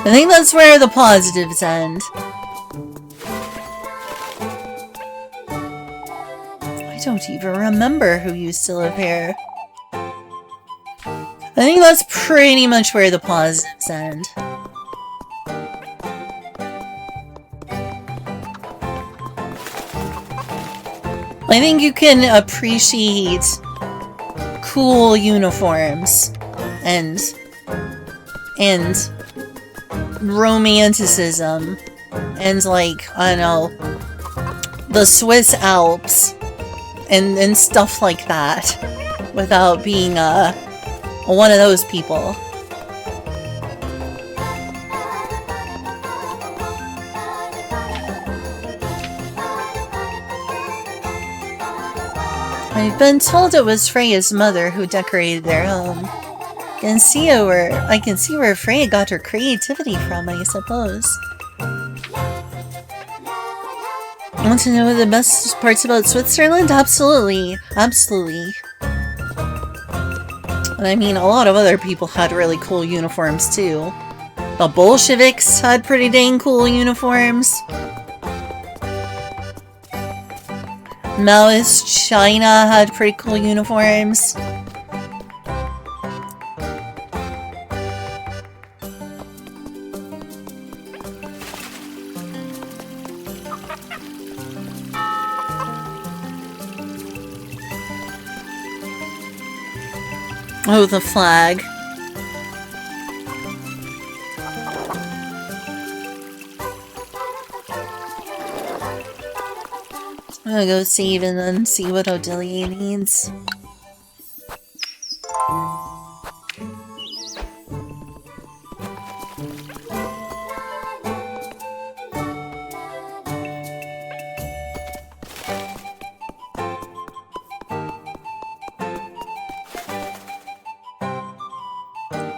I think that's where the positives end. I don't even remember who used to live here. I think that's pretty much where the positives end. I think you can appreciate cool uniforms and romanticism and, like, I don't know, the Swiss Alps and stuff like that without being one of those people. I've been told it was Freya's mother who decorated their home. I can see where Freya got her creativity from, I suppose. Want to know the best parts about Switzerland? Absolutely. Absolutely. And I mean, a lot of other people had really cool uniforms too. The Bolsheviks had pretty dang cool uniforms. Maoist China had pretty cool uniforms. Oh, the flag. I'm gonna go save and then see what Odelia needs.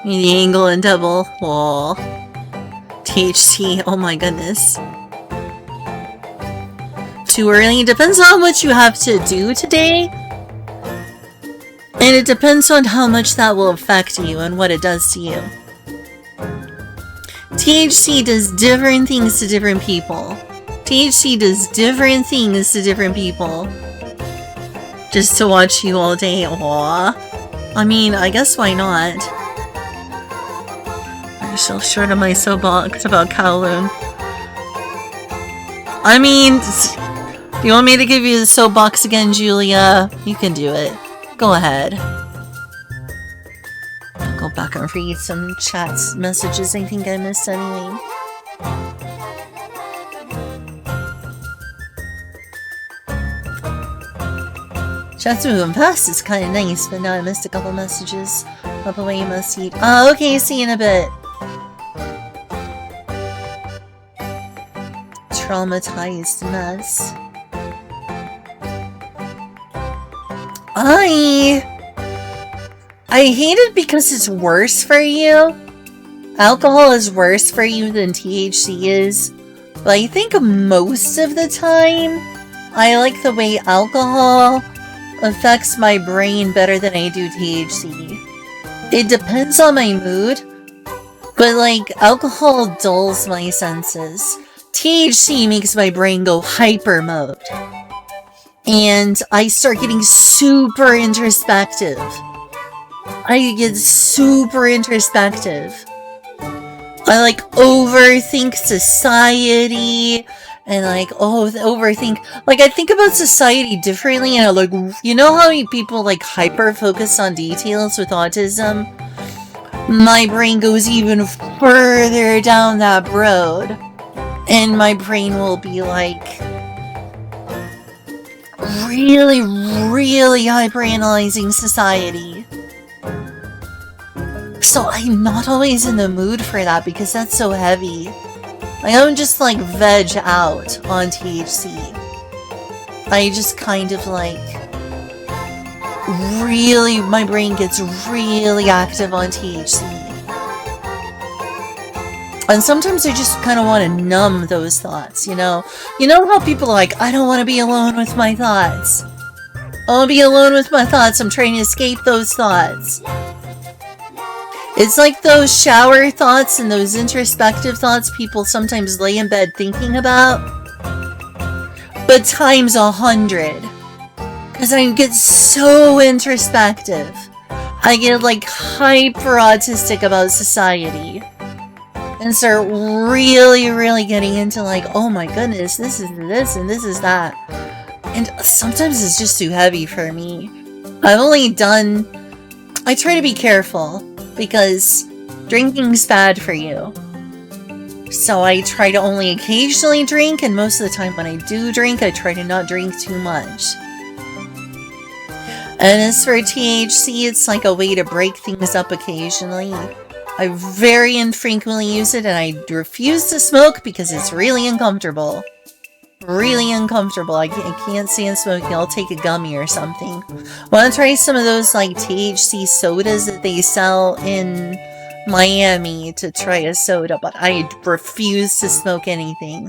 The angle and double. Wall. THC. Oh my goodness. Too early. Depends on how much you have to do today. And it depends on how much that will affect you and what it does to you. THC does different things to different people. THC does different things to different people. Just to watch you all day. Aww. I mean, I guess why not? I'm still short of my soapbox about Kowloon. I mean, you want me to give you the soapbox again, Julia? You can do it. Go ahead. I'll go back and read some chats, messages I think I missed anyway. Chat's moving fast, it's kind of nice, but now I missed a couple messages. Up away you must eat. Oh, okay, see you in a bit. Traumatized mess. I hate it because it's worse for you. Alcohol is worse for you than THC is. But I think most of the time, I like the way alcohol affects my brain better than I do THC. It depends on my mood, but like, alcohol dulls my senses. THC makes my brain go hyper mode. And I start getting super introspective. I get super introspective. I like overthink society and like overthink. Like I think about society differently and I like, you know how people like hyper focus on details with autism? my brain goes even further down that road. And my brain will be like really, really hyperanalyzing society. So I'm not always in the mood for that because that's so heavy. I don't just like veg out on THC. I just kind of like really, my brain gets really active on THC. And sometimes I just kind of want to numb those thoughts, you know? You know how people are like, I don't want to be alone with my thoughts. I want to be alone with my thoughts. I'm trying to escape those thoughts. It's like those shower thoughts and those introspective thoughts people sometimes lay in bed thinking about. But times 100. Because I get so introspective. I get like hyper autistic about society. And start really, really getting into like, oh my goodness, this is this and this is that. And sometimes it's just too heavy for me. I try to be careful because drinking's bad for you. So I try to only occasionally drink, and most of the time when I do drink, I try to not drink too much. And as for THC, it's like a way to break things up occasionally. I very infrequently use it, and I refuse to smoke because it's really uncomfortable. Really uncomfortable. I can't stand smoking. I'll take a gummy or something. Want to try some of those like THC sodas that they sell in Miami to try a soda, but I refuse to smoke anything.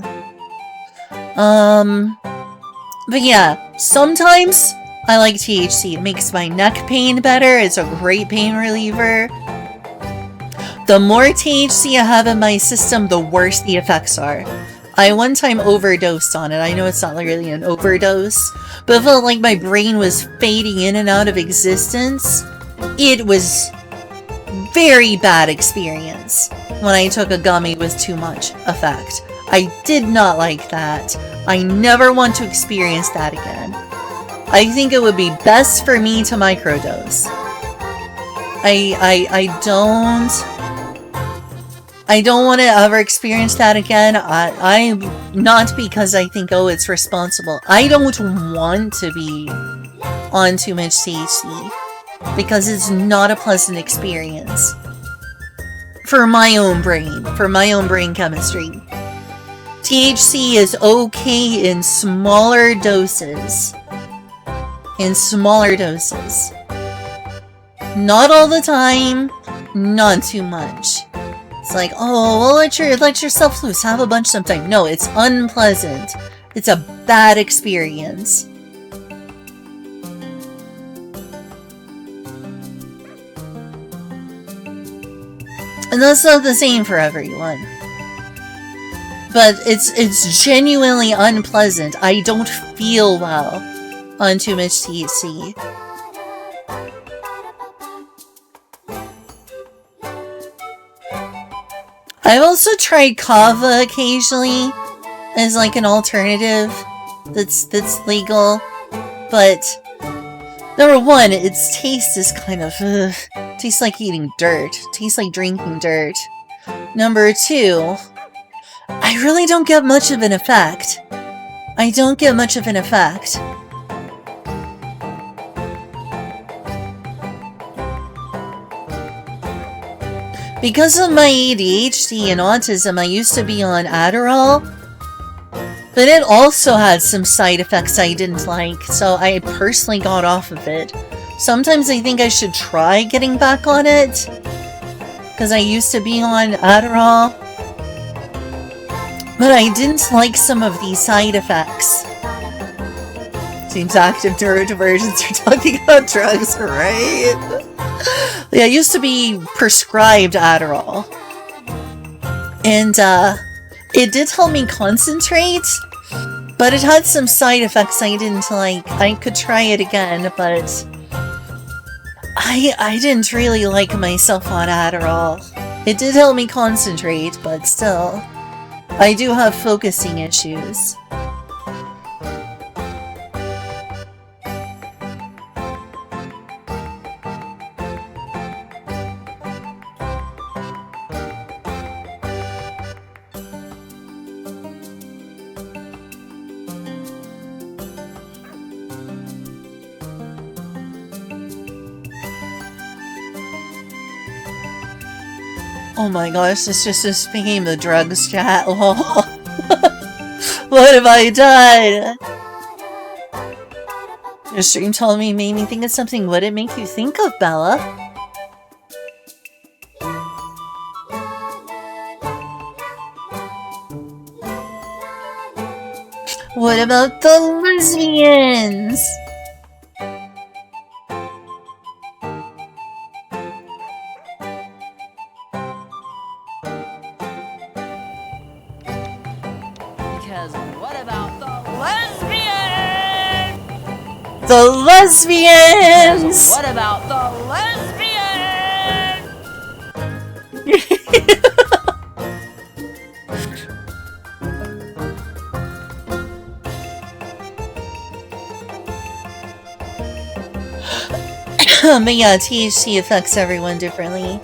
But yeah, sometimes I like THC. It makes my neck pain better. It's a great pain reliever. The more THC I have in my system, the worse the effects are. I one time overdosed on it. I know it's not really an overdose, but it felt like my brain was fading in and out of existence. It was very bad experience when I took a gummy with too much effect. I did not like that. I never want to experience that again. I think it would be best for me to microdose. I don't want to ever experience that again. I'm not because I think, oh, it's responsible. I don't want to be on too much THC because it's not a pleasant experience for my own brain chemistry. THC is okay in smaller doses. Not all the time, not too much. It's like, oh, well, let yourself loose, have a bunch sometime. No, it's unpleasant. It's a bad experience. And that's not the same for everyone. But it's genuinely unpleasant. I don't feel well on too much THC. I've also tried kava occasionally as like an alternative that's legal, but number one, its taste is kind of tastes like eating dirt, tastes like drinking dirt. Number two, I really don't get much of an effect. Because of my ADHD and autism, I used to be on Adderall, but it also had some side effects I didn't like, so I personally got off of it. Sometimes I think I should try getting back on it, because I used to be on Adderall, but I didn't like some of these side effects. Seems active neurodivergents are talking about drugs, right? Yeah, I used to be prescribed Adderall. And, it did help me concentrate, but it had some side effects I didn't like. I could try it again, but I didn't really like myself on Adderall. It did help me concentrate, but still, I do have focusing issues. Oh my gosh, this became the drugs chat. Lol. What have I done? Your stream told me made me think of something. What did it make you think of, Bella? What about the lesbians? Because what about the lesbians? The lesbians! What about the lesbians? But yeah, THC affects everyone differently.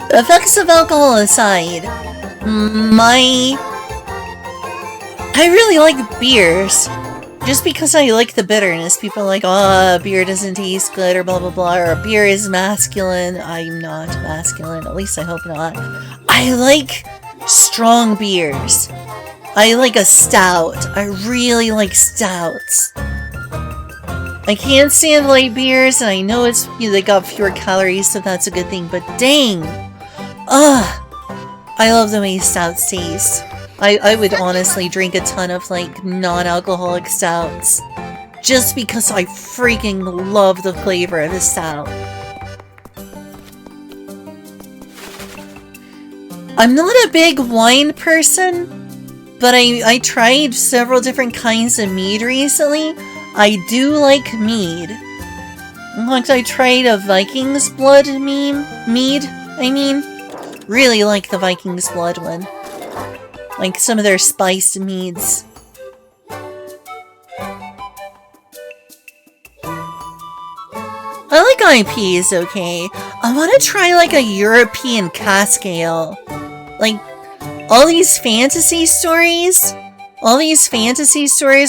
The effects of alcohol aside, I really like beers. Just because I like the bitterness. People are like, oh, beer doesn't taste good, or blah blah blah, or beer is masculine. I'm not masculine, at least I hope not. I like strong beers. I like a stout. I really like stouts. I can't stand light beers, and I know it's, you know, they got fewer calories, so that's a good thing, but dang! Ugh! I love the way stouts taste. I would honestly drink a ton of, like, non-alcoholic stouts. Just because I freaking love the flavor of a stout. I'm not a big wine person, but I tried several different kinds of mead recently. I do like mead. In fact, I tried a Viking's Blood mead. Really like the Viking's Blood one. Like some of their spiced meads. I like IPs, okay. I want to try like a European cask ale. Like, all these fantasy stories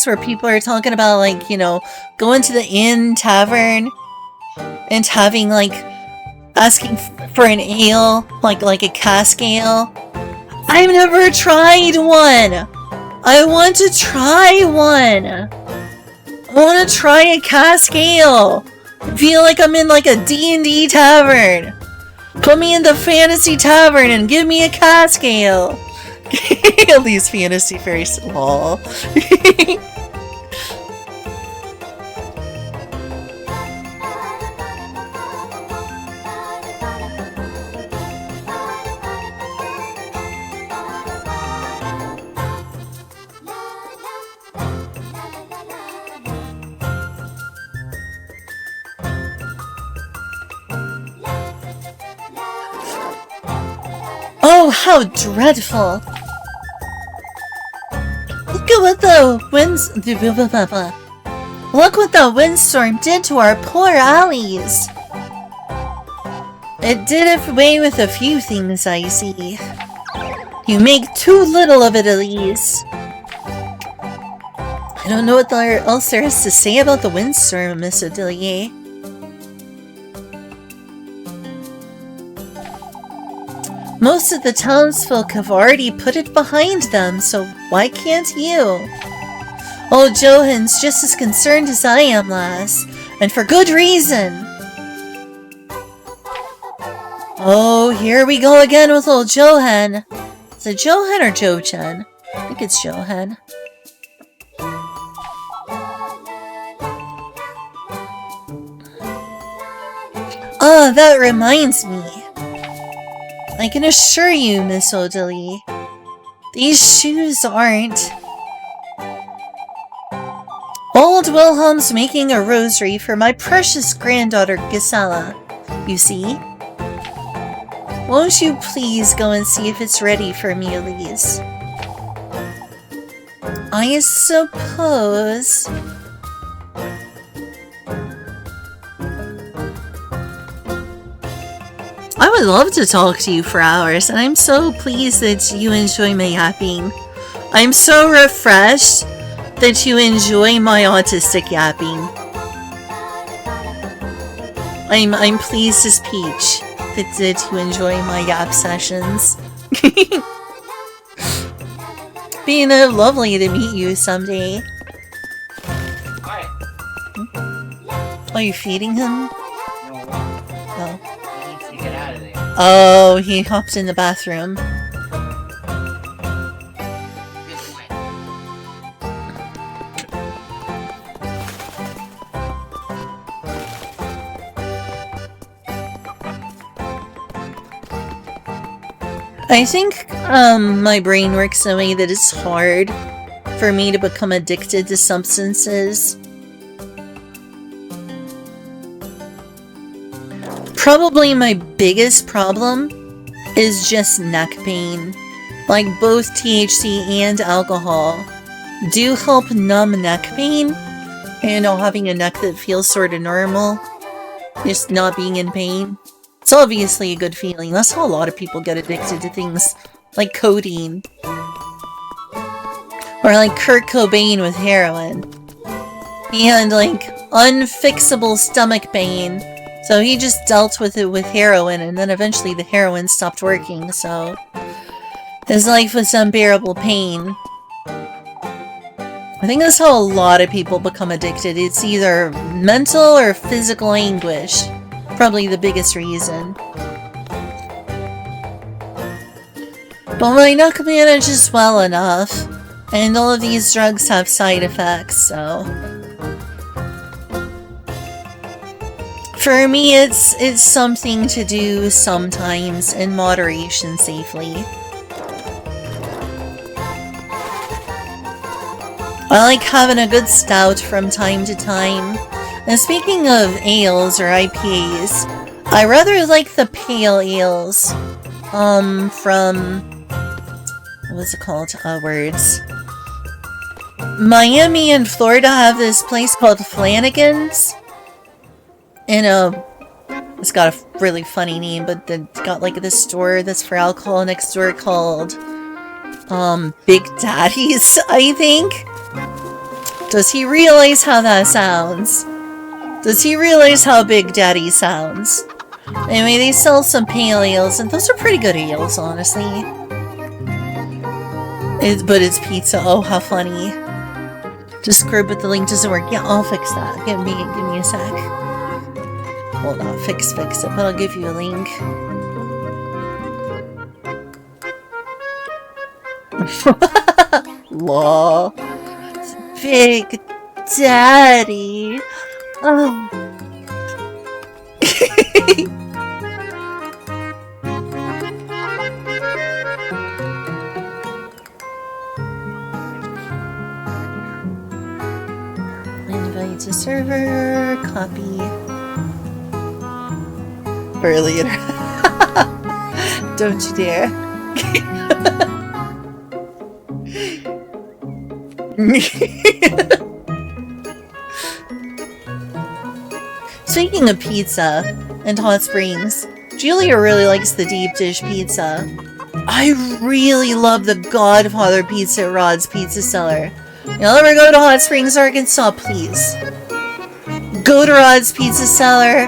where people are talking about, like, you know, going to the inn tavern and having, like, asking for an ale, like a cask ale. I've never tried one. I want to try one. I want to try a cask ale. I feel like I'm in, like, a D&D tavern. Put me in the fantasy tavern and give me a cask ale. All these fantasy fairies, lol. Oh, how dreadful! Look at what the windstorm did to our poor alleys. It did away with a few things, I see. You make too little of it, Elise. I don't know what else there is to say about the windstorm, Miss Odilier. Most of the townsfolk have already put it behind them, so why can't you? Old Johan's just as concerned as I am, lass, and for good reason. Oh, here we go again with old Johan. Is it Johan or Jochen? I think it's Johan. Ah, that reminds me. I can assure you, Miss Odili, these shoes aren't. Old Wilhelm's making a rosary for my precious granddaughter Gisela, you see. Won't you please go and see if it's ready for me, Elise? I suppose... I would love to talk to you for hours, and I'm so pleased that you enjoy my yapping. I'm so refreshed that you enjoy my autistic yapping. I'm pleased as Peach. to enjoy my yap sessions. Being lovely to meet you someday. Are you feeding him? Oh. He needs to get out of there. Oh, he hopped in the bathroom. I think my brain works in a way that it's hard for me to become addicted to substances. Probably my biggest problem is just neck pain. Like both THC and alcohol do help numb neck pain, and you know, having a neck that feels sort of normal, just not being in pain. It's obviously a good feeling. That's how a lot of people get addicted to things like codeine. Or like Kurt Cobain with heroin. He had like unfixable stomach pain, so he just dealt with it with heroin, and then eventually the heroin stopped working, so his life was unbearable pain. I think that's how a lot of people become addicted. It's either mental or physical anguish. Probably the biggest reason. But my neck manages well enough, and all of these drugs have side effects, so... For me, it's something to do sometimes in moderation safely. I like having a good stout from time to time. And speaking of ales or IPAs, I rather like the pale ales from... what's it called? Words. Miami and Florida have this place called Flanagan's. And it's got a really funny name, but it's got like this store that's for alcohol next door called Big Daddy's, I think. Does he realize how that sounds? Does he realize how Big Daddy sounds? Anyway, they sell some pale ales, and those are pretty good ales, honestly. But it's pizza. Oh, how funny. Just scrub with the link doesn't work. Yeah, I'll fix that. Give me a sec. Well, not fix it, but I'll give you a link. Lol. Big Daddy. Oh. Invite to server, copy. Earlier. Don't you dare. Speaking of pizza and hot springs, Julia really likes the deep dish pizza. I really love the Godfather pizza at Rod's Pizza Cellar. You'll ever go to Hot Springs, Arkansas, please. Go to Rod's Pizza Cellar,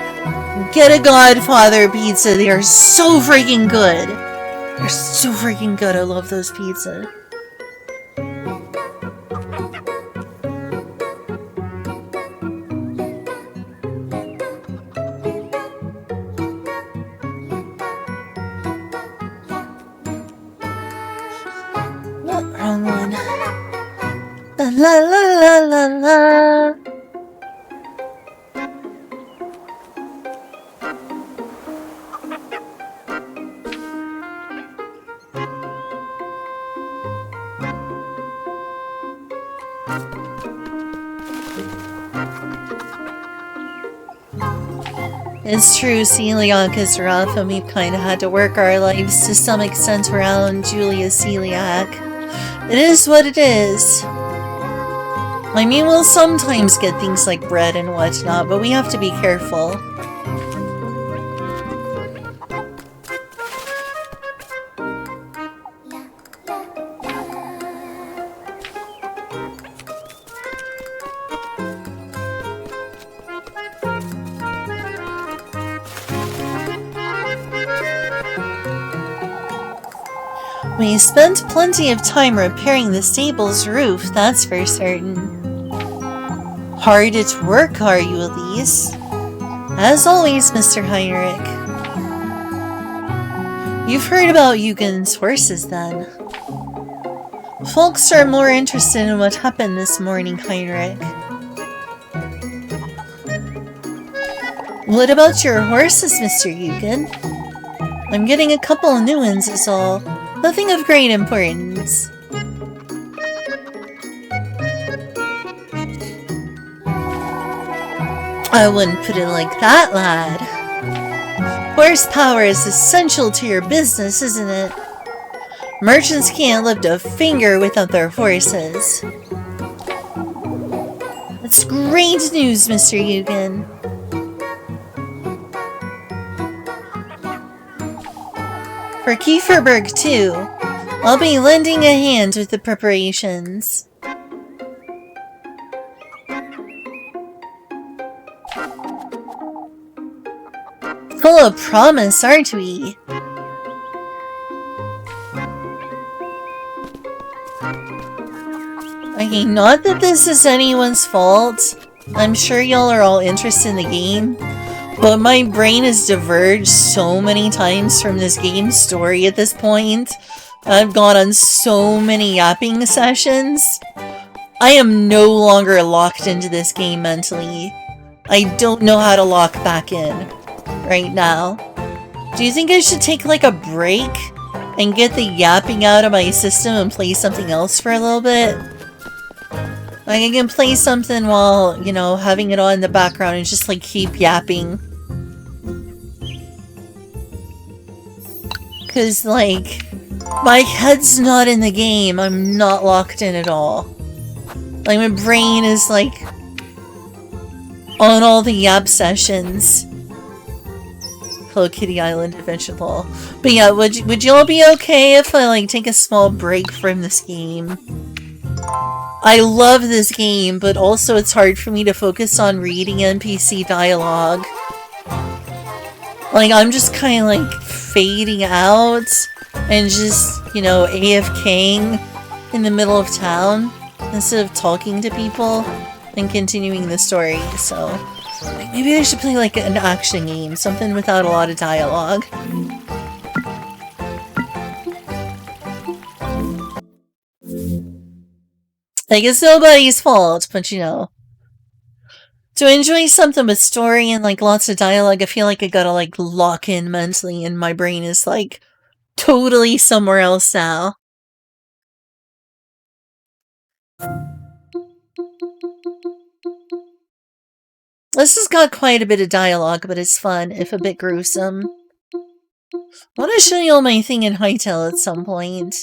get a Godfather pizza. They are so freaking good. They're so freaking good. I love those pizzas. Wrong one. La la la la la. It's true, celiac is rough, and we've kind of had to work our lives to some extent around Julia's celiac. It is what it is. I mean, we'll sometimes get things like bread and whatnot, but we have to be careful. We spent plenty of time repairing the stable's roof, that's for certain. Hard at work, are you, Elise? As always, Mr. Heinrich. You've heard about Eugen's horses, then. Folks are more interested in what happened this morning, Heinrich. What about your horses, Mr. Eugen? I'm getting a couple of new ones is all. Nothing of great importance. I wouldn't put it like that, lad. Horsepower is essential to your business, isn't it? Merchants can't lift a finger without their horses. That's great news, Mr. Eugen. For Kieferberg, too. I'll be lending a hand with the preparations. Full of promise, aren't we? Okay, not that this is anyone's fault. I'm sure y'all are all interested in the game, but my brain has diverged so many times from this game's story at this point. I've gone on so many yapping sessions. I am no longer locked into this game mentally. I don't know how to lock back in right now. Do you think I should take like a break and get the yapping out of my system and play something else for a little bit? Like I can play something while, you know, having it on in the background and just like keep yapping. Cause like, my head's not in the game. I'm not locked in at all. Like my brain is like on all the yap sessions. Hello Kitty Island Adventure Ball. But yeah, would y'all be okay if I like take a small break from this game? I love this game, but also it's hard for me to focus on reading NPC dialogue. Like, I'm just kind of like fading out and just, you know, AFKing in the middle of town instead of talking to people and continuing the story. So, like, maybe I should play like an action game, something without a lot of dialogue. Like, it's nobody's fault, but you know. To enjoy something with story and like lots of dialogue, I feel like I gotta like lock in mentally and my brain is like totally somewhere else now. This has got quite a bit of dialogue, but it's fun, if a bit gruesome. I want to show you all my thing in Hytale at some point.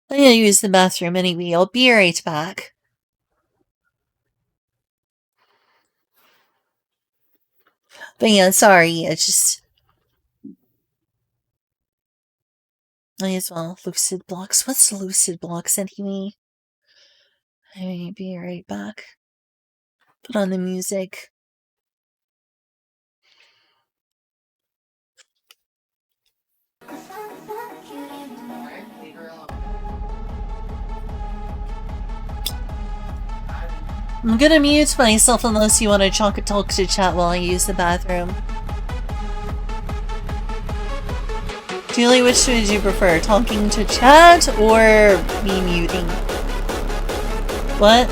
I'm gonna use the bathroom anyway. I'll be right back. But yeah, sorry, it's just... Might as well. Lucid blocks. What's lucid blocks anyway? I'll be right back. Put on the music. I'm gonna mute myself unless you want to talk to chat while I use the bathroom. Julie, which would you prefer? Talking to chat or me muting? What?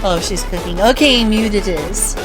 Oh, she's cooking. Okay, mute it is.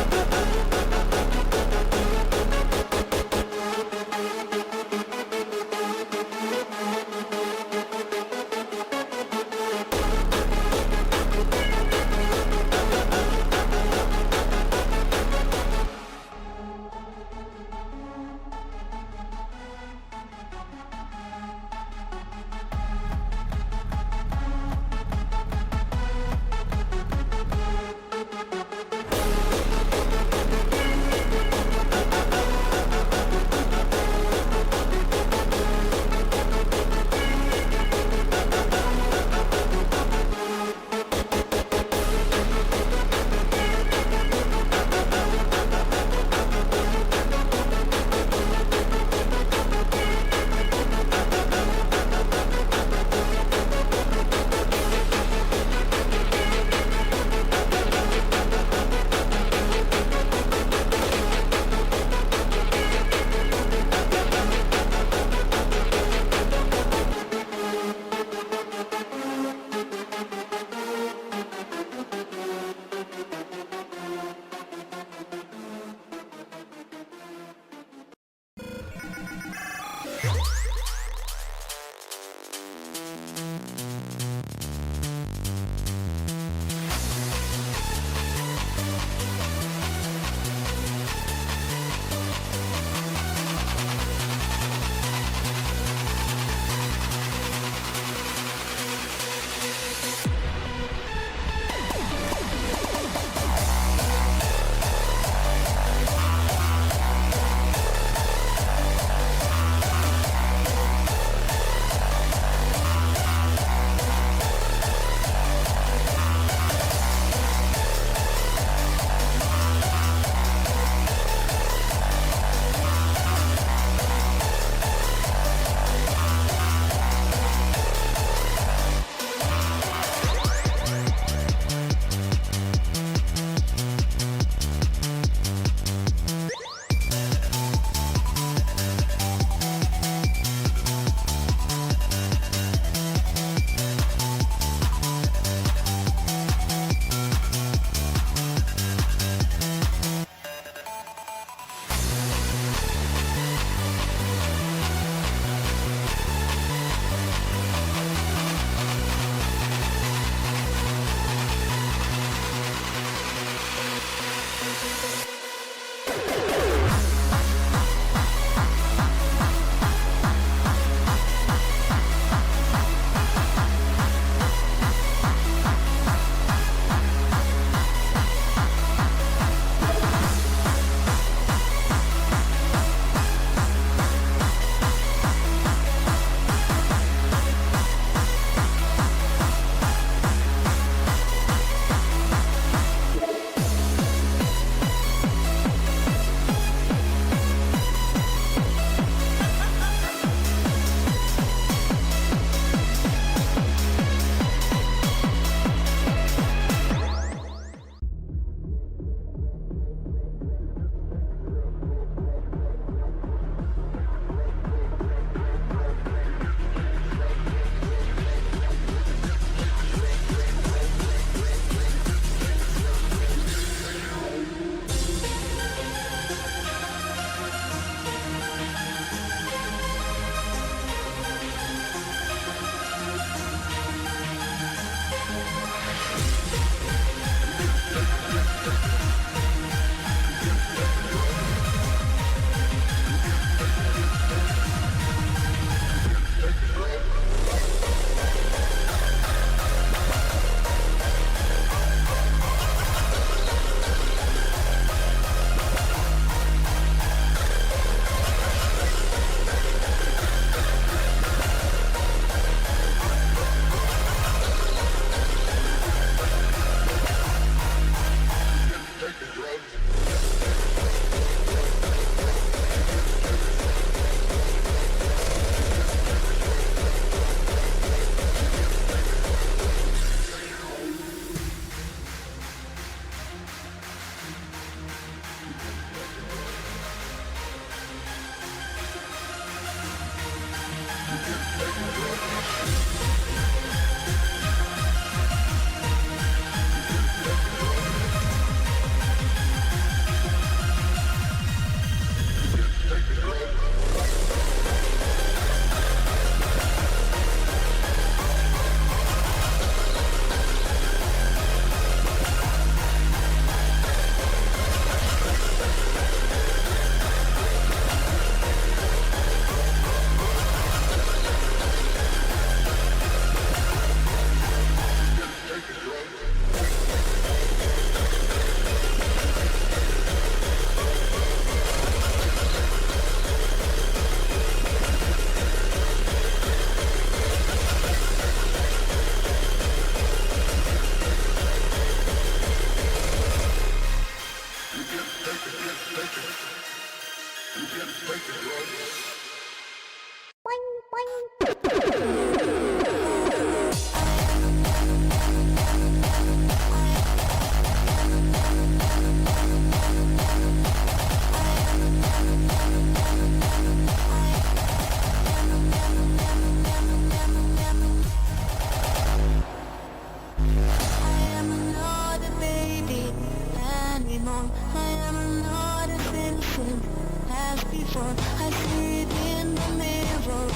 before. I see it in the mirror,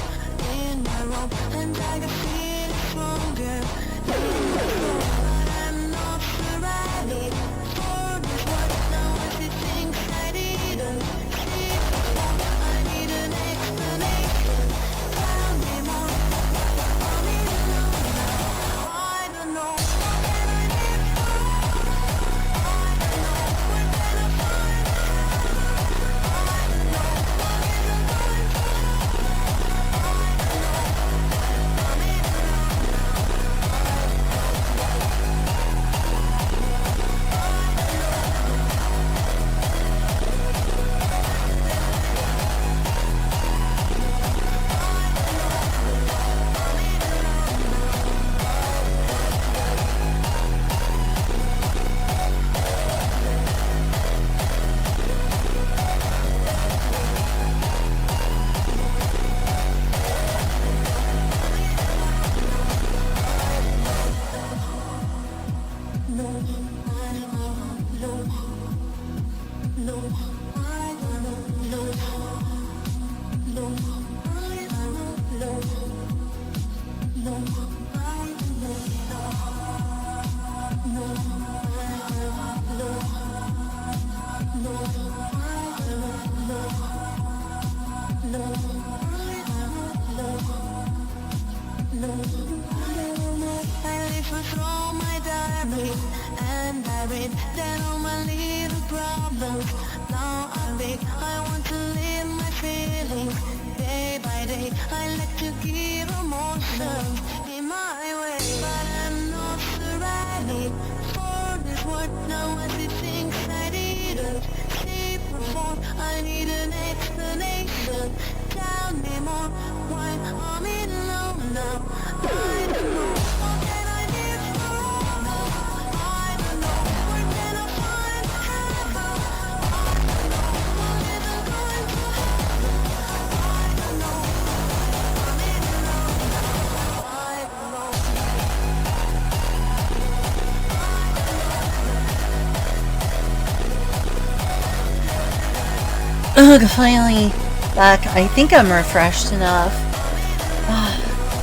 in my room, and I can feel it stronger. But I'm not ready for this one. Now I see things I didn't see before. I need an explanation. Tell me more. Tell me now. I don't know. What can I live for? I don't know. Where can I find I don't know. What isn't going to happen? I don't know. Tell me I leave her through my diary, and I read down all my little problems. Now I'm big, I want to live my feelings. Day by day, I like to give emotions in my way. But I'm not ready for this word. Now I see things I didn't see before. I need an explanation. Tell me more. Why I'm in love now? I don't know. What can I live for? I don't know. Where can I find heaven? I don't know. What isn't going to happen? I don't know. I'm in love now. I don't know. Ugh, finally back. I think I'm refreshed enough.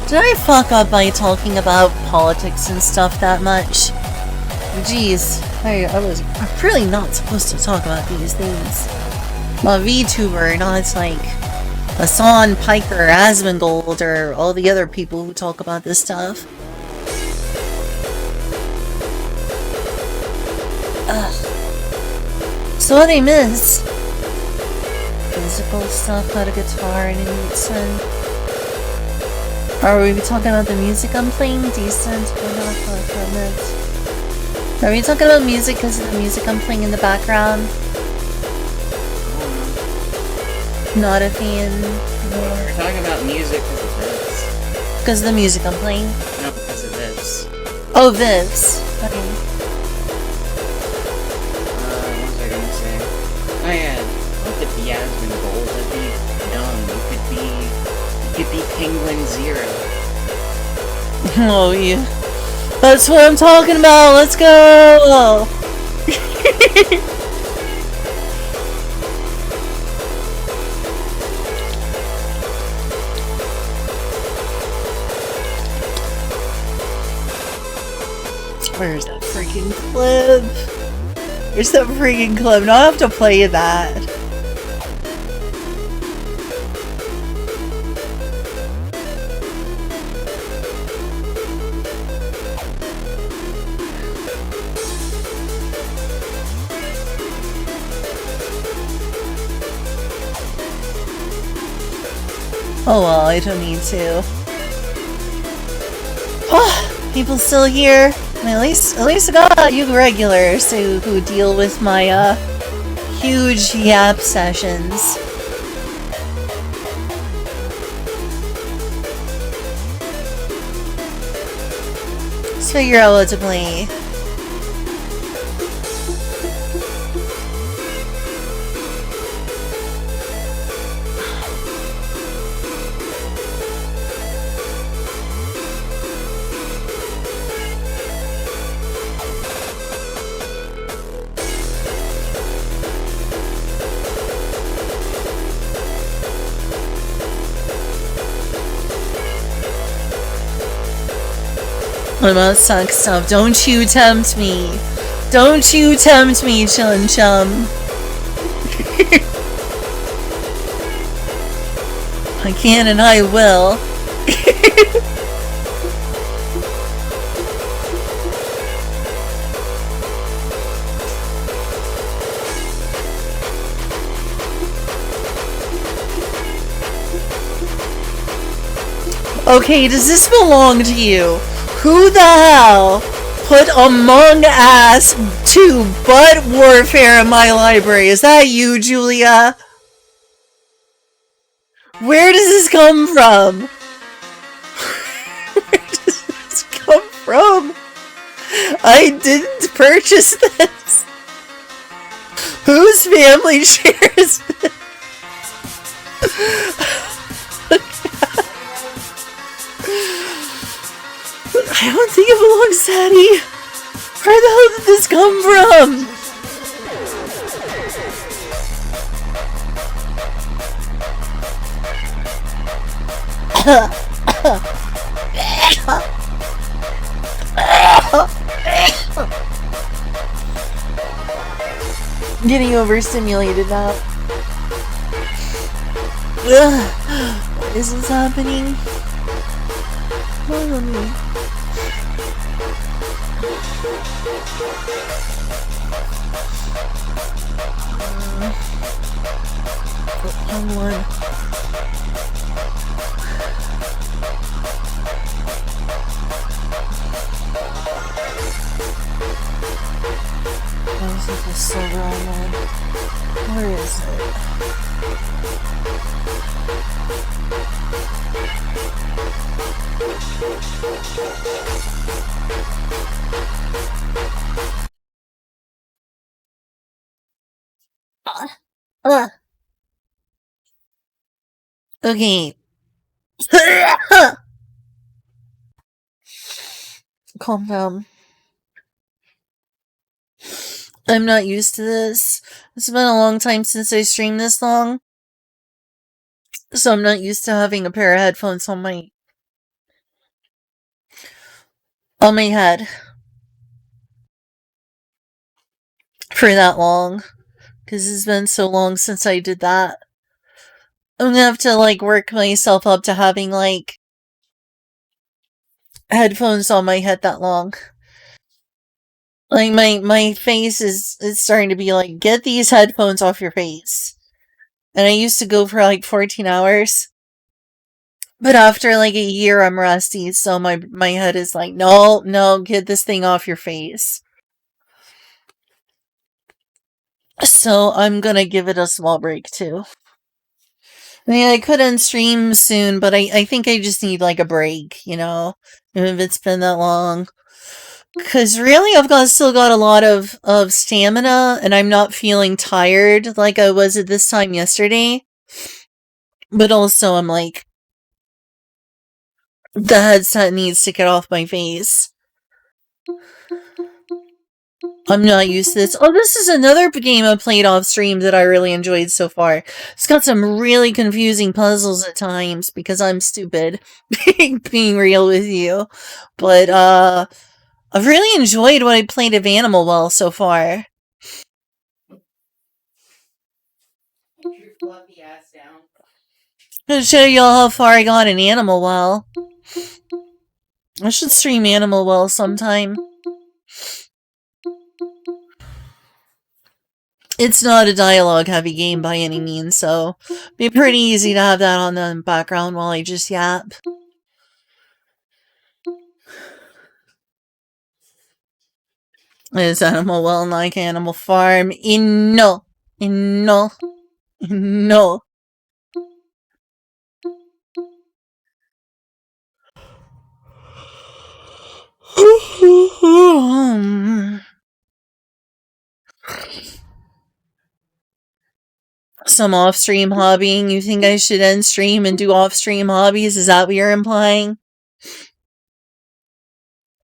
Did I fuck up by talking about politics and stuff that much? Jeez, I'm really not supposed to talk about these things. I'm a VTuber, not like Hassan, Piker, Asmongold, or all the other people who talk about this stuff. Ugh. So what I miss? Physical stuff, how to guitar and decent. Are we talking about the music I'm playing? Decent, but not from it. Are we talking about music because of the music I'm playing in the background? Not a fan. We're talking about music because of this. Because of the music I'm playing? No, because of this. Oh, this. Okay. What was I gonna say? Oh yeah, look at the Yasmin Gold. That'd be dumb. You could be Penguin Zero. Oh yeah. That's what I'm talking about. Let's go. Where's that freaking clip? Where's that freaking clip? No, I have to play that. Oh well, I don't need to. Oh, people still here. At least I got you regulars who deal with my huge yap sessions. Let's figure out what to play. I'm about suck stuff. Don't you tempt me. Don't you tempt me, Chillin' Chum. I can and I will. Okay, does this belong to you? Who the hell put Among Us to Butt Warfare in my library? Is that you, Julia? Where does this come from? Where does this come from? I didn't purchase this. Whose family shares this? I don't think it belongs to Eddie. Where the hell did this come from? Getting overstimulated now. What is this happening? Follow me. One. Oh, this is so wrong, man. Where is it? Okay. Calm down. I'm not used to this. It's been a long time since I streamed this long. So I'm not used to having a pair of headphones on my head for that long. Because it's been so long since I did that. I'm gonna have to, like, work myself up to having, like, headphones on my head that long. Like, my face is starting to be like, get these headphones off your face. And I used to go for, like, 14 hours. But after, like, a year, I'm rusty, so my head is like, no, get this thing off your face. So I'm gonna give it a small break, too. I mean, I couldn't stream soon, but I think I just need, like, a break, you know? If it's been that long. Because really, still got a lot of stamina, and I'm not feeling tired like I was at this time yesterday. But also, I'm like, the headset needs to get off my face. I'm not used to this. Oh, this is another game I played off stream that I really enjoyed so far. It's got some really confusing puzzles at times because I'm stupid, being real with you. But, I've really enjoyed what I played of Animal Well so far. I'll show y'all how far I got in Animal Well. I should stream Animal Well sometime. It's not a dialogue-heavy game by any means, so it'd be pretty easy to have that on the background while I just yap. Is Animal Well like Animal Farm? No. Some off-stream hobbying. You think I should end stream and do off-stream hobbies? Is that what you're implying?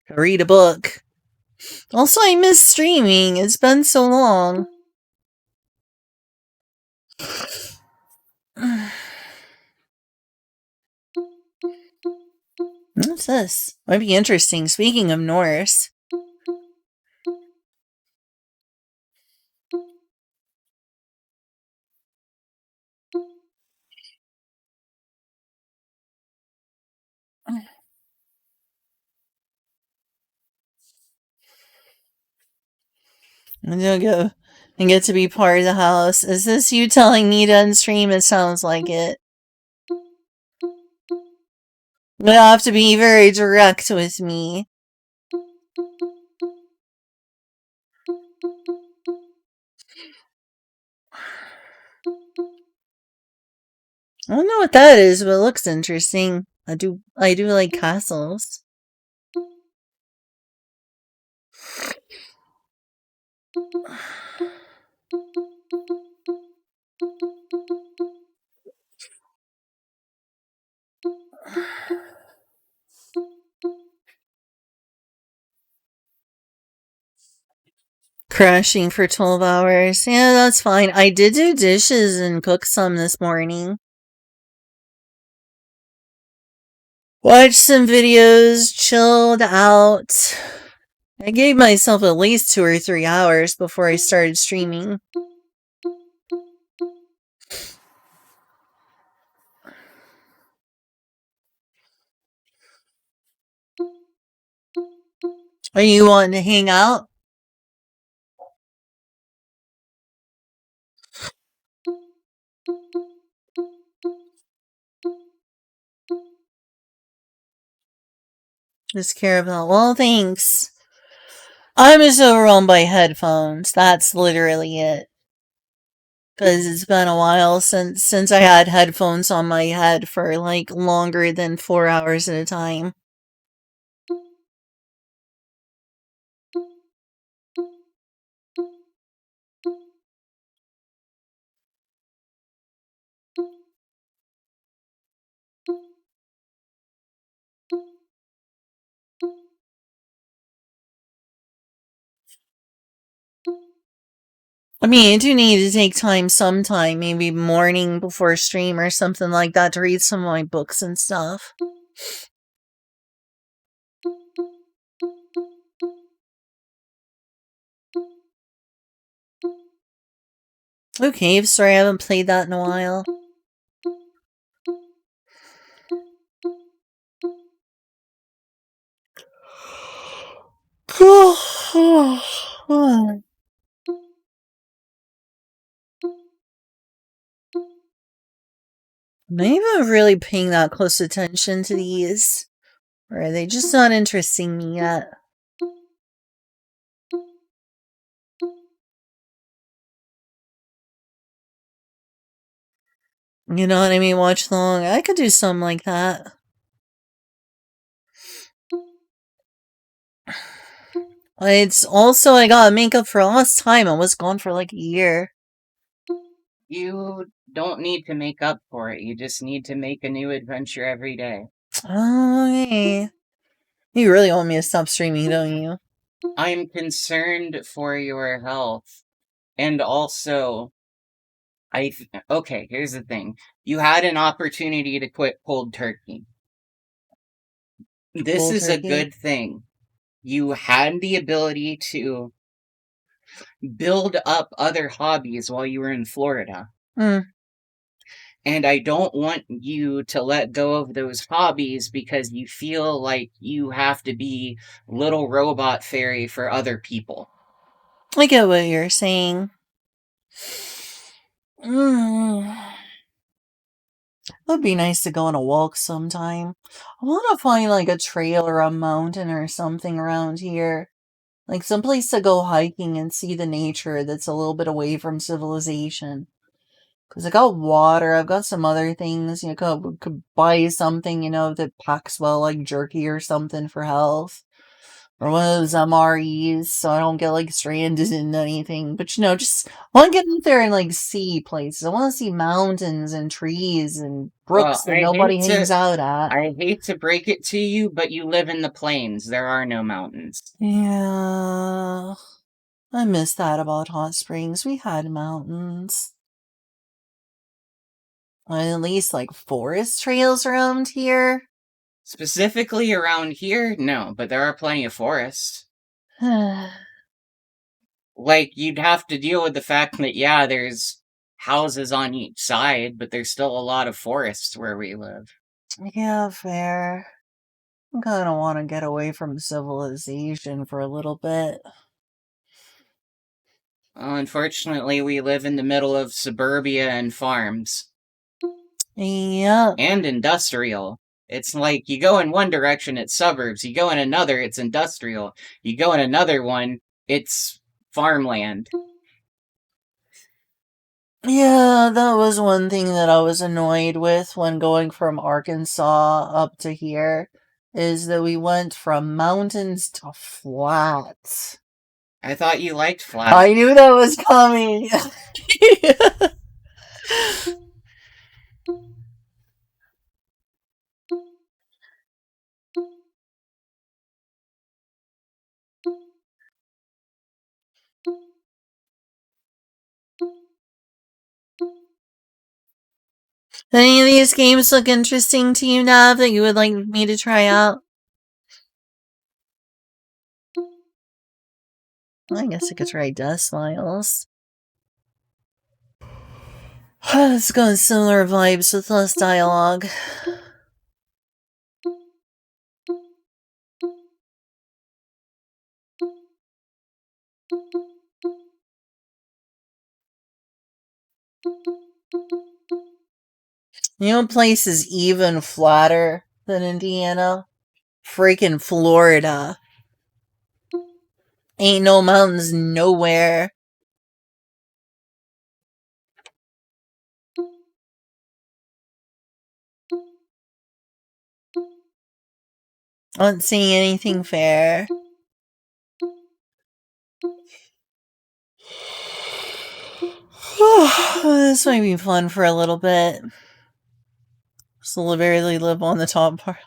Read a book. Also, I miss streaming. It's been so long. What's this? Might be interesting. Speaking of Norse. And you'll go and get to be part of the house. Is this you telling me to unstream? It sounds like it. You'll have to be very direct with me. I don't know what that is, but it looks interesting. I do like castles. Crashing for 12 hours. Yeah, that's fine. I did do dishes and cook some this morning. Watched some videos, chilled out. I gave myself at least 2 or 3 hours before I started streaming. Are you wanting to hang out? Just care about, well, thanks. I'm just overwhelmed by headphones. That's literally it. Because it's been a while since I had headphones on my head for like longer than 4 hours at a time. I mean, I do need to take time sometime, maybe morning before stream or something like that, to read some of my books and stuff. Okay, sorry, I haven't played that in a while. Am I even really paying that close attention to these? Or are they just not interesting me yet? You know what I mean? Watch long. I could do something like that. It's also, I got makeup for last time. I was gone for like a year. You don't need to make up for it. You just need to make a new adventure every day. Okay. You really want me to stop streaming, don't you? I'm concerned for your health. And also, okay, here's the thing. You had an opportunity to quit cold turkey. This Cold is turkey? a good thing. You had the ability to build up other hobbies while you were in Florida. And I don't want you to let go of those hobbies because you feel like you have to be little robot fairy for other people. I get what you're saying. It would be nice to go on a walk sometime. I want to find like a trail or a mountain or something around here. Like someplace to go hiking and see the nature that's a little bit away from civilization. Because I got water, I've got some other things. You know, could buy something, you know, that packs well, like jerky or something for health. Or one of those MREs, so I don't get like stranded in anything. But you know, just want to get out there and like see places. I want to see mountains and trees and brooks that nobody hangs out at. I hate to break it to you, but you live in the plains. There are no mountains. Yeah. I miss that about Hot Springs. We had mountains. At least like forest trails around here. Specifically around here, no, but there are plenty of forests. Like, you'd have to deal with the fact that, yeah, there's houses on each side, but there's still a lot of forests where we live. Yeah, fair. I kind of want to get away from civilization for a little bit. Well, unfortunately, we live in the middle of suburbia and farms. Yep. And industrial. It's like, you go in one direction, it's suburbs. You go in another, it's industrial. You go in another one, it's farmland. Yeah, that was one thing that I was annoyed with when going from Arkansas up to here, is that we went from mountains to flats. I thought you liked flat. I knew that was coming. Any of these games look interesting to you, Nav, that you would like me to try out? I guess I could try Dust Miles. Let's go with similar vibes with less dialogue. You know, place is even flatter than Indiana? Freaking Florida. Ain't no mountains nowhere. I don't see anything fair. This might be fun for a little bit. Just literally live on the top part.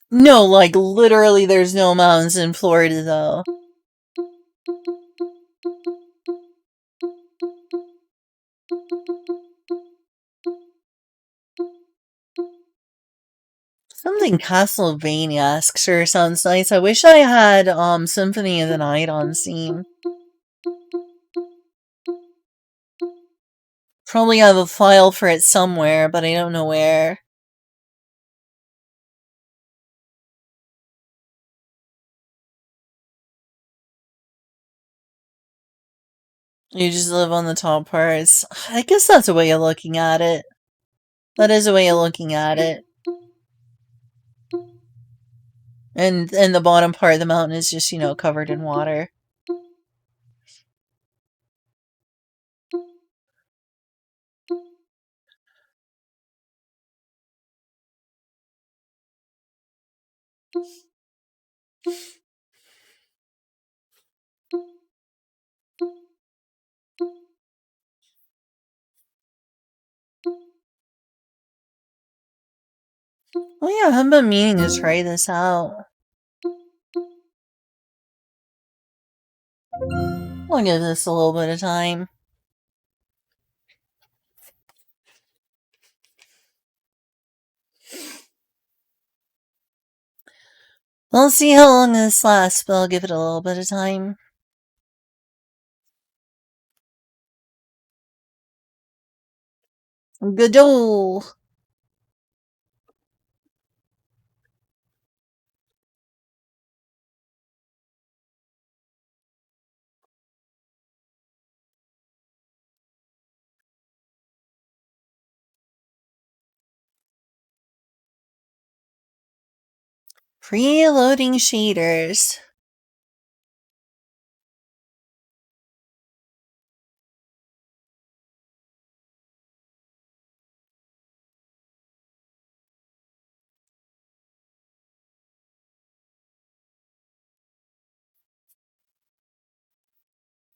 No, like, literally there's no mountains in Florida, though. Something Castlevania-esque sure sounds nice. I wish I had, Symphony of the Night on Steam. Probably have a file for it somewhere, but I don't know where. You just live on the top parts. I guess that's a way of looking at it. That is a way of looking at it. And the bottom part of the mountain is just, you know, covered in water. Oh yeah, I've been meaning to try this out. I'll give this a little bit of time. We'll see how long this lasts, but I'll give it a little bit of time. Good-o! Preloading shaders.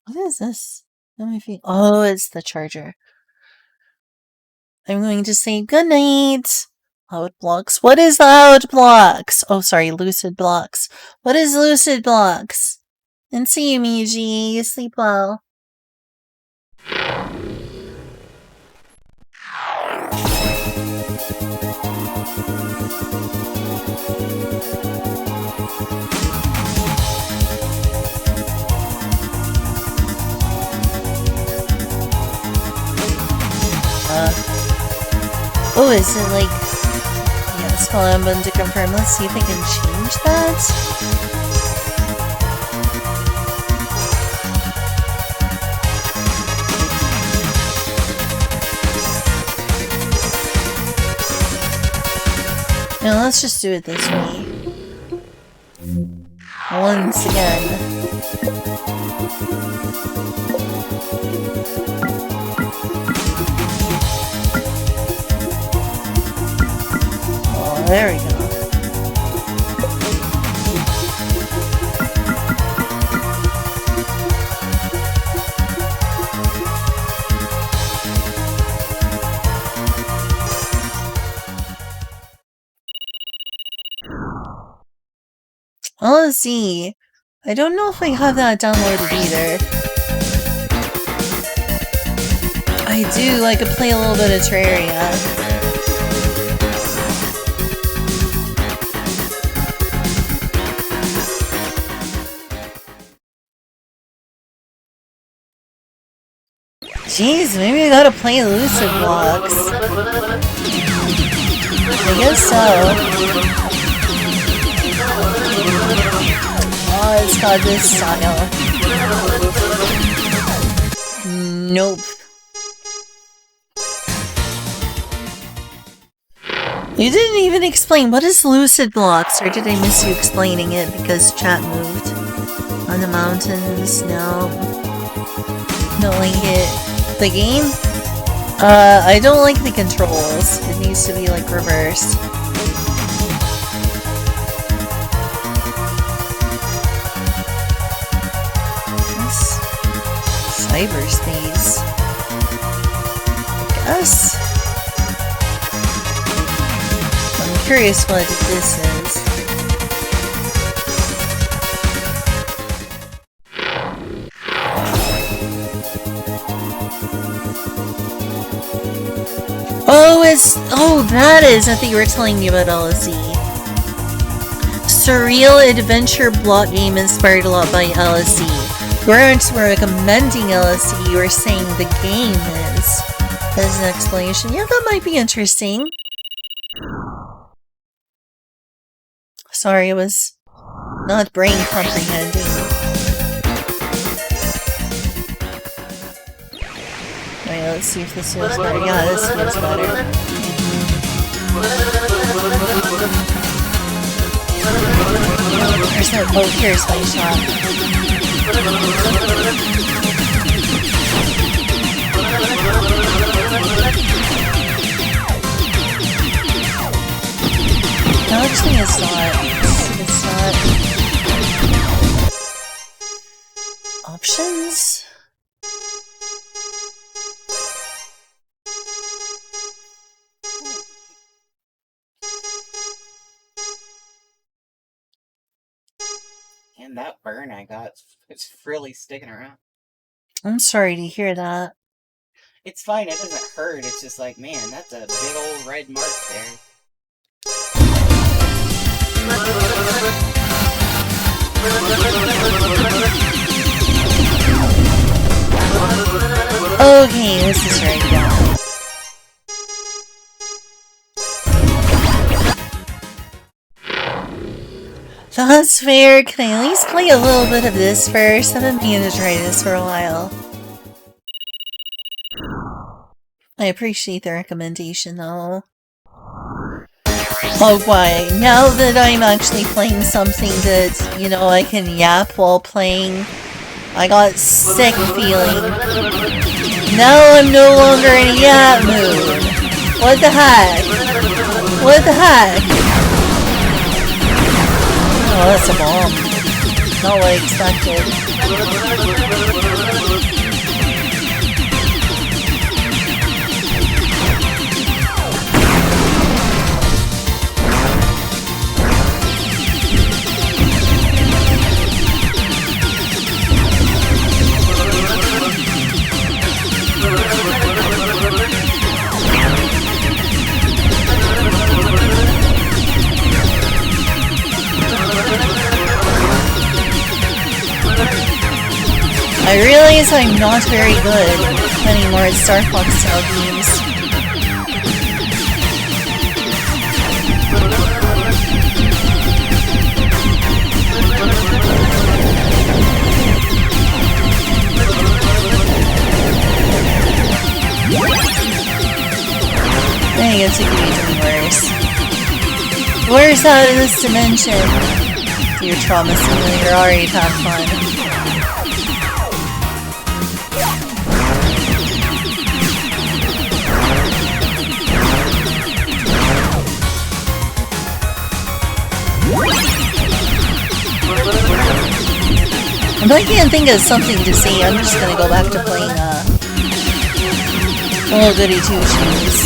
What is this? Oh, it's the charger. I'm going to say goodnight. Loud blocks. What is loud blocks? Oh, sorry, lucid blocks. What is lucid blocks? And see you, Miji. You sleep well. Oh, is it like... Yes, well, I'm going to confirm. Let's see if I can change that. Now let's just do it this way. Once again. Oh, there we go. Well, let's see. I don't know if I have that downloaded either. I do, I could play a little bit of Terraria. Jeez, maybe I gotta play Lucid Blocks. I guess so. Oh, it's got this style. Nope. You didn't even explain what is Lucid Blocks, or did I miss you explaining it because chat moved? On the mountains? No. Don't like it. The game? I don't like the controls. It needs to be like reversed. Cyberspace. I guess. I'm curious what this is. Oh, that is! I think you were telling me about LSE. Surreal adventure block game inspired a lot by LSE. You weren't recommending LSE, you were saying the game is. As an explanation. Yeah, that might be interesting. Sorry, it was not brain comprehending. Alright, let's see if this feels better. Yeah, this feels better. There's no... Oh, here's my shot. No, actually it's not. It's not... Options? And that burn I got, it's really sticking around. I'm sorry to hear that. It's fine, it doesn't hurt, it's just like, man, that's a big old red mark there. Okay, this is ready to go. That's fair. Can I at least play a little bit of this first? I've been meaning to try this for a while. I appreciate the recommendation, though. Oh, why? Now that I'm actually playing something that, you know, I can yap while playing, I got sick feeling. Now I'm no longer in a yap mood. What the heck? What the heck? Oh, that's a bomb. Not what I expected. I realize I'm not very good anymore at Star Fox style games. chance it could be doing worse. Worse out of this dimension. Your trauma simulator already had fun. If I can't think of something to say, I'm just gonna go back to playing, Oh Goody Two Shoes.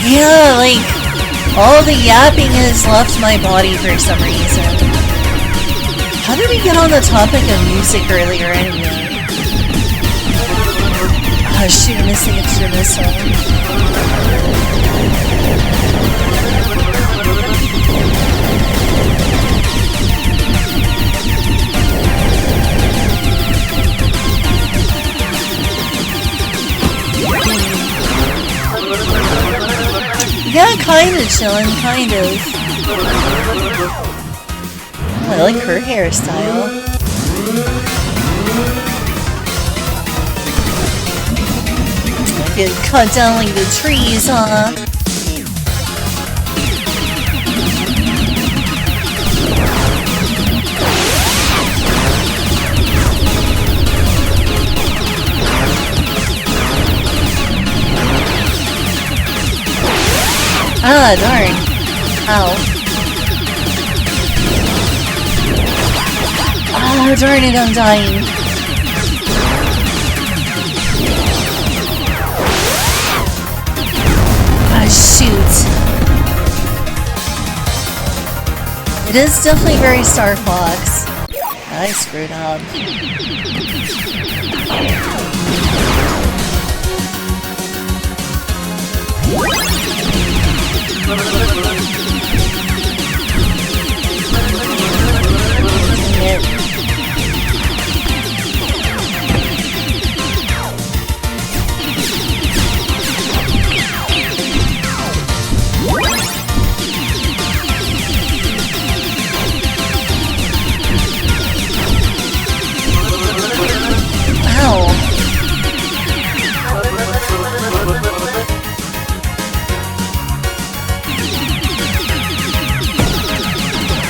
Yeah, like, all the yapping has left my body for some reason. How did we get on the topic of music earlier anyway? Oh shoot, I missed the extra missile. Yeah, kinda chillin', kind of. Oh, I like her hairstyle. Get cut down like the trees, huh? Ah, darn. Ow. Ah, darn it, I'm dying. Ah, shoot. It is definitely very Star Fox. I screwed up.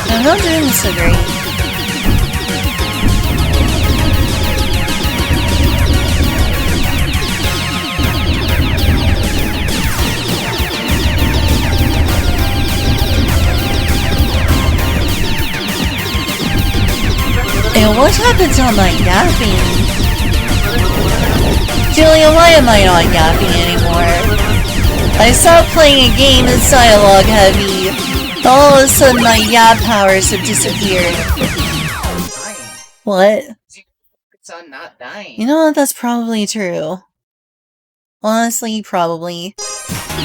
I'm not doing so great. And what happens on my yapping? Julia, why am I not yapping anymore? I stopped playing a game that's dialogue heavy. All of a sudden my yap powers have disappeared. What? It's on not dying. You know what? That's probably true. Honestly, probably.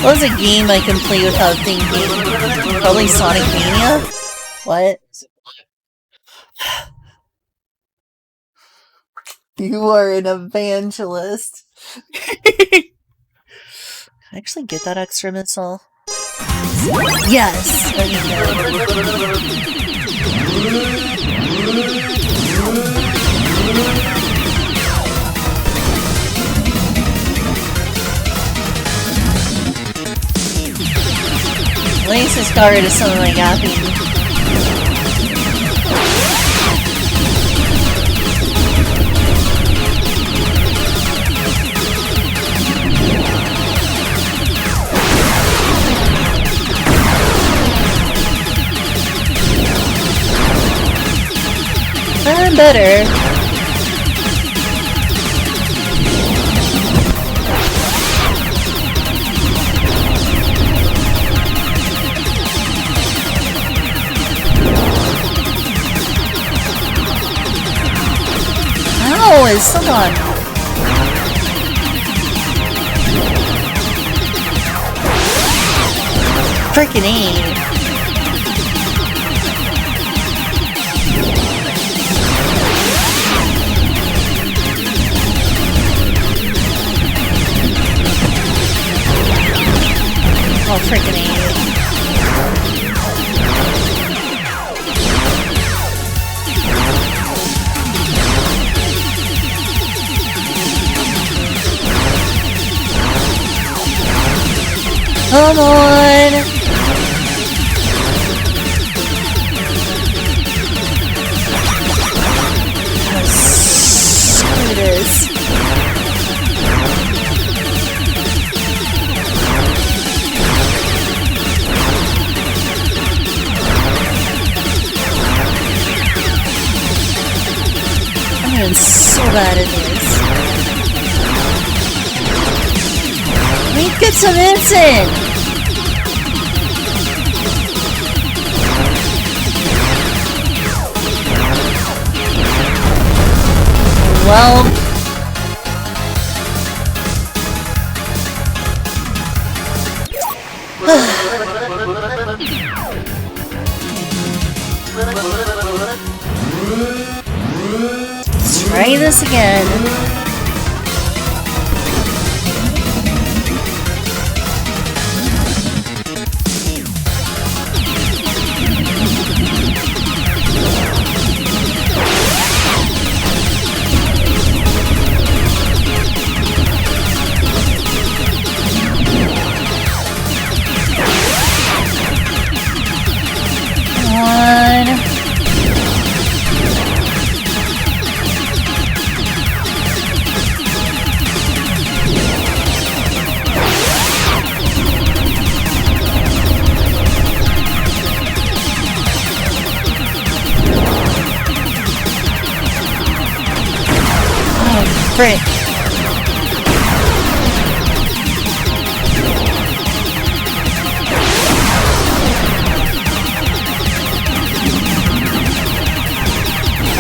What was a game I can play without thinking? Probably Sonic Mania? What? You are an evangelist. Can I actually get that extra missile? Yes! At least it's got rid of some of my yapping. I'm better. Ow, it's still gone. Freaking A. Oh, freaking A. Come on! Screw this. I'm doing so bad at this. Let me get some instant! Well... Let's try this again. Frick.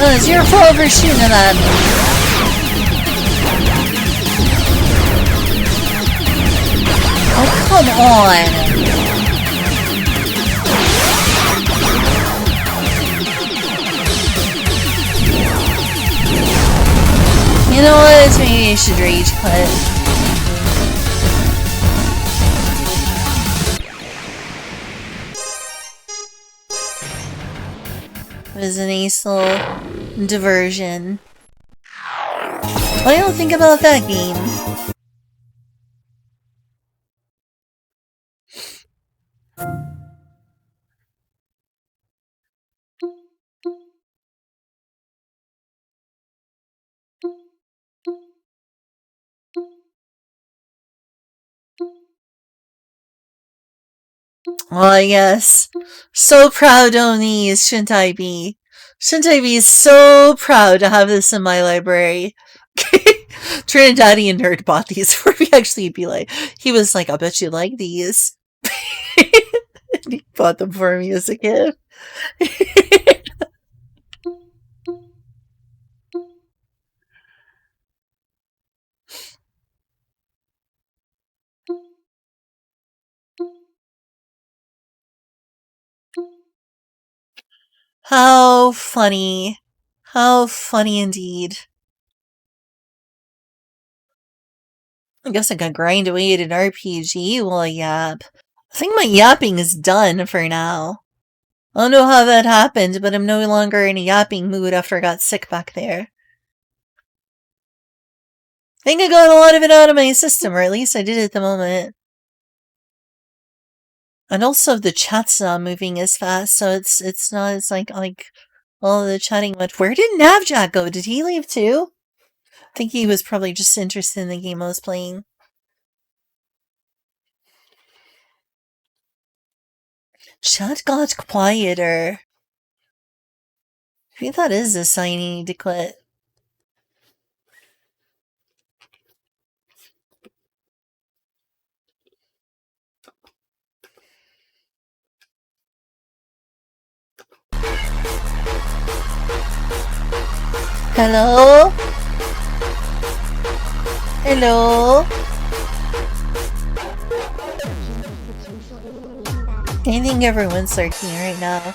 Oh, it's your fault for shooting at me. Oh, come on. You know what? Maybe I should rage quit. It was a nice little diversion. What do you think about that game? Oh, yes. So proud, Onis, shouldn't I be? Shouldn't I be so proud to have this in my library? Trinidadian nerd bought these for me. Actually, be like, he was like, I bet you like these. And he bought them for me as a gift. How funny. How funny indeed. I guess I could grind away at an RPG while I yap. I think my yapping is done for now. I don't know how that happened, but I'm no longer in a yapping mood after I got sick back there. I think I got a lot of it out of my system, or at least I did at the moment. And also the chat's not moving as fast, so it's not as like all the chatting went. Where did Navjack go? Did he leave too? I think he was probably just interested in the game I was playing. Chat got quieter. I think that is a sign you need to quit. Hello? Hello? I think everyone's lurking right now.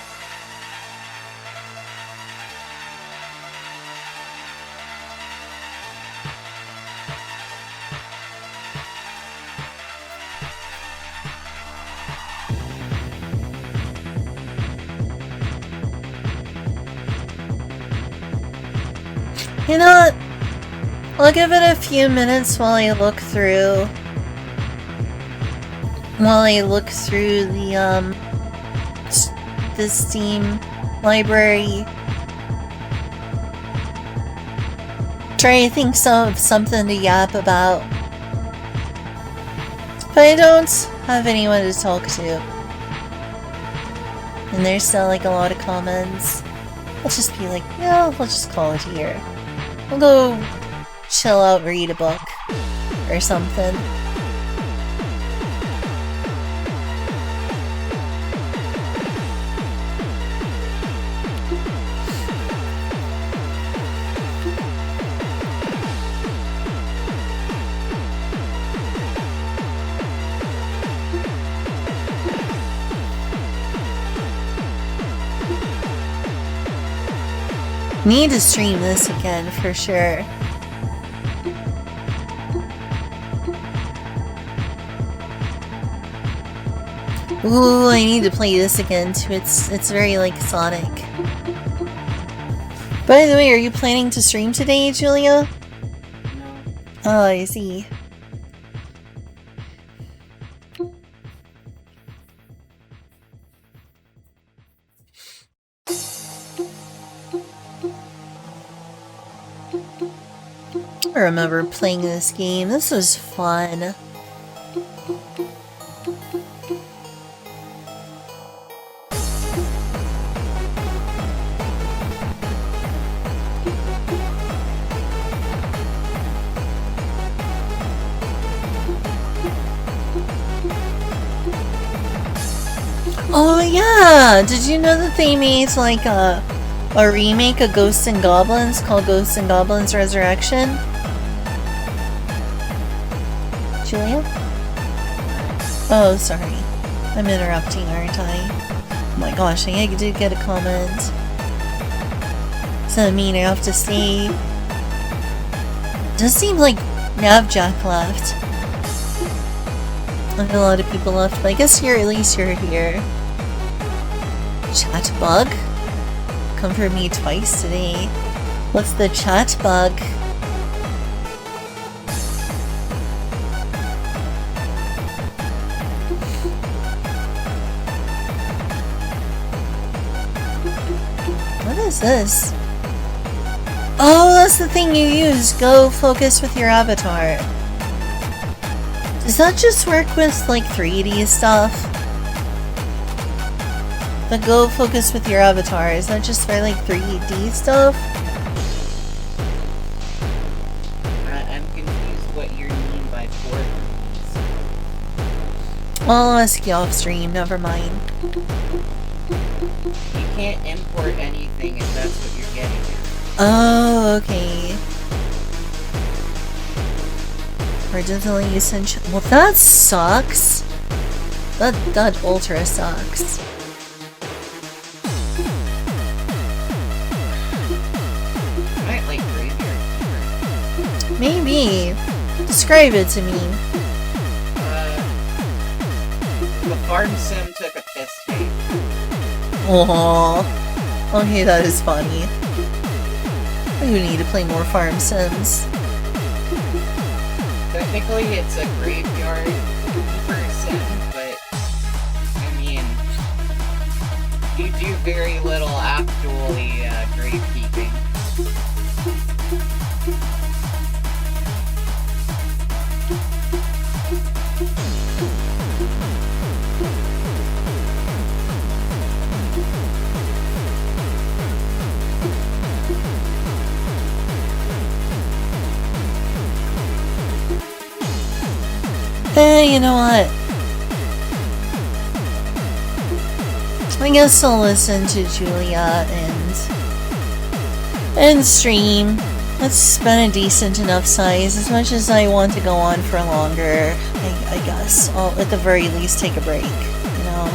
You know what? I'll give it a few minutes while I look through the Steam library. Try to think of something to yap about. But I don't have anyone to talk to. And there's still like a lot of comments. I'll just be like, yeah, we'll just call it here. We'll go chill out, read a book or something. Need to stream this again for sure. Ooh, I need to play this again too. It's very like Sonic. By the way, are you planning to stream today, Julia? No. Oh, I see. I remember playing this game. This was fun. Oh yeah! Did you know that they made like a remake of Ghosts and Goblins called Ghosts and Goblins Resurrection? Julia? Oh, sorry. I'm interrupting, aren't I? Oh my gosh, I did get a comment. Does that mean I have to stay? It does seem like Navjack left. Like a lot of people left, but I guess at least you're here. Chat bug? Come for me twice today. What's the chat bug? What is this? Oh, that's the thing you use. Go focus with your avatar. Does that just work with like 3D stuff? The go focus with your avatar, is that just for like 3D stuff? I'm confused what you mean by port. I'll ask you off stream, never mind. You can't import anything if that's what you're getting at. Oh, okay. Or definitely essential. Well, that sucks. That ultra sucks. Might like graveyard. Maybe. Describe it to me. The farm sim took a piss take. Aww. Okay, that is funny. I do need to play more farm sims. Technically, it's a graveyard person, but I mean, you do very little actually gravekeeping. Hey, you know what? I guess I'll listen to Julia and stream. It's been a decent enough size. As much as I want to go on for longer, I guess I'll at the very least take a break, you know?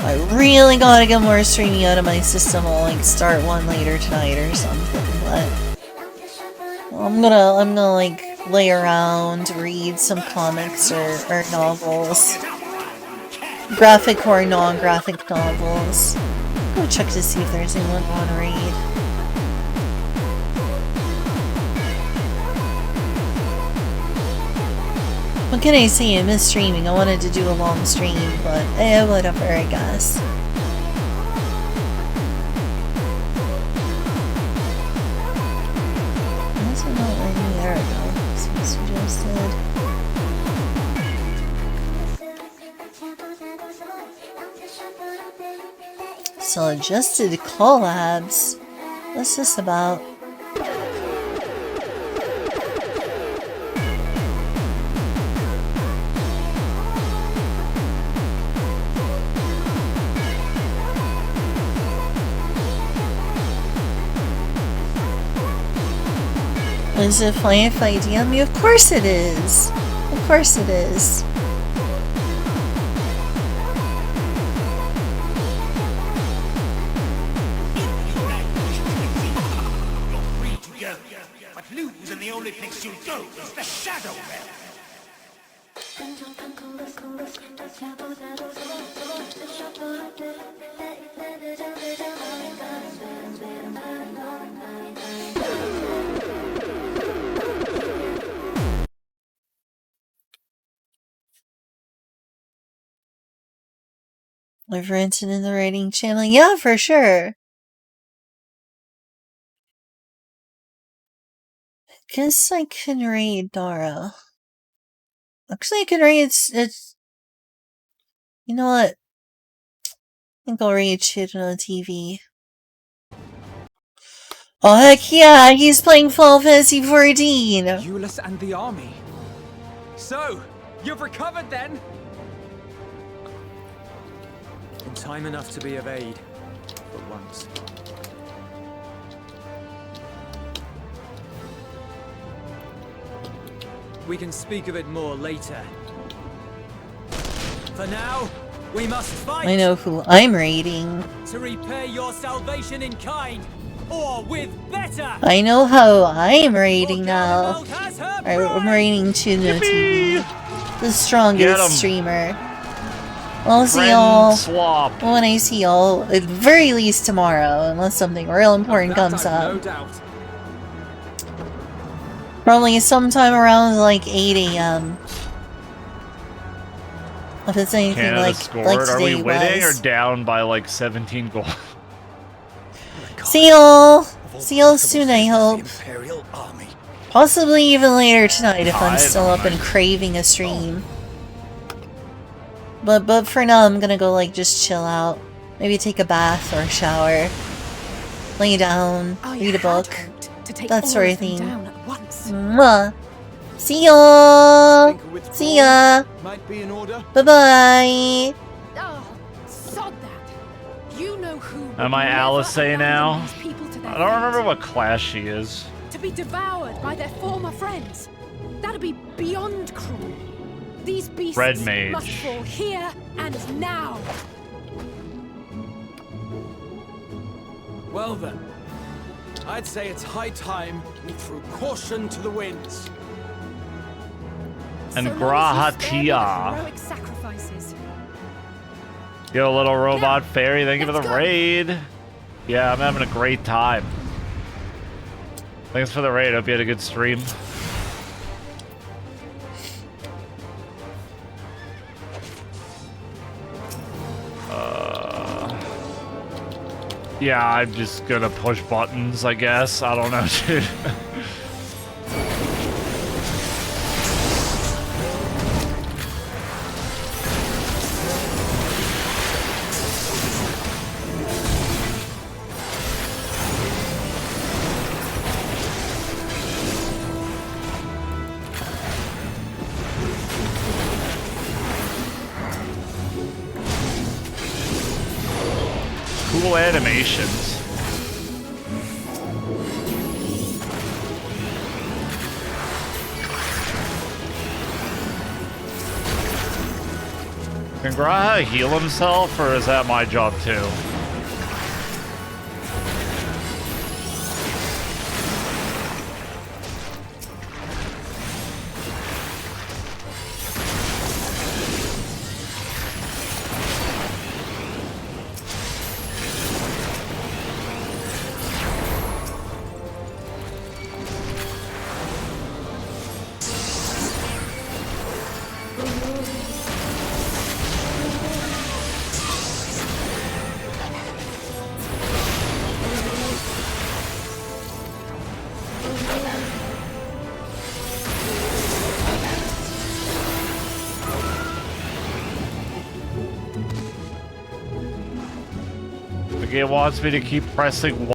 I really gotta get more streaming out of my system. I'll like start one later tonight or something, but I'm gonna like lay around, read some comics or novels. Graphic or non-graphic novels. Go check to see if there's anyone I want to read. What can I say? I miss streaming. I wanted to do a long stream, but whatever, I guess. That's not letting me. There we go. So suggested. Suggested collabs. What's this about? Is it fine if I DM you? Of course it is! Of course it is. But lose, and the only place you'll go is the shadow realm. I've rented in the rating channel. Yeah, for sure. Guess I can raid Dara. Actually, I can raid it's. You know what? I think I'll raid shit on TV. Oh heck yeah! He's playing Final Fantasy 14. Euless and the army. So, you've recovered then? In time enough to be of aid, for once. We can speak of it more later. For now, we must fight. I know who I'm raiding. To repay your salvation in kind, or with better. I know how I'm raiding now. I'm raiding Tuno TV, the strongest streamer. I'll see y'all when I see y'all, at the very least tomorrow, unless something real important comes up. No doubt. Probably sometime around like 8 AM. If it's anything Canada like scored. Are we today winning or was. down by like 17 goals? See y'all! See y'all soon, I hope. Possibly even later tonight if I'm still up and craving a stream. But for now, I'm gonna go like just chill out. Maybe take a bath or a shower. Lay down, read a book. That sort of thing. Mwah. See y'all! See ya! Might be in order. Bye-bye! Oh, sod that. You know who. Am I Alice now? These people to their I don't remember fate. what class she is. To be devoured by their former friends. That'd be beyond cruel. These beasts Red mage. must fall here and now. Well then, I'd say it's high time we threw caution to the winds. And So long as you spare me the Grahatia. heroic sacrifices. Yo, little robot fairy, thank you for the let's go. raid. Yeah, I'm having a great time. Thanks for the raid. Hope you had a good stream. Yeah, I'm just gonna push buttons, I guess. I don't know, dude. Cool animations. Can Graha heal himself, or is that my job too? The game wants me to keep pressing